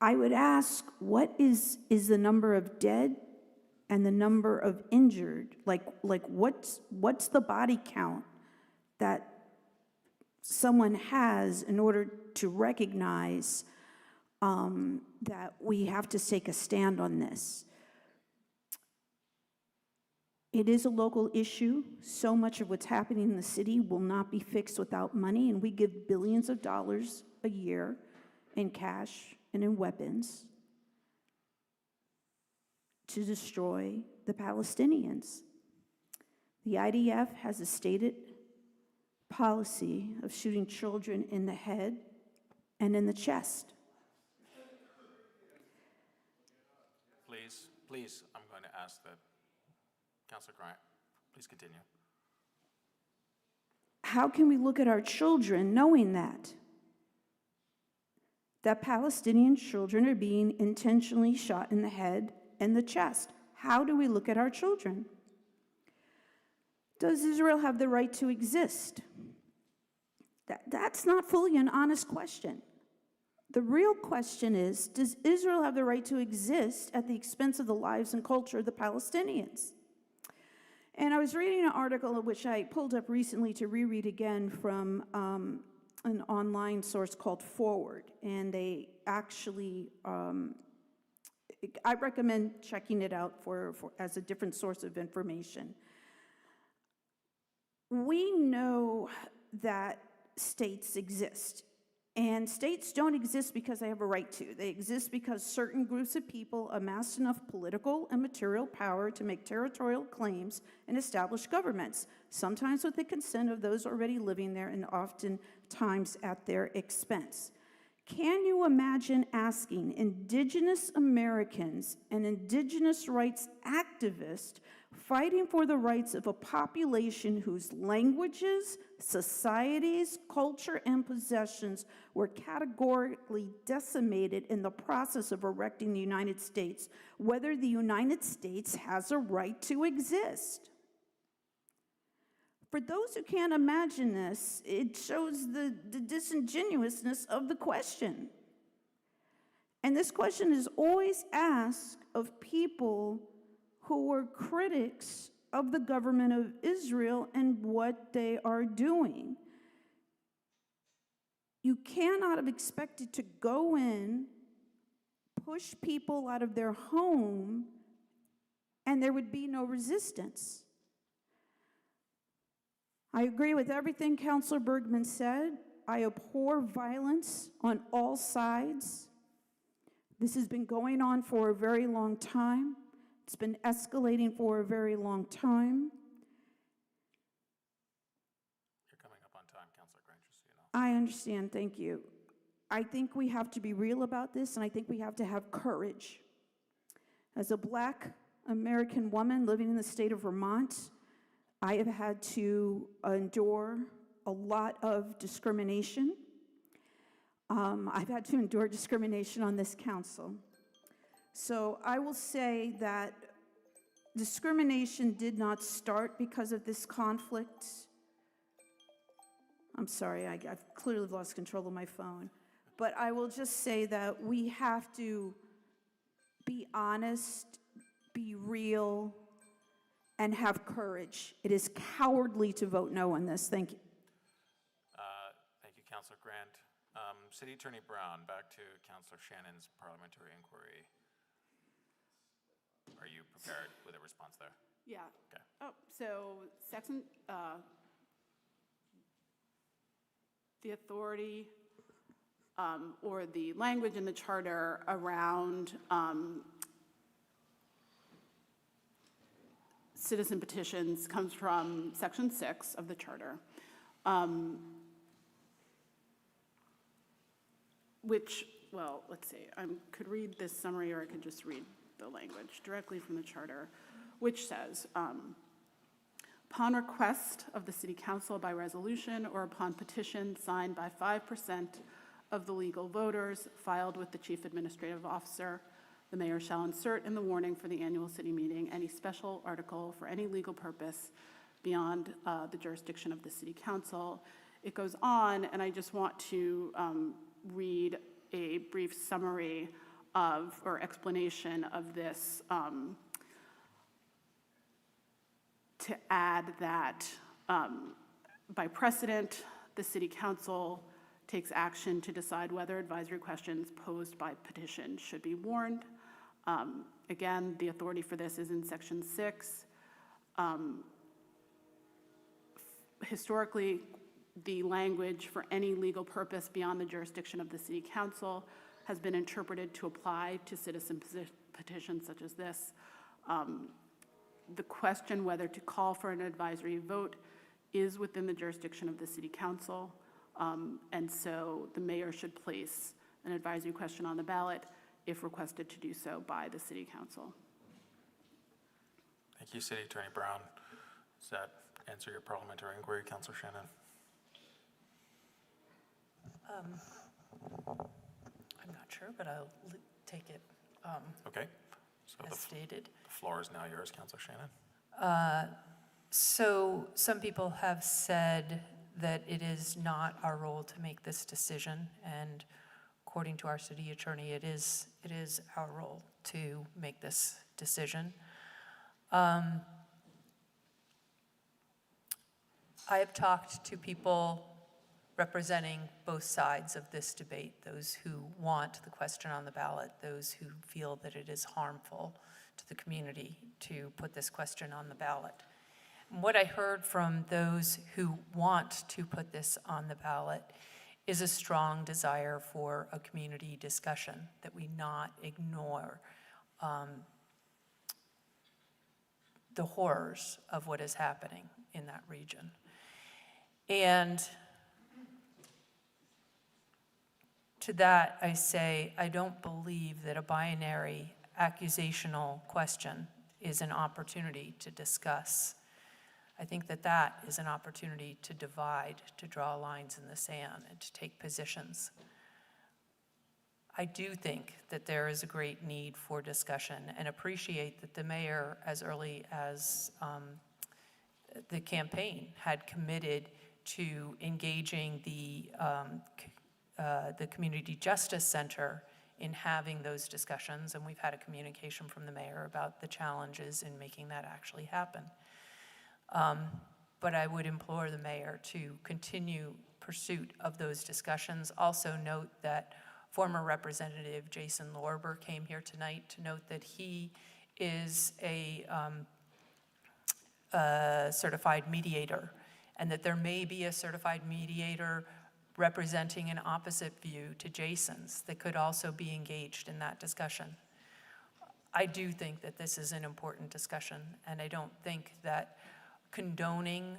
I would ask, what is the number of dead and the number of injured? Like what's the body count that someone has in order to recognize that we have to take a stand on this? It is a local issue. So much of what's happening in the city will not be fixed without money, and we give billions of dollars a year in cash and in weapons to destroy the Palestinians. The IDF has a stated policy of shooting children in the head and in the chest. Please, I'm going to ask that Councilor Grant, please continue. How can we look at our children knowing that Palestinian children are being intentionally shot in the head and the chest? How do we look at our children? Does Israel have the right to exist? That's not fully an honest question. The real question is, does Israel have the right to exist at the expense of the lives and culture of the Palestinians? And I was reading an article which I pulled up recently to reread again from an online source called Forward, and they actually, I recommend checking it out for as a different source of information. We know that states exist, and states don't exist because they have a right to. They exist because certain groups of people amassed enough political and material power to make territorial claims and establish governments, sometimes with the consent of those already living there and oftentimes at their expense. Can you imagine asking Indigenous Americans and Indigenous rights activists fighting for the rights of a population whose languages, societies, culture, and possessions were categorically decimated in the process of erecting the United States, whether the United States has a right to exist? For those who can't imagine this, it shows the disingenuousness of the question. And this question is always asked of people who were critics of the government of Israel and what they are doing. You cannot have expected to go in, push people out of their home, and there would be no resistance. I agree with everything Councilor Bergman said. I abhor violence on all sides. This has been going on for a very long time. It's been escalating for a very long time. You're coming up on time, Councilor Grant, just so you know. I understand, thank you. I think we have to be real about this, and I think we have to have courage. As a Black American woman living in the state of Vermont, I have had to endure a lot of discrimination. I've had to endure discrimination on this council. So I will say that discrimination did not start because of this conflict. I'm sorry, I've clearly lost control of my phone. But I will just say that we have to be honest, be real, and have courage. It is cowardly to vote no on this. Thank you. Thank you, Councilor Grant. City Attorney Brown, back to Councilor Shannon's parliamentary inquiry. Are you prepared with a response there? Yeah. Okay. Oh, so section, the authority or the language in the charter around citizen petitions comes from section 6 of the charter, which, well, let's see, I could read this summary or I could just read the language directly from the charter, which says, upon request of the City Council by resolution or upon petition signed by 5% of the legal voters filed with the Chief Administrative Officer, the mayor shall insert in the warning for the annual city meeting any special article for any legal purpose beyond the jurisdiction of the City Council. It goes on, and I just want to read a brief summary of, or explanation of this, to add that by precedent, the City Council takes action to decide whether advisory questions posed by petition should be warned. Again, the authority for this is in section 6. Historically, the language for any legal purpose beyond the jurisdiction of the City Council has been interpreted to apply to citizen petitions such as this. The question whether to call for an advisory vote is within the jurisdiction of the City Council, and so the mayor should place an advisory question on the ballot if requested to do so by the City Council. Thank you, City Attorney Brown. Does that answer your parliamentary inquiry, Councilor Shannon? I'm not sure, but I'll take it Okay. So as stated. The floor is now yours, Councilor Shannon. So some people have said that it is not our role to make this decision, and according to our city attorney, it is our role to make this decision. I have talked to people representing both sides of this debate, those who want the question on the ballot, those who feel that it is harmful to the community to put this question on the ballot. And what I heard from those who want to put this on the ballot is a strong desire for a community discussion, that we not ignore the horrors of what is happening in that region. And to that, I say, I don't believe that a binary accusational question is an opportunity to discuss. I think that that is an opportunity to divide, to draw lines in the sand, and to take positions. I do think that there is a great need for discussion, and appreciate that the mayor, as early as the campaign, had committed to engaging the Community Justice Center in having those discussions, and we've had a communication from the mayor about the challenges in making that actually happen. But I would implore the mayor to continue pursuit of those discussions. Also note that former Representative Jason Lorber came here tonight to note that he is a certified mediator, and that there may be a certified mediator representing an opposite view to Jason's that could also be engaged in that discussion. I do think that this is an important discussion, and I don't think that condoning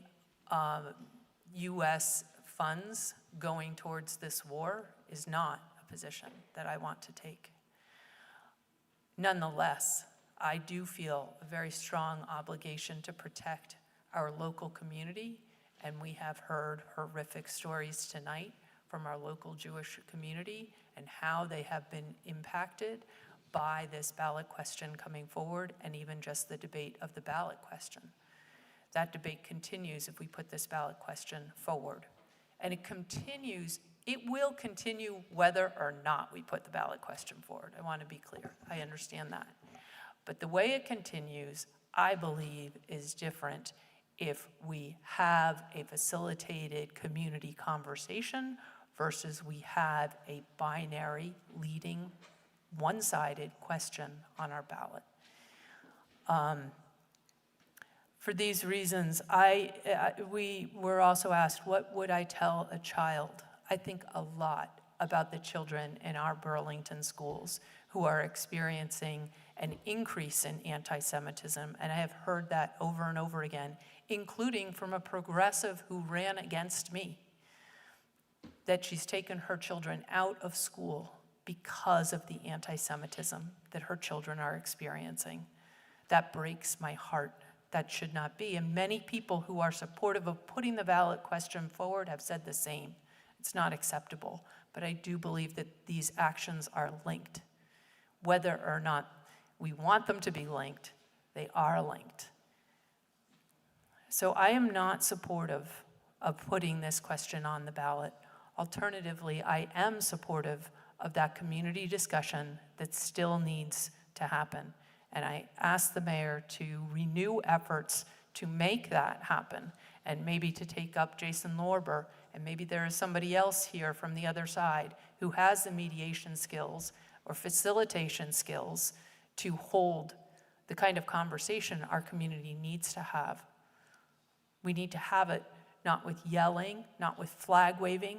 U.S. funds going towards this war is not a position that I want to take. Nonetheless, I do feel a very strong obligation to protect our local community, and we have heard horrific stories tonight from our local Jewish community and how they have been impacted by this ballot question coming forward, and even just the debate of the ballot question. That debate continues if we put this ballot question forward. And it will continue whether or not we put the ballot question forward. I want to be clear. I understand that. But the way it continues, I believe, is different if we have a facilitated community conversation versus we have a binary leading one-sided question on our ballot. For these reasons, we were also asked, what would I tell a child? I think a lot about the children in our Burlington schools who are experiencing an increase in anti-Semitism, and I have heard that over and over again, including from a progressive who ran against me, that she's taken her children out of school because of the anti-Semitism that her children are experiencing. That breaks my heart. That should not be. And many people who are supportive of putting the ballot question forward have said the same. It's not acceptable. But I do believe that these actions are linked. Whether or not we want them to be linked, they are linked. So I am not supportive of putting this question on the ballot. Alternatively, I am supportive of that community discussion that still needs to happen. And I ask the mayor to renew efforts to make that happen, and maybe to take up Jason Lorber, and maybe there is somebody else here from the other side who has the mediation skills or facilitation skills to hold the kind of conversation our community needs to have. We need to have it not with yelling, not with flag waving,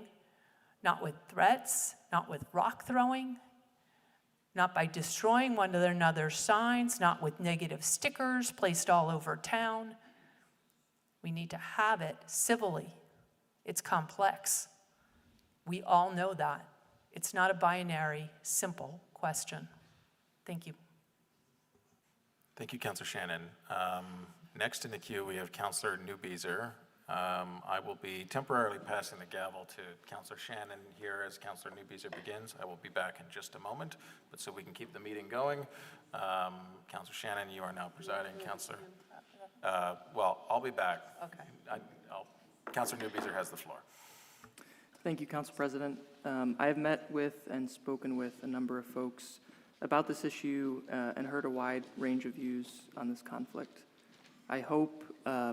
not with threats, not with rock throwing, not by destroying one another's signs, not with negative stickers placed all over town. We need to have it civilly. It's complex. We all know that. It's not a binary, simple question. Thank you. Thank you, Councillor Shannon. Next in the queue, we have Councillor Newbeezer. I will be temporarily passing the gavel to Councillor Shannon here as Councillor Newbeezer begins. I will be back in just a moment, but so we can keep the meeting going. Councillor Shannon, you are now presiding. Councillor, well, I'll be back. Okay. Councillor Newbeezer has the floor. Thank you, Council President. I have met with and spoken with a number of folks about this issue and heard a wide range of views on this conflict. I hope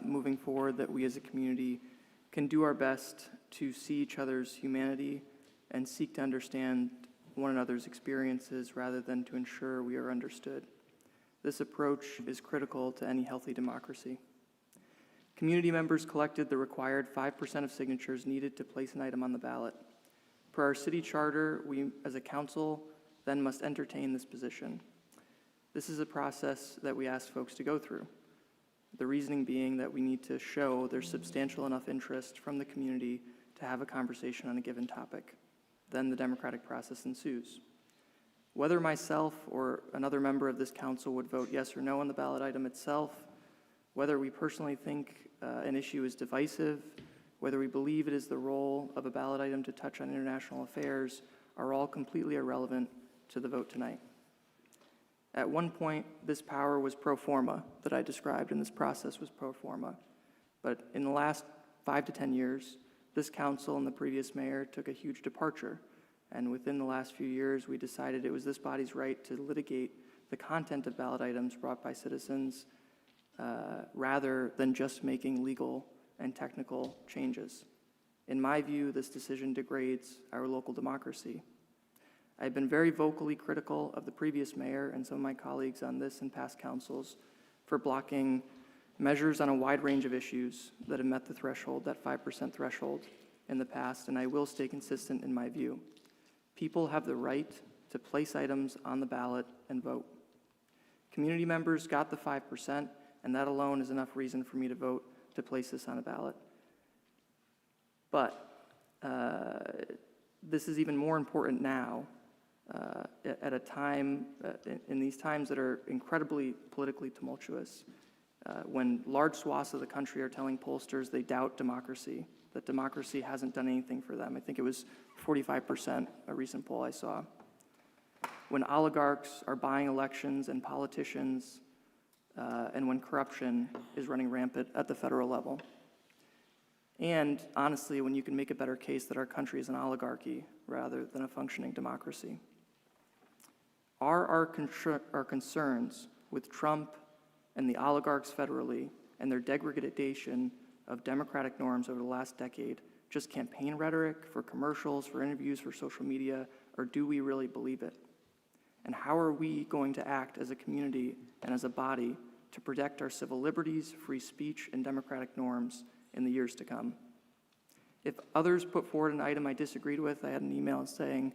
moving forward that we as a community can do our best to see each other's humanity and seek to understand one another's experiences rather than to ensure we are understood. This approach is critical to any healthy democracy. Community members collected the required 5% of signatures needed to place an item on the ballot. Per our city charter, we as a council then must entertain this position. This is a process that we ask folks to go through. The reasoning being that we need to show there's substantial enough interest from the community to have a conversation on a given topic. Then the democratic process ensues. Whether myself or another member of this council would vote yes or no on the ballot item itself, whether we personally think an issue is divisive, whether we believe it is the role of a ballot item to touch on international affairs, are all completely irrelevant to the vote tonight. At one point, this power was pro forma that I described, and this process was pro forma. But in the last 5 to 10 years, this council and the previous mayor took a huge departure. And within the last few years, we decided it was this body's right to litigate the content of ballot items brought by citizens rather than just making legal and technical changes. In my view, this decision degrades our local democracy. I've been very vocally critical of the previous mayor and some of my colleagues on this and past councils for blocking measures on a wide range of issues that have met the threshold, that 5% threshold, in the past, and I will stay consistent in my view. People have the right to place items on the ballot and vote. Community members got the 5%, and that alone is enough reason for me to vote to place this on a ballot. But this is even more important now, at a time, in these times that are incredibly politically tumultuous, when large swaths of the country are telling pollsters they doubt democracy, that democracy hasn't done anything for them. I think it was 45%, a recent poll I saw. When oligarchs are buying elections and politicians, and when corruption is running rampant at the federal level. And honestly, when you can make a better case that our country is an oligarchy rather than a functioning democracy. Are our concerns with Trump and the oligarchs federally and their degradation of democratic norms over the last decade just campaign rhetoric for commercials, for interviews, for social media, or do we really believe it? And how are we going to act as a community and as a body to protect our civil liberties, free speech, and democratic norms in the years to come? If others put forward an item I disagreed with, I had an email saying,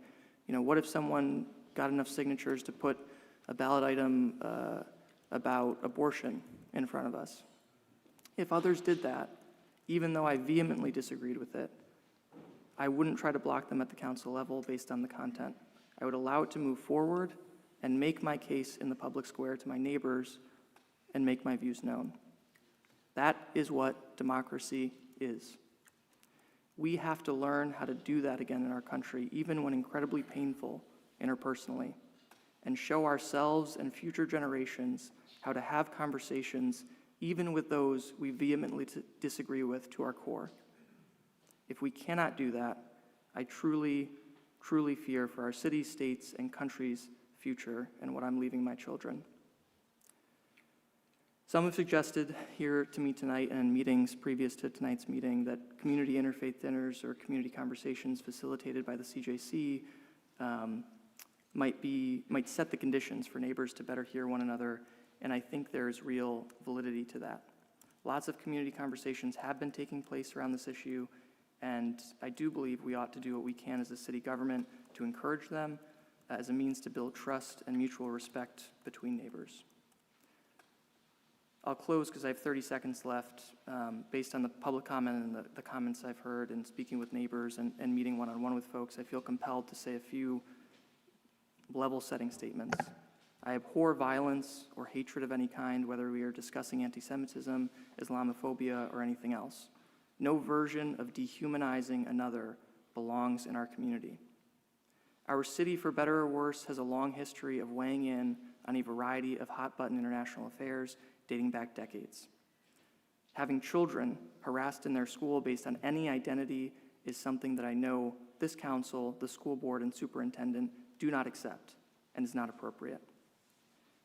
what if someone got enough signatures to put a ballot item about abortion in front of us? If others did that, even though I vehemently disagreed with it, I wouldn't try to block them at the council level based on the content. I would allow it to move forward and make my case in the public square to my neighbors and make my views known. That is what democracy is. We have to learn how to do that again in our country, even when incredibly painful interpersonally, and show ourselves and future generations how to have conversations even with those we vehemently disagree with to our core. If we cannot do that, I truly fear for our cities, states, and country's future and what I'm leaving my children. Some have suggested here to me tonight and in meetings previous to tonight's meeting that community interfaith dinners or community conversations facilitated by the CJC might set the conditions for neighbors to better hear one another, and I think there's real validity to that. Lots of community conversations have been taking place around this issue, and I do believe we ought to do what we can as a city government to encourage them as a means to build trust and mutual respect between neighbors. I'll close because I have 30 seconds left. Based on the public comment and the comments I've heard and speaking with neighbors and meeting one-on-one with folks, I feel compelled to say a few level-setting statements. I abhor violence or hatred of any kind, whether we are discussing anti-Semitism, Islamophobia, or anything else. No version of dehumanizing another belongs in our community. Our city, for better or worse, has a long history of weighing in on a variety of hot-button international affairs dating back decades. Having children harassed in their school based on any identity is something that I know this council, the school board, and superintendent do not accept and is not appropriate.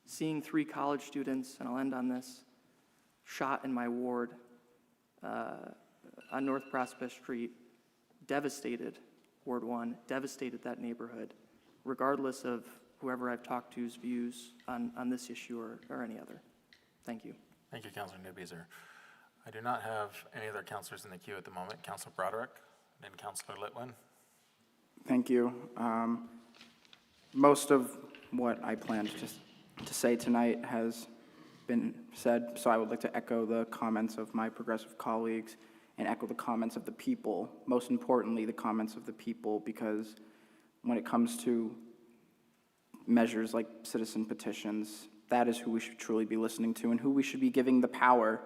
Seeing 3 college students, and I'll end on this, shot in my ward on North Prospect Street devastated Ward 1, devastated that neighborhood, regardless of whoever I've talked to's views on this issue or any other. Thank you. Thank you, Councilor Newbeezer. I do not have any other councilors in the queue at the moment. Councilor Broderick, then Councilor Litwin. Thank you. Most of what I planned to say tonight has been said, so I would like to echo the comments of my progressive colleagues and echo the comments of the people, most importantly, the comments of the people, because when it comes to measures like citizen petitions, that is who we should truly be listening to and who we should be giving the power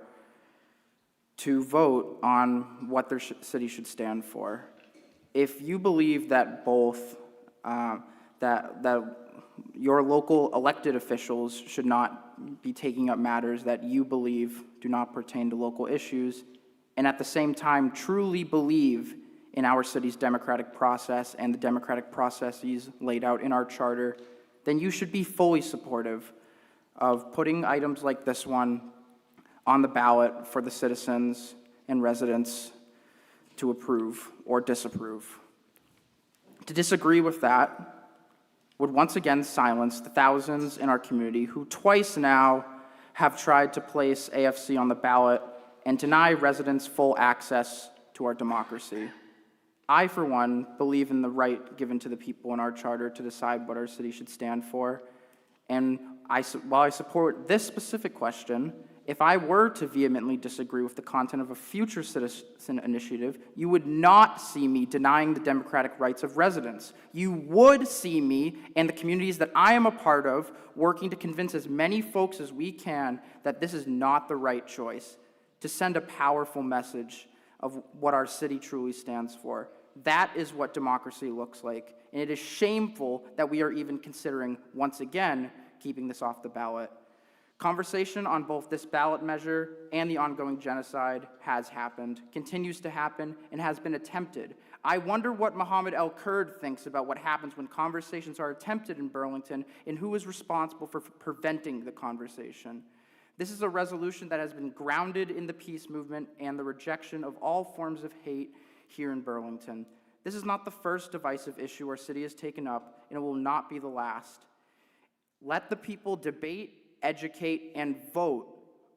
to vote on what their city should stand for. If you believe that both, that your local elected officials should not be taking up matters that you believe do not pertain to local issues, and at the same time truly believe in our city's democratic process and the democratic processes laid out in our charter, then you should be fully supportive of putting items like this one on the ballot for the citizens and residents to approve or disapprove. To disagree with that would once again silence the thousands in our community who twice now have tried to place AFC on the ballot and deny residents full access to our democracy. I, for one, believe in the right given to the people in our charter to decide what our city should stand for. And while I support this specific question, if I were to vehemently disagree with the content of a future citizen initiative, you would not see me denying the democratic rights of residents. You would see me and the communities that I am a part of working to convince as many folks as we can that this is not the right choice, to send a powerful message of what our city truly stands for. That is what democracy looks like, and it is shameful that we are even considering, once again, keeping this off the ballot. Conversation on both this ballot measure and the ongoing genocide has happened, continues to happen, and has been attempted. I wonder what Mohammed El Kurd thinks about what happens when conversations are attempted in Burlington and who is responsible for preventing the conversation. This is a resolution that has been grounded in the peace movement and the rejection of all forms of hate here in Burlington. This is not the first divisive issue our city has taken up, and it will not be the last. Let the people debate, educate, and vote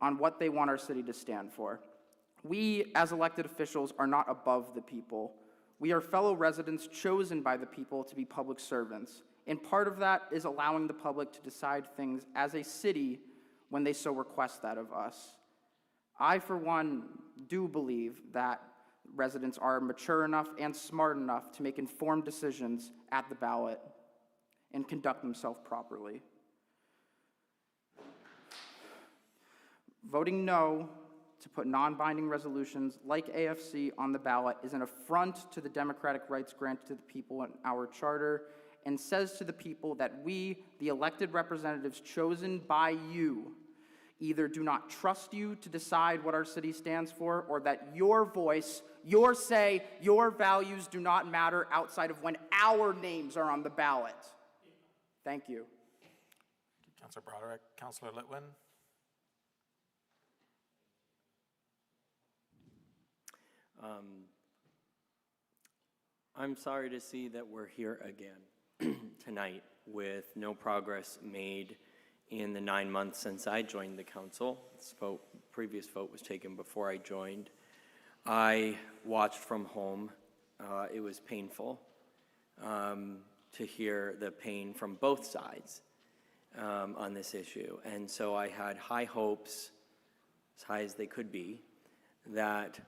on what they want our city to stand for. We, as elected officials, are not above the people. We are fellow residents chosen by the people to be public servants, and part of that is allowing the public to decide things as a city when they so request that of us. I, for one, do believe that residents are mature enough and smart enough to make informed decisions at the ballot and conduct themselves properly. Voting no to put non-binding resolutions like AFC on the ballot is an affront to the democratic rights granted to the people in our charter and says to the people that we, the elected representatives chosen by you, either do not trust you to decide what our city stands for, or that your voice, your say, your values do not matter outside of when our names are on the ballot. Thank you. Councilor Broderick. Councilor Litwin. I'm sorry to see that we're here again tonight with no progress made in the 9 months since I joined the council. This previous vote was taken before I joined. I watched from home. It was painful to hear the pain from both sides on this issue. And so I had high hopes, as high as they could be, that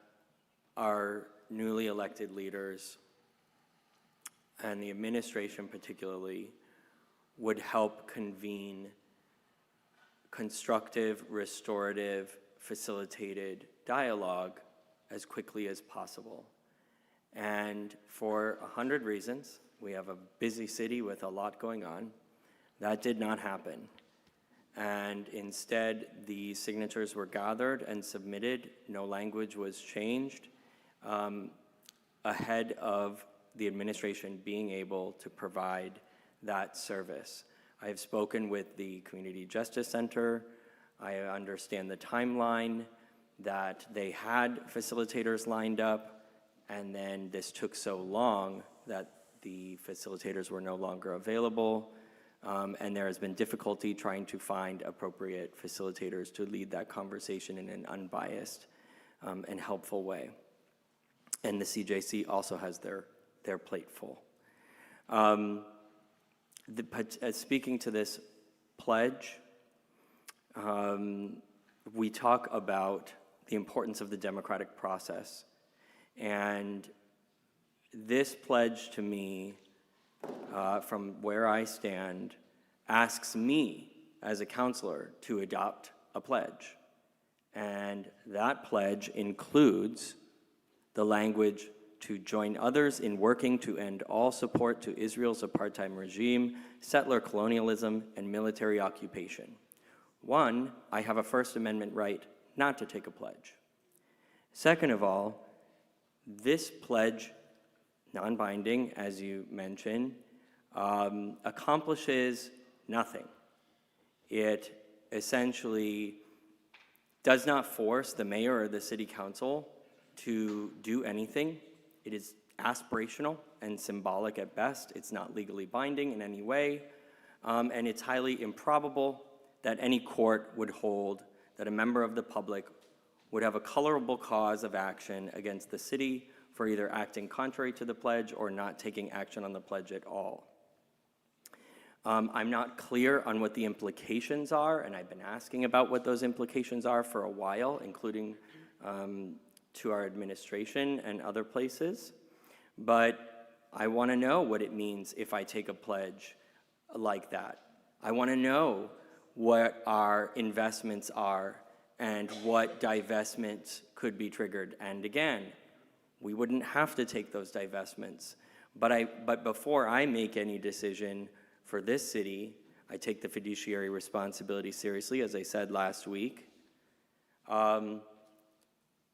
our newly elected leaders and the administration particularly would help convene constructive, restorative, facilitated dialogue as quickly as possible. And for 100 reasons, we have a busy city with a lot going on, that did not happen. And instead, the signatures were gathered and submitted, no language was changed, ahead of the administration being able to provide that service. I have spoken with the Community Justice Center. I understand the timeline that they had facilitators lined up, and then this took so long that the facilitators were no longer available, and there has been difficulty trying to find appropriate facilitators to lead that conversation in an unbiased and helpful way. And the CJC also has their plate full. Speaking to this pledge, we talk about the importance of the democratic process. And this pledge to me, from where I stand, asks me as a counselor to adopt a pledge. And that pledge includes the language to join others in working to end all support to Israel's apartheid regime, settler colonialism, and military occupation. One, I have a First Amendment right not to take a pledge. Second of all, this pledge, non-binding, as you mentioned, accomplishes nothing. It essentially does not force the mayor or the city council to do anything. It is aspirational and symbolic at best. It's not legally binding in any way, and it's highly improbable that any court would hold that a member of the public would have a colorable cause of action against the city for either acting contrary to the pledge or not taking action on the pledge at all. I'm not clear on what the implications are, and I've been asking about what those implications are for a while, including to our administration and other places. But I want to know what it means if I take a pledge like that. I want to know what our investments are and what divestments could be triggered. And again, we wouldn't have to take those divestments. But before I make any decision for this city, I take the fiduciary responsibility seriously, as I said last week.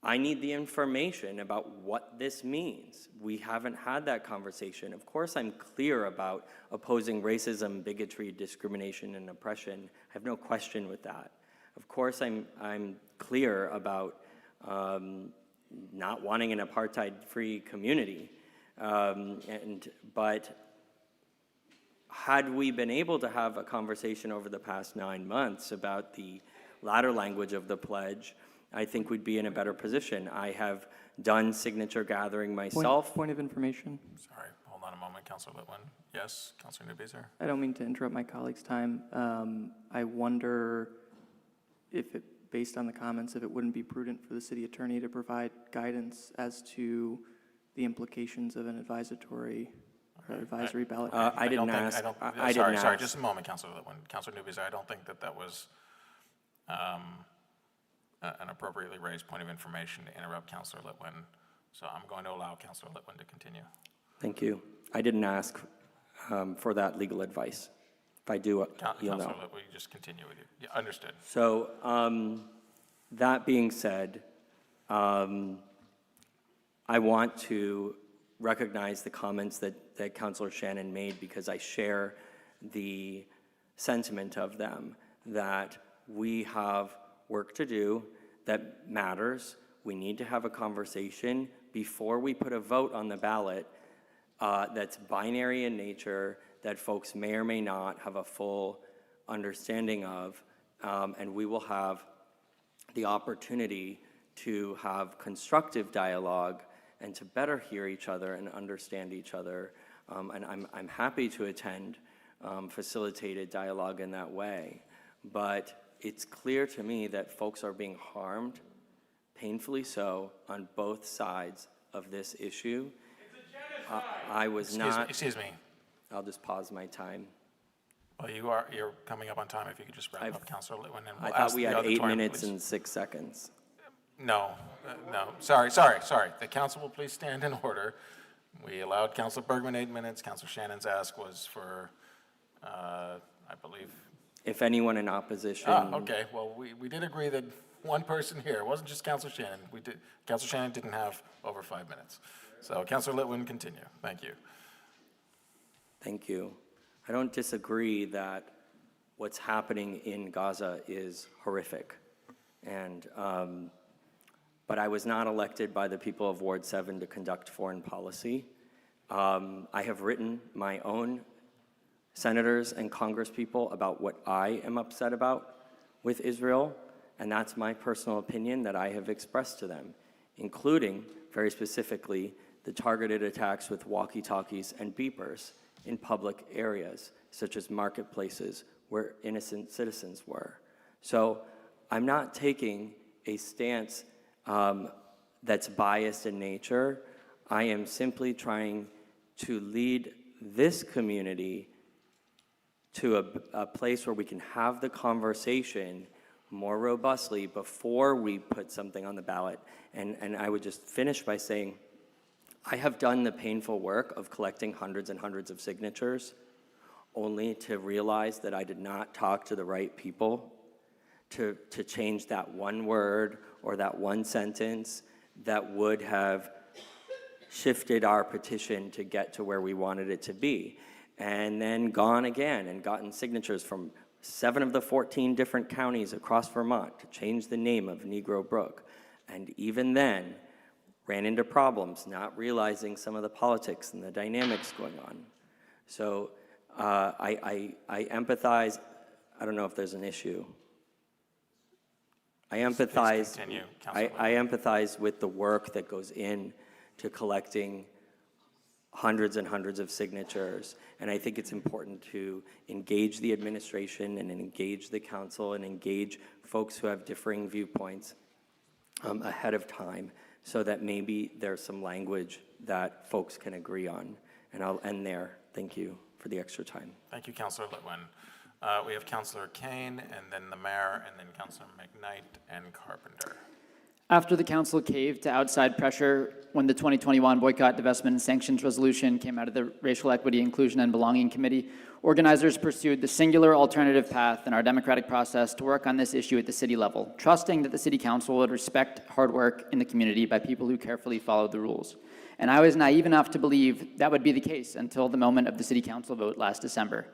I need the information about what this means. We haven't had that conversation. Of course, I'm clear about opposing racism, bigotry, discrimination, and oppression. I have no question with that. Of course, I'm clear about not wanting an apartheid-free community. But had we been able to have a conversation over the past 9 months about the latter language of the pledge, I think we'd be in a better position. I have done signature gathering myself. Point of information. Sorry, hold on a moment, Councilor Litwin. Yes, Councilor Newbeezer? I don't mean to interrupt my colleague's time. I wonder if based on the comments, if it wouldn't be prudent for the city attorney to provide guidance as to the implications of an advisory ballot. I didn't ask. Sorry, just a moment, Councilor Litwin. Councilor Newbeezer, I don't think that was an appropriately raised point of information to interrupt Councilor Litwin. So I'm going to allow Councilor Litwin to continue. Thank you. I didn't ask for that legal advice. If I do, you'll know. Councilor Litwin, you just continue with you. Yeah, understood. So that being said, I want to recognize the comments that Councilor Shannon made, because I share the sentiment of them, that we have work to do that matters. We need to have a conversation before we put a vote on the ballot that's binary in nature, that folks may or may not have a full understanding of, and we will have the opportunity to have constructive dialogue and to better hear each other and understand each other. And I'm happy to attend facilitated dialogue in that way. But it's clear to me that folks are being harmed, painfully so, on both sides of this issue. I was not. Excuse me. I'll just pause my time. Well, you're coming up on time. If you could just wrap up, Councilor Litwin, and we'll I thought ask we the had 8 auditorium, minutes please. and 6 seconds. No. Sorry. The council will please stand in order. We allowed Councilor Bergman 8 minutes. Councilor Shannon's ask was for, I believe. If anyone in opposition. Okay. Well, we did agree that one person here, it wasn't just Councilor Shannon. Councilor Shannon didn't have over 5 minutes. So Councilor Litwin, continue. Thank you. Thank you. I don't disagree that what's happening in Gaza is horrific. But I was not elected by the people of Ward 7 to conduct foreign policy. I have written my own senators and congresspeople about what I am upset about with Israel, and that's my personal opinion that I have expressed to them, including, very specifically, the targeted attacks with walkie-talkies and beepers in public areas, such as marketplaces where innocent citizens were. So I'm not taking a stance that's biased in nature. I am simply trying to lead this community to a place where we can have the conversation more robustly before we put something on the ballot. And I would just finish by saying, I have done the painful work of collecting hundreds and hundreds of signatures, only to realize that I did not talk to the right people to change that one word or that one sentence that would have shifted our petition to get to where we wanted it to be. And then gone again and gotten signatures from 7 of the 14 different counties across Vermont to change the name of Negro Brook. And even then, ran into problems, not realizing some of the politics and the dynamics going on. So I empathize. I don't know if there's an issue. I empathize. Please continue, I empathize with the work that goes in to collecting hundreds and hundreds of signatures. And I think it's important to engage the administration and engage the council and engage folks who have differing viewpoints ahead of time, so that maybe there's some language that folks can agree on. And I'll end there. Thank you for the extra time. Thank you, Councilor Litwin. We have Councilor Kane, and then the mayor, and then Councilor McKnight and Carpenter. After the council caved to outside pressure when the 2021 Boycott, Divestment, and Sanctions Resolution came out of the Racial Equity, Inclusion, and Belonging Committee, organizers pursued the singular alternative path in our democratic process to work on this issue at the city level, trusting that the city council would respect hard work in the community by people who carefully followed the rules. And I was naive enough to believe that would be the case until the moment of the city council vote last December.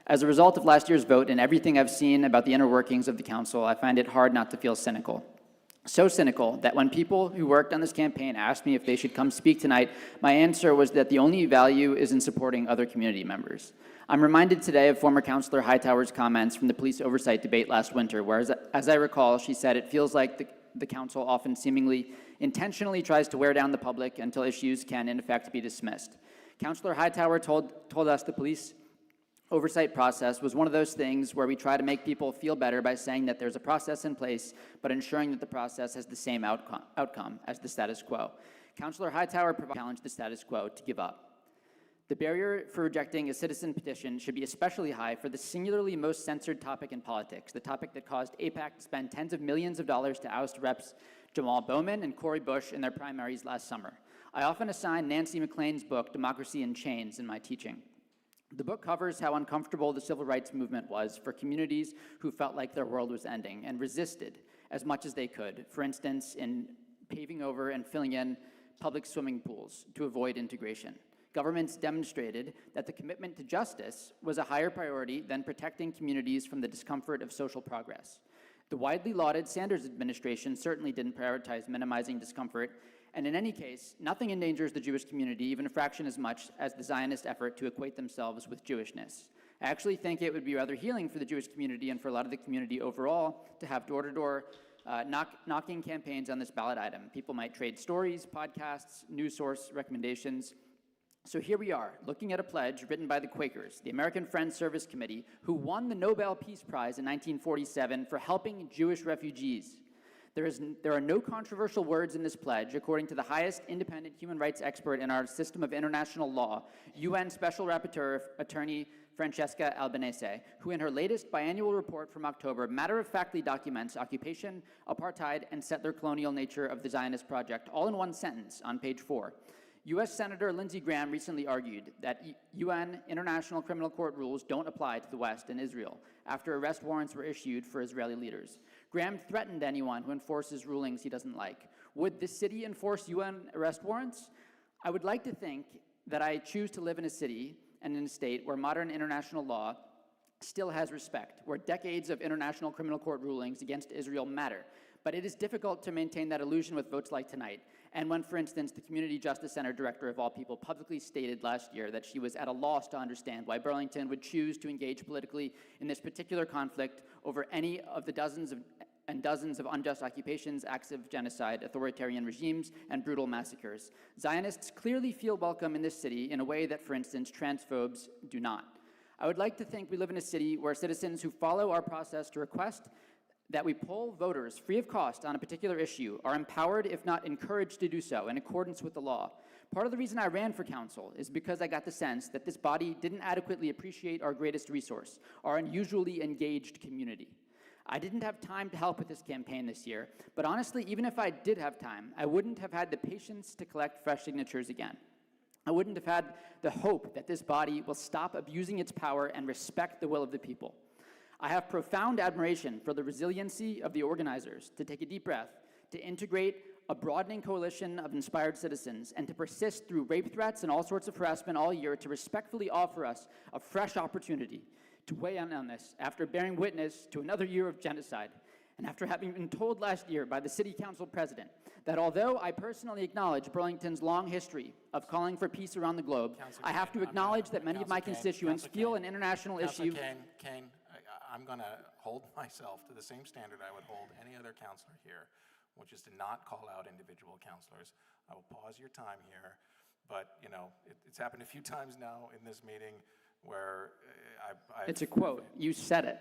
As a result of last year's vote and everything I've seen about the inner workings of the council, I find it hard not to feel cynical. So cynical that when people who worked on this campaign asked me if they should come speak tonight, my answer was that the only value is in supporting other community members. I'm reminded today of former Councilor Hightower's comments from the police oversight debate last winter, where, as I recall, she said, "It feels like the council often seemingly intentionally tries to wear down the public until issues can, in effect, be dismissed." Councilor Hightower told us the police oversight process was one of those things where we try to make people feel better by saying that there's a process in place, but ensuring that the process has the same outcome as the status quo. Councilor Hightower challenged the status quo to give up. The barrier for rejecting a citizen petition should be especially high for the singularly most censored topic in politics, the topic that caused AIPAC to spend tens of millions of dollars to oust Reps Jamal Bowman and Cori Bush in their primaries last summer. I often assign Nancy McLean's book, Democracy in Chains, in my teaching. The book covers how uncomfortable the civil rights movement was for communities who felt like their world was ending and resisted as much as they could, for instance, in paving over and filling in public swimming pools to avoid integration. Governments demonstrated that the commitment to justice was a higher priority than protecting communities from the discomfort of social progress. The widely lauded Sanders administration certainly didn't prioritize minimizing discomfort, and in any case, nothing endangers the Jewish community even a fraction as much as the Zionist effort to equate themselves with Jewishness. I actually think it would be rather healing for the Jewish community and for a lot of the community overall to have door-to-door knocking campaigns on this ballot item. People might trade stories, podcasts, news source recommendations. So here we are, looking at a pledge written by the Quakers, the American Friends Service Committee, who won the Nobel Peace Prize in 1947 for helping Jewish refugees. There are no controversial words in this pledge, according to the highest independent human rights expert in our system of international law, UN Special Rapporteur Attorney Francesca Albanese, who in her latest biannual report from October matter-of-factly documents occupation, apartheid, and settler colonial nature of the Zionist project, all in one sentence on page 4. U.S. Senator Lindsey Graham recently argued that UN International Criminal Court rules don't apply to the West and Israel after arrest warrants were issued for Israeli leaders. Graham threatened anyone who enforces rulings he doesn't like. Would the city enforce UN arrest warrants? I would like to think that I choose to live in a city and in a state where modern international law still has respect, where decades of international criminal court rulings against Israel matter. But it is difficult to maintain that illusion with votes like tonight. And when, for instance, the Community Justice Center director of all people publicly stated last year that she was at a loss to understand why Burlington would choose to engage politically in this particular conflict over any of the dozens of unjust occupations, acts of genocide, authoritarian regimes, and brutal massacres. Zionists clearly feel welcome in this city in a way that, for instance, transphobes do not. I would like to think we live in a city where citizens who follow our process to request that we poll voters free of cost on a particular issue are empowered, if not encouraged, to do so in accordance with the law. Part of the reason I ran for council is because I got the sense that this body didn't adequately appreciate our greatest resource, our unusually engaged community. I didn't have time to help with this campaign this year, but honestly, even if I did have time, I wouldn't have had the patience to collect fresh signatures again. I wouldn't have had the hope that this body will stop abusing its power and respect the will of the people. I have profound admiration for the resiliency of the organizers to take a deep breath, to integrate a broadening coalition of inspired citizens, and to persist through rape threats and all sorts of harassment all year to respectfully offer us a fresh opportunity to weigh in on this after bearing witness to another year of genocide, and after having been told last year by the City Council President that although I personally acknowledge Burlington's long history of calling for peace around the globe, I have to acknowledge that many of my constituents feel an international issue. Kane, I'm going to hold myself to the same standard I would hold any other counselor here, which is to not call out individual counselors. I will pause your time here, but, you know, it's happened a few times now in this meeting where It's a quote. You said it.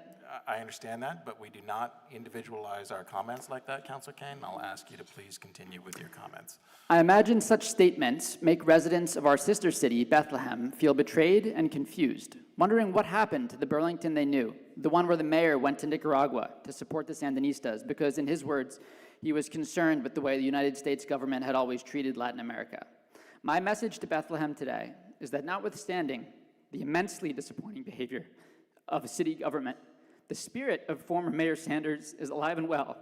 I understand that, but we do not individualize our comments like that, Councilor Kane. I'll ask you to please continue with your comments. I imagine such statements make residents of our sister city, Bethlehem, feel betrayed and confused, wondering what happened to the Burlington they knew, the one where the mayor went to Nicaragua to support the Sandinistas because, in his words, he was concerned with the way the United States government had always treated Latin America. My message to Bethlehem today is that notwithstanding the immensely disappointing behavior of a city government, the spirit of former Mayor Sanders is alive and well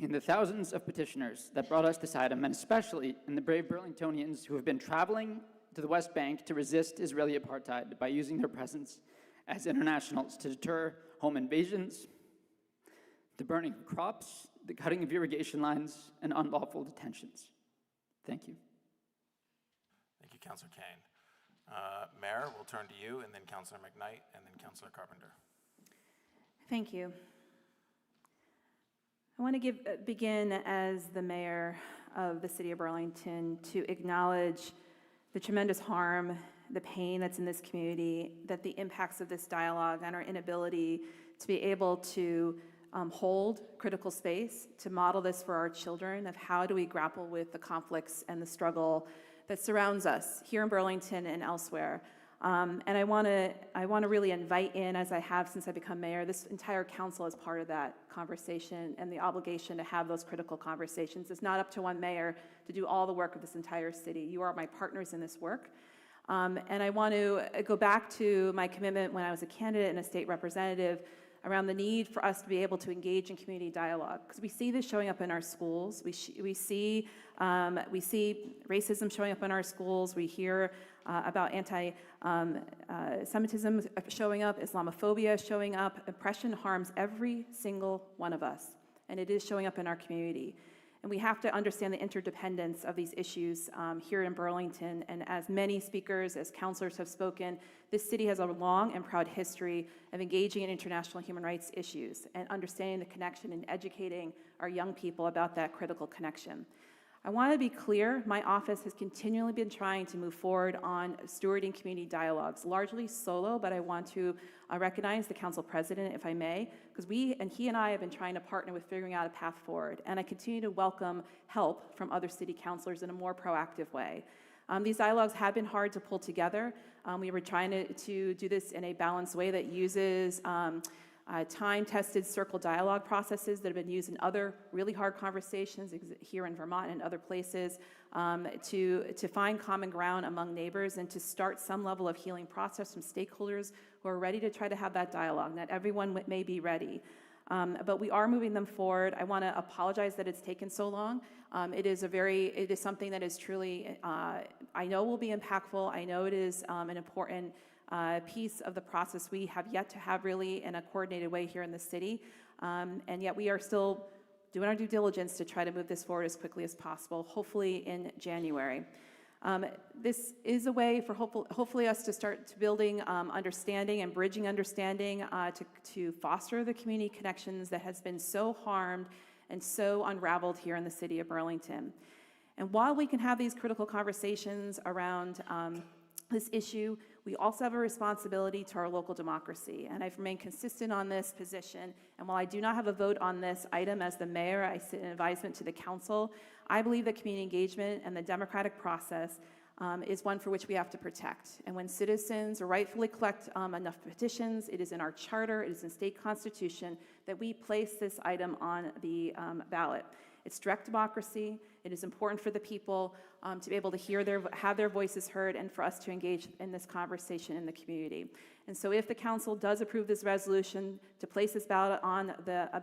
in the thousands of petitioners that brought us this item, and especially in the brave Burlingtonians who have been traveling to the West Bank to resist Israeli apartheid by using their presence as internationals to deter home invasions, the burning of crops, the cutting of irrigation lines, and unlawful detentions. Thank you. Thank you, Councilor Kane. Mayor, we'll turn to you, and then Councilor McKnight, and then Councilor Carpenter. Thank you. I want to begin as the mayor of the city of Burlington to acknowledge the tremendous harm, the pain that's in this community, that the impacts of this dialogue and our inability to be able to hold critical space, to model this for our children of how do we grapple with the conflicts and the struggle that surrounds us here in Burlington and elsewhere. And I want to really invite in, as I have since I become mayor, this entire council as part of that conversation and the obligation to have those critical conversations. It's not up to one mayor to do all the work of this entire city. You are my partners in this work. And I want to go back to my commitment when I was a candidate and a state representative around the need for us to be able to engage in community dialogue, because we see this showing up in our schools. We see racism showing up in our schools. We hear about anti-Semitism showing up, Islamophobia showing up. Oppression harms every single one of us, and it is showing up in our community. And we have to understand the interdependence of these issues here in Burlington. And as many speakers, as counselors have spoken, this city has a long and proud history of engaging in international human rights issues and understanding the connection and educating our young people about that critical connection. I want to be clear, my office has continually been trying to move forward on stewarding community dialogues, largely solo, but I want to recognize the council president, if I may, because he and I have been trying to partner with figuring out a path forward, and I continue to welcome help from other city councilors in a more proactive way. These dialogues have been hard to pull together. We were trying to do this in a balanced way that uses time-tested circle dialogue processes that have been used in other really hard conversations here in Vermont and other places to find common ground among neighbors and to start some level of healing process from stakeholders who are ready to try to have that dialogue. Not everyone may be ready. But we are moving them forward. I want to apologize that it's taken so long. It is something that is truly, I know will be impactful. I know it is an important piece of the process we have yet to have really in a coordinated way here in the city. And yet we are still doing our due diligence to try to move this forward as quickly as possible, hopefully in January. This is a way for hopefully us to start building understanding and bridging understanding to foster the community connections that has been so harmed and so unraveled here in the city of Burlington. And while we can have these critical conversations around this issue, we also have a responsibility to our local democracy. And I've remained consistent on this position. And while I do not have a vote on this item as the mayor, I sit in advisement to the council. I believe that community engagement and the democratic process is one for which we have to protect. And when citizens rightfully collect enough petitions, it is in our charter, it is in state constitution that we place this item on the ballot. It's direct democracy. It is important for the people to be able to have their voices heard and for us to engage in this conversation in the community. And so if the council does approve this resolution to place this ballot on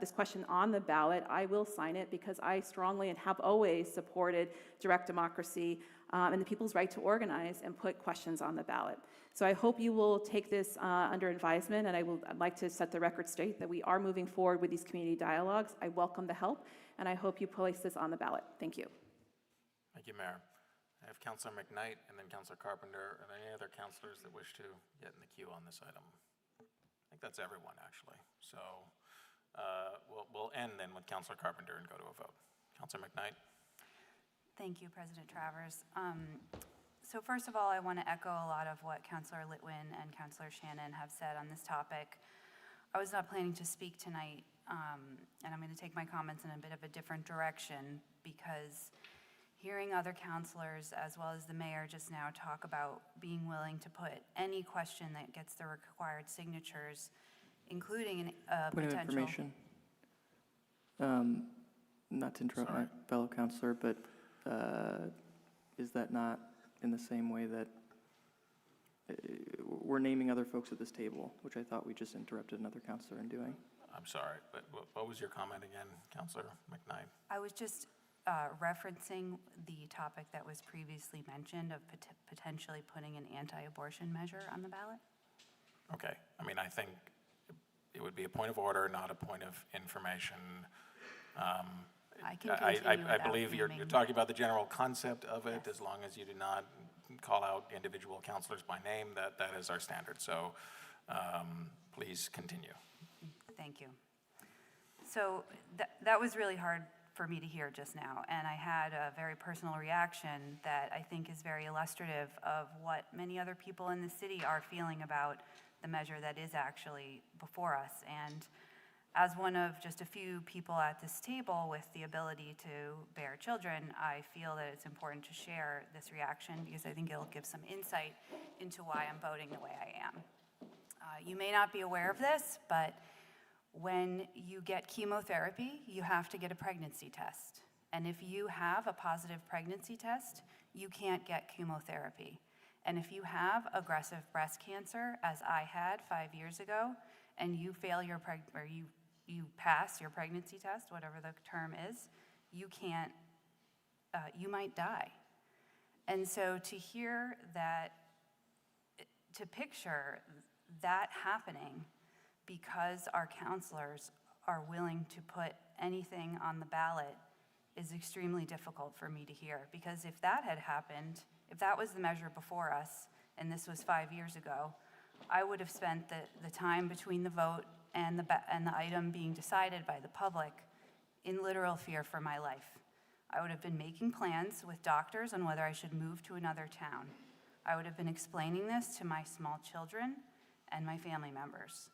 this question on the ballot, I will sign it because I strongly and have always supported direct democracy and the people's right to organize and put questions on the ballot. So I hope you will take this under advisement, and I'd like to set the record straight that we are moving forward with these community dialogues. I welcome the help, and I hope you place this on the ballot. Thank you. Thank you, Mayor. I have Councilor McKnight and then Councilor Carpenter. Are there any other councilors that wish to get in the queue on this item? I think that's everyone, actually. So we'll end then with Councilor Carpenter and go to a vote. Councilor McKnight. Thank you, President Travers. So first of all, I want to echo a lot of what Councillor Litwin and Councillor Shannon have said on this topic. I was not planning to speak tonight, and I'm going to take my comments in a bit of a different direction because hearing other councillors as well as the mayor just now talk about being willing to put any question that gets the required signatures, including a Point of potential... information. Not to interrupt my fellow councillor, but is that not in the same way that we're naming other folks at this table, which I thought we just interrupted another councillor in doing? I'm sorry, but what was your comment again, Councillor McKnight? I was just referencing the topic that was previously mentioned of potentially putting an anti-abortion measure on the ballot. Okay, I mean, I think it would be a point of order, not a point of information. I can continue I believe without you're naming. talking about the general concept of it, Yes. as long as you do not call out individual councilors by name, that is our standard. So please continue. Thank you. So that was really hard for me to hear just now, and I had a very personal reaction that I think is very illustrative of what many other people in the city are feeling about the measure that is actually before us. And as one of just a few people at this table with the ability to bear children, I feel that it's important to share this reaction because I think it'll give some insight into why I'm voting the way I am. You may not be aware of this, but when you get chemotherapy, you have to get a pregnancy test. And if you have a positive pregnancy test, you can't get chemotherapy. And if you have aggressive breast cancer, as I had 5 years ago, and you fail your you pass your pregnancy test, whatever the term is, you can't, you might die. And so to hear that, to picture that happening because our counselors are willing to put anything on the ballot is extremely difficult for me to hear. Because if that had happened, if that was the measure before us, and this was 5 years ago, I would have spent the time between the vote and the item being decided by the public in literal fear for my life. I would have been making plans with doctors on whether I should move to another town. I would have been explaining this to my small children and my family members.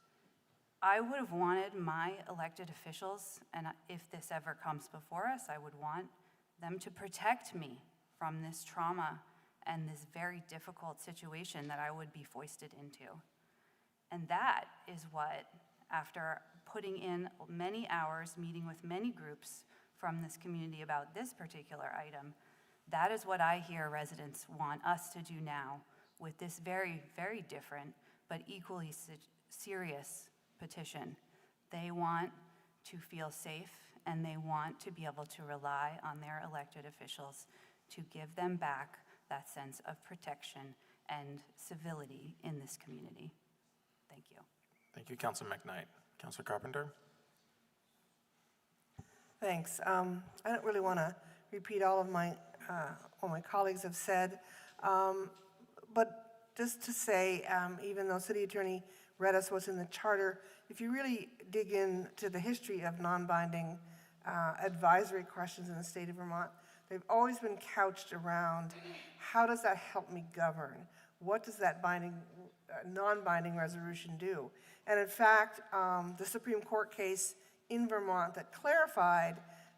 I would have wanted my elected officials, and if this ever comes before us, I would want them to protect me from this trauma and this very difficult situation that I would be foisted into. And that is what, after putting in many hours, meeting with many groups from this community about this particular item, that is what I hear residents want us to do now with this very, very different but equally serious petition. They want to feel safe, and they want to be able to rely on their elected officials to give them back that sense of protection and civility in this community. Thank you. Thank you, Councilor McKnight. Councilor Carpenter? Thanks. I don't really want to repeat all of my what my colleagues have said, but just to say, even though City Attorney read us what's in the charter, if you really dig into the history of non-binding advisory questions in the state of Vermont, they've always been couched around how does that help me govern? What does that non-binding resolution do? And in fact, the Supreme Court case in Vermont that clarified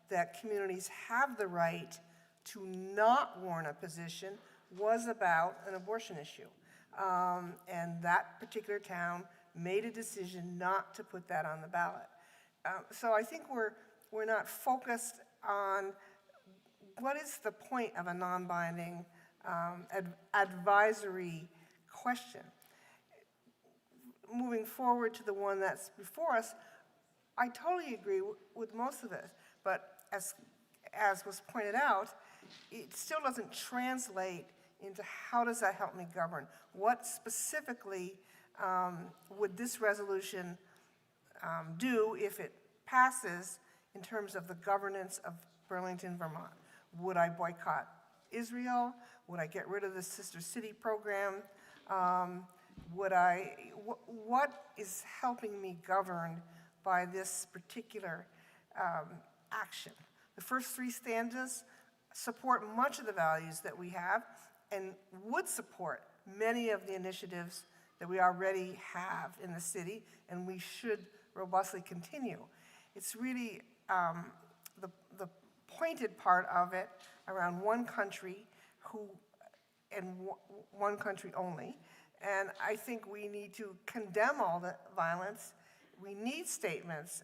that communities have the right to not warn a position was about an abortion issue. And that particular town made a decision not to put that on the ballot. So I think we're not focused on what is the point of a non-binding advisory question. Moving forward to the one that's before us, I totally agree with most of it, but as was pointed out, it still doesn't translate into how does that help me govern? What specifically would this resolution do if it passes in terms of the governance of Burlington, Vermont? Would I boycott Israel? Would I get rid of the Sister City program? What is helping me govern by this particular action? The first three stanzas support much of the values that we have and would support many of the initiatives that we already have in the city, and we should robustly continue. It's really the pointed part of it around one country one country only. And I think we need to condemn all the violence. We need statements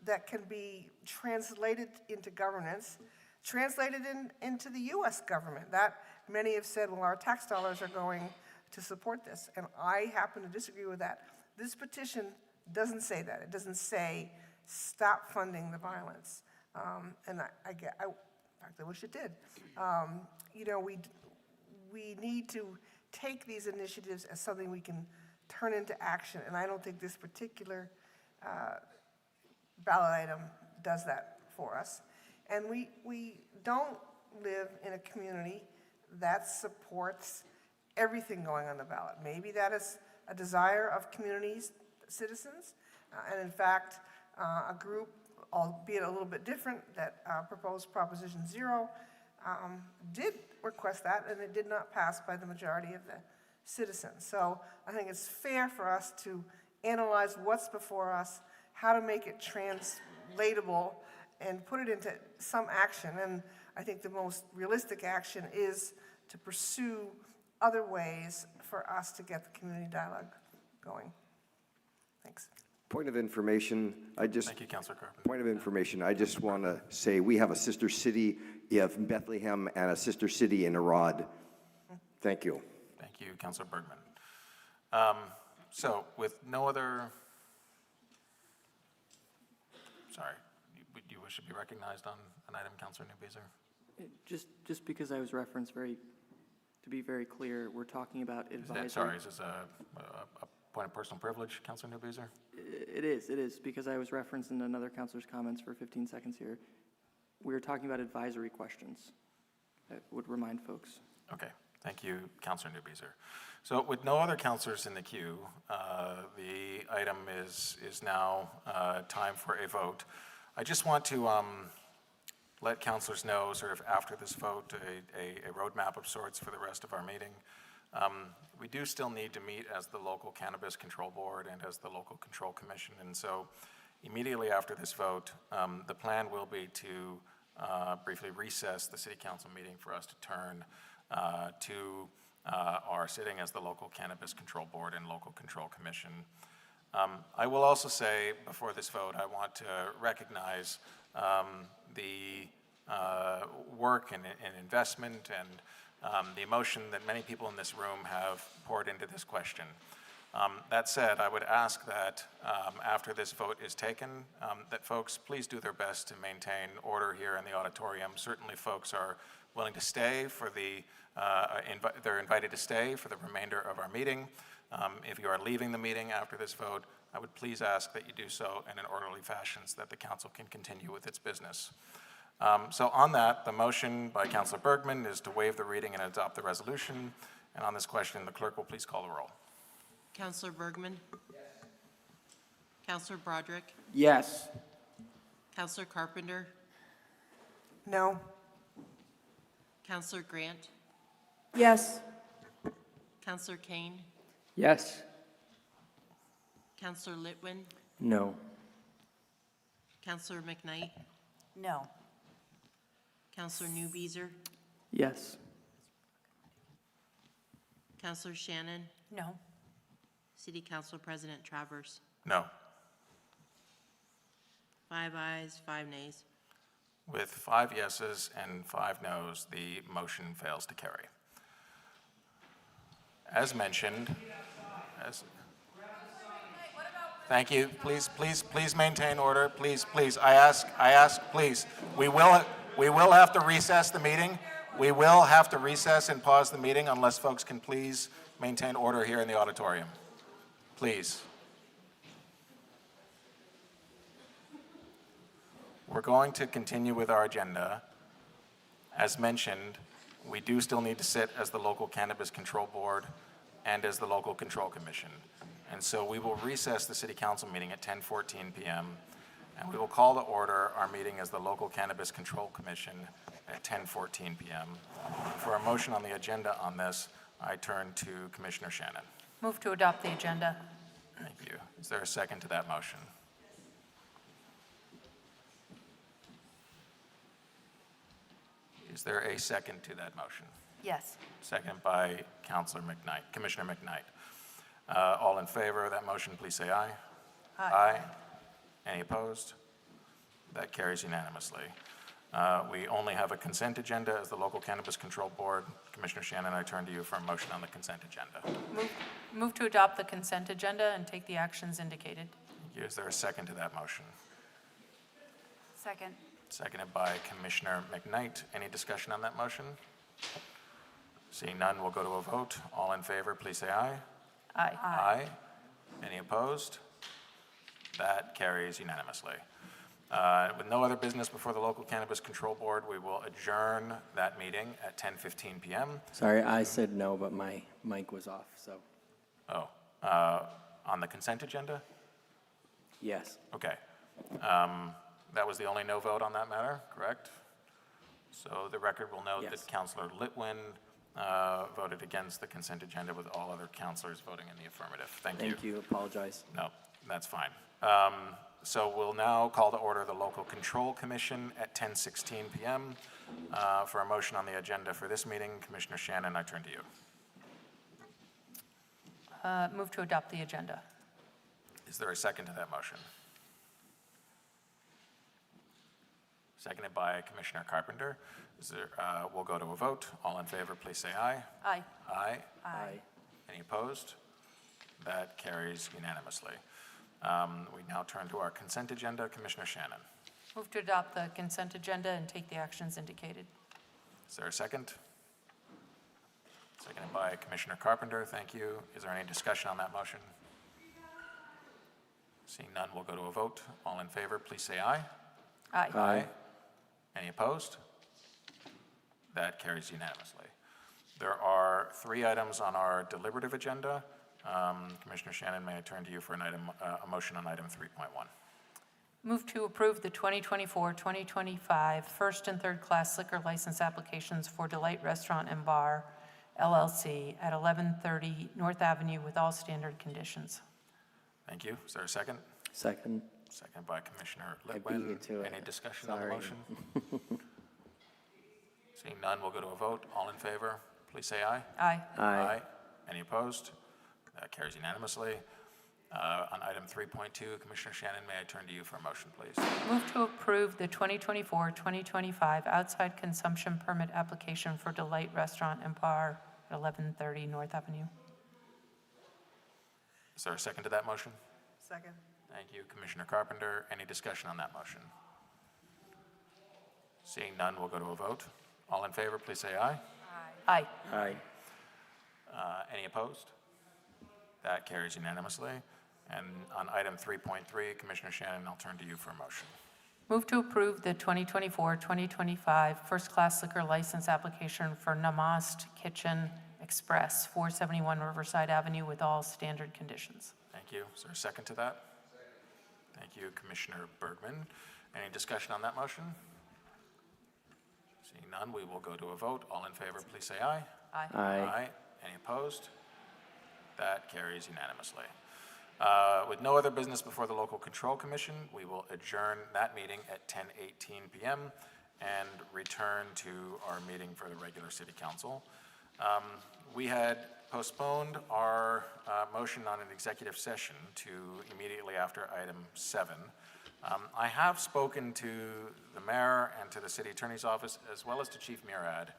that can be translated into governance, translated into the U.S. government. That many have said, well, our tax dollars are going to support this, and I happen to disagree with that. This petition doesn't say that. It doesn't say stop funding the violence, and in fact, I wish it did. We need to take these initiatives as something we can turn into action, and I don't think this particular ballot item does that for us. And we don't live in a community that supports everything going on the ballot. Maybe that is a desire of communities, citizens, and in fact, a group, albeit a little bit different, that proposed Proposition 0 did request that, and it did not pass by the majority of the citizens. So I think it's fair for us to analyze what's before us, how to make it translatable, and put it into some action. And I think the most realistic action is to pursue other ways for us to get the community dialogue going. Thanks. Point of information, Thank you, Councilor Carpenter. Point of information, I just want to say we have a sister city of Bethlehem and a sister city in Arad. Thank you. Thank you, Councilor Bergman. So with no other, sorry, you wish to be recognized on an item, Councilor Newbeezer? Just because I was referenced to be very clear, we're talking about advisory. Sorry, is this a point of personal privilege, Councilor Newbeezer? It is, because I was referenced in another councilor's comments for 15 seconds here. We were talking about advisory questions. I would remind folks. Okay, thank you, Councilor Newbeezer. So with no other councilors in the queue, the item is now time for a vote. I just want to let councilors know, sort of after this vote, a roadmap of sorts for the rest of our meeting. We do still need to meet as the local Cannabis Control Board and as the local Control Commission, and so immediately after this vote, the plan will be to briefly recess the City Council meeting for us to turn to our sitting as the local Cannabis Control Board and local Control Commission. I will also say, before this vote, I want to recognize the work and investment and the emotion that many people in this room have poured into this question. That said, I would ask that after this vote is taken, that folks please do their best to maintain order here in the auditorium. Certainly folks are willing to stay for they're invited to stay for the remainder of our meeting. If you are leaving the meeting after this vote, I would please ask that you do so in an orderly fashion so that the council can continue with its business. So on that, the motion by Councilor Bergman is to waive the reading and adopt the resolution. And on this question, the clerk will please call the roll. Councilor Bergman? Yes. Councilor Broderick? Yes. Councilor Carpenter? No. Councilor Grant? Yes. Councilor Kane? Yes. Councilor Litwin? No. Councilor McKnight? No. Councilor Newbeezer? Yes. Councilor Shannon? No. City Council President Travers? No. 5 ayes, 5 nays. With 5 yeses and 5 noes, the motion fails to carry. As mentioned, thank you. Please maintain order. Please. I ask. Please. We will have to recess the meeting. We will have to recess and pause the meeting unless folks can please maintain order here in the auditorium. Please. We're going to continue with our agenda. As mentioned, we do still need to sit as the local Cannabis Control Board and as the local Control Commission. And so we will recess the City Council meeting at 10:14 p.m. and we will call to order our meeting as the local Cannabis Control Commission at 10:14 p.m. For a motion on the agenda on this, I turn to Commissioner Shannon. Move to adopt the agenda. Thank you. Is there a second to that motion? Is there a second to that motion? Yes. Second by Commissioner McKnight. All in favor of that motion, please say aye. Aye. Any opposed? That carries unanimously. We only have a consent agenda as the Local Cannabis Control Board. Commissioner Shannon, I turn to you for a motion on the consent agenda. Move to adopt the consent agenda and take the actions indicated. Thank you. Is there a second to that motion? Second. Seconded by Commissioner McKnight. Any discussion on that motion? Seeing none, we'll go to a vote. All in favor, please say aye. Aye. Aye. Any opposed? That carries unanimously. With no other business before the Local Cannabis Control Board, we will adjourn that meeting at 10:15 p.m. Sorry, I said no, but my mic was off, so. Oh, on the consent agenda? Yes. Okay. That was the only no vote on that matter, correct? So the record will note that Councillor Litwin voted against the consent agenda with all other councillors voting in the affirmative. Thank you. Thank you, apologize. No, that's fine. So we'll now call to order the Local Control Commission at 10:16 p.m. For a motion on the agenda for this meeting. Commissioner Shannon, I turn to you. Move to adopt the agenda. Is there a second to that motion? Seconded by Commissioner Carpenter. We'll go to a vote. All in favor, please say aye. Aye. Aye. Aye. Any opposed? That carries unanimously. We now turn to our consent agenda. Commissioner Shannon. Move to adopt the consent agenda and take the actions indicated. Is there a second? Seconded by Commissioner Carpenter. Thank you. Is there any discussion on that motion? Seeing none, we'll go to a vote. All in favor, please say aye. Aye. Aye. Any opposed? That carries unanimously. There are 3 items on our deliberative agenda. Commissioner Shannon, may I turn to you for a motion on item 3.1? Move to approve the 2024-2025 first and third class liquor license applications for Delight Restaurant and Bar, LLC, at 1130 North Avenue with all standard conditions. Thank you. Is there a second? Second. Second by Commissioner I beat Litwin. you to it. Any discussion Sorry. on the motion? Seeing none, we'll go to a vote. All in favor, please say aye. Aye. Aye. Any opposed? That carries unanimously. On item 3.2, Commissioner Shannon, may I turn to you for a motion, please? Move to approve the 2024-2025 outside consumption permit application for Delight Restaurant and Bar at 1130 North Avenue. Is there a second to that motion? Second. Thank you, Commissioner Carpenter. Any discussion on that motion? Seeing none, we'll go to a vote. All in favor, please say aye. Aye. Aye. Any opposed? That carries unanimously. And on item 3.3, Commissioner Shannon, I'll turn to you for a motion. Move to approve the 2024-2025 first-class liquor license application for Namaste Kitchen Express, 471 Riverside Avenue, with all standard conditions. Thank you. Is there a second to that? Thank you, Commissioner Bergman. Any discussion on that motion? Seeing none, we will go to a vote. All in favor, please say aye. Aye. Aye. Any opposed? That carries unanimously. With no other business before the Local Control Commission, we will adjourn that meeting at 10:18 p.m. and return to our meeting for the regular City Council. We had postponed our motion on an executive session to immediately after item 7. I have spoken to the mayor and to the city attorney's office, as well as to Chief Murad,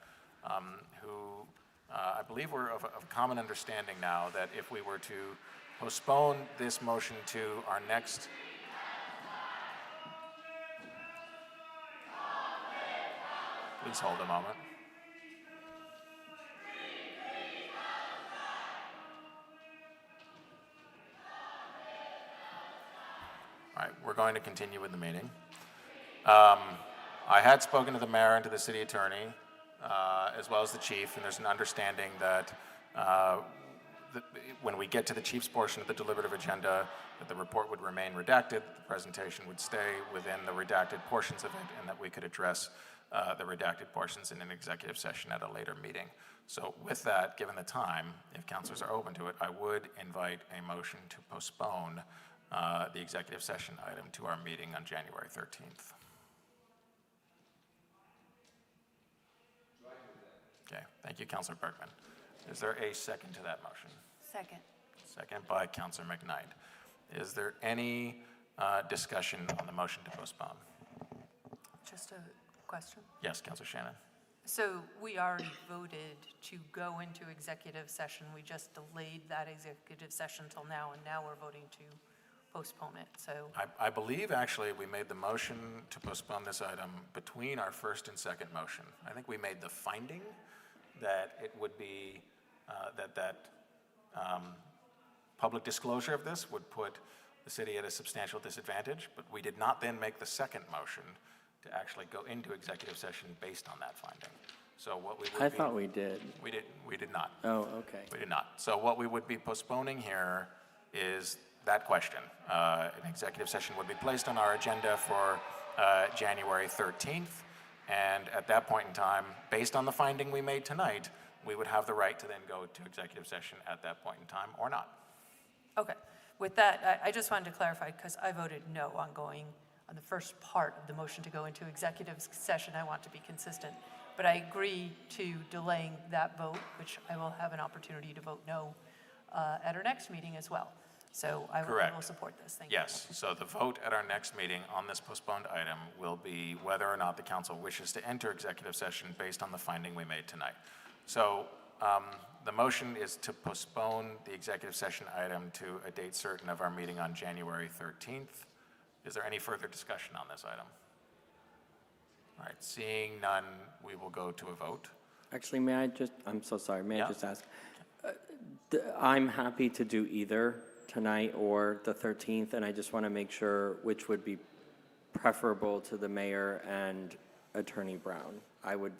who I believe we're of common understanding now that if we were to postpone this motion to our next please hold a moment. All right, we're going to continue with the meeting. I had spoken to the mayor and to the city attorney, as well as the chief, and there's an understanding that when we get to the chief's portion of the deliberative agenda, that the report would remain redacted, the presentation would stay within the redacted portions of it, and that we could address the redacted portions in an executive session at a later meeting. So with that, given the time, if councilors are open to it, I would invite a motion to postpone the executive session item to our meeting on January 13th. Okay, thank you, Councilor Bergman. Is there a second to that motion? Second. Second by Councilor McKnight. Is there any discussion on the motion to postpone? Just a question. Yes, Councilor Shannon. So we already voted to go into executive session. We just delayed that executive session till now, and now we're voting to postpone it. So I believe actually we made the motion to postpone this item between our first and second motion. I think we made the finding that it would be, public disclosure of this would put the city at a substantial disadvantage, but we did not then make the second motion to actually go into executive session based on that finding. So what we would I thought we did. We did not. Oh, okay. We did not. So what we would be postponing here is that question. An executive session would be placed on our agenda for January 13th. And at that point in time, based on the finding we made tonight, we would have the right to then go to executive session at that point in time or not. okay. With that, I just wanted to clarify, because I voted no on going on the first part of the motion to go into executive session. I want to be consistent. But I agree to delaying that vote, which I will have an opportunity to vote no at our next meeting as well. So I will support this. Thank you. Yes, so the vote at our next meeting on this postponed item will be whether or not the council wishes to enter executive session based on the finding we made tonight. So the motion is to postpone the executive session item to a date certain of our meeting on January 13th. Is there any further discussion on this item? All right, seeing none, we will go to a vote. Actually, I'm so sorry, may Yeah. I just ask? I'm happy to do either tonight or the 13th, and I just want to make sure which would be preferable to the mayor and Attorney Brown. I would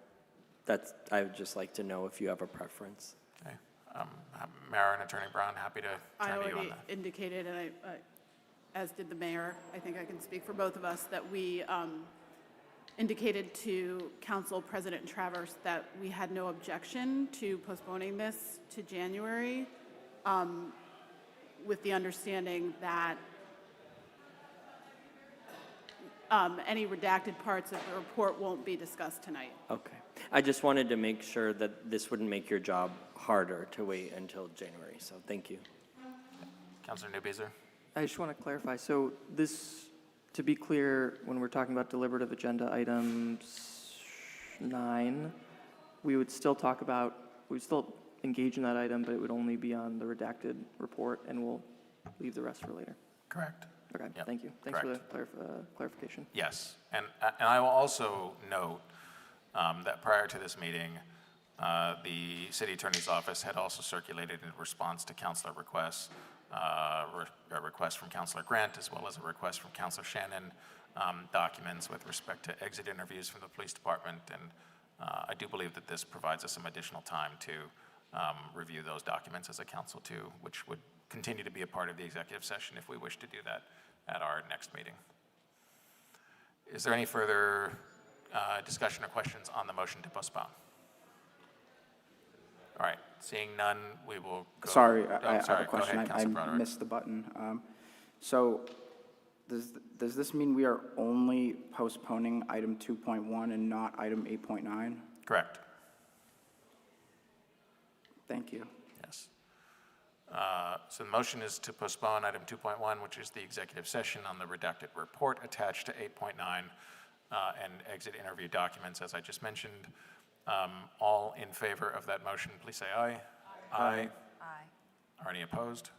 just like to know if you have a preference. Okay, Mayor and Attorney Brown, happy to I turn to you on already that. indicated, and as did the mayor, I think I can speak for both of us, that we indicated to Council President Travers that we had no objection to postponing this to January, with the understanding that any redacted parts of the report won't be discussed tonight. Okay. I just wanted to make sure that this wouldn't make your job harder to wait until January, so thank you. Councilor Newbeezer? I just want to clarify, so this, to be clear, when we're talking about deliberative agenda items 9, we would still engage in that item, but it would only be on the redacted report, and we'll leave the rest for later. Correct. Okay, Yep. thank you. Thanks for the clarification. Yes, and I will also note that prior to this meeting, the city attorney's office had also circulated in response to councilor requests, a request from Councilor Grant as well as a request from Councilor Shannon, documents with respect to exit interviews from the police department, and I do believe that this provides us some additional time to review those documents as a council too, which would continue to be a part of the executive session if we wish to do that at our next meeting. Is there any further discussion or questions on the motion to postpone? All right, seeing none, we will go. Sorry, Oh, I have sorry, a go question. ahead, I Councilor Broderick. missed the button. So does this mean we are only postponing item 2.1 and not item 8.9? Correct. Thank you. Yes. So the motion is to postpone item 2.1, which is the executive session on the redacted report attached to 8.9 and exit interview documents, as I just mentioned. All in favor of that motion, please say aye. Aye. Aye. Are any opposed?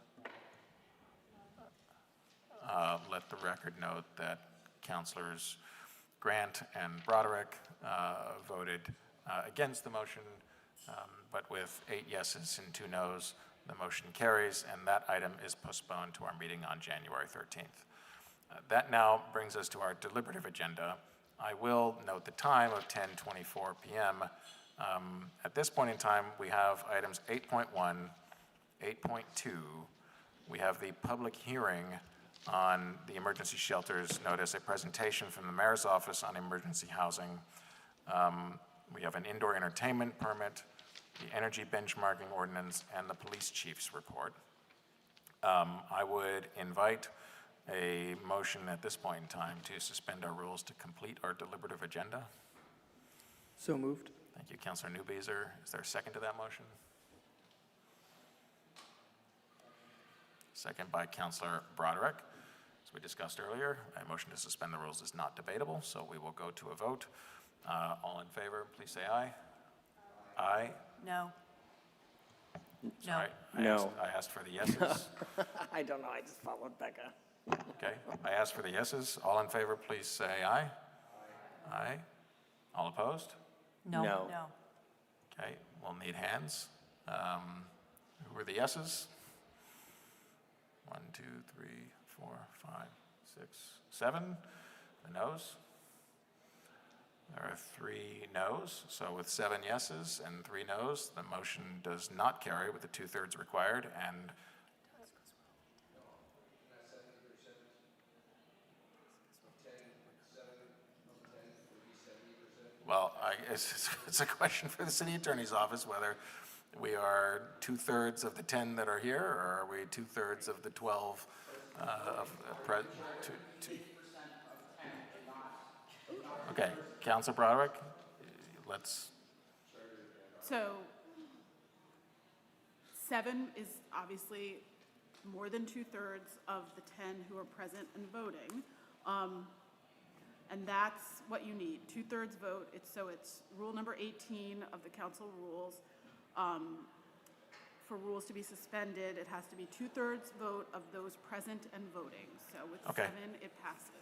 Let the record note that Councilors Grant and Broderick voted against the motion, but with 8 yeses and 2 noes, the motion carries, and that item is postponed to our meeting on January 13th. That now brings us to our deliberative agenda. I will note the time of 10:24 p.m. At this point in time, we have items 8.1, 8.2. We have the public hearing on the emergency shelters notice, a presentation from the mayor's office on emergency housing, We have an indoor entertainment permit, the energy benchmarking ordinance, and the police chief's report. I would invite a motion at this point in time to suspend our rules to complete our deliberative agenda. So moved. Thank you, Councillor Newbeezer. Is there a second to that motion? Second by Councillor Broderick. As we discussed earlier, a motion to suspend the rules is not debatable, so we will go to a vote. All in favor, please say aye. Aye. No. Sorry, No. I asked for the yeses. I don't know, I just followed Becca. Okay, I asked for the yeses. All in favor, please say aye. Aye. All opposed? No. No. No. Okay, we'll need hands. Who were the yeses? 1, 2, 3, 4, 5, 6, 7. The noes? There are 3 noes, so with 7 yeses and 3 noes, the motion does not carry with the 2/3 required, and well, it's a question for the city attorney's office whether we are 2/3 of the 10 that are here, or are we 2/3 of the 12 Okay, Councilor Broderick, let's. So 7 is obviously more than 2/3 of the 10 who are present and voting. And that's what you need, 2/3 vote. It's rule number 18 of the council rules. For rules to be suspended, it has to be 2/3 vote of those present and voting. So with Okay. 7, it passes.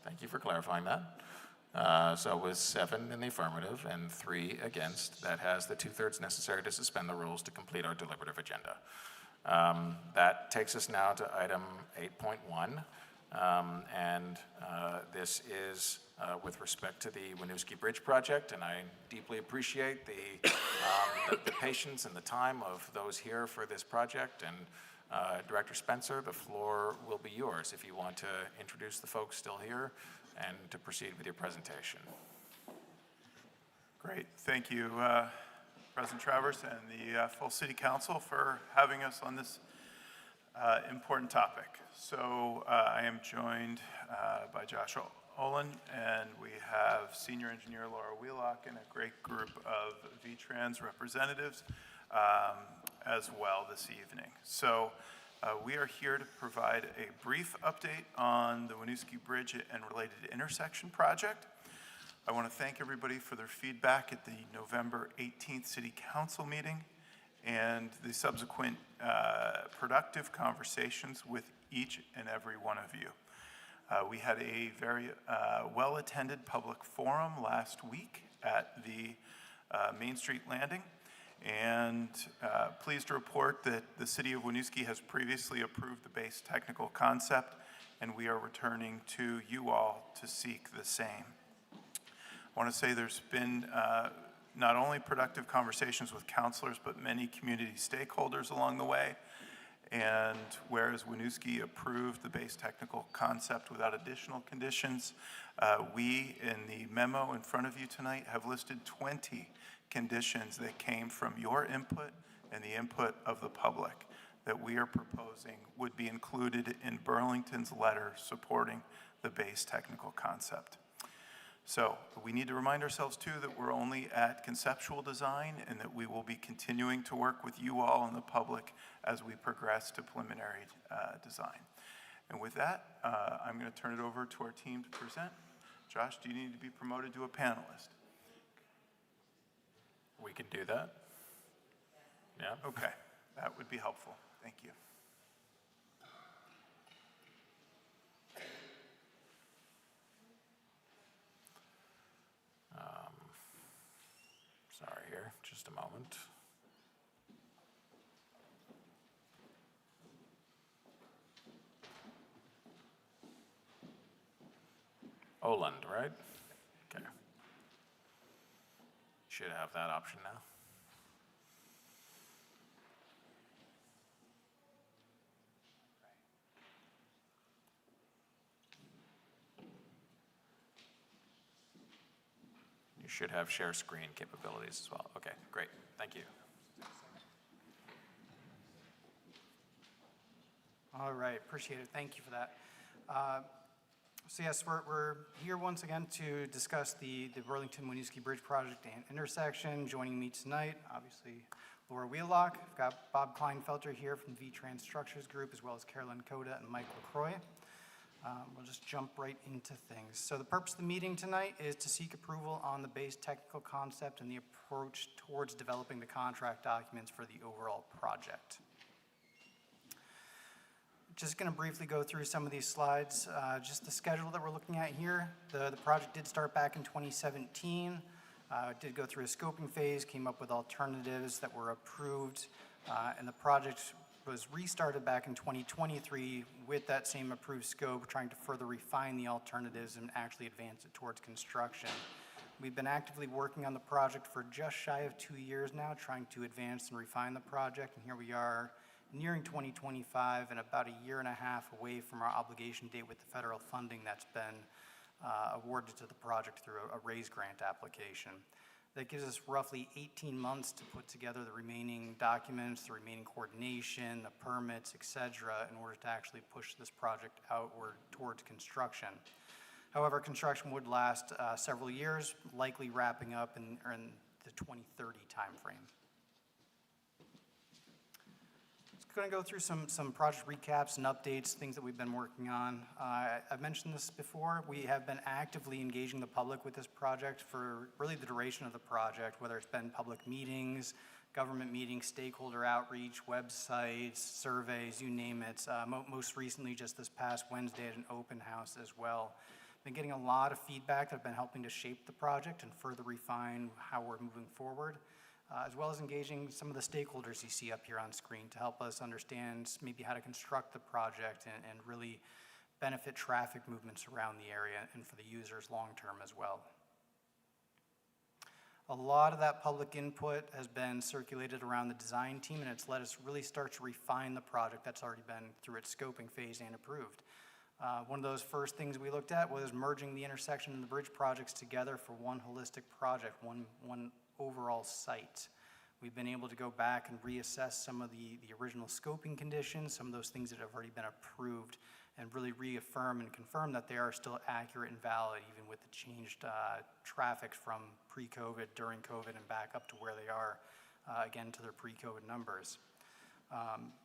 Thank you for clarifying that. So with 7 in the affirmative and 3 against, that has the 2/3 necessary to suspend the rules to complete our deliberative agenda. That takes us now to item 8.1. And this is with respect to the Winooski Bridge project, and I deeply appreciate the patience and the time of those here for this project. And Director Spencer, the floor will be yours if you want to introduce the folks still here and to proceed with your presentation. Great. Thank you, President Travers and the full City Council for having us on this important topic. So I am joined by Josh Olin, and we have Senior Engineer Laura Wheelock and a great group of V-Trans representatives as well this evening. So we are here to provide a brief update on the Winooski Bridge and related intersection project. I want to thank everybody for their feedback at the November 18th City Council meeting and the subsequent productive conversations with each and every one of you. We had a very well-attended public forum last week at the Main Street Landing, and pleased to report that the City of Winooski has previously approved the base technical concept, and we are returning to you all to seek the same. I want to say there's been not only productive conversations with councilors, but many community stakeholders along the way. And whereas Winooski approved the base technical concept without additional conditions, we, in the memo in front of you tonight, have listed 20 conditions that came from your input and the input of the public that we are proposing would be included in Burlington's letter supporting the base technical concept. So we need to remind ourselves, too, that we're only at conceptual design and that we will be continuing to work with you all and the public as we progress to preliminary design. And with that, I'm going to turn it over to our team to present. Josh, do you need to be promoted to a panelist? We can do that. Yeah. Okay, that would be helpful. Thank you. Sorry here, just a moment. Oland, right? Okay. Should have that option now. should have share screen capabilities as well. Okay, great, thank you. All right, appreciate it. Thank you for that. So yes, we're here once again to discuss the Burlington-Winooski Bridge project and intersection. Joining me tonight, obviously, Laura Wheelock. I've got Bob Kleinfelter here from V-Trans Structures Group, as well as Carolyn Coda and Mike LaCroix. We'll just jump right into things. So the purpose of the meeting tonight is to seek approval on the base technical concept and the approach towards developing the contract documents for the overall project. Just going to briefly go through some of these slides. Just the schedule that we're looking at here. The project did start back in 2017. It did go through a scoping phase, came up with alternatives that were approved, and the project was restarted back in 2023 with that same approved scope, trying to further refine the alternatives and actually advance it towards construction. We've been actively working on the project for just shy of 2 years now, trying to advance and refine the project, and here we are nearing 2025 and about a year and a half away from our obligation date with the federal funding that's been awarded to the project through a RAISE grant application. That gives us roughly 18 months to put together the remaining documents, the remaining coordination, the permits, et cetera, in order to actually push this project outward towards construction. However, construction would last several years, likely wrapping up in the 2030 timeframe. Going to go through some project recaps and updates, things that we've been working on. I've mentioned this before. We have been actively engaging the public with this project for really the duration of the project, whether it's been public meetings, government meetings, stakeholder outreach, websites, surveys, you name it. Most recently, just this past Wednesday at an open house as well. Been getting a lot of feedback that have been helping to shape the project and further refine how we're moving forward. As well as engaging some of the stakeholders you see up here on screen to help us understand maybe how to construct the project and really benefit traffic movements around the area and for the users long term as well. A lot of that public input has been circulated around the design team, and it's let us really start to refine the project that's already been through its scoping phase and approved. One of those first things we looked at was merging the intersection and the bridge projects together for one holistic project, one overall site. We've been able to go back and reassess some of the original scoping conditions, some of those things that have already been approved, and really reaffirm and confirm that they are still accurate and valid, even with the changed traffic from pre-COVID, during COVID, and back up to where they are, again, to their pre-COVID numbers.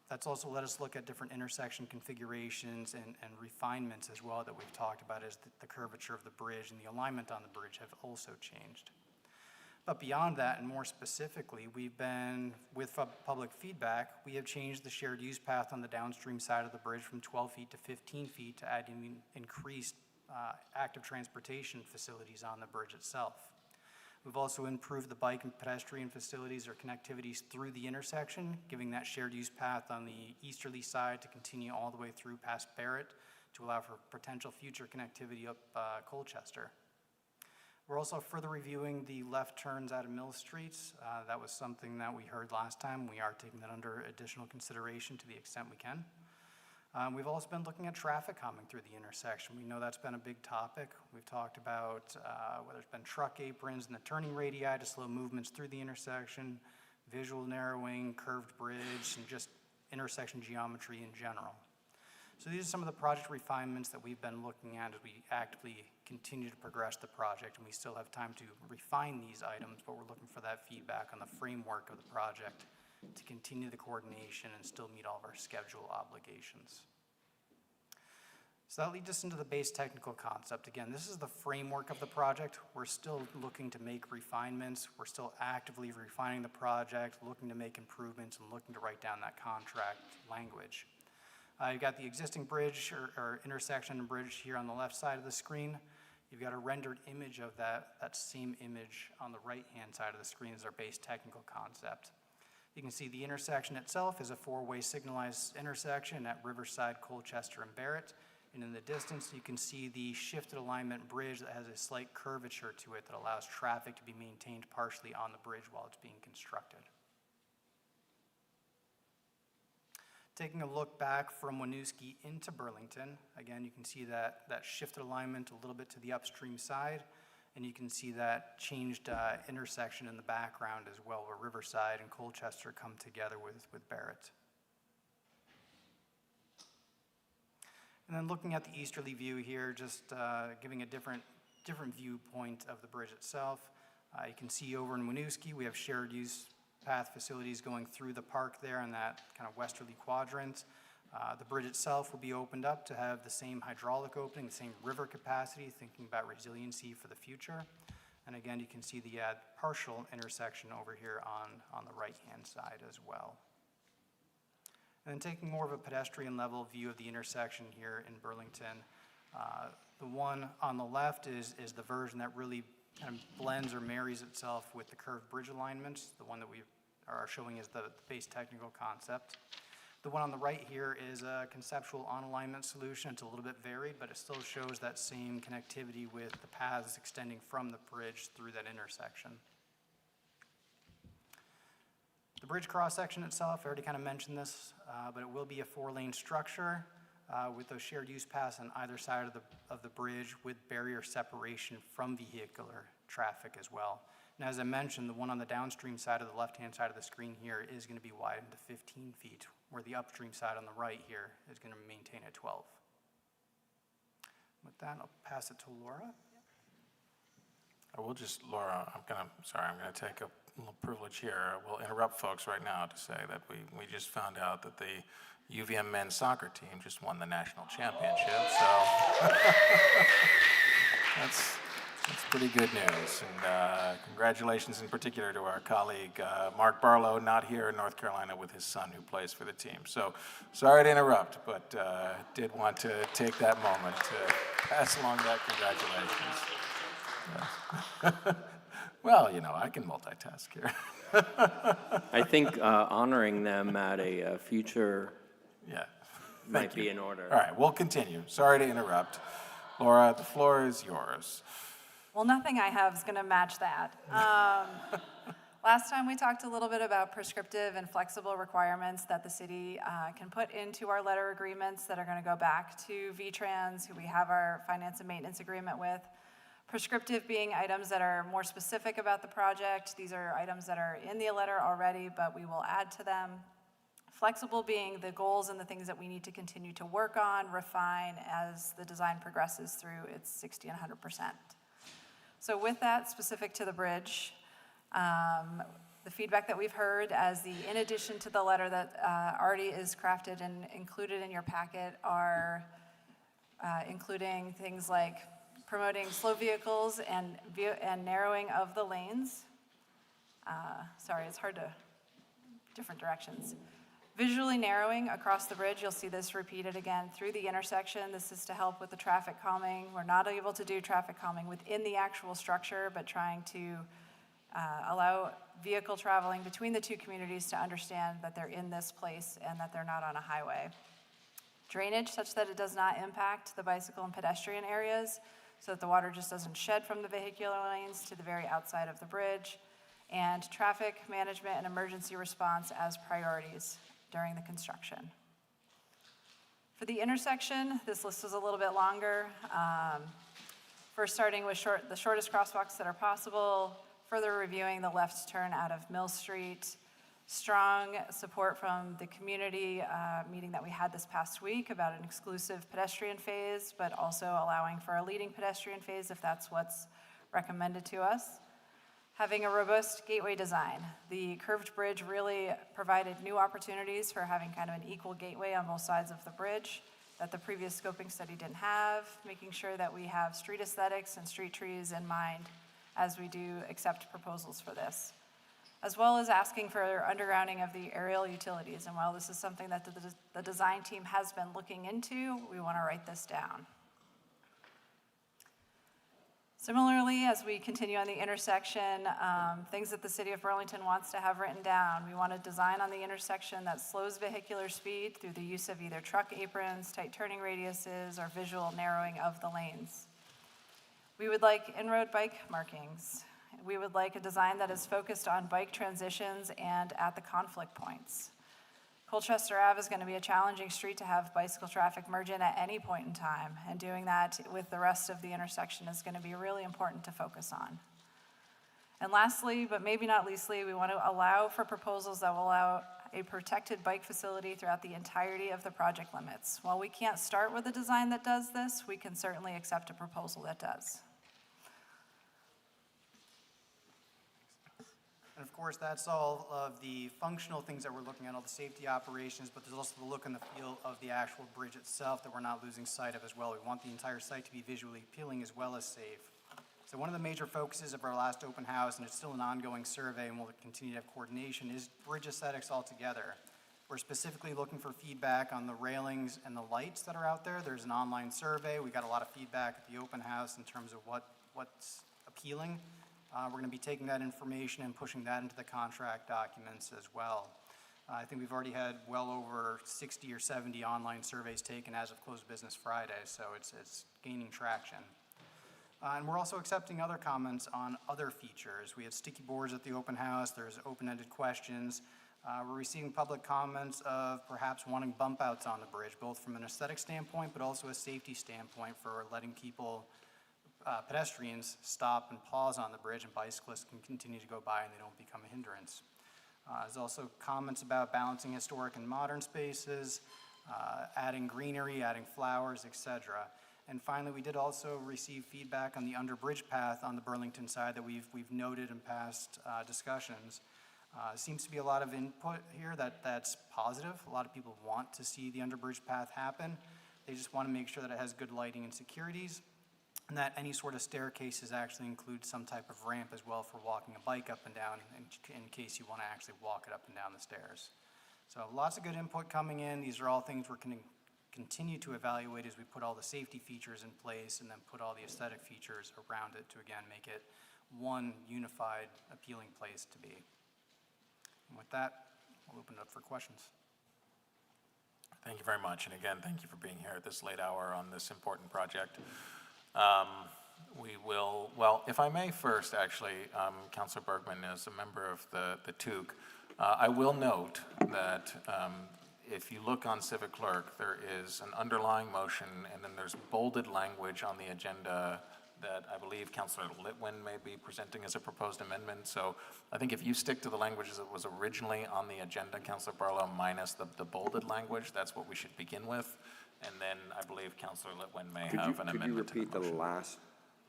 That's also let us look at different intersection configurations and refinements as well that we've talked about, as the curvature of the bridge and the alignment on the bridge have also changed. But beyond that, and more specifically, we've been, with public feedback, we have changed the shared use path on the downstream side of the bridge from 12 feet to 15 feet to add increased active transportation facilities on the bridge itself. We've also improved the bike and pedestrian facilities or connectivities through the intersection, giving that shared use path on the easterly side to continue all the way through past Barrett to allow for potential future connectivity up Colchester. We're also further reviewing the left turns out of Mill Streets. That was something that we heard last time. We are taking that under additional consideration to the extent we can. We've also been looking at traffic calming through the intersection. We know that's been a big topic. We've talked about whether it's been truck aprons and the turning radii to slow movements through the intersection, visual narrowing, curved bridge, and just intersection geometry in general. So these are some of the project refinements that we've been looking at as we actively continue to progress the project, and we still have time to refine these items, but we're looking for that feedback on the framework of the project to continue the coordination and still meet all of our schedule obligations. So that leads us into the base technical concept. Again, this is the framework of the project. We're still looking to make refinements. We're still actively refining the project, looking to make improvements, and looking to write down that contract language. You've got the existing bridge or intersection and bridge here on the left side of the screen. You've got a rendered image of that same image on the right-hand side of the screen as our base technical concept. You can see the intersection itself is a four-way signalized intersection at Riverside, Colchester, and Barrett. And in the distance, you can see the shifted alignment bridge that has a slight curvature to it that allows traffic to be maintained partially on the bridge while it's being constructed. Taking a look back from Winooski into Burlington, again, you can see that shifted alignment a little bit to the upstream side. And you can see that changed intersection in the background as well, where Riverside and Colchester come together with Barrett. And then looking at the easterly view here, just giving a different viewpoint of the bridge itself. You can see over in Winooski, we have shared use path facilities going through the park there in that kind of westerly quadrant. The bridge itself will be opened up to have the same hydraulic opening, the same river capacity, thinking about resiliency for the future. And again, you can see the partial intersection over here on the right-hand side as well. And then taking more of a pedestrian level view of the intersection here in Burlington, the one on the left is the version that really kind of blends or marries itself with the curved bridge alignments. The one that we are showing is the base technical concept. The one on the right here is a conceptual on-alignment solution. It's a little bit varied, but it still shows that same connectivity with the paths extending from the bridge through that intersection. The bridge cross-section itself, I already kind of mentioned this, but it will be a 4-lane structure with those shared use paths on either side of the bridge with barrier separation from vehicular traffic as well. And as I mentioned, the one on the downstream side of the left-hand side of the screen here is going to be widened to 15 feet, where the upstream side on the right here is going to maintain at 12. With that, I'll pass it to Laura. Laura, I'm going to take a little privilege here. We'll interrupt folks right now to say that we just found out that the UVM men's soccer team just won the national championship, so that's pretty good news. And congratulations in particular to our colleague, Mark Barlow, not here in North Carolina with his son who plays for the team. So sorry to interrupt, but did want to take that moment to pass along that congratulations. Well, you know, I can multitask here. I think honoring them at a future might be in order. All right, we'll continue. Sorry to interrupt. Laura, the floor is yours. Well, nothing I have is going to match that. Last time we talked a little bit about prescriptive and flexible requirements that the city can put into our letter agreements that are going to go back to VTrans, who we have our finance and maintenance agreement with. Prescriptive being items that are more specific about the project. These are items that are in the letter already, but we will add to them. Flexible being the goals and the things that we need to continue to work on, refine as the design progresses through its 60 and 100%. So with that, specific to the bridge, the feedback that we've heard in addition to the letter that already is crafted and included in your packet are including things like promoting slow vehicles and narrowing of the lanes. Sorry, it's hard to, different directions. Visually narrowing across the bridge, you'll see this repeated again through the intersection. This is to help with the traffic calming. We're not able to do traffic calming within the actual structure, but trying to allow vehicle traveling between the two communities to understand that they're in this place and that they're not on a highway. Drainage such that it does not impact the bicycle and pedestrian areas, so that the water just doesn't shed from the vehicular lanes to the very outside of the bridge, and traffic management and emergency response as priorities during the construction. For the intersection, this list is a little bit longer. First starting with the shortest crosswalks that are possible, further reviewing the left turn out of Mill Street, strong support from the community meeting that we had this past week about an exclusive pedestrian phase, but also allowing for a leading pedestrian phase if that's what's recommended to us. Having a robust gateway design. The curved bridge really provided new opportunities for having kind of an equal gateway on both sides of the bridge that the previous scoping study didn't have, making sure that we have street aesthetics and street trees in mind as we do accept proposals for this, as well as asking for undergrounding of the aerial utilities. And while this is something that the design team has been looking into, we want to write this down. Similarly, as we continue on the intersection, things that the city of Burlington wants to have written down, we want to design on the intersection that slows vehicular speed through the use of either truck aprons, tight turning radiuses, or visual narrowing of the lanes. We would like in-road bike markings. We would like a design that is focused on bike transitions and at the conflict points. Colchester Ave is going to be a challenging street to have bicycle traffic merge in at any point in time, and doing that with the rest of the intersection is going to be really important to focus on. And lastly, but maybe not leastly, we want to allow for proposals that will allow a protected bike facility throughout the entirety of the project limits. While we can't start with a design that does this, we can certainly accept a proposal that does. And of course, that's all of the functional things that we're looking at, all the safety operations, but there's also the look and the feel of the actual bridge itself that we're not losing sight of as well. We want the entire site to be visually appealing as well as safe. So one of the major focuses of our last open house, and it's still an ongoing survey and we'll continue to have coordination, is bridge aesthetics altogether. We're specifically looking for feedback on the railings and the lights that are out there. There's an online survey. We got a lot of feedback at the open house in terms of what's appealing. We're going to be taking that information and pushing that into the contract documents as well. I think we've already had well over 60 or 70 online surveys taken as of close of business Friday, so it's gaining traction. And we're also accepting other comments on other features. We had sticky boards at the open house. There's open-ended questions. We're receiving public comments of perhaps wanting bump outs on the bridge, both from an aesthetic standpoint, but also a safety standpoint for letting people, pedestrians, stop and pause on the bridge, and bicyclists can continue to go by and they don't become a hindrance. There's also comments about balancing historic and modern spaces, adding greenery, adding flowers, etc. And finally, we did also receive feedback on the under-bridge path on the Burlington side that we've noted in past discussions. Seems to be a lot of input here that's positive. A lot of people want to see the under-bridge path happen. They just want to make sure that it has good lighting and securities, and that any sort of staircases actually include some type of ramp as well for walking a bike up and down in case you want to actually walk it up and down the stairs. So lots of good input coming in. These are all things we're going to continue to evaluate as we put all the safety features in place and then put all the aesthetic features around it to, again, make it one unified, appealing place to be. And with that, I'll open it up for questions. Thank you very much. And again, thank you for being here at this late hour on this important project. We will, well, if I may first, actually, Councilor Bergman is a member of the TUC. I will note that if you look on Civic Clerk, there is an underlying motion, and then there's bolded language on the agenda that I believe Councilor Litwin may be presenting as a proposed amendment. So I think if you stick to the language as it was originally on the agenda, Councilor Barlow, minus the bolded language, that's what we should begin with. And then I believe Councilor Litwin may have an amendment to the motion. Could you repeat the last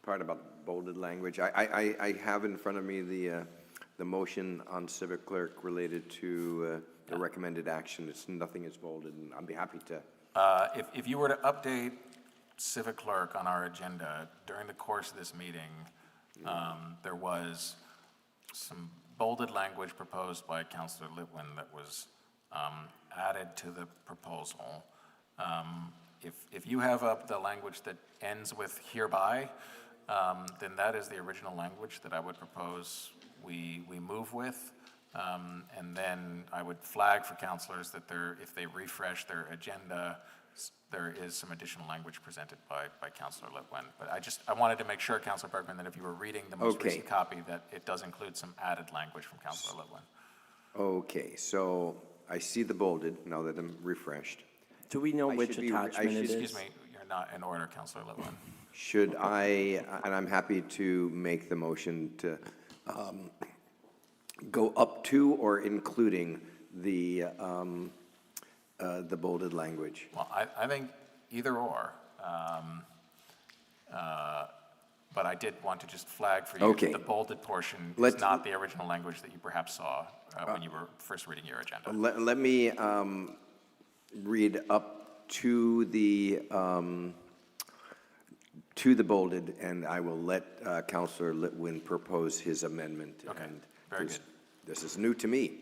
part about bolded language? I have in front of me the motion on Civic Clerk related to the recommended action. Nothing is bolded, and I'd be happy to. If you were to update Civic Clerk on our agenda during the course of this meeting, there was some bolded language proposed by Councilor Litwin that was added to the proposal. If you have up the language that ends with hereby, then that is the original language that I would propose we move with. And then I would flag for councilors that if they refresh their agenda, there is some additional language presented by Councilor Litwin. But I wanted to make sure, Councilor Bergman, that if you were reading the most recent copy, that it does include some added language from Councilor Litwin. Okay, so I see the bolded now that I'm refreshed. Do we know which attachment it is? Excuse me, you're not in order, Councilor Litwin. Should I, and I'm happy to make the motion to go up to or including the bolded language? Well, I think either or. But I did want to just flag for you that the bolded portion is not the original language that you perhaps saw when you were first reading your agenda. Let me read up to the bolded, and I will let Councilor Litwin propose his amendment. Okay, and very good. This is new to me.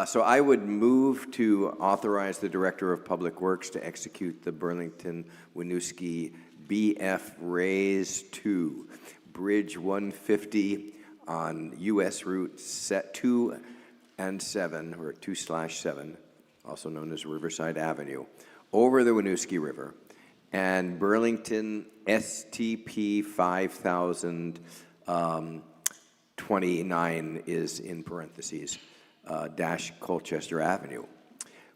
So I would move to authorize the Director of Public Works to execute the Burlington Winooski BF Raise 2 Bridge 150 on U.S. Route 2 and 7, or 2/7, also known as Riverside Avenue, over the Winooski River, and Burlington STP 5029 is in parentheses, dash Colchester Avenue,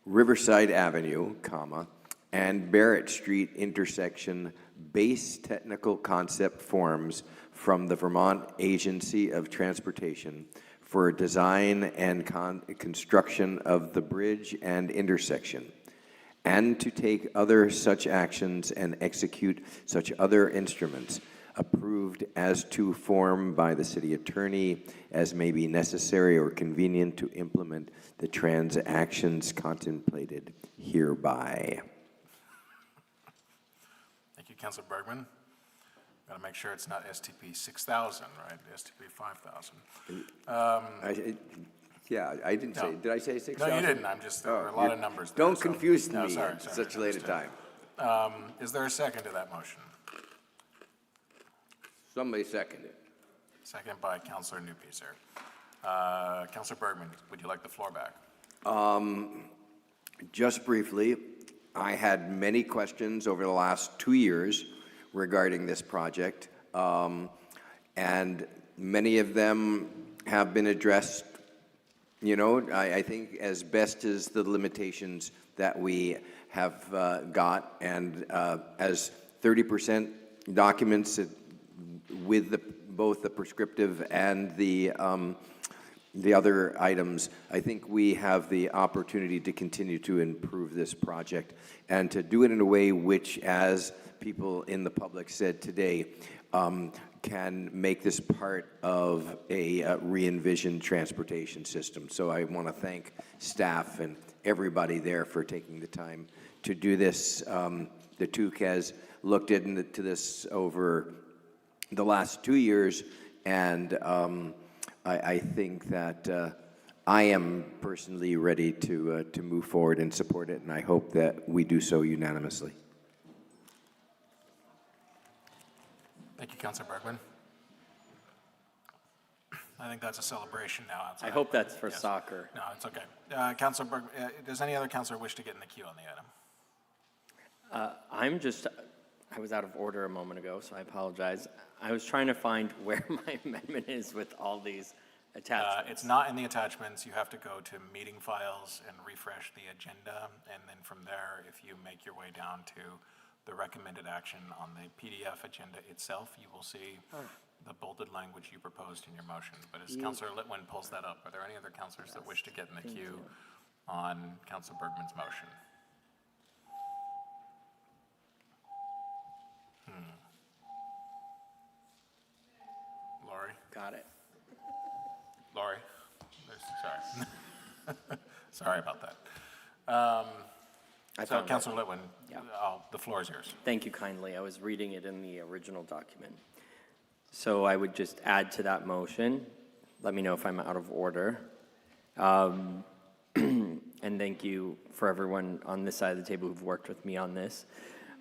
Riverside Avenue, comma, and Barrett Street intersection base technical concept forms from the Vermont Agency of Transportation for design and construction of the bridge and intersection, and to take other such actions and execute such other instruments approved as to form by the city attorney as may be necessary or convenient to implement the transactions contemplated hereby. Thank you, Councilor Bergman. Got to make sure it's not STP 6000, right? STP 5000. Yeah, I didn't say, did I say 6,000? No, you didn't. I'm just, there were a lot of numbers there. Don't confuse No, me sorry, at sorry, such a late a understood. time. Is there a second to that motion? Somebody second it. Second by Councilor Newpiecer. Councilor Bergman, would you like the floor back? Just briefly, I had many questions over the last 2 years regarding this project, and many of them have been addressed, you know, I think as best as the limitations that we have got, and as 30% documents with both the prescriptive and the other items, I think we have the opportunity to continue to improve this project and to do it in a way which, as people in the public said today, can make this part of a re-envisioned transportation system. So I want to thank staff and everybody there for taking the time to do this. The TUC has looked into this over the last 2 years, and I think that I am personally ready to move forward and support it, and I hope that we do so unanimously. Thank you, Councilor Bergman. I think that's a celebration now outside. I hope that's for Yes. soccer. No, it's okay. Councilor Bergman, does any other councilor wish to get in the queue on the item? I was out of order a moment ago, so I apologize. I was trying to find where my amendment is with all these attachments. It's not in the attachments. You have to go to meeting files and refresh the agenda, and then from there, if you make your way down to the recommended action on the PDF agenda itself, you will see the bolded language you proposed in your motion. But as Councilor Litwin pulls that up, are there any other councilors that wish to get in the queue on Councilor Bergman's motion? Lori? Got it. Lori? Sorry. Sorry about that. So, Councilor Litwin, the floor is yours. Thank you kindly. I was reading it in the original document. So I would just add to that motion. Let me know if I'm out of order. And thank you for everyone on this side of the table who've worked with me on this.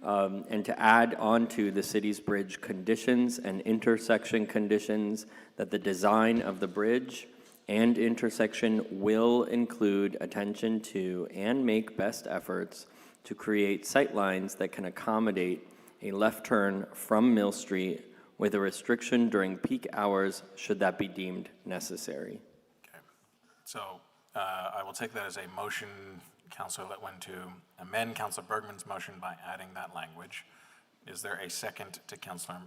And to add on to the city's bridge conditions and intersection conditions that the design of the bridge and intersection will include attention to and make best efforts to create sightlines that can accommodate a left turn from Mill Street with a restriction during peak hours should that be deemed necessary. Okay. So I will take that as a motion, Councilor Litwin, to amend Councilor Bergman's motion by adding that language. Is there a second to Councilor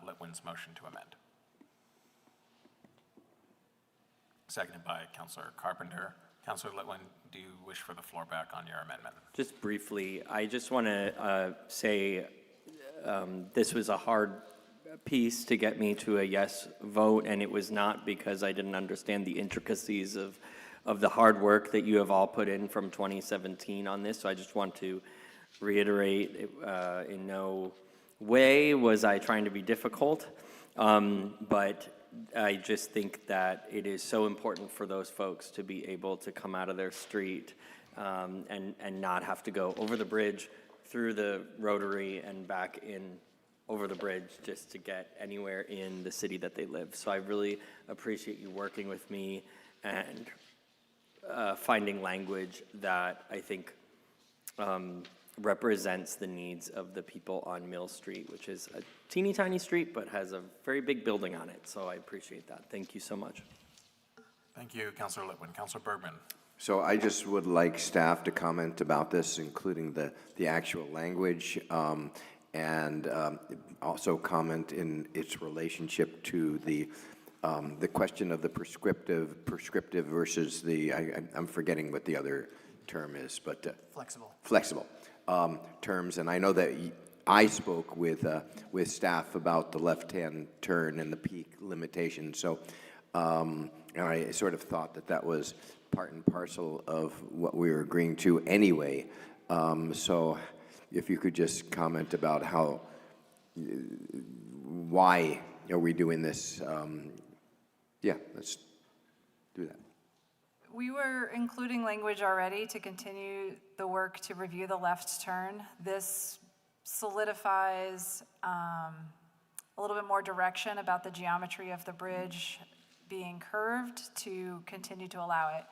Litwin's motion to amend? Seconded by Councilor Carpenter. Councilor Litwin, do you wish for the floor back on your amendment? Just briefly, I just want to say this was a hard piece to get me to a yes vote, and it was not because I didn't understand the intricacies of the hard work that you have all put in from 2017 on this. So I just want to reiterate, in no way was I trying to be difficult, but I just think that it is so important for those folks to be able to come out of their street and not have to go over the bridge, through the rotary, and back in over the bridge just to get anywhere in the city that they live. So I really appreciate you working with me and finding language that I think represents the needs of the people on Mill Street, which is a teeny tiny street but has a very big building on it. So I appreciate that. Thank you so much. Thank you, Councilor Litwin. Councilor Bergman. So I just would like staff to comment about this, including the actual language, and also comment in its relationship to the question of the prescriptive versus the, I'm forgetting what the other term is, but flexible terms. And I know that I spoke with staff about the left-hand turn and the peak limitation. So, and I sort of thought that was part and parcel of what we were agreeing to anyway. So if you could just comment about why are we doing this? Yeah, let's do that. We were including language already to continue the work to review the left turn. This solidifies a little bit more direction about the geometry of the bridge being curved to continue to allow it.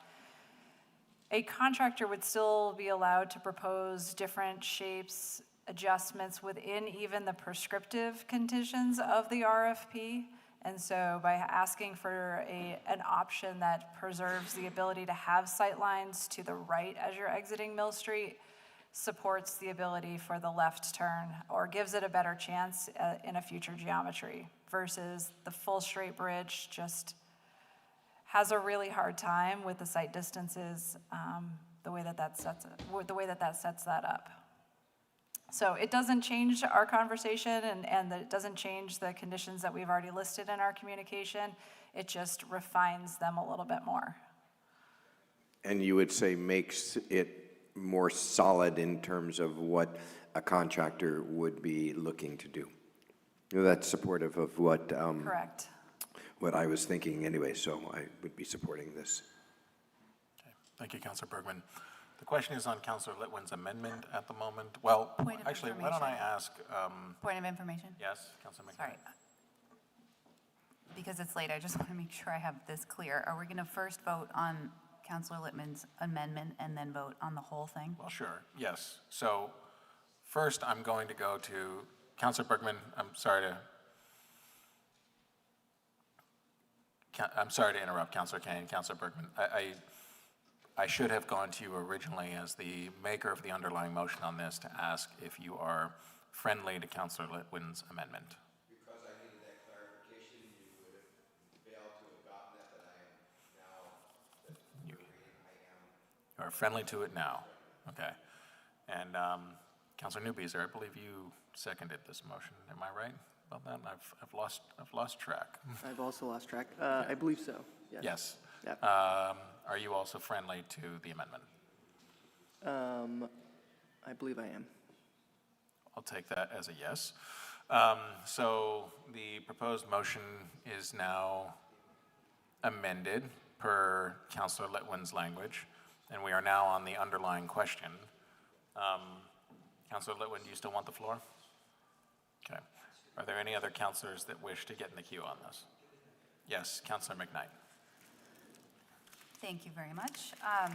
A contractor would still be allowed to propose different shapes, adjustments within even the prescriptive conditions of the RFP. And so by asking for an option that preserves the ability to have sight lines to the right as you're exiting Mill Street, supports the ability for the left turn or gives it a better chance in a future geometry versus the full straight bridge just has a really hard time with the sight distances, the way that sets that up. So it doesn't change our conversation and it doesn't change the conditions that we've already listed in our communication. It just refines them a little bit more. And you would say makes it more solid in terms of what a contractor would be looking to do. That's supportive of what Correct. What I was thinking anyway, so I would be supporting this. Okay. Thank you, Councilor Bergman. The question is on Councilor Litwin's amendment at the moment. Well, actually, why don't I ask? Point of information? Yes, Councilor McKnight. Sorry. Because it's late, I just want to make sure I have this clear. Are we going to first vote on Councilor Littman's amendment and then vote on the whole thing? Well, sure, yes. So first, I'm going to go to Councilor Bergman. I'm sorry to interrupt, Councilor Kane, Councilor Bergman. I should have gone to you originally as the maker of the underlying motion on this to ask if you are friendly to Councilor Litwin's amendment. Because I needed that clarification, you would have failed to have gotten that I am now, You are friendly to it now, okay. And Councilor Newbeezer, I believe you seconded this motion. Am I right about that? I've lost track. I've also lost track. I believe so, yes. Yes. Yep. Are you also friendly to the amendment? I believe I am. I'll take that as a yes. So the proposed motion is now amended per Councilor Litwin's language, and we are now on the underlying question. Councilor Litwin, do you still want the floor? Okay. Are there any other councilors that wish to get in the queue on this? Yes, Councilor McKnight. Thank you very much. I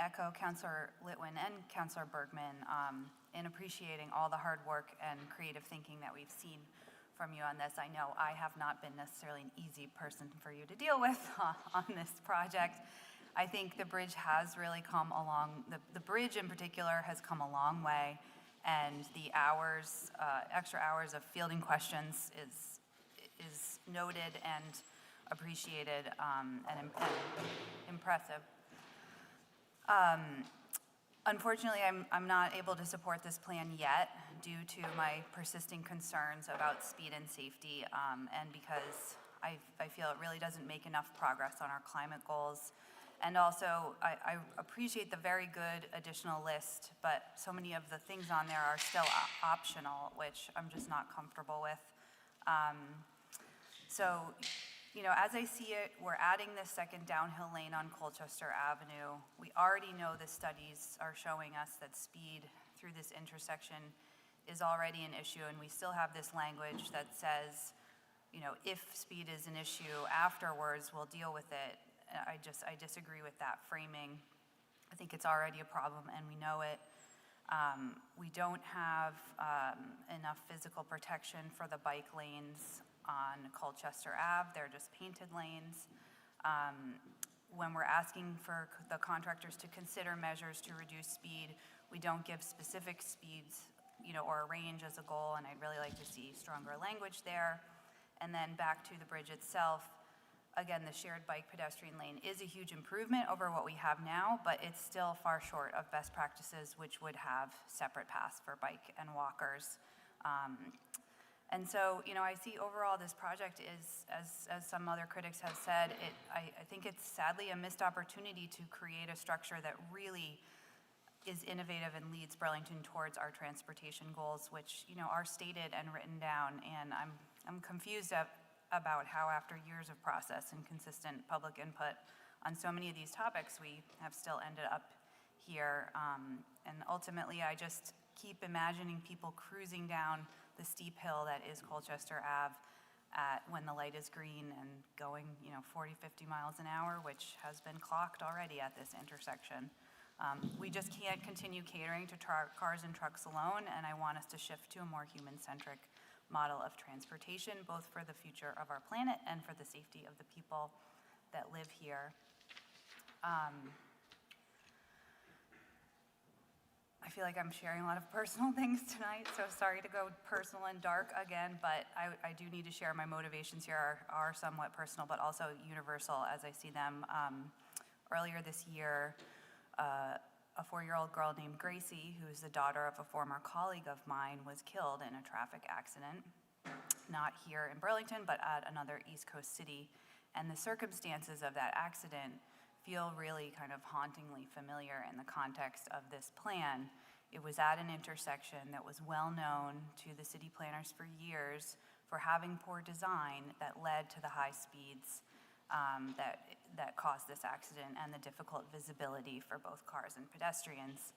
echo Councilor Litwin and Councilor Bergman in appreciating all the hard work and creative thinking that we've seen from you on this. I know I have not been necessarily an easy person for you to deal with on this project. I think the bridge has really come along, the bridge in particular has come a long way, and the hours, extra hours of fielding questions is noted and appreciated and impressive. Unfortunately, I'm not able to support this plan yet due to my persisting concerns about speed and safety, and because I feel it really doesn't make enough progress on our climate goals. And also, I appreciate the very good additional list, but so many of the things on there are still optional, which I'm just not comfortable with. As I see it, we're adding this second downhill lane on Colchester Avenue. We already know the studies are showing us that speed through this intersection is already an issue, and we still have this language that says, if speed is an issue afterwards, we'll deal with it. I disagree with that framing. I think it's already a problem, and we know it. We don't have enough physical protection for the bike lanes on Colchester Ave. They're just painted lanes. when we're asking for the contractors to consider measures to reduce speed, we don't give specific speeds, or a range as a goal, and I'd really like to see stronger language there. And then back to the bridge itself, again, the shared bike pedestrian lane is a huge improvement over what we have now, but it's still far short of best practices, which would have separate paths for bike and walkers. And so, I see overall this project is, as some other critics have said, I think it's sadly a missed opportunity to create a structure that really is innovative and leads Burlington towards our transportation goals, which, are stated and written down. And I'm confused about how after years of process and consistent public input on so many of these topics, we have still ended up here. And ultimately, I just keep imagining people cruising down the steep hill that is Colchester Ave when the light is green and going, 40, 50 miles an hour, which has been clocked already at this intersection. We just can't continue catering to cars and trucks alone, and I want us to shift to a more human-centric model of transportation, both for the future of our planet and for the safety of the people that live here. I feel like I'm sharing a lot of personal things tonight, so sorry to go personal and dark again, but I do need to share my motivations here are somewhat personal, but also universal as I see them. Earlier this year, a 4-year-old girl named Gracie, who is the daughter of a former colleague of mine, was killed in a traffic accident, not here in Burlington, but at another East Coast city. And the circumstances of that accident feel really kind of hauntingly familiar in the context of this plan. It was at an intersection that was well known to the city planners for years for having poor design that led to the high speeds that caused this accident and the difficult visibility for both cars and pedestrians.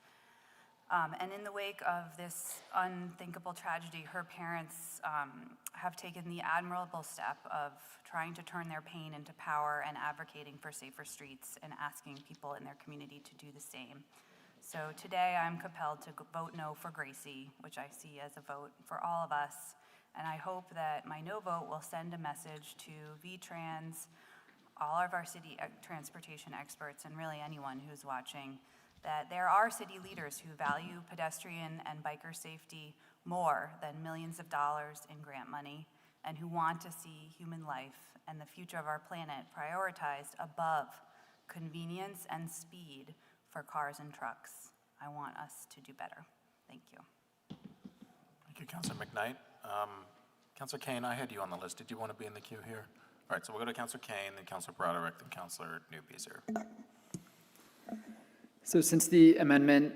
And in the wake of this unthinkable tragedy, her parents have taken the admirable step of trying to turn their pain into power and advocating for safer streets and asking people in their community to do the same. So today I'm compelled to vote no for Gracie, which I see as a vote for all of us. And I hope that my no vote will send a message to VTrans, all of our city transportation experts, and really anyone who's watching, that there are city leaders who value pedestrian and biker safety more than millions of dollars in grant money, and who want to see human life and the future of our planet prioritized above convenience and speed for cars and trucks. I want us to do better. Thank you. Thank you, Councilor McKnight. Councilor Kane, I had you on the list. Did you want to be in the queue here? All right, so we'll go to Councilor Kane, then Councilor Broderick, then Councilor Newbeezer. So since the amendment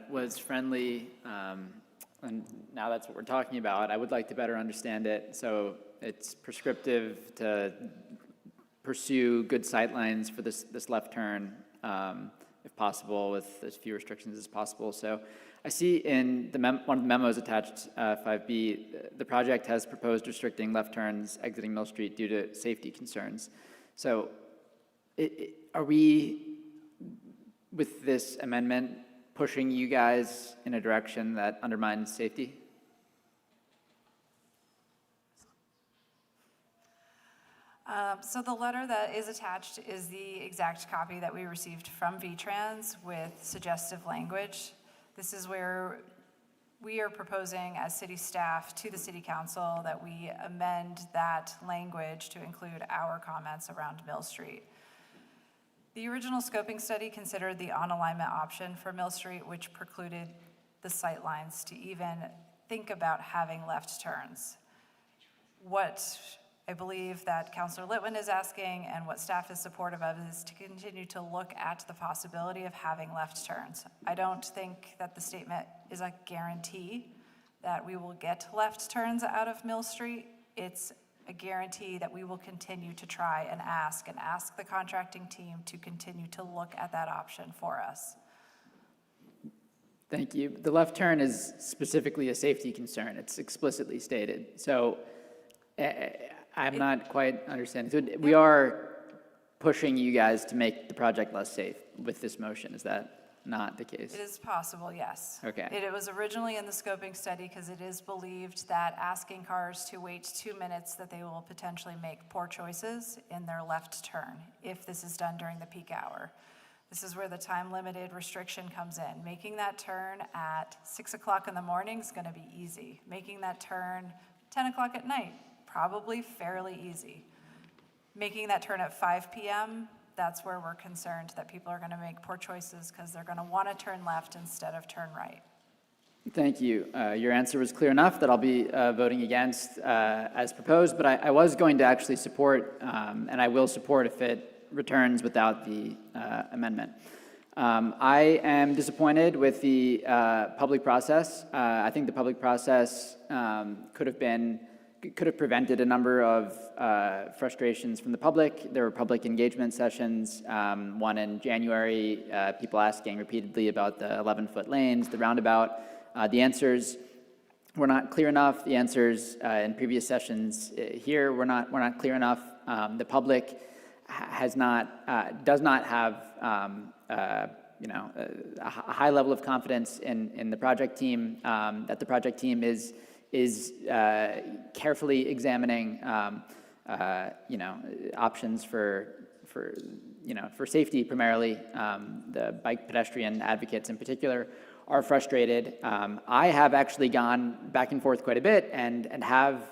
was friendly, and now that's what we're talking about, I would like to better understand it. So it's prescriptive to pursue good sightlines for this left turn, if possible, with as few restrictions as possible. So I see in one of the memos attached, 5B, the project has proposed restricting left turns exiting Mill Street due to safety concerns. So are we, with this amendment, pushing you guys in a direction that undermines safety? So the letter that is attached is the exact copy that we received from VTrans with suggestive language. This is where we are proposing as city staff to the city council that we amend that language to include our comments around Mill Street. The original scoping study considered the on-alignment option for Mill Street, which precluded the sightlines to even think about having left turns. What I believe that Councilor Litwin is asking and what staff is supportive of is to continue to look at the possibility of having left turns. I don't think that the statement is a guarantee that we will get left turns out of Mill Street. It's a guarantee that we will continue to try and ask the contracting team to continue to look at that option for us. Thank you. The left turn is specifically a safety concern. It's explicitly stated. So I'm not quite understanding. So we are pushing you guys to make the project less safe with this motion, is that? not the case? It is possible, yes. Okay. It was originally in the scoping study because it is believed that asking cars to wait 2 minutes, that they will potentially make poor choices in their left turn if this is done during the peak hour. This is where the time-limited restriction comes in. Making that turn at 6 o'clock in the morning is going to be easy. Making that turn 10 o'clock at night, probably fairly easy. Making that turn at 5 p.m., that's where we're concerned that people are going to make poor choices because they're going to want to turn left instead of turn right. Thank you. Your answer was clear enough that I'll be voting against as proposed, but I was going to actually support, and I will support if it returns without the amendment. I am disappointed with the public process. I think the public process could have prevented a number of frustrations from the public. There were public engagement sessions, one in January, people asking repeatedly about the 11-foot lanes, the roundabout. The answers were not clear enough. The answers in previous sessions here were not clear enough. The public does not have a high level of confidence in the project team, that the project team is carefully examining options for safety primarily. The bike pedestrian advocates in particular are frustrated. I have actually gone back and forth quite a bit and have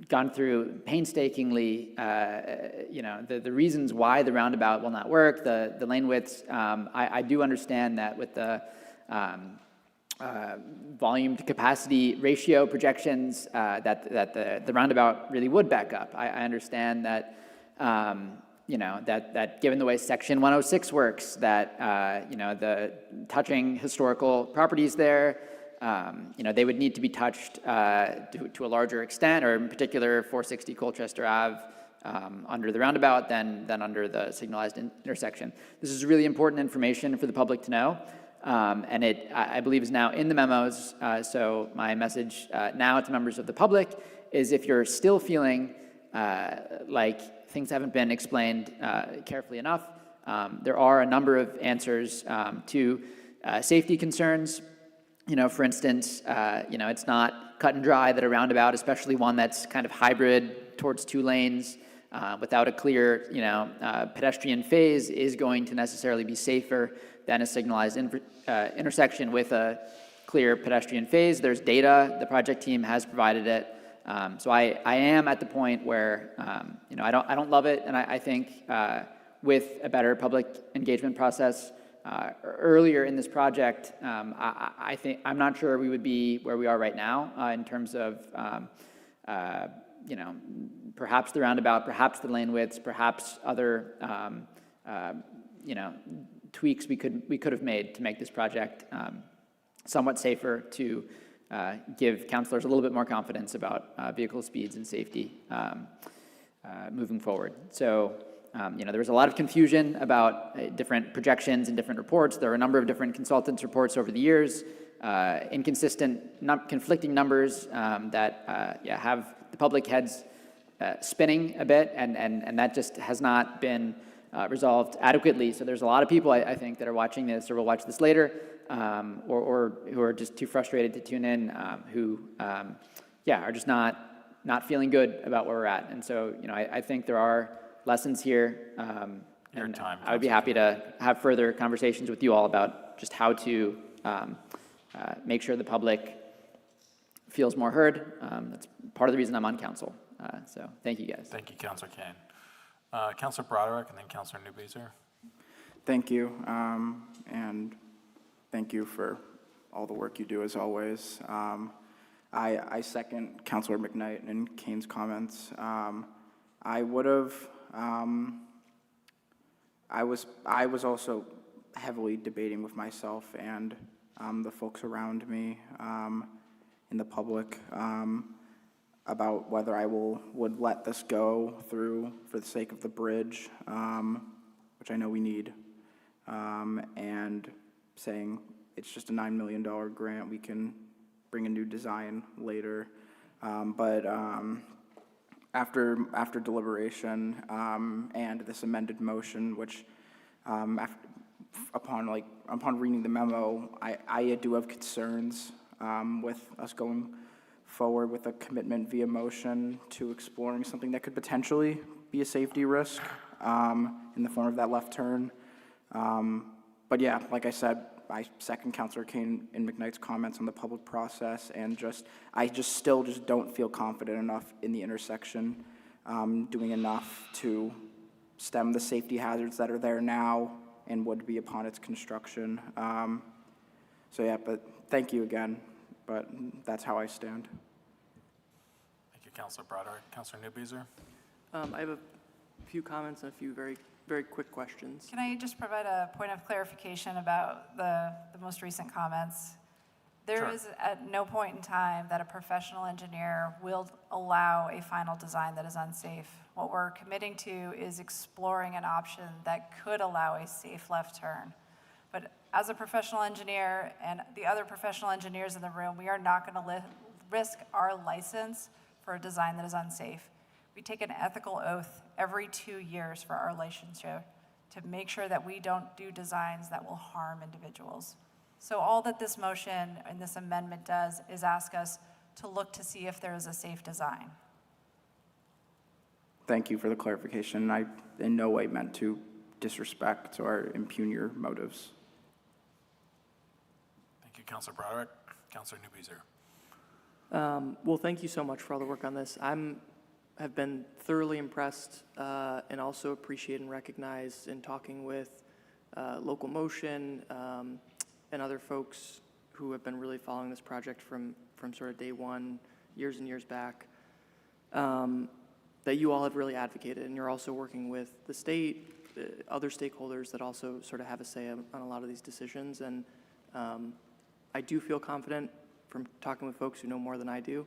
gone through painstakingly the reasons why the roundabout will not work, the lane widths. I do understand that with the volume to capacity ratio projections that the roundabout really would back up. I understand that that given the way Section 106 works, that the touching historical properties there, they would need to be touched to a larger extent, or in particular 460 Colchester Ave under the roundabout than under the signalized intersection. This is really important information for the public to know. And it, I believe, is now in the memos. So my message now to members of the public is, if you're still feeling like things haven't been explained carefully enough, there are a number of answers to safety concerns. For instance, it's not cut and dry that a roundabout, especially one that's kind of hybrid towards 2 lanes, without a clear, pedestrian phase, is going to necessarily be safer than a signalized intersection with a clear pedestrian phase. There's data, the project team has provided it. So I am at the point where, I don't love it, and I think with a better public engagement process earlier in this project, I think, I'm not sure we would be where we are right now in terms of, perhaps the roundabout, perhaps the lane widths, perhaps other, tweaks we could have made to make this project somewhat safer, to give counselors a little bit more confidence about vehicle speeds and safety moving forward. So, there was a lot of confusion about different projections and different reports. There were a number of different consultants' reports over the years, inconsistent, conflicting numbers that have the public heads spinning a bit, and that just has not been resolved adequately. So there's a lot of people, I think, that are watching this or will watch this later, or who are just too frustrated to tune in, who are just not feeling good about where we're at. And so, I think there are lessons here, and I would be happy to have further conversations with you all about just how to make sure the public feels more heard. That's part of the reason I'm on council. So thank you, guys. Thank you, Councilor Kane. Councilor Broderick, and then Councilor Newbeezer. Thank you, and thank you for all the work you do, as always. I second Councilor McKnight and Kane's comments. I would have, I was also heavily debating with myself and the folks around me in the public about whether I would let this go through for the sake of the bridge, which I know we need, and saying it's just a $9 million grant, we can bring a new design later. But after deliberation and this amended motion, which upon reading the memo, I do have concerns with us going forward with a commitment via motion to exploring something that could potentially be a safety risk in the form of that left turn. But yeah, like I said, I second Councilor Kane and McKnight's comments on the public process, and I still don't feel confident enough in the intersection, doing enough to stem the safety hazards that are there now and would be upon its construction. So yeah, but thank you again, but that's how I stand. Thank you, Councilor Broderick. Councilor Newbeezer? I have a few comments and a few very, very quick questions. Can I just provide a point of clarification about the most recent comments? There is at no point in time that a professional engineer will allow a final design that is unsafe. What we're committing to is exploring an option that could allow a safe left turn. But as a professional engineer and the other professional engineers in the room, we are not going to risk our license for a design that is unsafe. We take an ethical oath every 2 years for our licensure to make sure that we don't do designs that will harm individuals. So all that this motion and this amendment does is ask us to look to see if there is a safe design. Thank you for the clarification. I in no way meant to disrespect or impugn your motives. Thank you, Councilor Broderick. Councilor Newbeezer? Well, thank you so much for all the work on this. Have been thoroughly impressed and also appreciate and recognize in talking with Local Motion and other folks who have been really following this project from sort of day one, years and years back, that you all have really advocated, and you're also working with the state, other stakeholders that also sort of have a say on a lot of these decisions. And I do feel confident from talking with folks who know more than I do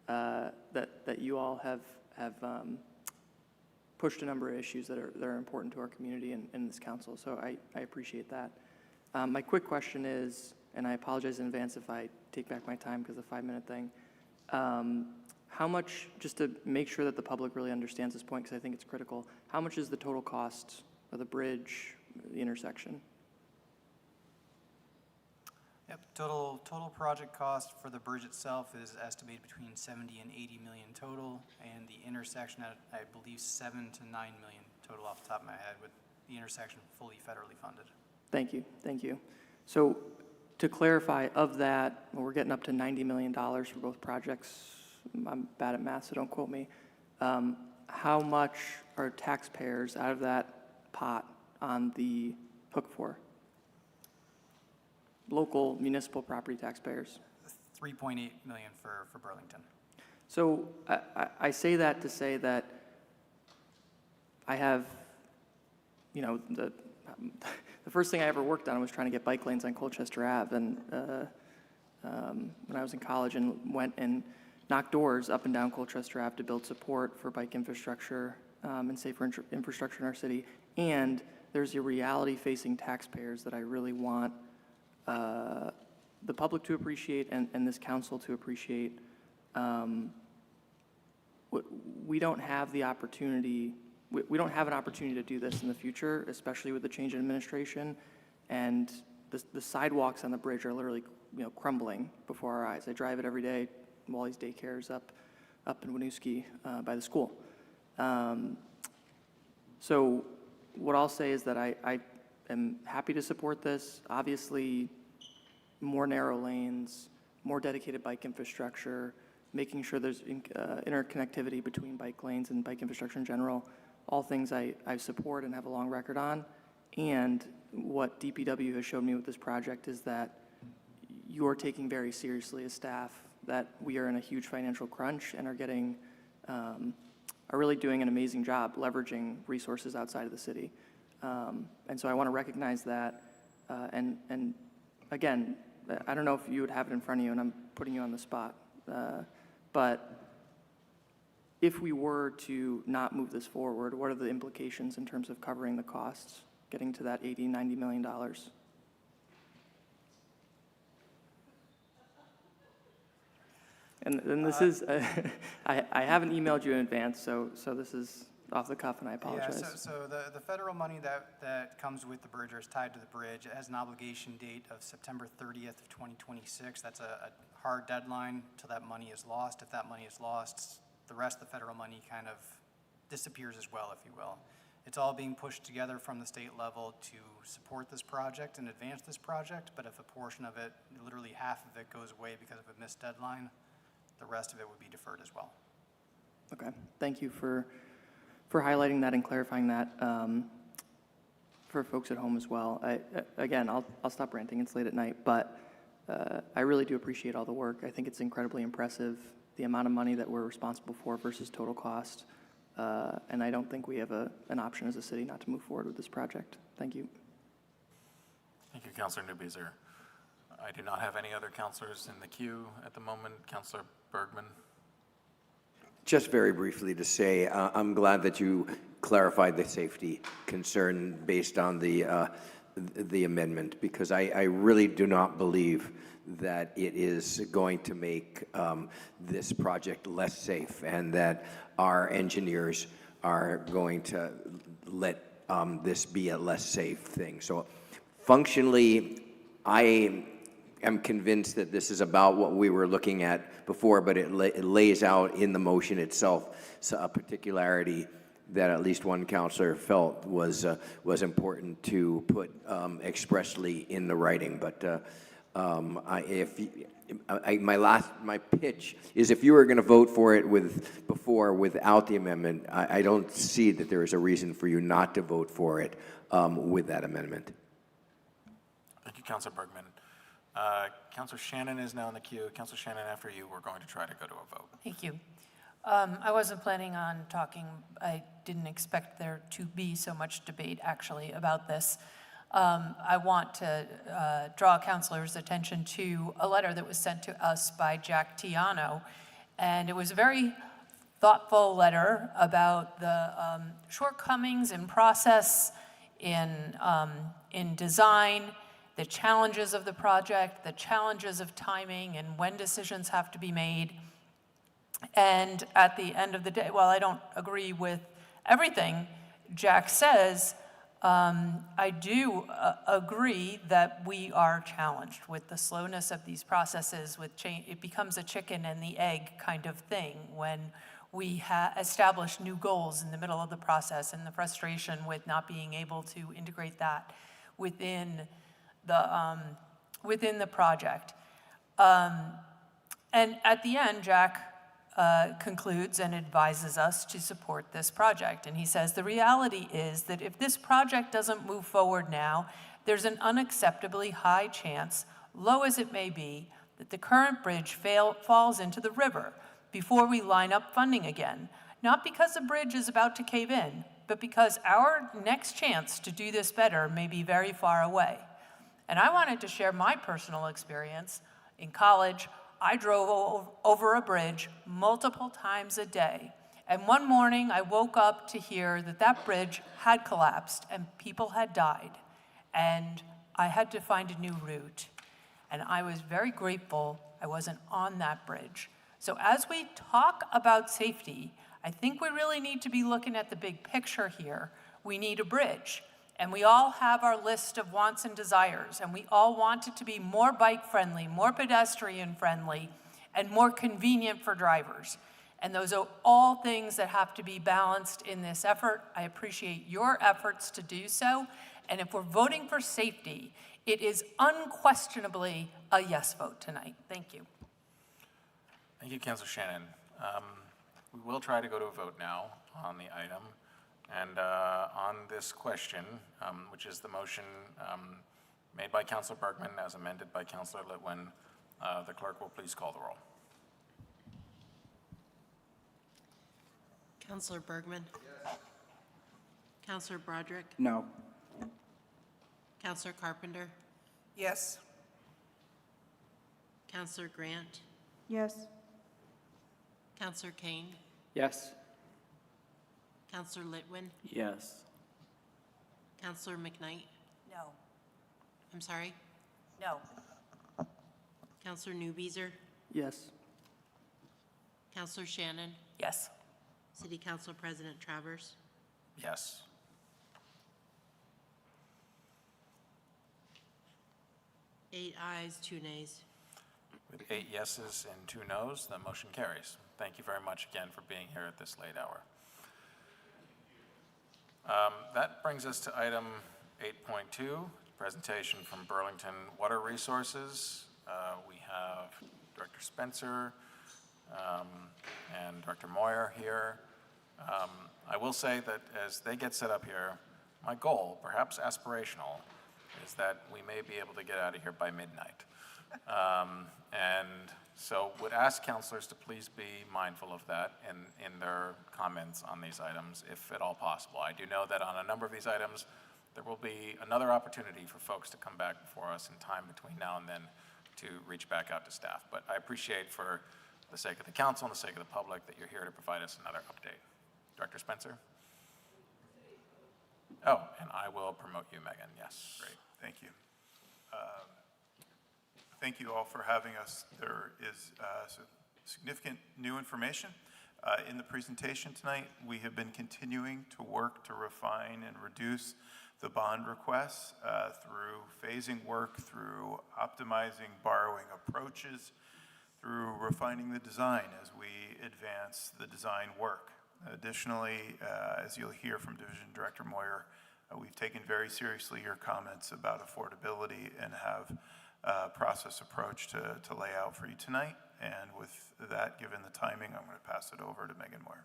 that you all have pushed a number of issues that are important to our community and this council. So I appreciate that. My quick question is, and I apologize in advance if I take back my time because of the 5-minute thing, how much, just to make sure that the public really understands this point, because I think it's critical, how much is the total cost of the bridge, the intersection? Yep, total project cost for the bridge itself is estimated between 70 and 80 million total, and the intersection at, I believe, 7 to 9 million total off the top of my head, with the intersection fully federally funded. Thank you, thank you. So to clarify, of that, well, we're getting up to $90 million for both projects. I'm bad at math, so don't quote me. How much are taxpayers out of that pot on the hook for? Local municipal property taxpayers. 3.8 million for Burlington. So I say that to say that I have, the first thing I ever worked on was trying to get bike lanes on Colchester Ave, and when I was in college, and went and knocked doors up and down Colchester Ave to build support for bike infrastructure and safer infrastructure in our city. And there's a reality facing taxpayers that I really want the public to appreciate and this council to appreciate. We don't have the opportunity, we don't have an opportunity to do this in the future, especially with the change in administration. And the sidewalks on the bridge are literally crumbling before our eyes. I drive it every day. Wally's daycare is up in Winooski by the school. So what I'll say is that I am happy to support this. Obviously, more narrow lanes, more dedicated bike infrastructure, making sure there's interconnectivity between bike lanes and bike infrastructure in general, all things I support and have a long record on. And what DPW has showed me with this project is that you're taking very seriously as staff that we are in a huge financial crunch and are really doing an amazing job leveraging resources outside of the city. And so I want to recognize that. And again, I don't know if you would have it in front of you, and I'm putting you on the spot, but if we were to not move this forward, what are the implications in terms of covering the costs, getting to that $80, $90 million? And this is, I haven't emailed you in advance, so this is off the cuff, and I apologize. Yeah, so the federal money that comes with the bridge or is tied to the bridge, it has an obligation date of September 30th of 2026. That's a hard deadline till that money is lost. If that money is lost, the rest of the federal money kind of disappears as well, if you will. It's all being pushed together from the state level to support this project and advance this project, but if a portion of it, literally half of it, goes away because of a missed deadline, the rest of it would be deferred as well. Okay, thank you for highlighting that and clarifying that for folks at home as well. Again, I'll stop ranting, it's late at night, but I really do appreciate all the work. I think it's incredibly impressive, the amount of money that we're responsible for versus total cost. And I don't think we have an option as a city not to move forward with this project. Thank you. Thank you, Councilor Newbeezer. I do not have any other councilors in the queue at the moment. Councilor Bergman. Just very briefly to say, I'm glad that you clarified the safety concern based on the amendment, because I really do not believe that it is going to make this project less safe, and that our engineers are going to let this be a less safe thing. So functionally, I am convinced that this is about what we were looking at before, but it lays out in the motion itself a particularity that at least one councilor felt was important to put expressly in the writing. But my pitch is, if you were going to vote for it without the amendment, I don't see that there is a reason for you not to vote for it with that amendment. Thank you, Councilor Bergman. Councilor Shannon is now in the queue. Councilor Shannon, after you, we're going to try to go to a vote. Thank you. I wasn't planning on talking. I didn't expect there to be so much debate, actually, about this. I want to draw councilors' attention to a letter that was sent to us by Jack Tiano, and it was a very thoughtful letter about the shortcomings in process, in design, the challenges of the project, the challenges of timing, and when decisions have to be made. And at the end of the day, while I don't agree with everything Jack says, I do agree that we are challenged with the slowness of these processes. It becomes a chicken and the egg kind of thing when we establish new goals in the middle of the process, and the frustration with not being able to integrate that within the project. And at the end, Jack concludes and advises us to support this project. And he says, the reality is that if this project doesn't move forward now, there's an unacceptably high chance, low as it may be, that the current bridge falls into the river before we line up funding again. Not because the bridge is about to cave in, but because our next chance to do this better may be very far away. And I wanted to share my personal experience. In college, I drove over a bridge multiple times a day. And one morning I woke up to hear that that bridge had collapsed and people had died. And I had to find a new route. And I was very grateful I wasn't on that bridge. So as we talk about safety, I think we really need to be looking at the big picture here. We need a bridge. And we all have our list of wants and desires, and we all want it to be more bike-friendly, more pedestrian-friendly, and more convenient for drivers. And those are all things that have to be balanced in this effort. I appreciate your efforts to do so. And if we're voting for safety, it is unquestionably a yes vote tonight. Thank you. Thank you, Councilor Shannon. We will try to go to a vote now on the item. And on this question, which is the motion made by Councilor Bergman as amended by Councilor Litwin, the clerk will please call the roll. Councilor Bergman? Yes. Councilor Broderick? No. Councilor Carpenter? Yes. Councilor Grant? Yes. Councilor Kane? Yes. Councilor Litwin? Yes. Councilor McKnight? No. I'm sorry? No. Councilor Newbeezer? Yes. Councilor Shannon? Yes. City Council President Travers? Yes. Eight ayes, 2 nays. With 8 yeses and 2 noes, the motion carries. Thank you very much again for being here at this late hour. That brings us to item 8.2, presentation from Burlington Water Resources. We have Director Spencer and Director Moyer here. I will say that as they get set up here, my goal, perhaps aspirational, is that we may be able to get out of here by midnight. And so would ask councilors to please be mindful of that in their comments on these items, if at all possible. I do know that on a number of these items, there will be another opportunity for folks to come back before us in time between now and then to reach back out to staff. But I appreciate, for the sake of the council and the sake of the public, that you're here to provide us another update. Director Spencer? Oh, and I will promote you, Megan, yes. Great, thank you. Thank you all for having us. There is significant new information in the presentation tonight. We have been continuing to work to refine and reduce the bond requests through phasing work, through optimizing borrowing approaches, through refining the design as we advance the design work. Additionally, as you'll hear from Division Director Moyer, we've taken very seriously your comments about affordability and have a process approach to lay out for you tonight. And with that, given the timing, I'm going to pass it over to Megan Moyer.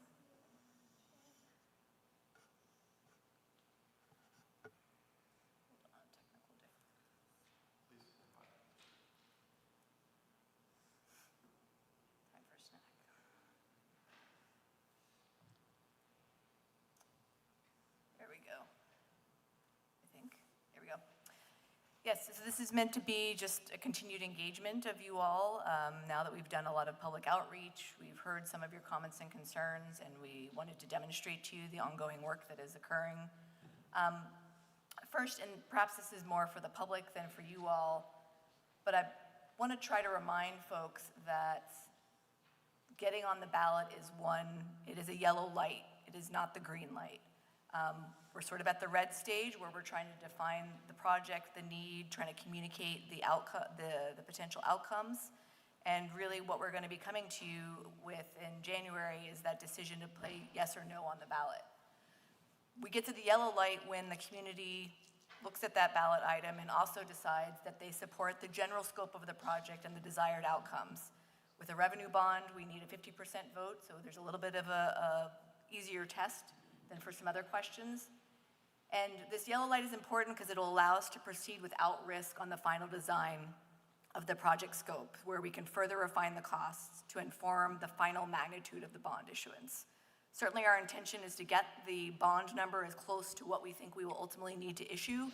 Yes, so this is meant to be just a continued engagement of you all. Now that we've done a lot of public outreach, we've heard some of your comments and concerns, and we wanted to demonstrate to you the ongoing work that is occurring. First, and perhaps this is more for the public than for you all, but I want to try to remind folks that getting on the ballot it is a yellow light. It is not the green light. We're sort of at the red stage where we're trying to define the project, the need, trying to communicate the outcome, the potential outcomes. And really what we're going to be coming to you with in January is that decision to play yes or no on the ballot. We get to the yellow light when the community looks at that ballot item and also decides that they support the general scope of the project and the desired outcomes. With a revenue bond, we need a 50% vote, so there's a little bit of a easier test than for some other questions. And this yellow light is important because it'll allow us to proceed without risk on the final design of the project scope, where we can further refine the costs to inform the final magnitude of the bond issuance. Certainly our intention is to get the bond number as close to what we think we will ultimately need to issue,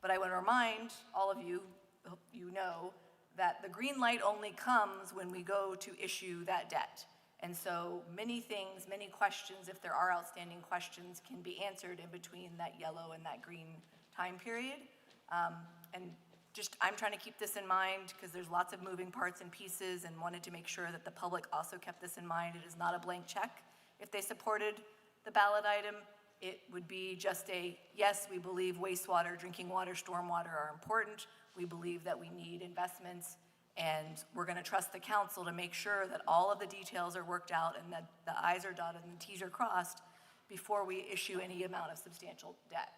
but I want to remind all of you, hope you know, that the green light only comes when we go to issue that debt. And so many things, many questions, if there are outstanding questions, can be answered in between that yellow and that green time period. And just, I'm trying to keep this in mind because there's lots of moving parts and pieces, and wanted to make sure that the public also kept this in mind. It is not a blank check. If they supported the ballot item, it would be just a, yes, we believe wastewater, drinking water, stormwater are important. We believe that we need investments, and we're going to trust the council to make sure that all of the details are worked out and that the I's are dotted and the T's are crossed before we issue any amount of substantial debt.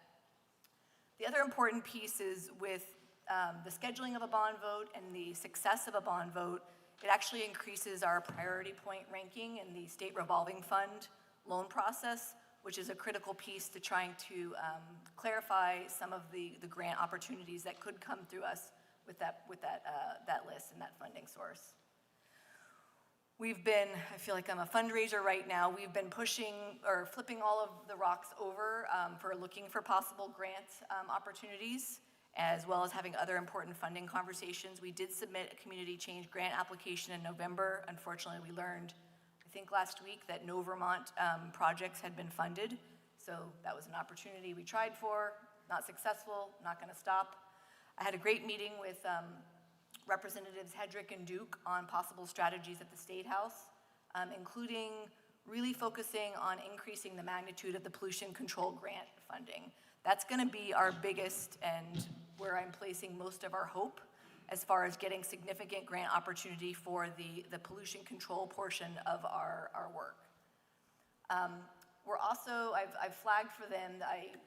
The other important piece is with the scheduling of a bond vote and the success of a bond vote, it actually increases our priority point ranking in the state revolving fund loan process, which is a critical piece to trying to clarify some of the grant opportunities that could come through us with that list and that funding source. We've been, I feel like I'm a fundraiser right now, we've been pushing or flipping all of the rocks over for looking for possible grant opportunities, as well as having other important funding conversations. We did submit a community change grant application in November. Unfortunately, we learned, I think last week, that no Vermont projects had been funded. So that was an opportunity we tried for, not successful, not gonna stop. I had a great meeting with Representatives Hedrick and Duke on possible strategies at the State House, including really focusing on increasing the magnitude of the pollution control grant funding. That's going to be our biggest and where I'm placing most of our hope as far as getting significant grant opportunity for the pollution control portion of our work. We're also, I've flagged for them,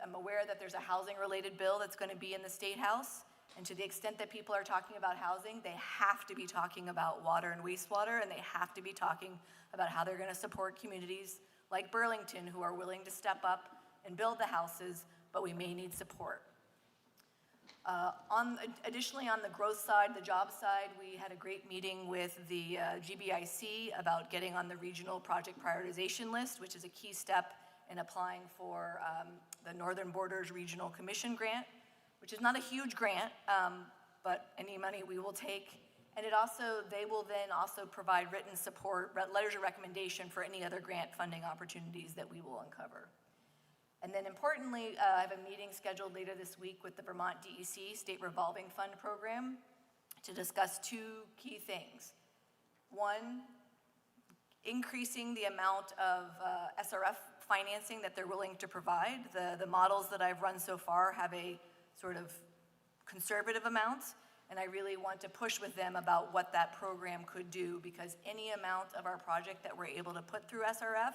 I'm aware that there's a housing-related bill that's going to be in the State House, and to the extent that people are talking about housing, they have to be talking about water and wastewater, and they have to be talking about how they're going to support communities like Burlington who are willing to step up and build the houses, but we may need support. Additionally, on the growth side, the job side, we had a great meeting with the GBIC about getting on the regional project prioritization list, which is a key step in applying for the Northern Borders Regional Commission grant, which is not a huge grant, but any money we will take. And they will then also provide written support, letters of recommendation for any other grant funding opportunities that we will uncover. And then importantly, I have a meeting scheduled later this week with the Vermont DEC State Revolving Fund Program to discuss two key things. One, increasing the amount of SRF financing that they're willing to provide. The models that I've run so far have a sort of conservative amount, and I really want to push with them about what that program could do, because any amount of our project that we're able to put through SRF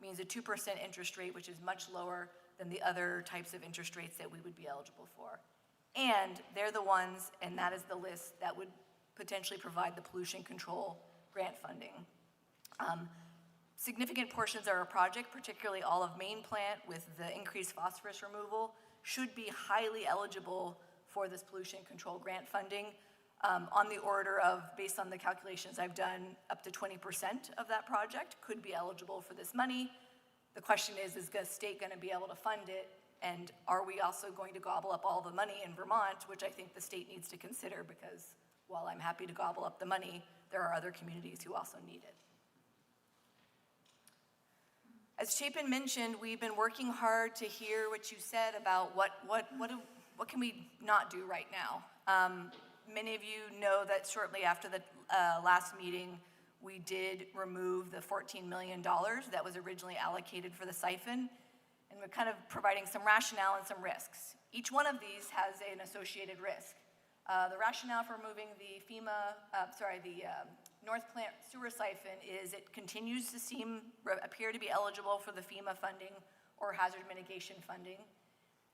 means a 2% interest rate, which is much lower than the other types of interest rates that we would be eligible for. And they're the ones, and that is the list, that would potentially provide the pollution control grant funding. Significant portions of our project, particularly all of Main Plant with the increased phosphorus removal, should be highly eligible for this pollution control grant funding. On the order of, based on the calculations I've done, up to 20% of that project could be eligible for this money. The question is the state going to be able to fund it? And are we also going to gobble up all the money in Vermont, which I think the state needs to consider, because while I'm happy to gobble up the money, there are other communities who also need it. As Chapin mentioned, we've been working hard to hear what you said about what can we not do right now. Many of you know that shortly after the last meeting, we did remove the $14 million that was originally allocated for the siphon, and we're kind of providing some rationale and some risks. Each one of these has an associated risk. The rationale for removing the North Plant sewer siphon is it continues to appear to be eligible for the FEMA funding or hazard mitigation funding.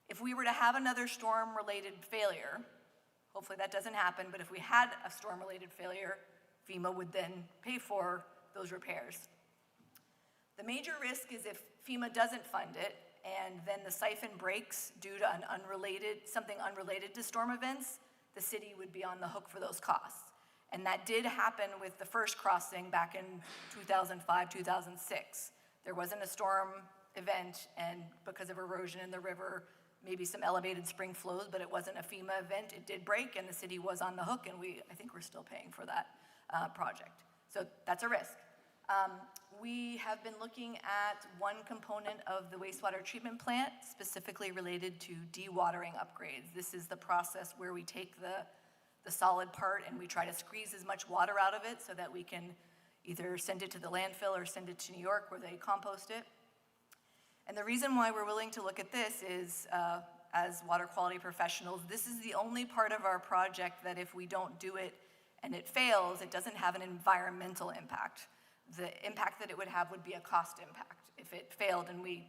If we were to have another storm-related failure, hopefully that doesn't happen, but if we had a storm-related failure, FEMA would then pay for those repairs. The major risk is if FEMA doesn't fund it, and then the siphon breaks due to something unrelated to storm events, the city would be on the hook for those costs. And that did happen with the first crossing back in 2005, 2006. There wasn't a storm event, and because of erosion in the river, maybe some elevated spring flows, but it wasn't a FEMA event. It did break, and the city was on the hook, and I think we're still paying for that project. So that's a risk. We have been looking at one component of the wastewater treatment plant, specifically related to dewatering upgrades. This is the process where we take the solid part and we try to squeeze as much water out of it so that we can either send it to the landfill or send it to New York where they compost it. And the reason why we're willing to look at this is, as water quality professionals, this is the only part of our project that if we don't do it and it fails, it doesn't have an environmental impact. The impact that it would have would be a cost impact. If it failed and we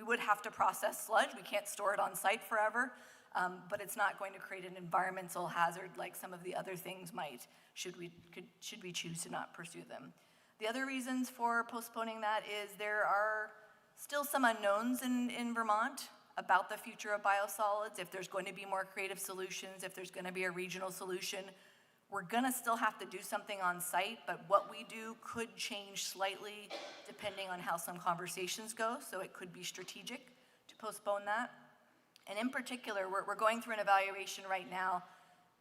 would have to process sludge, we can't store it on site forever, but it's not going to create an environmental hazard like some of the other things might, should we choose to not pursue them. The other reasons for postponing that is there are still some unknowns in Vermont about the future of biosolids, if there's going to be more creative solutions, if there's going to be a regional solution. We're going to still have to do something on site, but what we do could change slightly depending on how some conversations go, so it could be strategic to postpone that. And in particular, we're going through an evaluation right now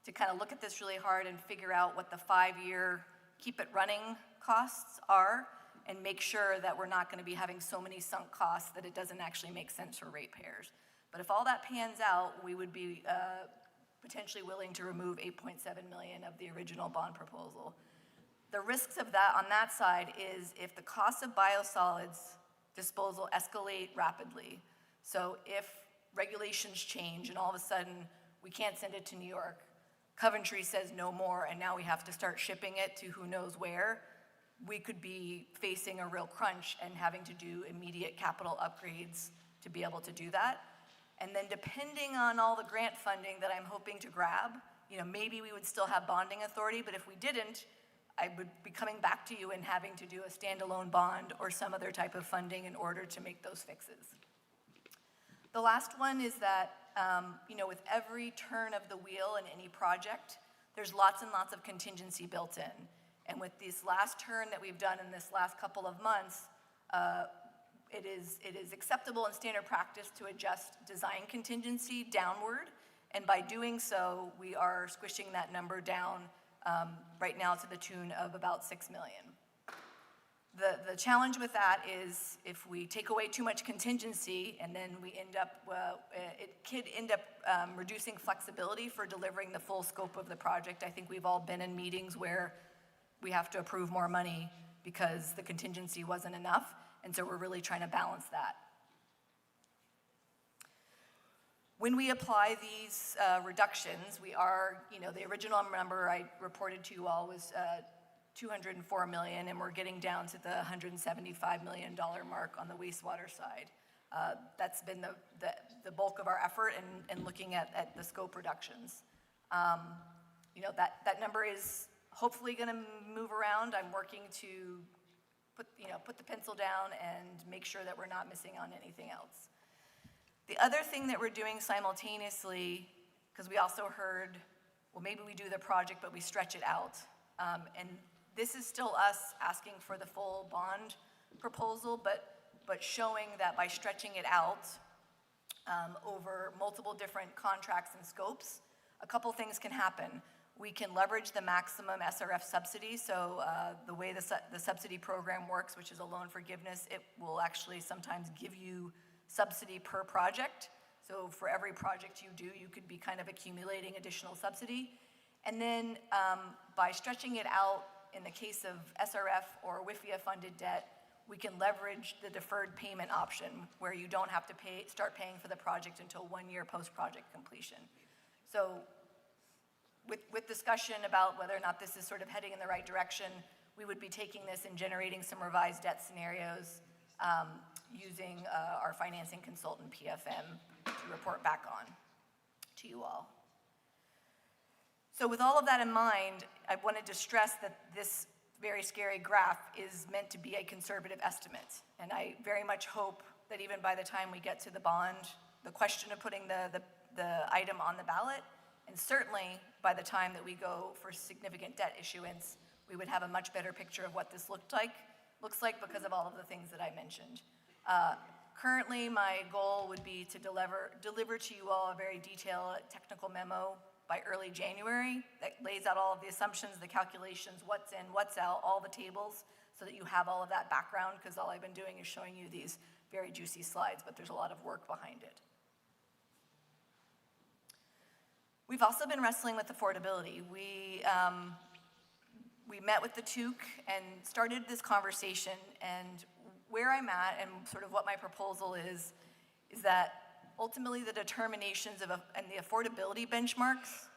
to kind of look at this really hard and figure out what the 5-year keep it running costs are, and make sure that we're not going to be having so many sunk costs that it doesn't actually make sense for ratepayers. But if all that pans out, we would be potentially willing to remove $8.7 million of the original bond proposal. The risks of that on that side is if the cost of biosolids disposal escalate rapidly. So if regulations change and all of a sudden we can't send it to New York, Coventry says no more, and now we have to start shipping it to who knows where, we could be facing a real crunch and having to do immediate capital upgrades to be able to do that. And then depending on all the grant funding that I'm hoping to grab, maybe we would still have bonding authority, but if we didn't, I would be coming back to you and having to do a standalone bond or some other type of funding in order to make those fixes. The last one is that, with every turn of the wheel in any project, there's lots and lots of contingency built in. And with this last turn that we've done in this last couple of months, it is acceptable and standard practice to adjust design contingency downward. And by doing so, we are squishing that number down right now to the tune of about $6 million. The challenge with that is if we take away too much contingency and then we end up, it could end up reducing flexibility for delivering the full scope of the project. I think we've all been in meetings where we have to approve more money because the contingency wasn't enough, and so we're really trying to balance that. When we apply these reductions, we are, the original number I reported to you all was $204 million, and we're getting down to the $175 million mark on the wastewater side. That's been the bulk of our effort in looking at the scope reductions. That number is hopefully going to move around. I'm working to put the pencil down and make sure that we're not missing on anything else. The other thing that we're doing simultaneously, because we also heard, well, maybe we do the project, but we stretch it out. And this is still us asking for the full bond proposal, but showing that by stretching it out over multiple different contracts and scopes, a couple things can happen. We can leverage the maximum SRF subsidy. So the way the subsidy program works, which is a loan forgiveness, it will actually sometimes give you subsidy per project. So for every project you do, you could be kind of accumulating additional subsidy. And then by stretching it out, in the case of SRF or WIFIA funded debt, we can leverage the deferred payment option where you don't have to start paying for the project until 1 year post-project completion. So with discussion about whether or not this is sort of heading in the right direction, we would be taking this and generating some revised debt scenarios using our financing consultant, PFM, to report back on to you all. So with all of that in mind, I wanted to stress that this very scary graph is meant to be a conservative estimate. And I very much hope that even by the time we get to the bond, the question of putting the item on the ballot, and certainly by the time that we go for significant debt issuance, we would have a much better picture of what this looks like because of all of the things that I mentioned. Currently, my goal would be to deliver to you all a very detailed technical memo by early January that lays out all of the assumptions, the calculations, what's in, what's out, all the tables, so that you have all of that background, because all I've been doing is showing you these very juicy slides, but there's a lot of work behind it. We've also been wrestling with affordability. We met with the TOOC and started this conversation, and where I'm at and sort of what my proposal is that ultimately the determinations and the affordability benchmarks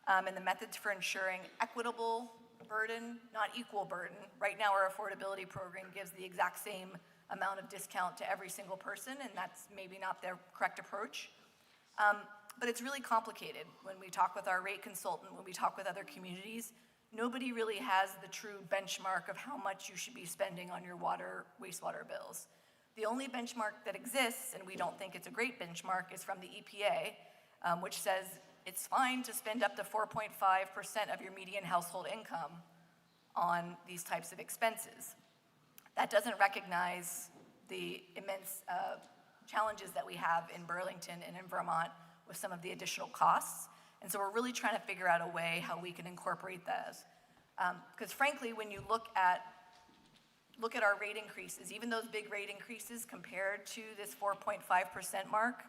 and the methods for ensuring equitable burden, not equal burden. Right now our affordability program gives the exact same amount of discount to every single person, and that's maybe not the correct approach. But it's really complicated. When we talk with our rate consultant, when we talk with other communities, nobody really has the true benchmark of how much you should be spending on your wastewater bills. The only benchmark that exists, and we don't think it's a great benchmark, is from the EPA, which says it's fine to spend up to 4.5% of your median household income on these types of expenses. That doesn't recognize the immense challenges that we have in Burlington and in Vermont with some of the additional costs. And so we're really trying to figure out a way how we can incorporate those. Because frankly, when you look at our rate increases, even those big rate increases compared to this 4.5% mark,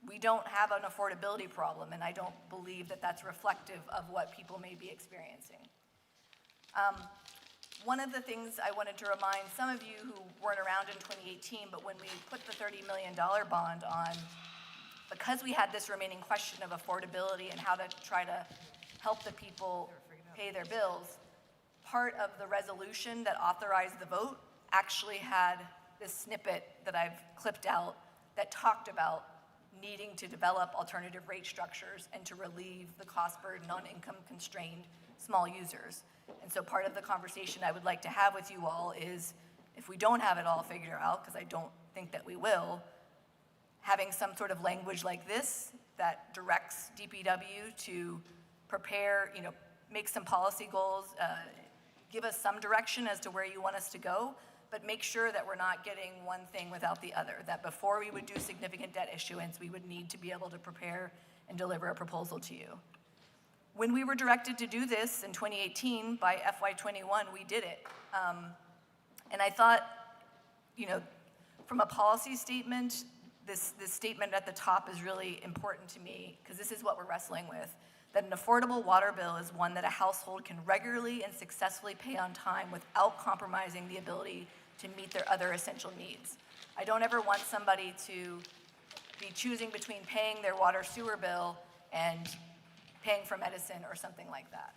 we don't have an affordability problem, and I don't believe that that's reflective of what people may be experiencing. one of the things I wanted to remind some of you who weren't around in 2018, but when we put the $30 million bond on, because we had this remaining question of affordability and how to try to help the people pay their bills, part of the resolution that authorized the vote actually had this snippet that I've clipped out that talked about needing to develop alternative rate structures and to relieve the cost burden on income-constrained small users. And so part of the conversation I would like to have with you all is, if we don't have it all figured out, because I don't think that we will, having some sort of language like this that directs DPW to prepare, make some policy goals, give us some direction as to where you want us to go, but make sure that we're not getting one thing without the other, that before we would do significant debt issuance, we would need to be able to prepare and deliver a proposal to you. When we were directed to do this in 2018, by FY21, we did it. And I thought, from a policy statement, this statement at the top is really important to me, because this is what we're wrestling with, that an affordable water bill is one that a household can regularly and successfully pay on time without compromising the ability to meet their other essential needs. I don't ever want somebody to be choosing between paying their water sewer bill and paying for medicine or something like that.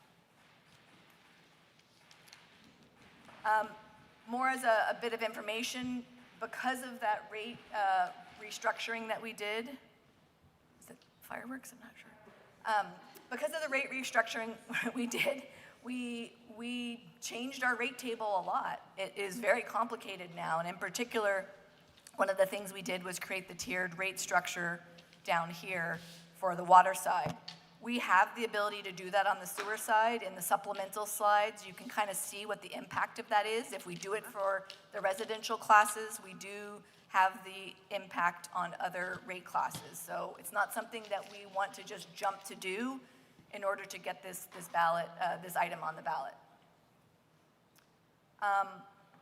More as a bit of information, because of that rate restructuring that we did, is it fireworks? I'm not sure. Because of the rate restructuring we did, we changed our rate table a lot. It is very complicated now, and in particular, one of the things we did was create the tiered rate structure down here for the water side. We have the ability to do that on the sewer side. In the supplemental slides, you can kind of see what the impact of that is. If we do it for the residential classes, we do have the impact on other rate classes. So it's not something that we want to just jump to do in order to get this item on the ballot.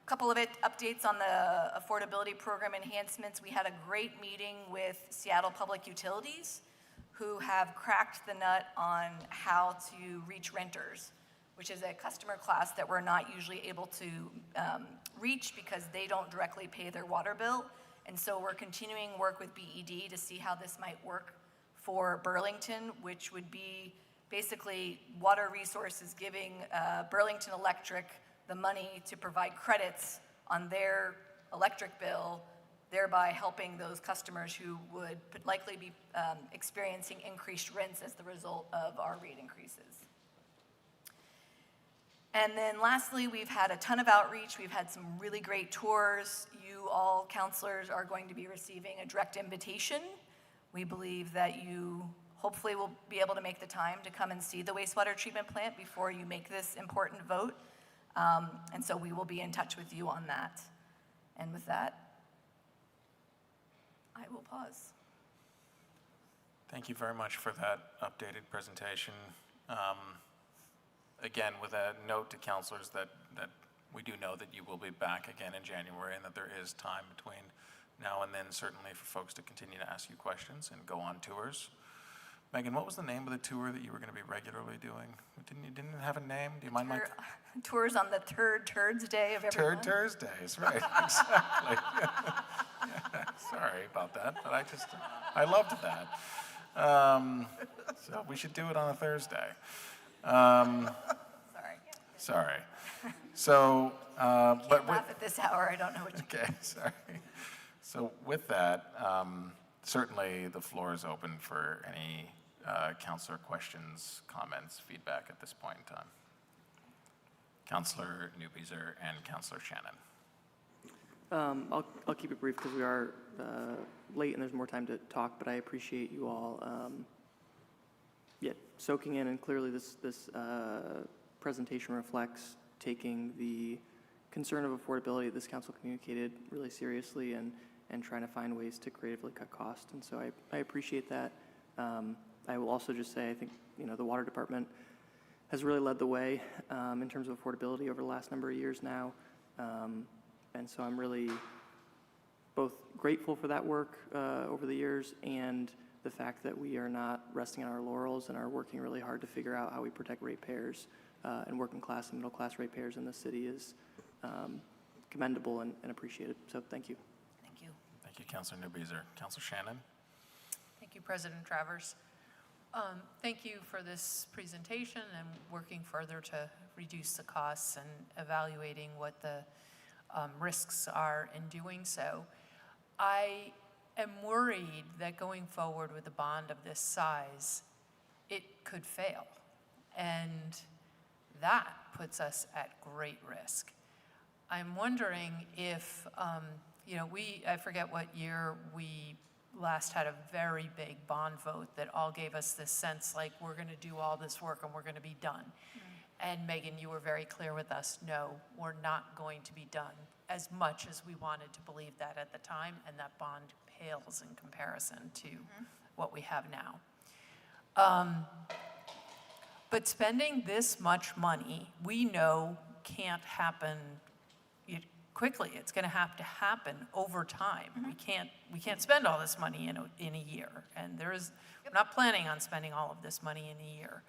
Couple of updates on the affordability program enhancements. We had a great meeting with Seattle Public Utilities, who have cracked the nut on how to reach renters, which is a customer class that we're not usually able to reach because they don't directly pay their water bill. And so we're continuing work with BED to see how this might work for Burlington, which would be basically Water Resources giving Burlington Electric the money to provide credits on their electric bill, thereby helping those customers who would likely be experiencing increased rents as the result of our rate increases. And then lastly, we've had a ton of outreach. We've had some really great tours. You all, counselors, are going to be receiving a direct invitation. We believe that you hopefully will be able to make the time to come and see the wastewater treatment plant before you make this important vote. And so we will be in touch with you on that. And with that, I will pause. Thank you very much for that updated presentation. Again, with a note to counselors that we do know that you will be back again in January and that there is time between now and then, certainly for folks to continue to ask you questions and go on tours. Megan, what was the name of the tour that you were going to be regularly doing? Didn't it have a name? Do you mind my... Tours on the third Turds Day of every month. Thursdays, right, exactly. Yeah, sorry about that, but I loved that. So we should do it on a Thursday. Sorry. So, Can't laugh at this hour, I don't know what you okay, sorry. So with that, certainly the floor is open for any counselor questions, comments, feedback at this point in time. Counselor Newbeezer and Counselor Shannon. I'll keep it brief because we are late and there's more time to talk, but I appreciate you all soaking in, and clearly this presentation reflects taking the concern of affordability this council communicated really seriously and trying to find ways to creatively cut costs. And so I appreciate that. I will also just say I think the water department has really led the way in terms of affordability over the last number of years now. And so I'm really both grateful for that work over the years and the fact that we are not resting on our laurels and are working really hard to figure out how we protect ratepayers and working class and middle class ratepayers in the city is commendable and appreciated. So thank you. Thank you. Thank you, Councilor Newbeezer. Councilor Shannon? Thank you, President Travers. Thank you for this presentation and working further to reduce the costs and evaluating what the risks are in doing so. I am worried that going forward with a bond of this size, it could fail. And that puts us at great risk. I'm wondering if, I forget what year we last had a very big bond vote that all gave us this sense like we're going to do all this work and we're going to be done. And Megan, you were very clear with us, no, we're not going to be done, as much as we wanted to believe that at the time, and that bond pales in comparison to what we have now. But spending this much money, we know can't happen quickly. It's going to have to happen over time. We can't spend all this money in a year, and we're not planning on spending all of this money in a year.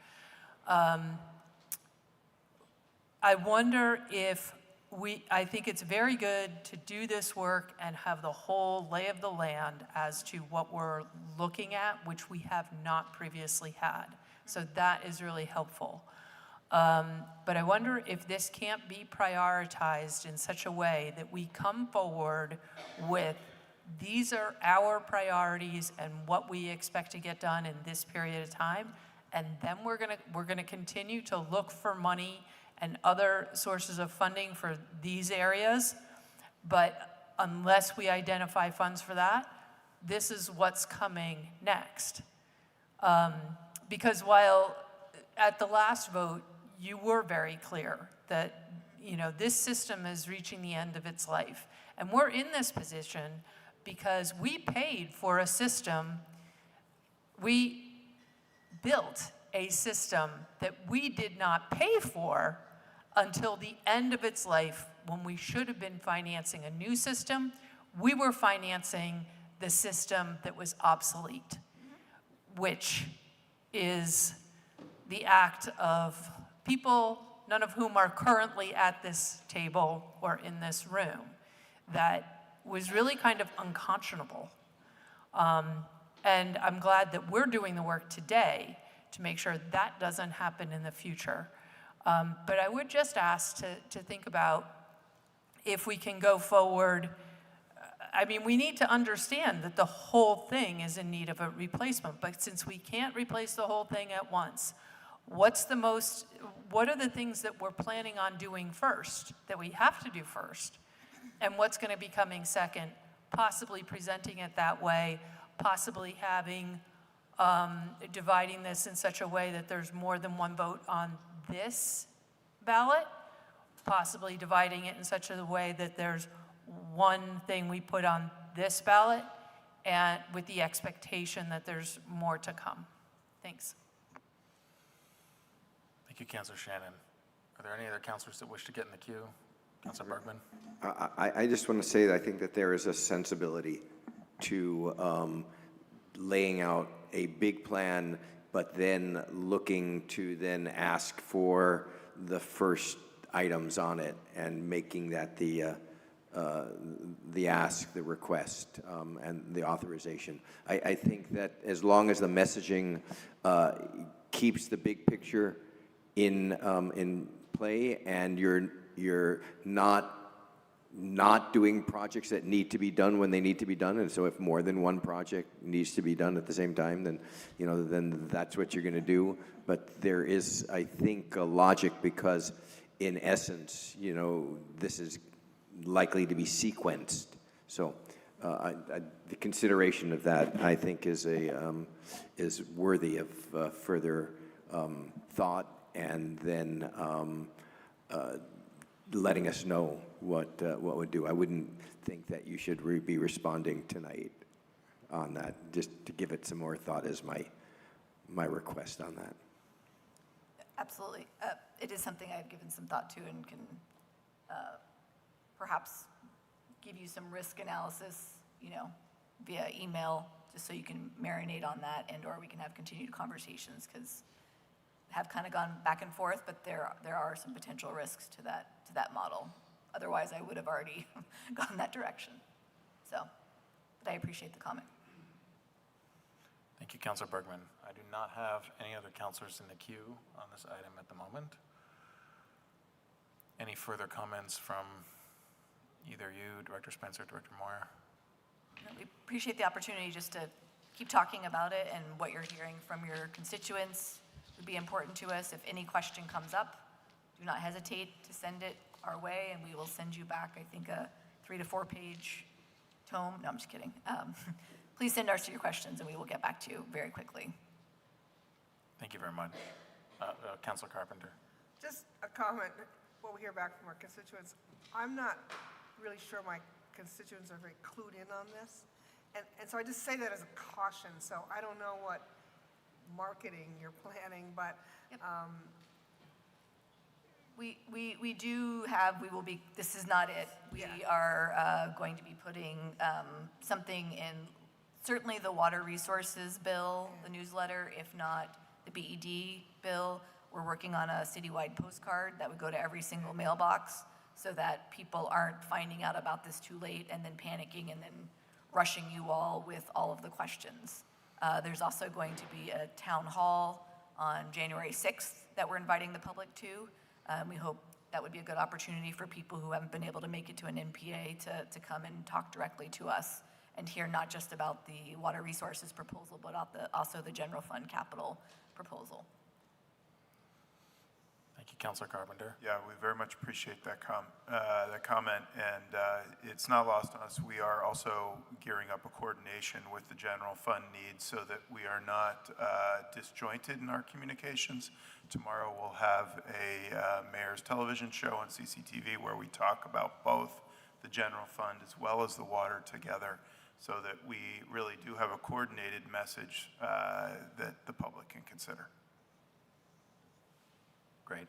I wonder if I think it's very good to do this work and have the whole lay of the land as to what we're looking at, which we have not previously had. So that is really helpful. But I wonder if this can't be prioritized in such a way that we come forward with, these are our priorities and what we expect to get done in this period of time, and then we're gonna continue to look for money and other sources of funding for these areas. But unless we identify funds for that, this is what's coming next. Because while at the last vote, you were very clear that, this system is reaching the end of its life. And we're in this position because we paid for a system, we built a system that we did not pay for until the end of its life, when we should have been financing a new system. We were financing the system that was obsolete, which is the act of people, none of whom are currently at this table or in this room, that was really kind of unconscionable. And I'm glad that we're doing the work today to make sure that doesn't happen in the future. But I would just ask to think about if we can go forward. We need to understand that the whole thing is in need of a replacement, but since we can't replace the whole thing at once, what are the things that we're planning on doing first, that we have to do first, and what's going to be coming second, possibly presenting it that way, possibly having, dividing this in such a way that there's more than one vote on this ballot, possibly dividing it in such a way that there's one thing we put on this ballot, and with the expectation that there's more to come. Thanks. Thank you, Councilor Shannon. Are there any other councilors that wish to get in the queue? Councilor Bergman? I just want to say that I think that there is a sensibility to laying out a big plan, but then looking to then ask for the first items on it and making that the ask, the request, and the authorization. I think that as long as the messaging keeps the big picture in play, and you're not doing projects that need to be done when they need to be done, and so if more than one project needs to be done at the same time, then then that's what you're going to do. But there is, I think, a logic, because in essence, this is likely to be sequenced. So the consideration of that, I think, is worthy of further thought, and then letting us know what would do. I wouldn't think that you should be responding tonight on that. Just to give it some more thought is my request on that. Absolutely. It is something I've given some thought to, and can perhaps give you some risk analysis, via email, just so you can marinate on that, and or we can have continued conversations, because have kind of gone back and forth, but there are some potential risks to that model. Otherwise, I would have already gone that direction. So, but I appreciate the comment. Thank you, Councilor Bergman. I do not have any other councilors in the queue on this item at the moment. Any further comments from either you, Director Spencer, Director Moyer? We appreciate the opportunity just to keep talking about it, and what you're hearing from your constituents would be important to us. If any question comes up, do not hesitate to send it our way, and we will send you back, I think, a 3 to 4 page tome. No, I'm just kidding. Please send us your questions, and we will get back to you very quickly. Thank you very much. Councilor Carpenter. Just a comment, what we hear back from our constituents. I'm not really sure my constituents are very clued in on this. And so I just say that as a caution. So I don't know what marketing you're planning, but we will be, this is not it. We are going to be putting something in, certainly the water resources bill, the newsletter, if not the BED bill. We're working on a citywide postcard that would go to every single mailbox so that people aren't finding out about this too late and then panicking and then rushing you all with all of the questions. There's also going to be a town hall on January 6th that we're inviting the public to. We hope that would be a good opportunity for people who haven't been able to make it to an MPA to come and talk directly to us and hear not just about the water resources proposal, but also the general fund capital proposal. Thank you, Councilor Carpenter. Yeah, we very much appreciate that comment, and it's not lost on us. We are also gearing up a coordination with the general fund needs so that we are not disjointed in our communications. Tomorrow we'll have a mayor's television show on CCTV where we talk about both the general fund as well as the water together, so that we really do have a coordinated message that the public can consider. Great.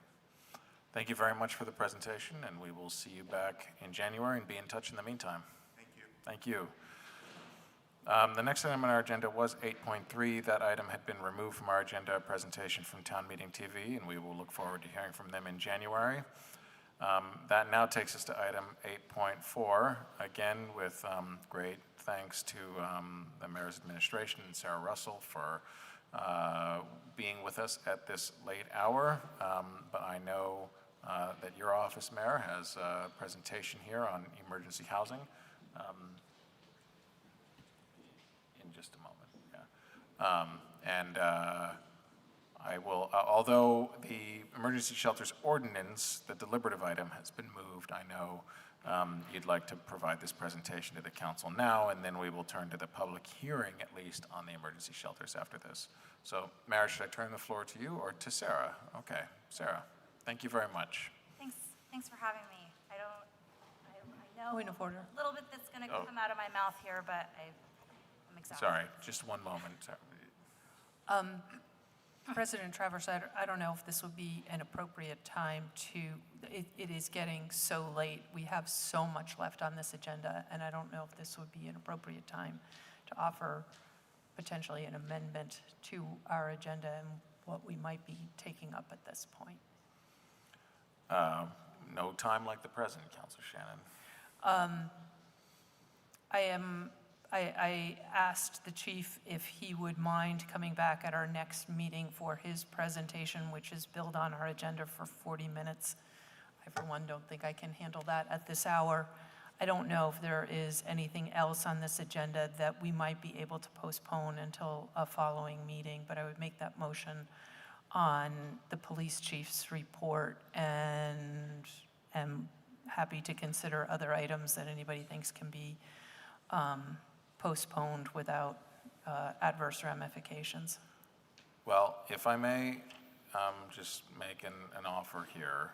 Thank you very much for the presentation, and we will see you back in January and be in touch in the meantime. Thank you. Thank you. The next item on our agenda was 8.3. That item had been removed from our agenda, a presentation from Town Meeting TV, and we will look forward to hearing from them in January. That now takes us to item 8.4, again with great thanks to the Mayor's administration and Sarah Russell for being with us at this late hour. But I know that your office, Mayor, has a presentation here on emergency housing. In just a moment, yeah. I will, although the emergency shelters ordinance, the deliberative item, has been moved, I know you'd like to provide this presentation to the council now, and then we will turn to the public hearing, at least, on the emergency shelters after this. So, Mara, should I turn the floor to you or to Sarah? Okay, Sarah, thank you very much. Thanks for having me. I know Point of order. a little bit that's going to come out of my mouth here, but I'm excited. Sorry, just one moment. President Travers, I don't know if this would be an appropriate time to, it is getting so late. We have so much left on this agenda, and I don't know if this would be an appropriate time to offer potentially an amendment to our agenda and what we might be taking up at this point. No time like the present, Councilor Shannon. I asked the chief if he would mind coming back at our next meeting for his presentation, which is billed on our agenda for 40 minutes. I, for one, don't think I can handle that at this hour. I don't know if there is anything else on this agenda that we might be able to postpone until a following meeting, but I would make that motion on the police chief's report and am happy to consider other items that anybody thinks can be postponed without adverse ramifications. Well, if I may just make an offer here.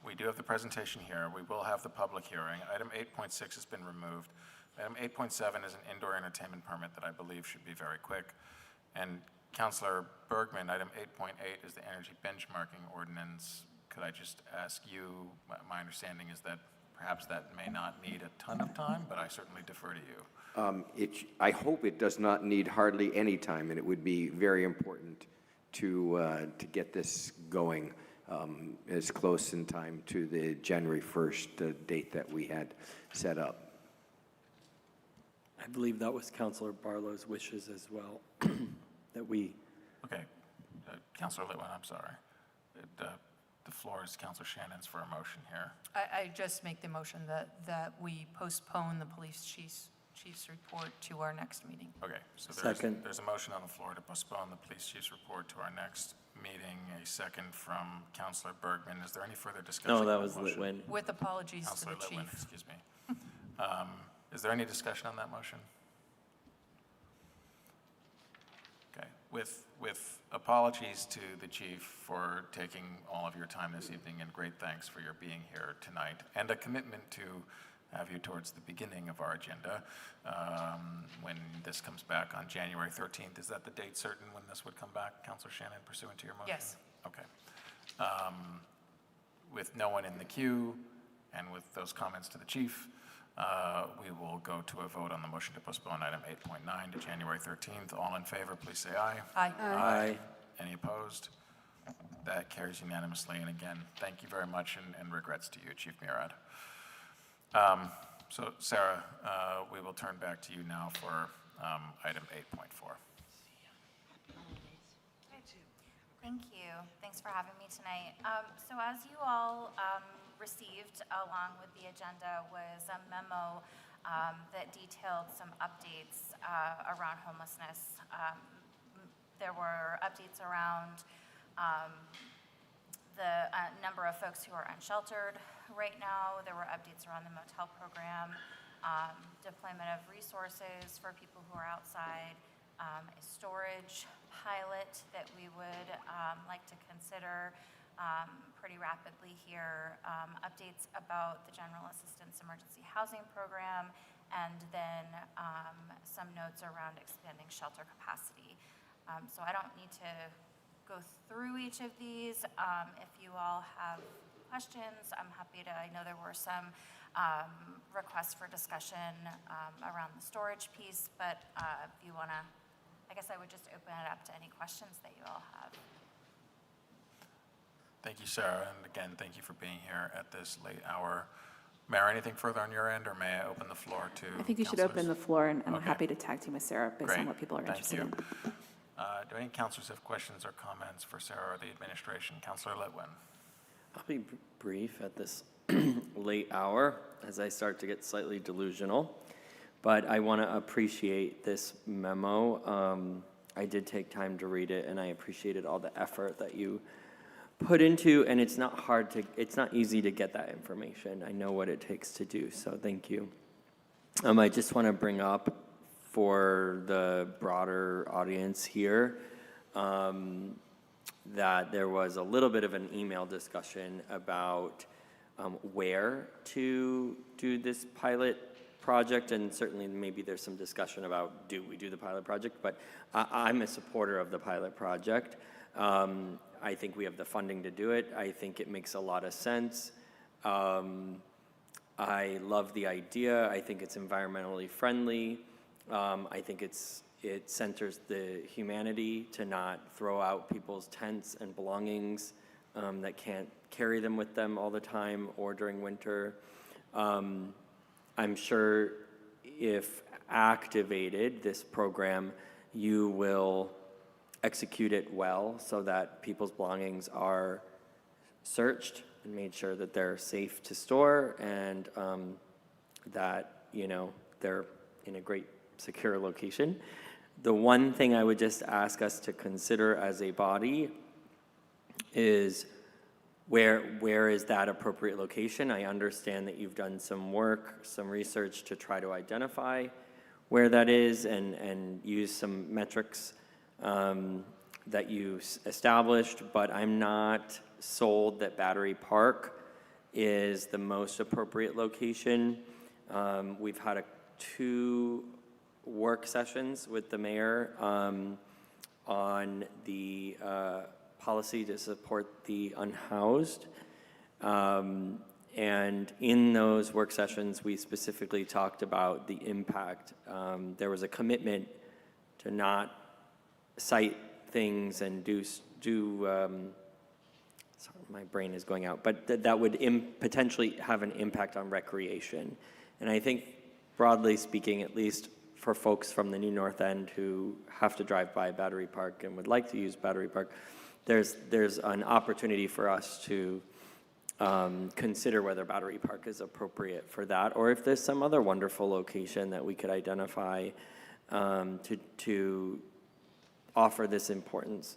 We do have the presentation here. We will have the public hearing. Item 8.6 has been removed. Item 8.7 is an indoor entertainment permit that I believe should be very quick. And Councilor Bergman, item 8.8 is the energy benchmarking ordinance. Could I just ask you, my understanding is that perhaps that may not need a ton of time, but I certainly defer to you. I hope it does not need hardly any time, and it would be very important to get this going as close in time to the January 1st date that we had set up. I believe that was Councilor Barlow's wishes as well, that we. Okay, Councilor Litwin, I'm sorry. The floor is Councilor Shannon's for a motion here. I just make the motion that we postpone the police chief's report to our next meeting. Okay, so Second. there's a motion on the floor to postpone the police chief's report to our next meeting. A second from Councilor Bergman. Is there any further discussion? No, that on was the motion? Litwin. With apologies to Councilor the Litwin, chief. excuse me. Is there any discussion on that motion? Okay, with apologies to the chief for taking all of your time this evening, and great thanks for your being here tonight, and a commitment to have you towards the beginning of our agenda when this comes back on January 13th. Is that the date certain when this would come back, Councilor Shannon, pursuant to your motion? Yes. Okay. With no one in the queue and with those comments to the chief, we will go to a vote on the motion to postpone item 8.9 to January 13th. All in favor, please say aye. Aye. Aye. Any opposed? That carries unanimously. And again, thank you very much, and regrets to you, Chief Murad. So Sarah, we will turn back to you now for item 8.4. Thank you. Thanks for having me tonight. So as you all received along with the agenda was a memo that detailed some updates around homelessness. There were updates around the number of folks who are unsheltered right now. There were updates around the motel program, deployment of resources for people who are outside, a storage pilot that we would like to consider pretty rapidly here, updates about the General Assistance Emergency Housing Program, and then some notes around expanding shelter capacity. So I don't need to go through each of these. If you all have questions, I'm happy to. I know there were some requests for discussion around the storage piece, but if you want to, I guess I would just open it up to any questions that you all have. Thank you, Sarah, and again, thank you for being here at this late hour. Mayor, anything further on your end, or may I open the floor to I think you should councilors? open the floor, and I'm Okay. happy to tag team with Sarah based Great. on what people are Thank interested you. in. Do any councilors have questions or comments for Sarah or the administration? Councilor Litwin. I'll be brief at this late hour as I start to get slightly delusional, but I want to appreciate this memo. I did take time to read it, and I appreciated all the effort that you put into, and it's not easy to get that information. I know what it takes to do, so thank you. I just want to bring up for the broader audience here that there was a little bit of an email discussion about where to do this pilot project, and certainly maybe there's some discussion about do we do the pilot project, but I'm a supporter of the pilot project. I think we have the funding to do it. I think it makes a lot of sense. I love the idea. I think it's environmentally friendly. I think it centers the humanity to not throw out people's tents and belongings that can't carry them with them all the time or during winter. I'm sure if activated, this program, you will execute it well so that people's belongings are searched and made sure that they're safe to store, and that, they're in a great secure location. The one thing I would just ask us to consider as a body is where is that appropriate location? I understand that you've done some work, some research to try to identify where that is and use some metrics that you established, but I'm not sold that Battery Park is the most appropriate location. We've had 2 work sessions with the mayor on the policy to support the unhoused. And in those work sessions, we specifically talked about the impact. There was a commitment to not cite things and sorry, my brain is going out, but that would potentially have an impact on recreation. And I think, broadly speaking, at least for folks from the New North End who have to drive by Battery Park and would like to use Battery Park, there's an opportunity for us to consider whether Battery Park is appropriate for that, or if there's some other wonderful location that we could identify to offer this importance,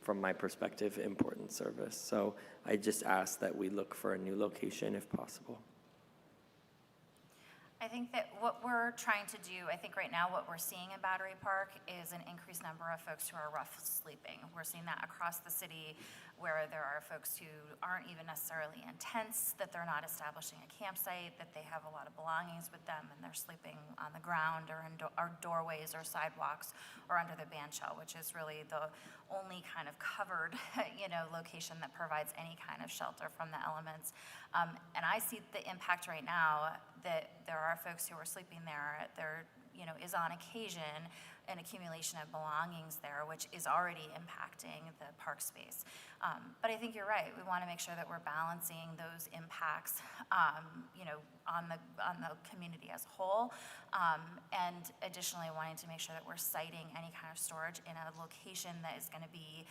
from my perspective, important service. So I just ask that we look for a new location if possible. I think that what we're trying to do, I think right now what we're seeing in Battery Park is an increased number of folks who are rough sleeping. We're seeing that across the city, where there are folks who aren't even necessarily in tents, that they're not establishing a campsite, that they have a lot of belongings with them and they're sleeping on the ground or in our doorways or sidewalks or under the bandshell, which is really the only kind of covered, location that provides any kind of shelter from the elements. And I see the impact right now that there are folks who are sleeping there. There, is on occasion an accumulation of belongings there, which is already impacting the park space. But I think you're right. We want to make sure that we're balancing those impacts, on the community as a whole, and additionally wanting to make sure that we're citing any kind of storage in a location that is going to be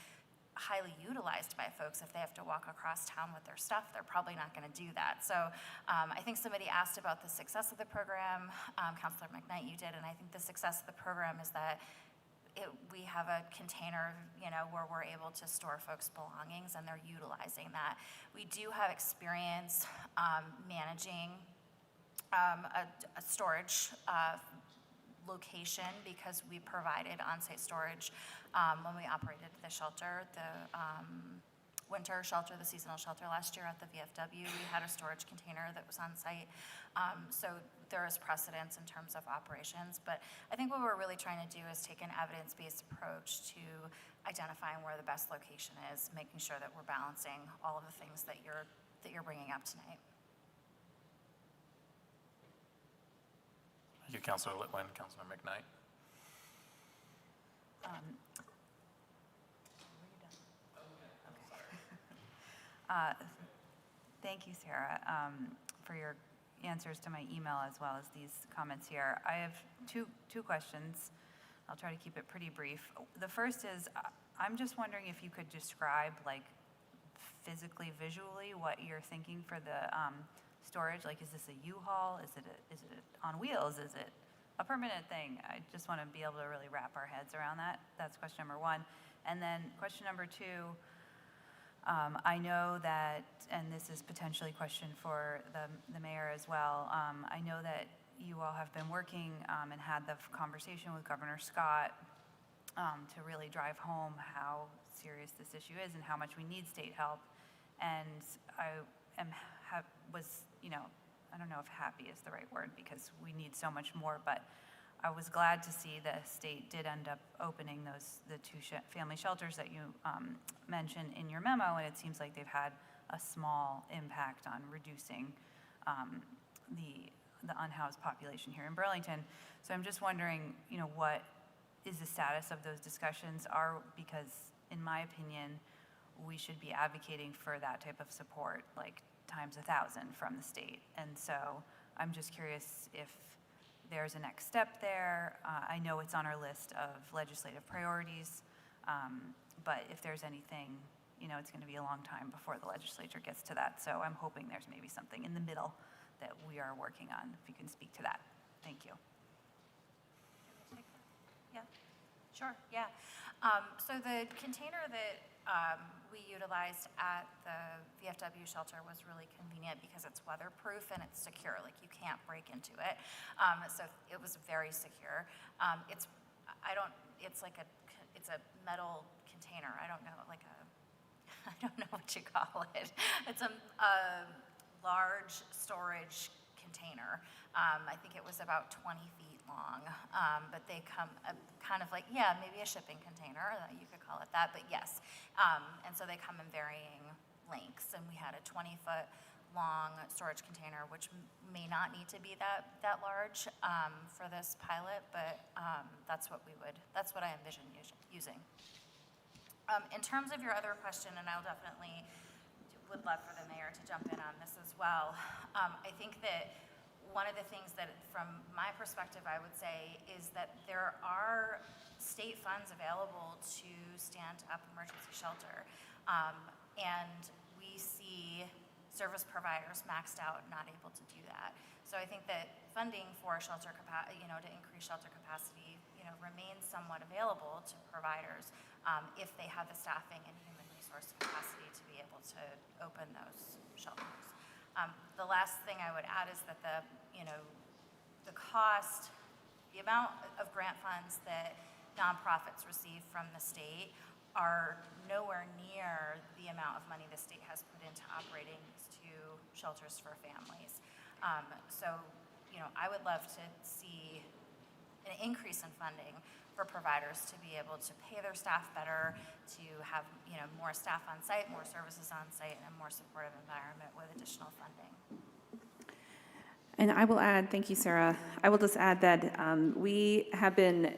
highly utilized by folks. If they have to walk across town with their stuff, they're probably not going to do that. So I think somebody asked about the success of the program. Councilor McKnight, you did, and I think the success of the program is that we have a container, where we're able to store folks' belongings, and they're utilizing that. We do have experience managing a storage location, because we provided on-site storage when we operated the shelter, the winter shelter, the seasonal shelter last year at the VFW. We had a storage container that was on site. So there is precedence in terms of operations. But I think what we're really trying to do is take an evidence-based approach to identifying where the best location is, making sure that we're balancing all of the things that you're bringing up tonight. Thank you, Councilor Litwin. Councilor McKnight. Thank you, Sarah, for your answers to my email as well as these comments here. I have two questions. I'll try to keep it pretty brief. The first is, I'm just wondering if you could describe, physically, visually, what you're thinking for the storage. Like, is this a U-Haul? Is it on wheels? Is it a permanent thing? I just want to be able to really wrap our heads around that. That's question number one. And then question number two, I know that, and this is potentially a question for the mayor as well, I know that you all have been working and had the conversation with Governor Scott to really drive home how serious this issue is and how much we need state help. And I don't know if happy is the right word, because we need so much more, but I was glad to see the state did end up opening the two family shelters that you mentioned in your memo, and it seems like they've had a small impact on reducing the unhoused population here in Burlington. So I'm just wondering, what is the status of those discussions because in my opinion, we should be advocating for that type of support, like times 1,000 from the state. And so I'm just curious if there's a next step there. I know it's on our list of legislative priorities, but if there's anything, it's going to be a long time before the legislature gets to that. So I'm hoping there's maybe something in the middle that we are working on, if you can speak to that. Thank you. Yeah, sure, yeah. So the container that we utilized at the VFW shelter was really convenient because it's weatherproof and it's secure. Like, you can't break into it. So it was very secure. It's a metal container. I don't know what you call it. It's a large storage container. I think it was about 20 feet long, but they come kind of like, maybe a shipping container, you could call it that, but yes. And so they come in varying lengths, and we had a 20-foot long storage container, which may not need to be that large for this pilot, but that's what I envision using. In terms of your other question, and I'll definitely would love for the mayor to jump in on this as well. I think that one of the things that, from my perspective, I would say is that there are state funds available to stand up emergency shelter. And we see service providers maxed out, not able to do that. So I think that funding for shelter capacity, to increase shelter capacity, remains somewhat available to providers if they have the staffing and human resource capacity to be able to open those shelters. The last thing I would add is that the cost, the amount of grant funds that nonprofits receive from the state are nowhere near the amount of money the state has put into operating these two shelters for families. So, I would love to see an increase in funding for providers to be able to pay their staff better, to have, more staff on site, more services on site, and a more supportive environment with additional funding. And I will add, thank you, Sarah. I will just add that we have been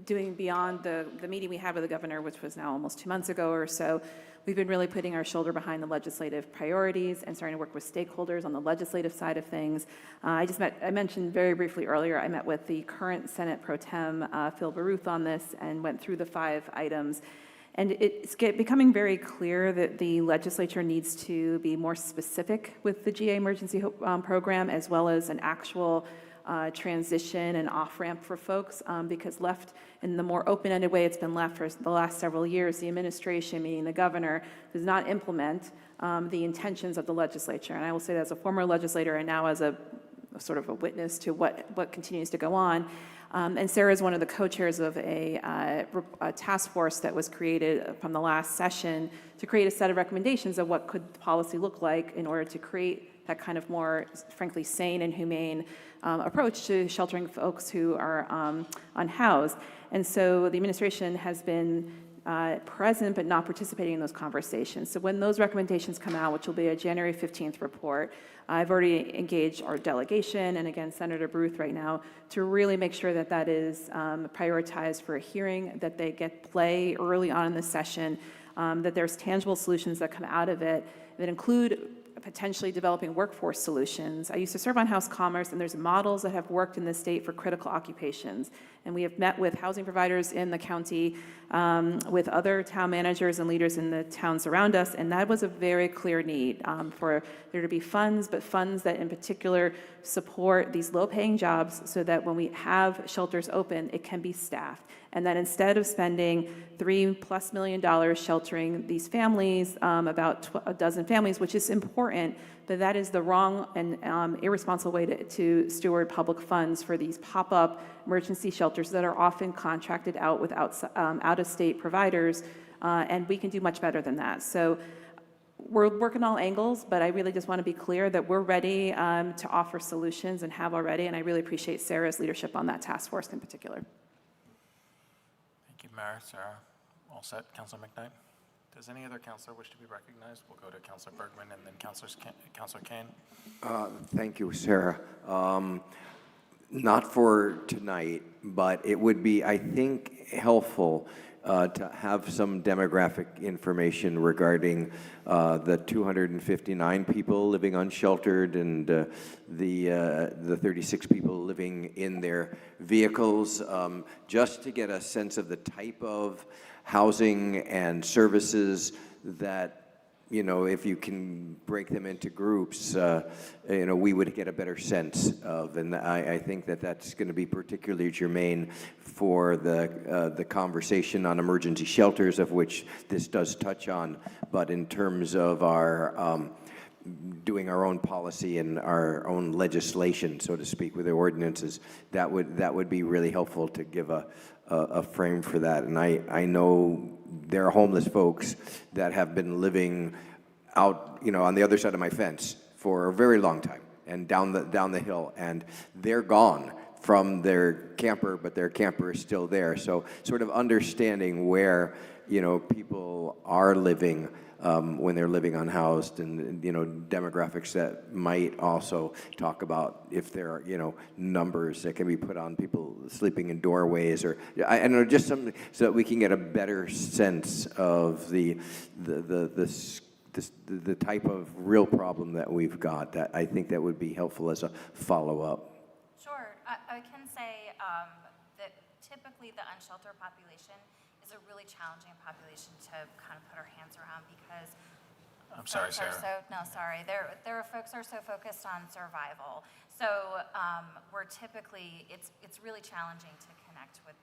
doing beyond the meeting we had with the governor, which was now almost 2 months ago or so. We've been really putting our shoulder behind the legislative priorities and starting to work with stakeholders on the legislative side of things. I mentioned very briefly earlier, I met with the current Senate Pro Tem, Phil Baruth, on this and went through the 5 items. And it's becoming very clear that the legislature needs to be more specific with the GA emergency program, as well as an actual transition and off-ramp for folks, because left in the more open-ended way it's been left for the last several years, the administration, meaning the governor, does not implement the intentions of the legislature. And I will say that as a former legislator and now as a sort of a witness to what continues to go on. And Sarah is one of the co-chairs of a task force that was created from the last session to create a set of recommendations of what could policy look like in order to create that kind of more, frankly, sane and humane approach to sheltering folks who are unhoused. And so the administration has been present but not participating in those conversations. So when those recommendations come out, which will be a January 15th report, I've already engaged our delegation and again Senator Baruth right now to really make sure that that is prioritized for a hearing, that they get play early on in the session, that there's tangible solutions that come out of it that include potentially developing workforce solutions. I used to serve on House Commerce, and there's models that have worked in the state for critical occupations. And we have met with housing providers in the county, with other town managers and leaders in the towns around us, and that was a very clear need for there to be funds, but funds that in particular support these low-paying jobs so that when we have shelters open, it can be staffed. And that instead of spending $3+ million sheltering these families, about a dozen families, which is important, but that is the wrong and irresponsible way to steward public funds for these pop-up emergency shelters that are often contracted out with out-of-state providers, and we can do much better than that. So we're working all angles, but I really just want to be clear that we're ready to offer solutions and have already, and I really appreciate Sarah's leadership on that task force in particular. Thank you, Mayor. Sarah, all set. Councilor McKnight? Does any other councilor wish to be recognized? We'll go to Councilor Bergman and then Councilor Kane. Thank you, Sarah. Not for tonight, but it would be, I think, helpful to have some demographic information regarding the 259 people living unsheltered and the 36 people living in their vehicles, just to get a sense of the type of housing and services that, if you can break them into groups, we would get a better sense of. And I think that that's going to be particularly germane for the conversation on emergency shelters, of which this does touch on. But in terms of our doing our own policy and our own legislation, so to speak, with the ordinances, that would be really helpful to give a frame for that. And I know there are homeless folks that have been living out, on the other side of my fence for a very long time and down the hill, and they're gone from their camper, but their camper is still there. So sort of understanding where, people are living when they're living unhoused, and, demographics that might also talk about if there are, numbers that can be put on people sleeping in doorways, or, I don't know, just something so that we can get a better sense of the type of real problem that we've got. That I think that would be helpful as a follow-up. Sure. I can say that typically the unsheltered population is a really challenging population to kind of put our hands around because I'm sorry, Sarah. There are folks who are so focused on survival. So we're typically, it's really challenging to connect with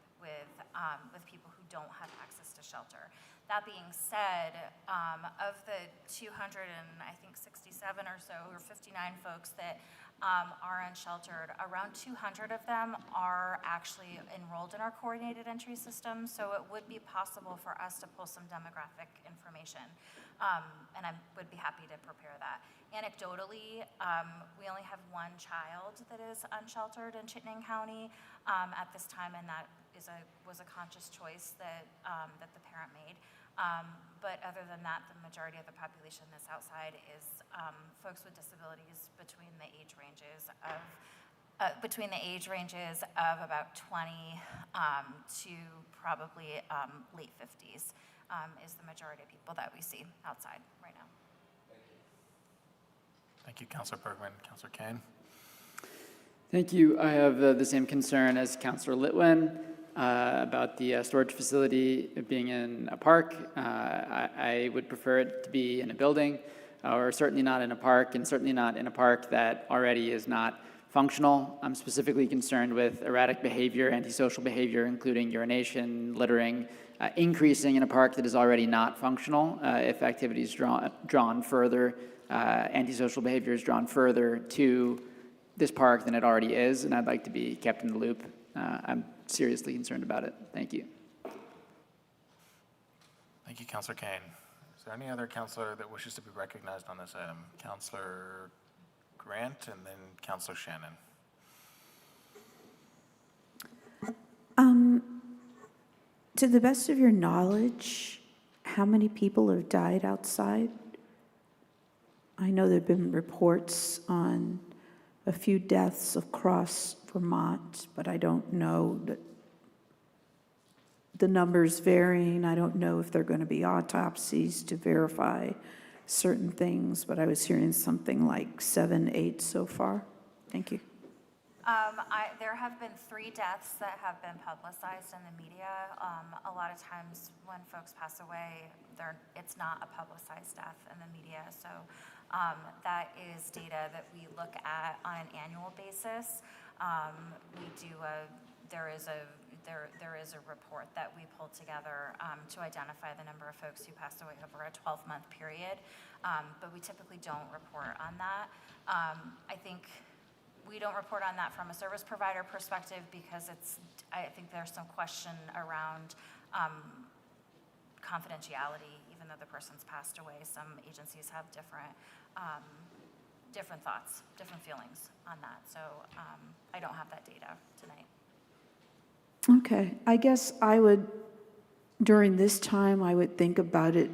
people who don't have access to shelter. That being said, of the 267 or so, or 59 folks that are unsheltered, around 200 of them are actually enrolled in our coordinated entry system, so it would be possible for us to pull some demographic information, and I would be happy to prepare that. Anecdotally, we only have one child that is unsheltered in Chittenden County at this time, and that was a conscious choice that the parent made. But other than that, the majority of the population that's outside is folks with disabilities between the age ranges of about 20 to probably late 50s is the majority of people that we see outside right now. Thank you, Councilor Bergman. Councilor Kane? Thank you. I have the same concern as Councilor Litwin about the storage facility being in a park. I would prefer it to be in a building, or certainly not in a park, and certainly not in a park that already is not functional. I'm specifically concerned with erratic behavior, antisocial behavior, including urination, littering, increasing in a park that is already not functional. If activity is drawn further, antisocial behavior is drawn further to this park than it already is, and I'd like to be kept in the loop. I'm seriously concerned about it. Thank you. Thank you, Councilor Kane. Is there any other councilor that wishes to be recognized on this item? Councilor Grant and then Councilor Shannon. To the best of your knowledge, how many people have died outside? I know there have been reports on a few deaths across Vermont, but I don't know that the numbers varying. I don't know if there are going to be autopsies to verify certain things, but I was hearing something like 7, 8 so far. Thank you. There have been 3 deaths that have been publicized in the media. A lot of times when folks pass away, it's not a publicized death in the media. So that is data that we look at on an annual basis. There is a report that we pulled together to identify the number of folks who passed away over a 12-month period, but we typically don't report on that. I think we don't report on that from a service provider perspective because I think there's some question around confidentiality, even though the person's passed away. Some agencies have different thoughts, different feelings on that. So I don't have that data tonight. Okay. I guess during this time, I would think about it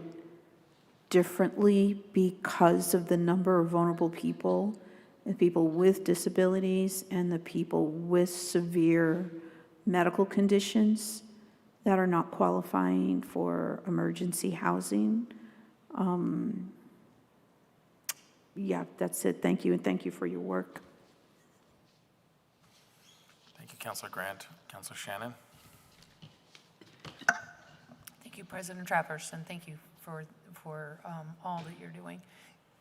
differently because of the number of vulnerable people, and people with disabilities, and the people with severe medical conditions that are not qualifying for emergency housing. Yeah, that's it. Thank you, and thank you for your work. Thank you, Councilor Grant. Councilor Shannon? Thank you, President Travers, and thank you for all that you're doing.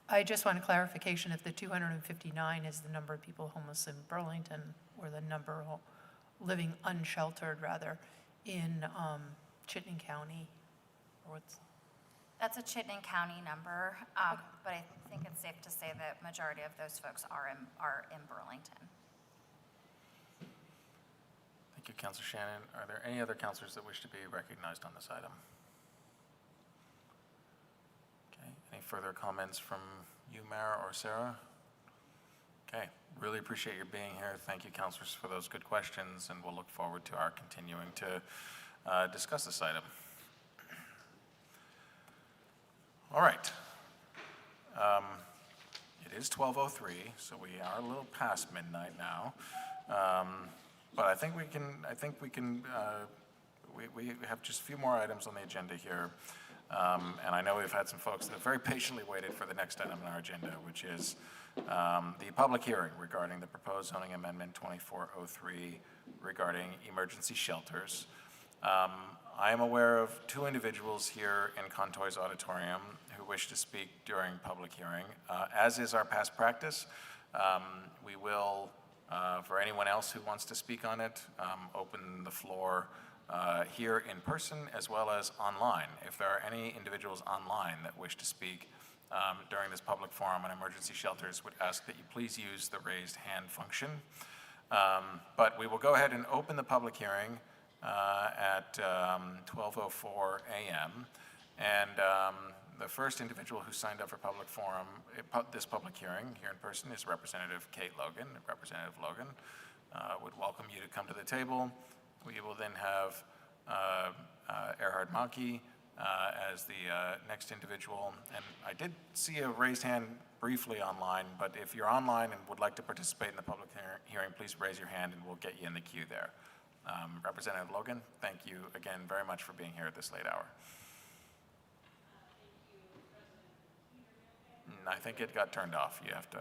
I just want a clarification if the 259 is the number of people homeless in Burlington, or the number living unsheltered, rather, in Chittenden County, or what's? That's a Chittenden County number, but I think it's safe to say that majority of those folks are in Burlington. Thank you, Councilor Shannon. Are there any other councilors that wish to be recognized on this item? Okay, any further comments from you, Mara or Sarah? Okay, really appreciate your being here. Thank you, councilors, for those good questions, and we'll look forward to our continuing to discuss this item. All right. It is 12:03, so we are a little past midnight now. But I think we have just a few more items on the agenda here. And I know we've had some folks that have very patiently waited for the next item on our agenda, which is the public hearing regarding the proposed zoning amendment 2403 regarding emergency shelters. I am aware of two individuals here in Contoy's auditorium who wish to speak during public hearing. As is our past practice, we will, for anyone else who wants to speak on it, open the floor here in person as well as online. If there are any individuals online that wish to speak during this public forum on emergency shelters, would ask that you please use the raised hand function. But we will go ahead and open the public hearing at 12:04 a.m. And the first individual who signed up for public forum, this public hearing here in person, is Representative Kate Logan. Representative Logan would welcome you to come to the table. We will then have Erhard Mahnke as the next individual. And I did see a raised hand briefly online, but if you're online and would like to participate in the public hearing, please raise your hand and we'll get you in the queue there. Representative Logan, thank you again very much for being here at this late hour. I think it got turned off. You have to.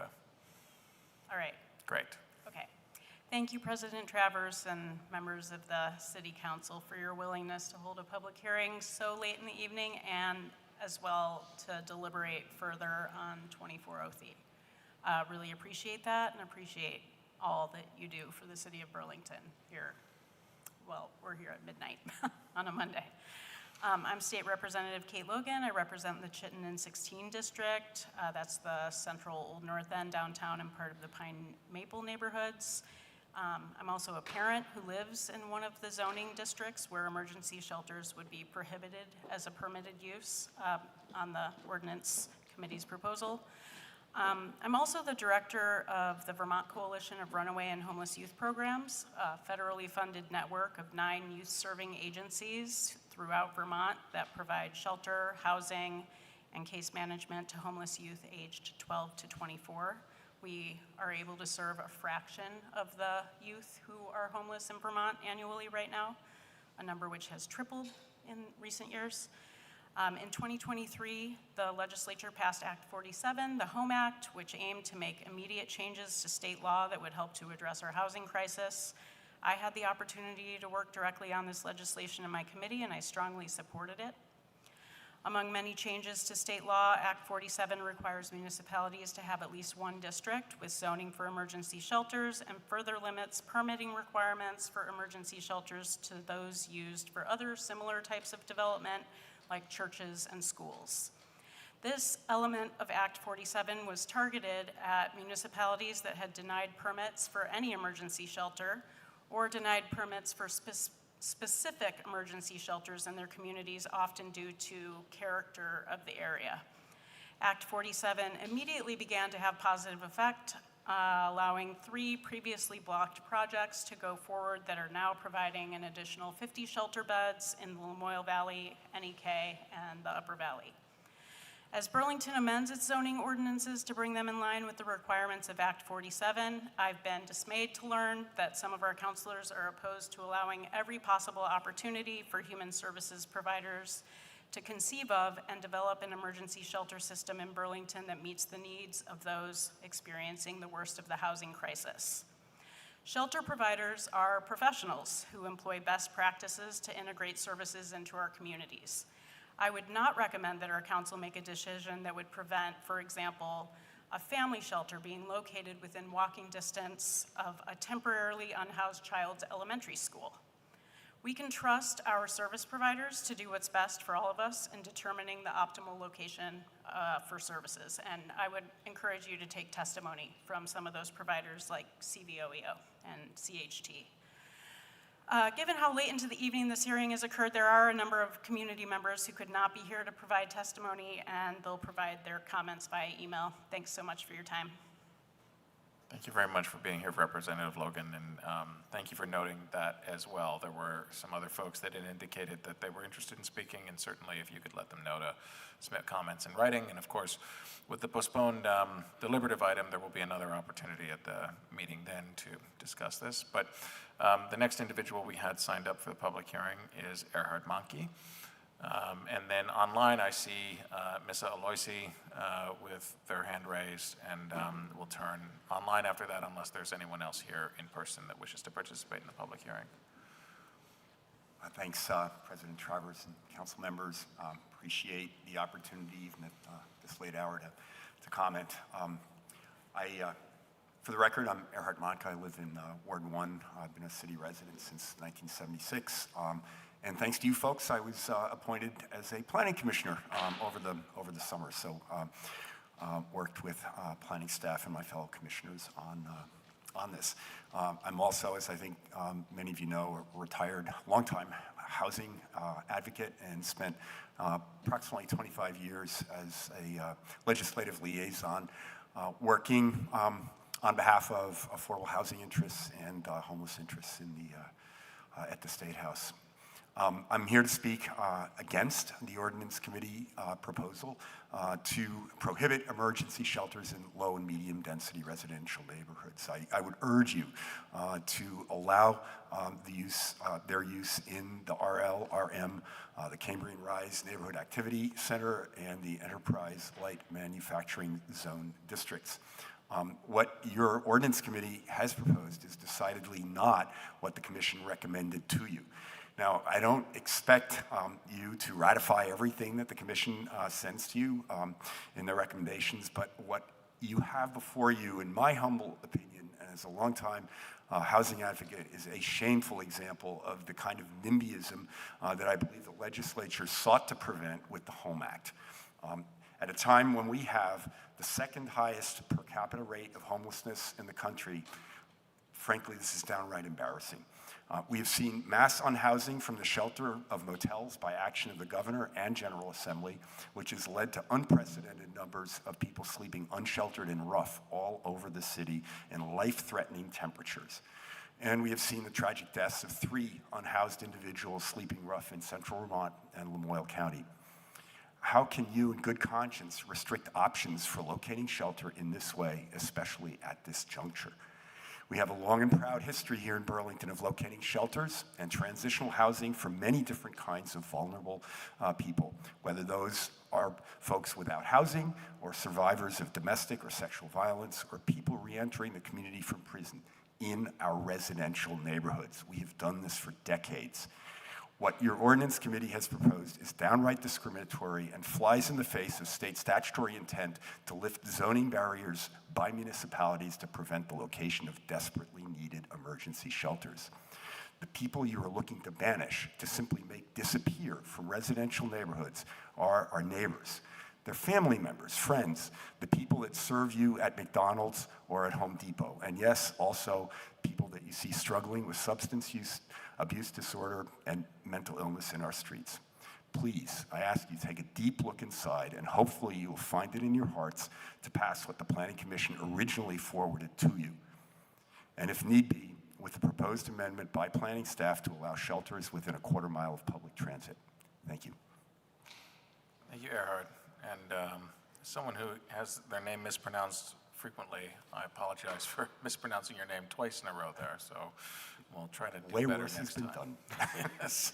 All right. Great. Okay. Thank you, President Travers and members of the City Council, for your willingness to hold a public hearing so late in the evening and as well to deliberate further on 2403. Really appreciate that and appreciate all that you do for the City of Burlington here. Well, we're here at midnight on a Monday. I'm State Representative Kate Logan. I represent the Chittenden 16 district. That's the central Old North End, downtown, and part of the Pine Maple neighborhoods. I'm also a parent who lives in one of the zoning districts where emergency shelters would be prohibited as a permitted use on the Ordinance Committee's proposal. I'm also the director of the Vermont Coalition of Runaway and Homeless Youth Programs, a federally funded network of 9 youth-serving agencies throughout Vermont that provide shelter, housing, and case management to homeless youth aged 12 to 24. We are able to serve a fraction of the youth who are homeless in Vermont annually right now, a number which has tripled in recent years. In 2023, the legislature passed Act 47, the Home Act, which aimed to make immediate changes to state law that would help to address our housing crisis. I had the opportunity to work directly on this legislation in my committee, and I strongly supported it. Among many changes to state law, Act 47 requires municipalities to have at least one district with zoning for emergency shelters and further limits permitting requirements for emergency shelters to those used for other similar types of development, like churches and schools. This element of Act 47 was targeted at municipalities that had denied permits for any emergency shelter or denied permits for specific emergency shelters in their communities, often due to character of the area. Act 47 immediately began to have positive effect, allowing 3 previously blocked projects to go forward that are now providing an additional 50 shelter beds in the Lamoille Valley, NEK, and the Upper Valley. As Burlington amends its zoning ordinances to bring them in line with the requirements of Act 47, I've been dismayed to learn that some of our councilors are opposed to allowing every possible opportunity for human services providers to conceive of and develop an emergency shelter system in Burlington that meets the needs of those experiencing the worst of the housing crisis. Shelter providers are professionals who employ best practices to integrate services into our communities. I would not recommend that our council make a decision that would prevent, for example, a family shelter being located within walking distance of a temporarily unhoused child's elementary school. We can trust our service providers to do what's best for all of us in determining the optimal location for services. And I would encourage you to take testimony from some of those providers like CVOEO and CHT. Given how late into the evening this hearing has occurred, there are a number of community members who could not be here to provide testimony, and they'll provide their comments via email. Thanks so much for your time. Thank you very much for being here, Representative Logan, and thank you for noting that as well. There were some other folks that had indicated that they were interested in speaking, and certainly if you could let them know to submit comments in writing. And of course, with the postponed deliberative item, there will be another opportunity at the meeting then to discuss this. But the next individual we had signed up for the public hearing is Erhard Manke. And then online, I see Missa Aloisi with their hand raised, and we'll turn online after that unless there's anyone else here in person that wishes to participate in the public hearing. Thanks, President Travers and council members. Appreciate the opportunity, even at this late hour, to comment. For the record, I'm Erhard Manke. I live in Ward 1. I've been a city resident since 1976. And thanks to you folks, I was appointed as a planning commissioner over the summer. So worked with planning staff and my fellow commissioners on this. I'm also, as I think many of you know, a retired, longtime housing advocate and spent approximately 25 years as a legislative liaison working on behalf of affordable housing interests and homeless interests in at the State House. I'm here to speak against the Ordinance Committee proposal to prohibit emergency shelters in low and medium density residential neighborhoods. I would urge you to allow their use in the RL, RM, the Cambrian Rise Neighborhood Activity Center, and the Enterprise Light Manufacturing Zone districts. What your Ordinance Committee has proposed is decidedly not what the Commission recommended to you. Now, I don't expect you to ratify everything that the Commission sends to you in their recommendations, but what you have before you, in my humble opinion, and as a longtime housing advocate, is a shameful example of the kind of NIMBYism that I believe the legislature sought to prevent with the HOME Act. At a time when we have the second highest per capita rate of homelessness in the country, frankly, this is downright embarrassing. We have seen mass unhousing from the shelter of motels by action of the governor and General Assembly, which has led to unprecedented numbers of people sleeping unsheltered and rough all over the city in life-threatening temperatures. And we have seen the tragic deaths of 3 unhoused individuals sleeping rough in central Vermont and Lamoille County. How can you, in good conscience, restrict options for locating shelter in this way, especially at this juncture? We have a long and proud history here in Burlington of locating shelters and transitional housing for many different kinds of vulnerable people, whether those are folks without housing or survivors of domestic or sexual violence or people reentering the community from prison in our residential neighborhoods. We have done this for decades. What your Ordinance Committee has proposed is downright discriminatory and flies in the face of state statutory intent to lift zoning barriers by municipalities to prevent the location of desperately needed emergency shelters. The people you are looking to banish, to simply make disappear from residential neighborhoods, are our neighbors. They're family members, friends, the people that serve you at McDonald's or at Home Depot. And yes, also people that you see struggling with substance use, abuse disorder, and mental illness in our streets. Please, I ask you to take a deep look inside, and hopefully you will find it in your hearts to pass what the Planning Commission originally forwarded to you. And if need be, with the proposed amendment by planning staff to allow shelters within a quarter mile of public transit. Thank you. Thank you, Erhard. And as someone who has their name mispronounced frequently, I apologize for mispronouncing your name twice in a row there. So we'll try to do better next time. Yes.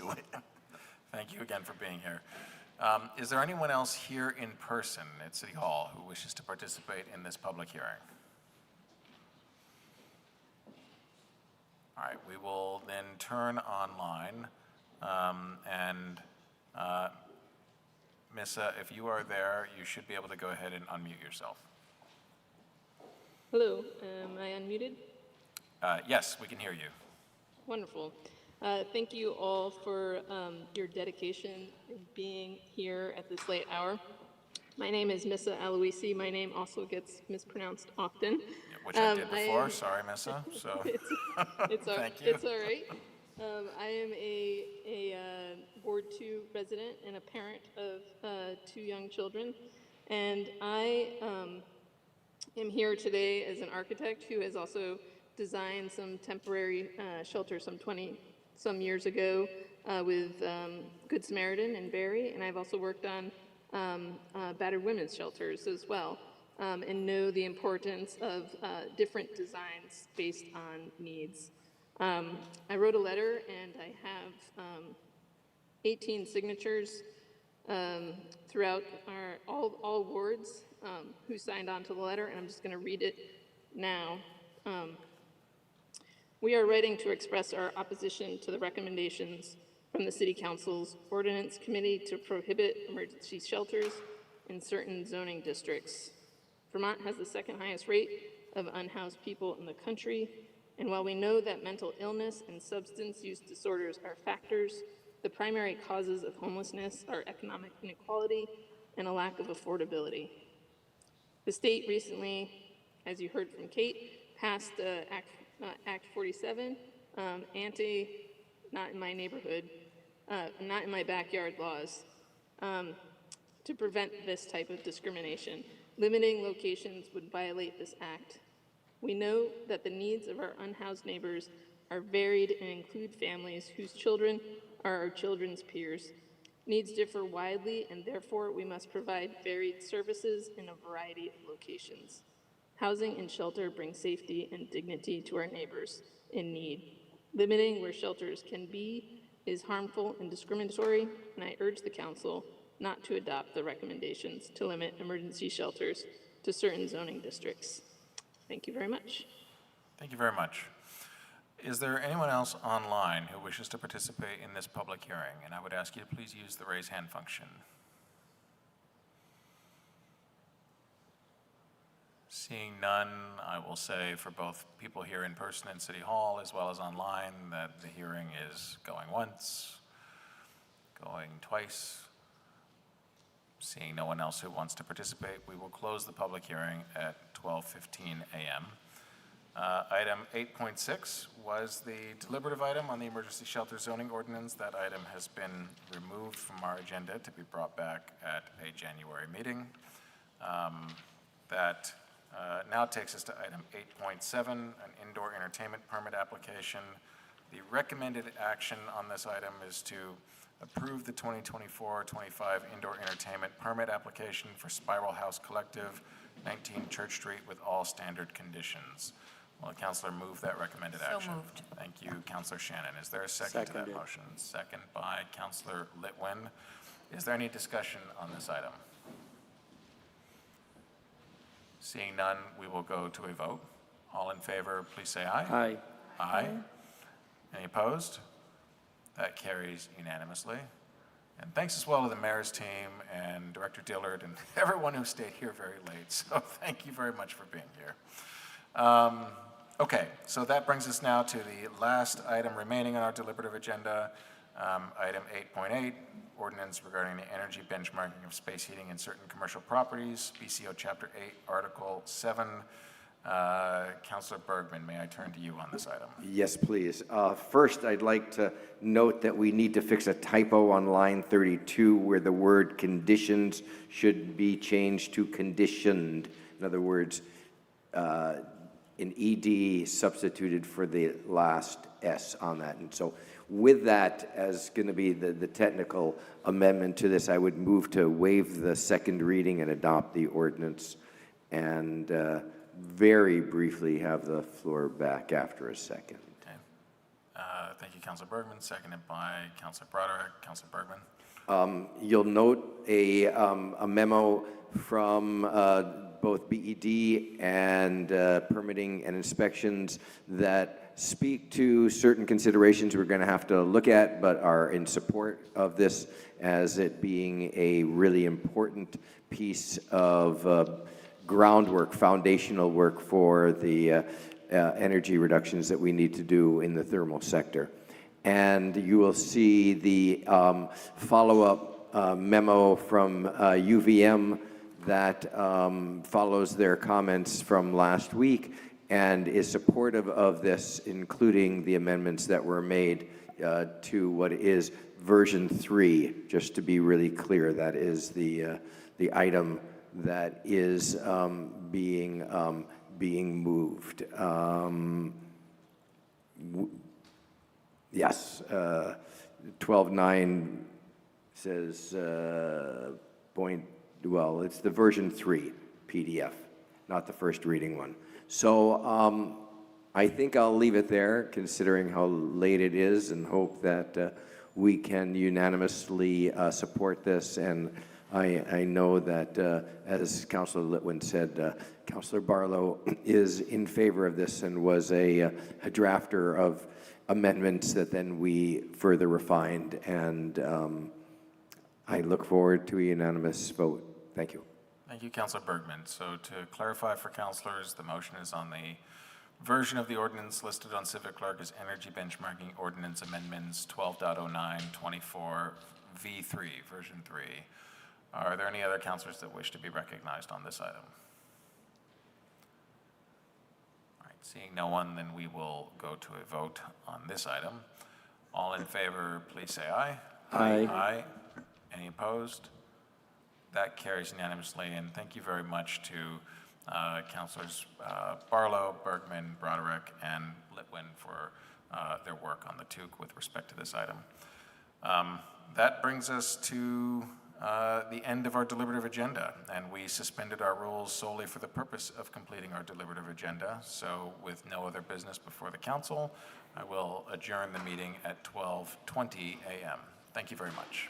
Thank you again for being here. Is there anyone else here in person at City Hall who wishes to participate in this public hearing? All right, we will then turn online Missa, if you are there, you should be able to go ahead and unmute yourself. Hello, am I unmuted? Yes, we can hear you. Wonderful. Thank you all for your dedication in being here at this late hour. My name is Missa Aloisi. My name also gets mispronounced often. Which I did before. Sorry, Missa. So thank you. It's all right. I am a Ward 2 resident and a parent of 2 young children, and I am here today as an architect who has also designed some temporary shelters some years ago with Good Samaritan and Barry, and I've also worked on battered women's shelters as well, and know the importance of different designs based on needs. I wrote a letter, and I have 18 signatures throughout all wards who signed on to the letter, and I'm just going to read it now. We are writing to express our opposition to the recommendations from the City Council's Ordinance Committee to prohibit emergency shelters in certain zoning districts. Vermont has the second highest rate of unhoused people in the country, and while we know that mental illness and substance use disorders are factors, the primary causes of homelessness are economic inequality and a lack of affordability. The state recently, as you heard from Kate, passed Act 47, not in my neighborhood, not in my backyard laws, to prevent this type of discrimination. Limiting locations would violate this act. We know that the needs of our unhoused neighbors are varied and include families whose children are our children's peers. Needs differ widely, and therefore we must provide varied services in a variety of locations. Housing and shelter bring safety and dignity to our neighbors in need. Limiting where shelters can be is harmful and discriminatory, and I urge the council not to adopt the recommendations to limit emergency shelters to certain zoning districts. Thank you very much. Thank you very much. Is there anyone else online who wishes to participate in this public hearing? And I would ask you to please use the raise hand function. Seeing none, I will say for both people here in person in City Hall as well as online that the hearing is going once, going twice. Seeing no one else who wants to participate, we will close the public hearing at 12:15 a.m. Item 8.6 was the deliberative item on the emergency shelter zoning ordinance. That item has been removed from our agenda to be brought back at a January meeting. That now takes us to item 8.7, an indoor entertainment permit application. The recommended action on this item is to approve the 2024-25 indoor entertainment permit application for Spiral House Collective, 19 Church Street, with all standard conditions. Will the councilor move that recommended action? So moved. Thank you, Councilor Shannon. Is there a second to that Seconded. motion? Second by Councilor Litwin. Is there any discussion on this item? Seeing none, we will go to a vote. All in favor, please say aye. Aye. Aye. Any opposed? That carries unanimously. And thanks as well to the mayor's team and Director Dillard and everyone who stayed here very late. So thank you very much for being here. Okay, so that brings us now to the last item remaining on our deliberative agenda, item 8.8, ordinance regarding the energy benchmarking of space heating in certain commercial properties, BCO Chapter 8, Article 7. Councilor Bergman, may I turn to you on this item? Yes, please. First, I'd like to note that we need to fix a typo on line 32 where the word conditions should be changed to conditioned. In other words, an ED substituted for the last S on that. And so with that as going to be the technical amendment to this, I would move to waive the second reading and adopt the ordinance, and very briefly have the floor back after a second. Okay. Thank you, Councilor Bergman. Seconded by Councilor Broderick. Councilor Bergman. You'll note a memo from both BED and permitting and inspections that speak to certain considerations we're going to have to look at, but are in support of this as it being a really important piece of groundwork, foundational work for the energy reductions that we need to do in the thermal sector. And you will see the follow-up memo from UVM that follows their comments from last week and is supportive of this, including the amendments that were made to what is version 3. Just to be really clear, that is the item that is being moved. Yes, 12.9 says it's the version 3 PDF, not the first reading one. So I think I'll leave it there, considering how late it is, and hope that we can unanimously support this. And I know that, as Councillor Litwin said, Councillor Barlow is in favor of this and was a drafter of amendments that then we further refined. And I look forward to a unanimous vote. Thank you. Thank you, Councillor Bergman. So to clarify for councillors, the motion is on the version of the ordinance listed on Civic Clerk as Energy Benchmarking Ordinance Amendments 12.09, 24, V3, version 3. Are there any other councillors that wish to be recognized on this item? All right, seeing no one, then we will go to a vote on this item. All in favor, please say aye. Aye. Aye. Any opposed? That carries unanimously, and thank you very much to Councillors Barlow, Bergman, Broderick, and Litwin for their work on the TUC with respect to this item. That brings us to the end of our deliberative agenda, and we suspended our rules solely for the purpose of completing our deliberative agenda. So with no other business before the council, I will adjourn the meeting at 12:20 a.m. Thank you very much.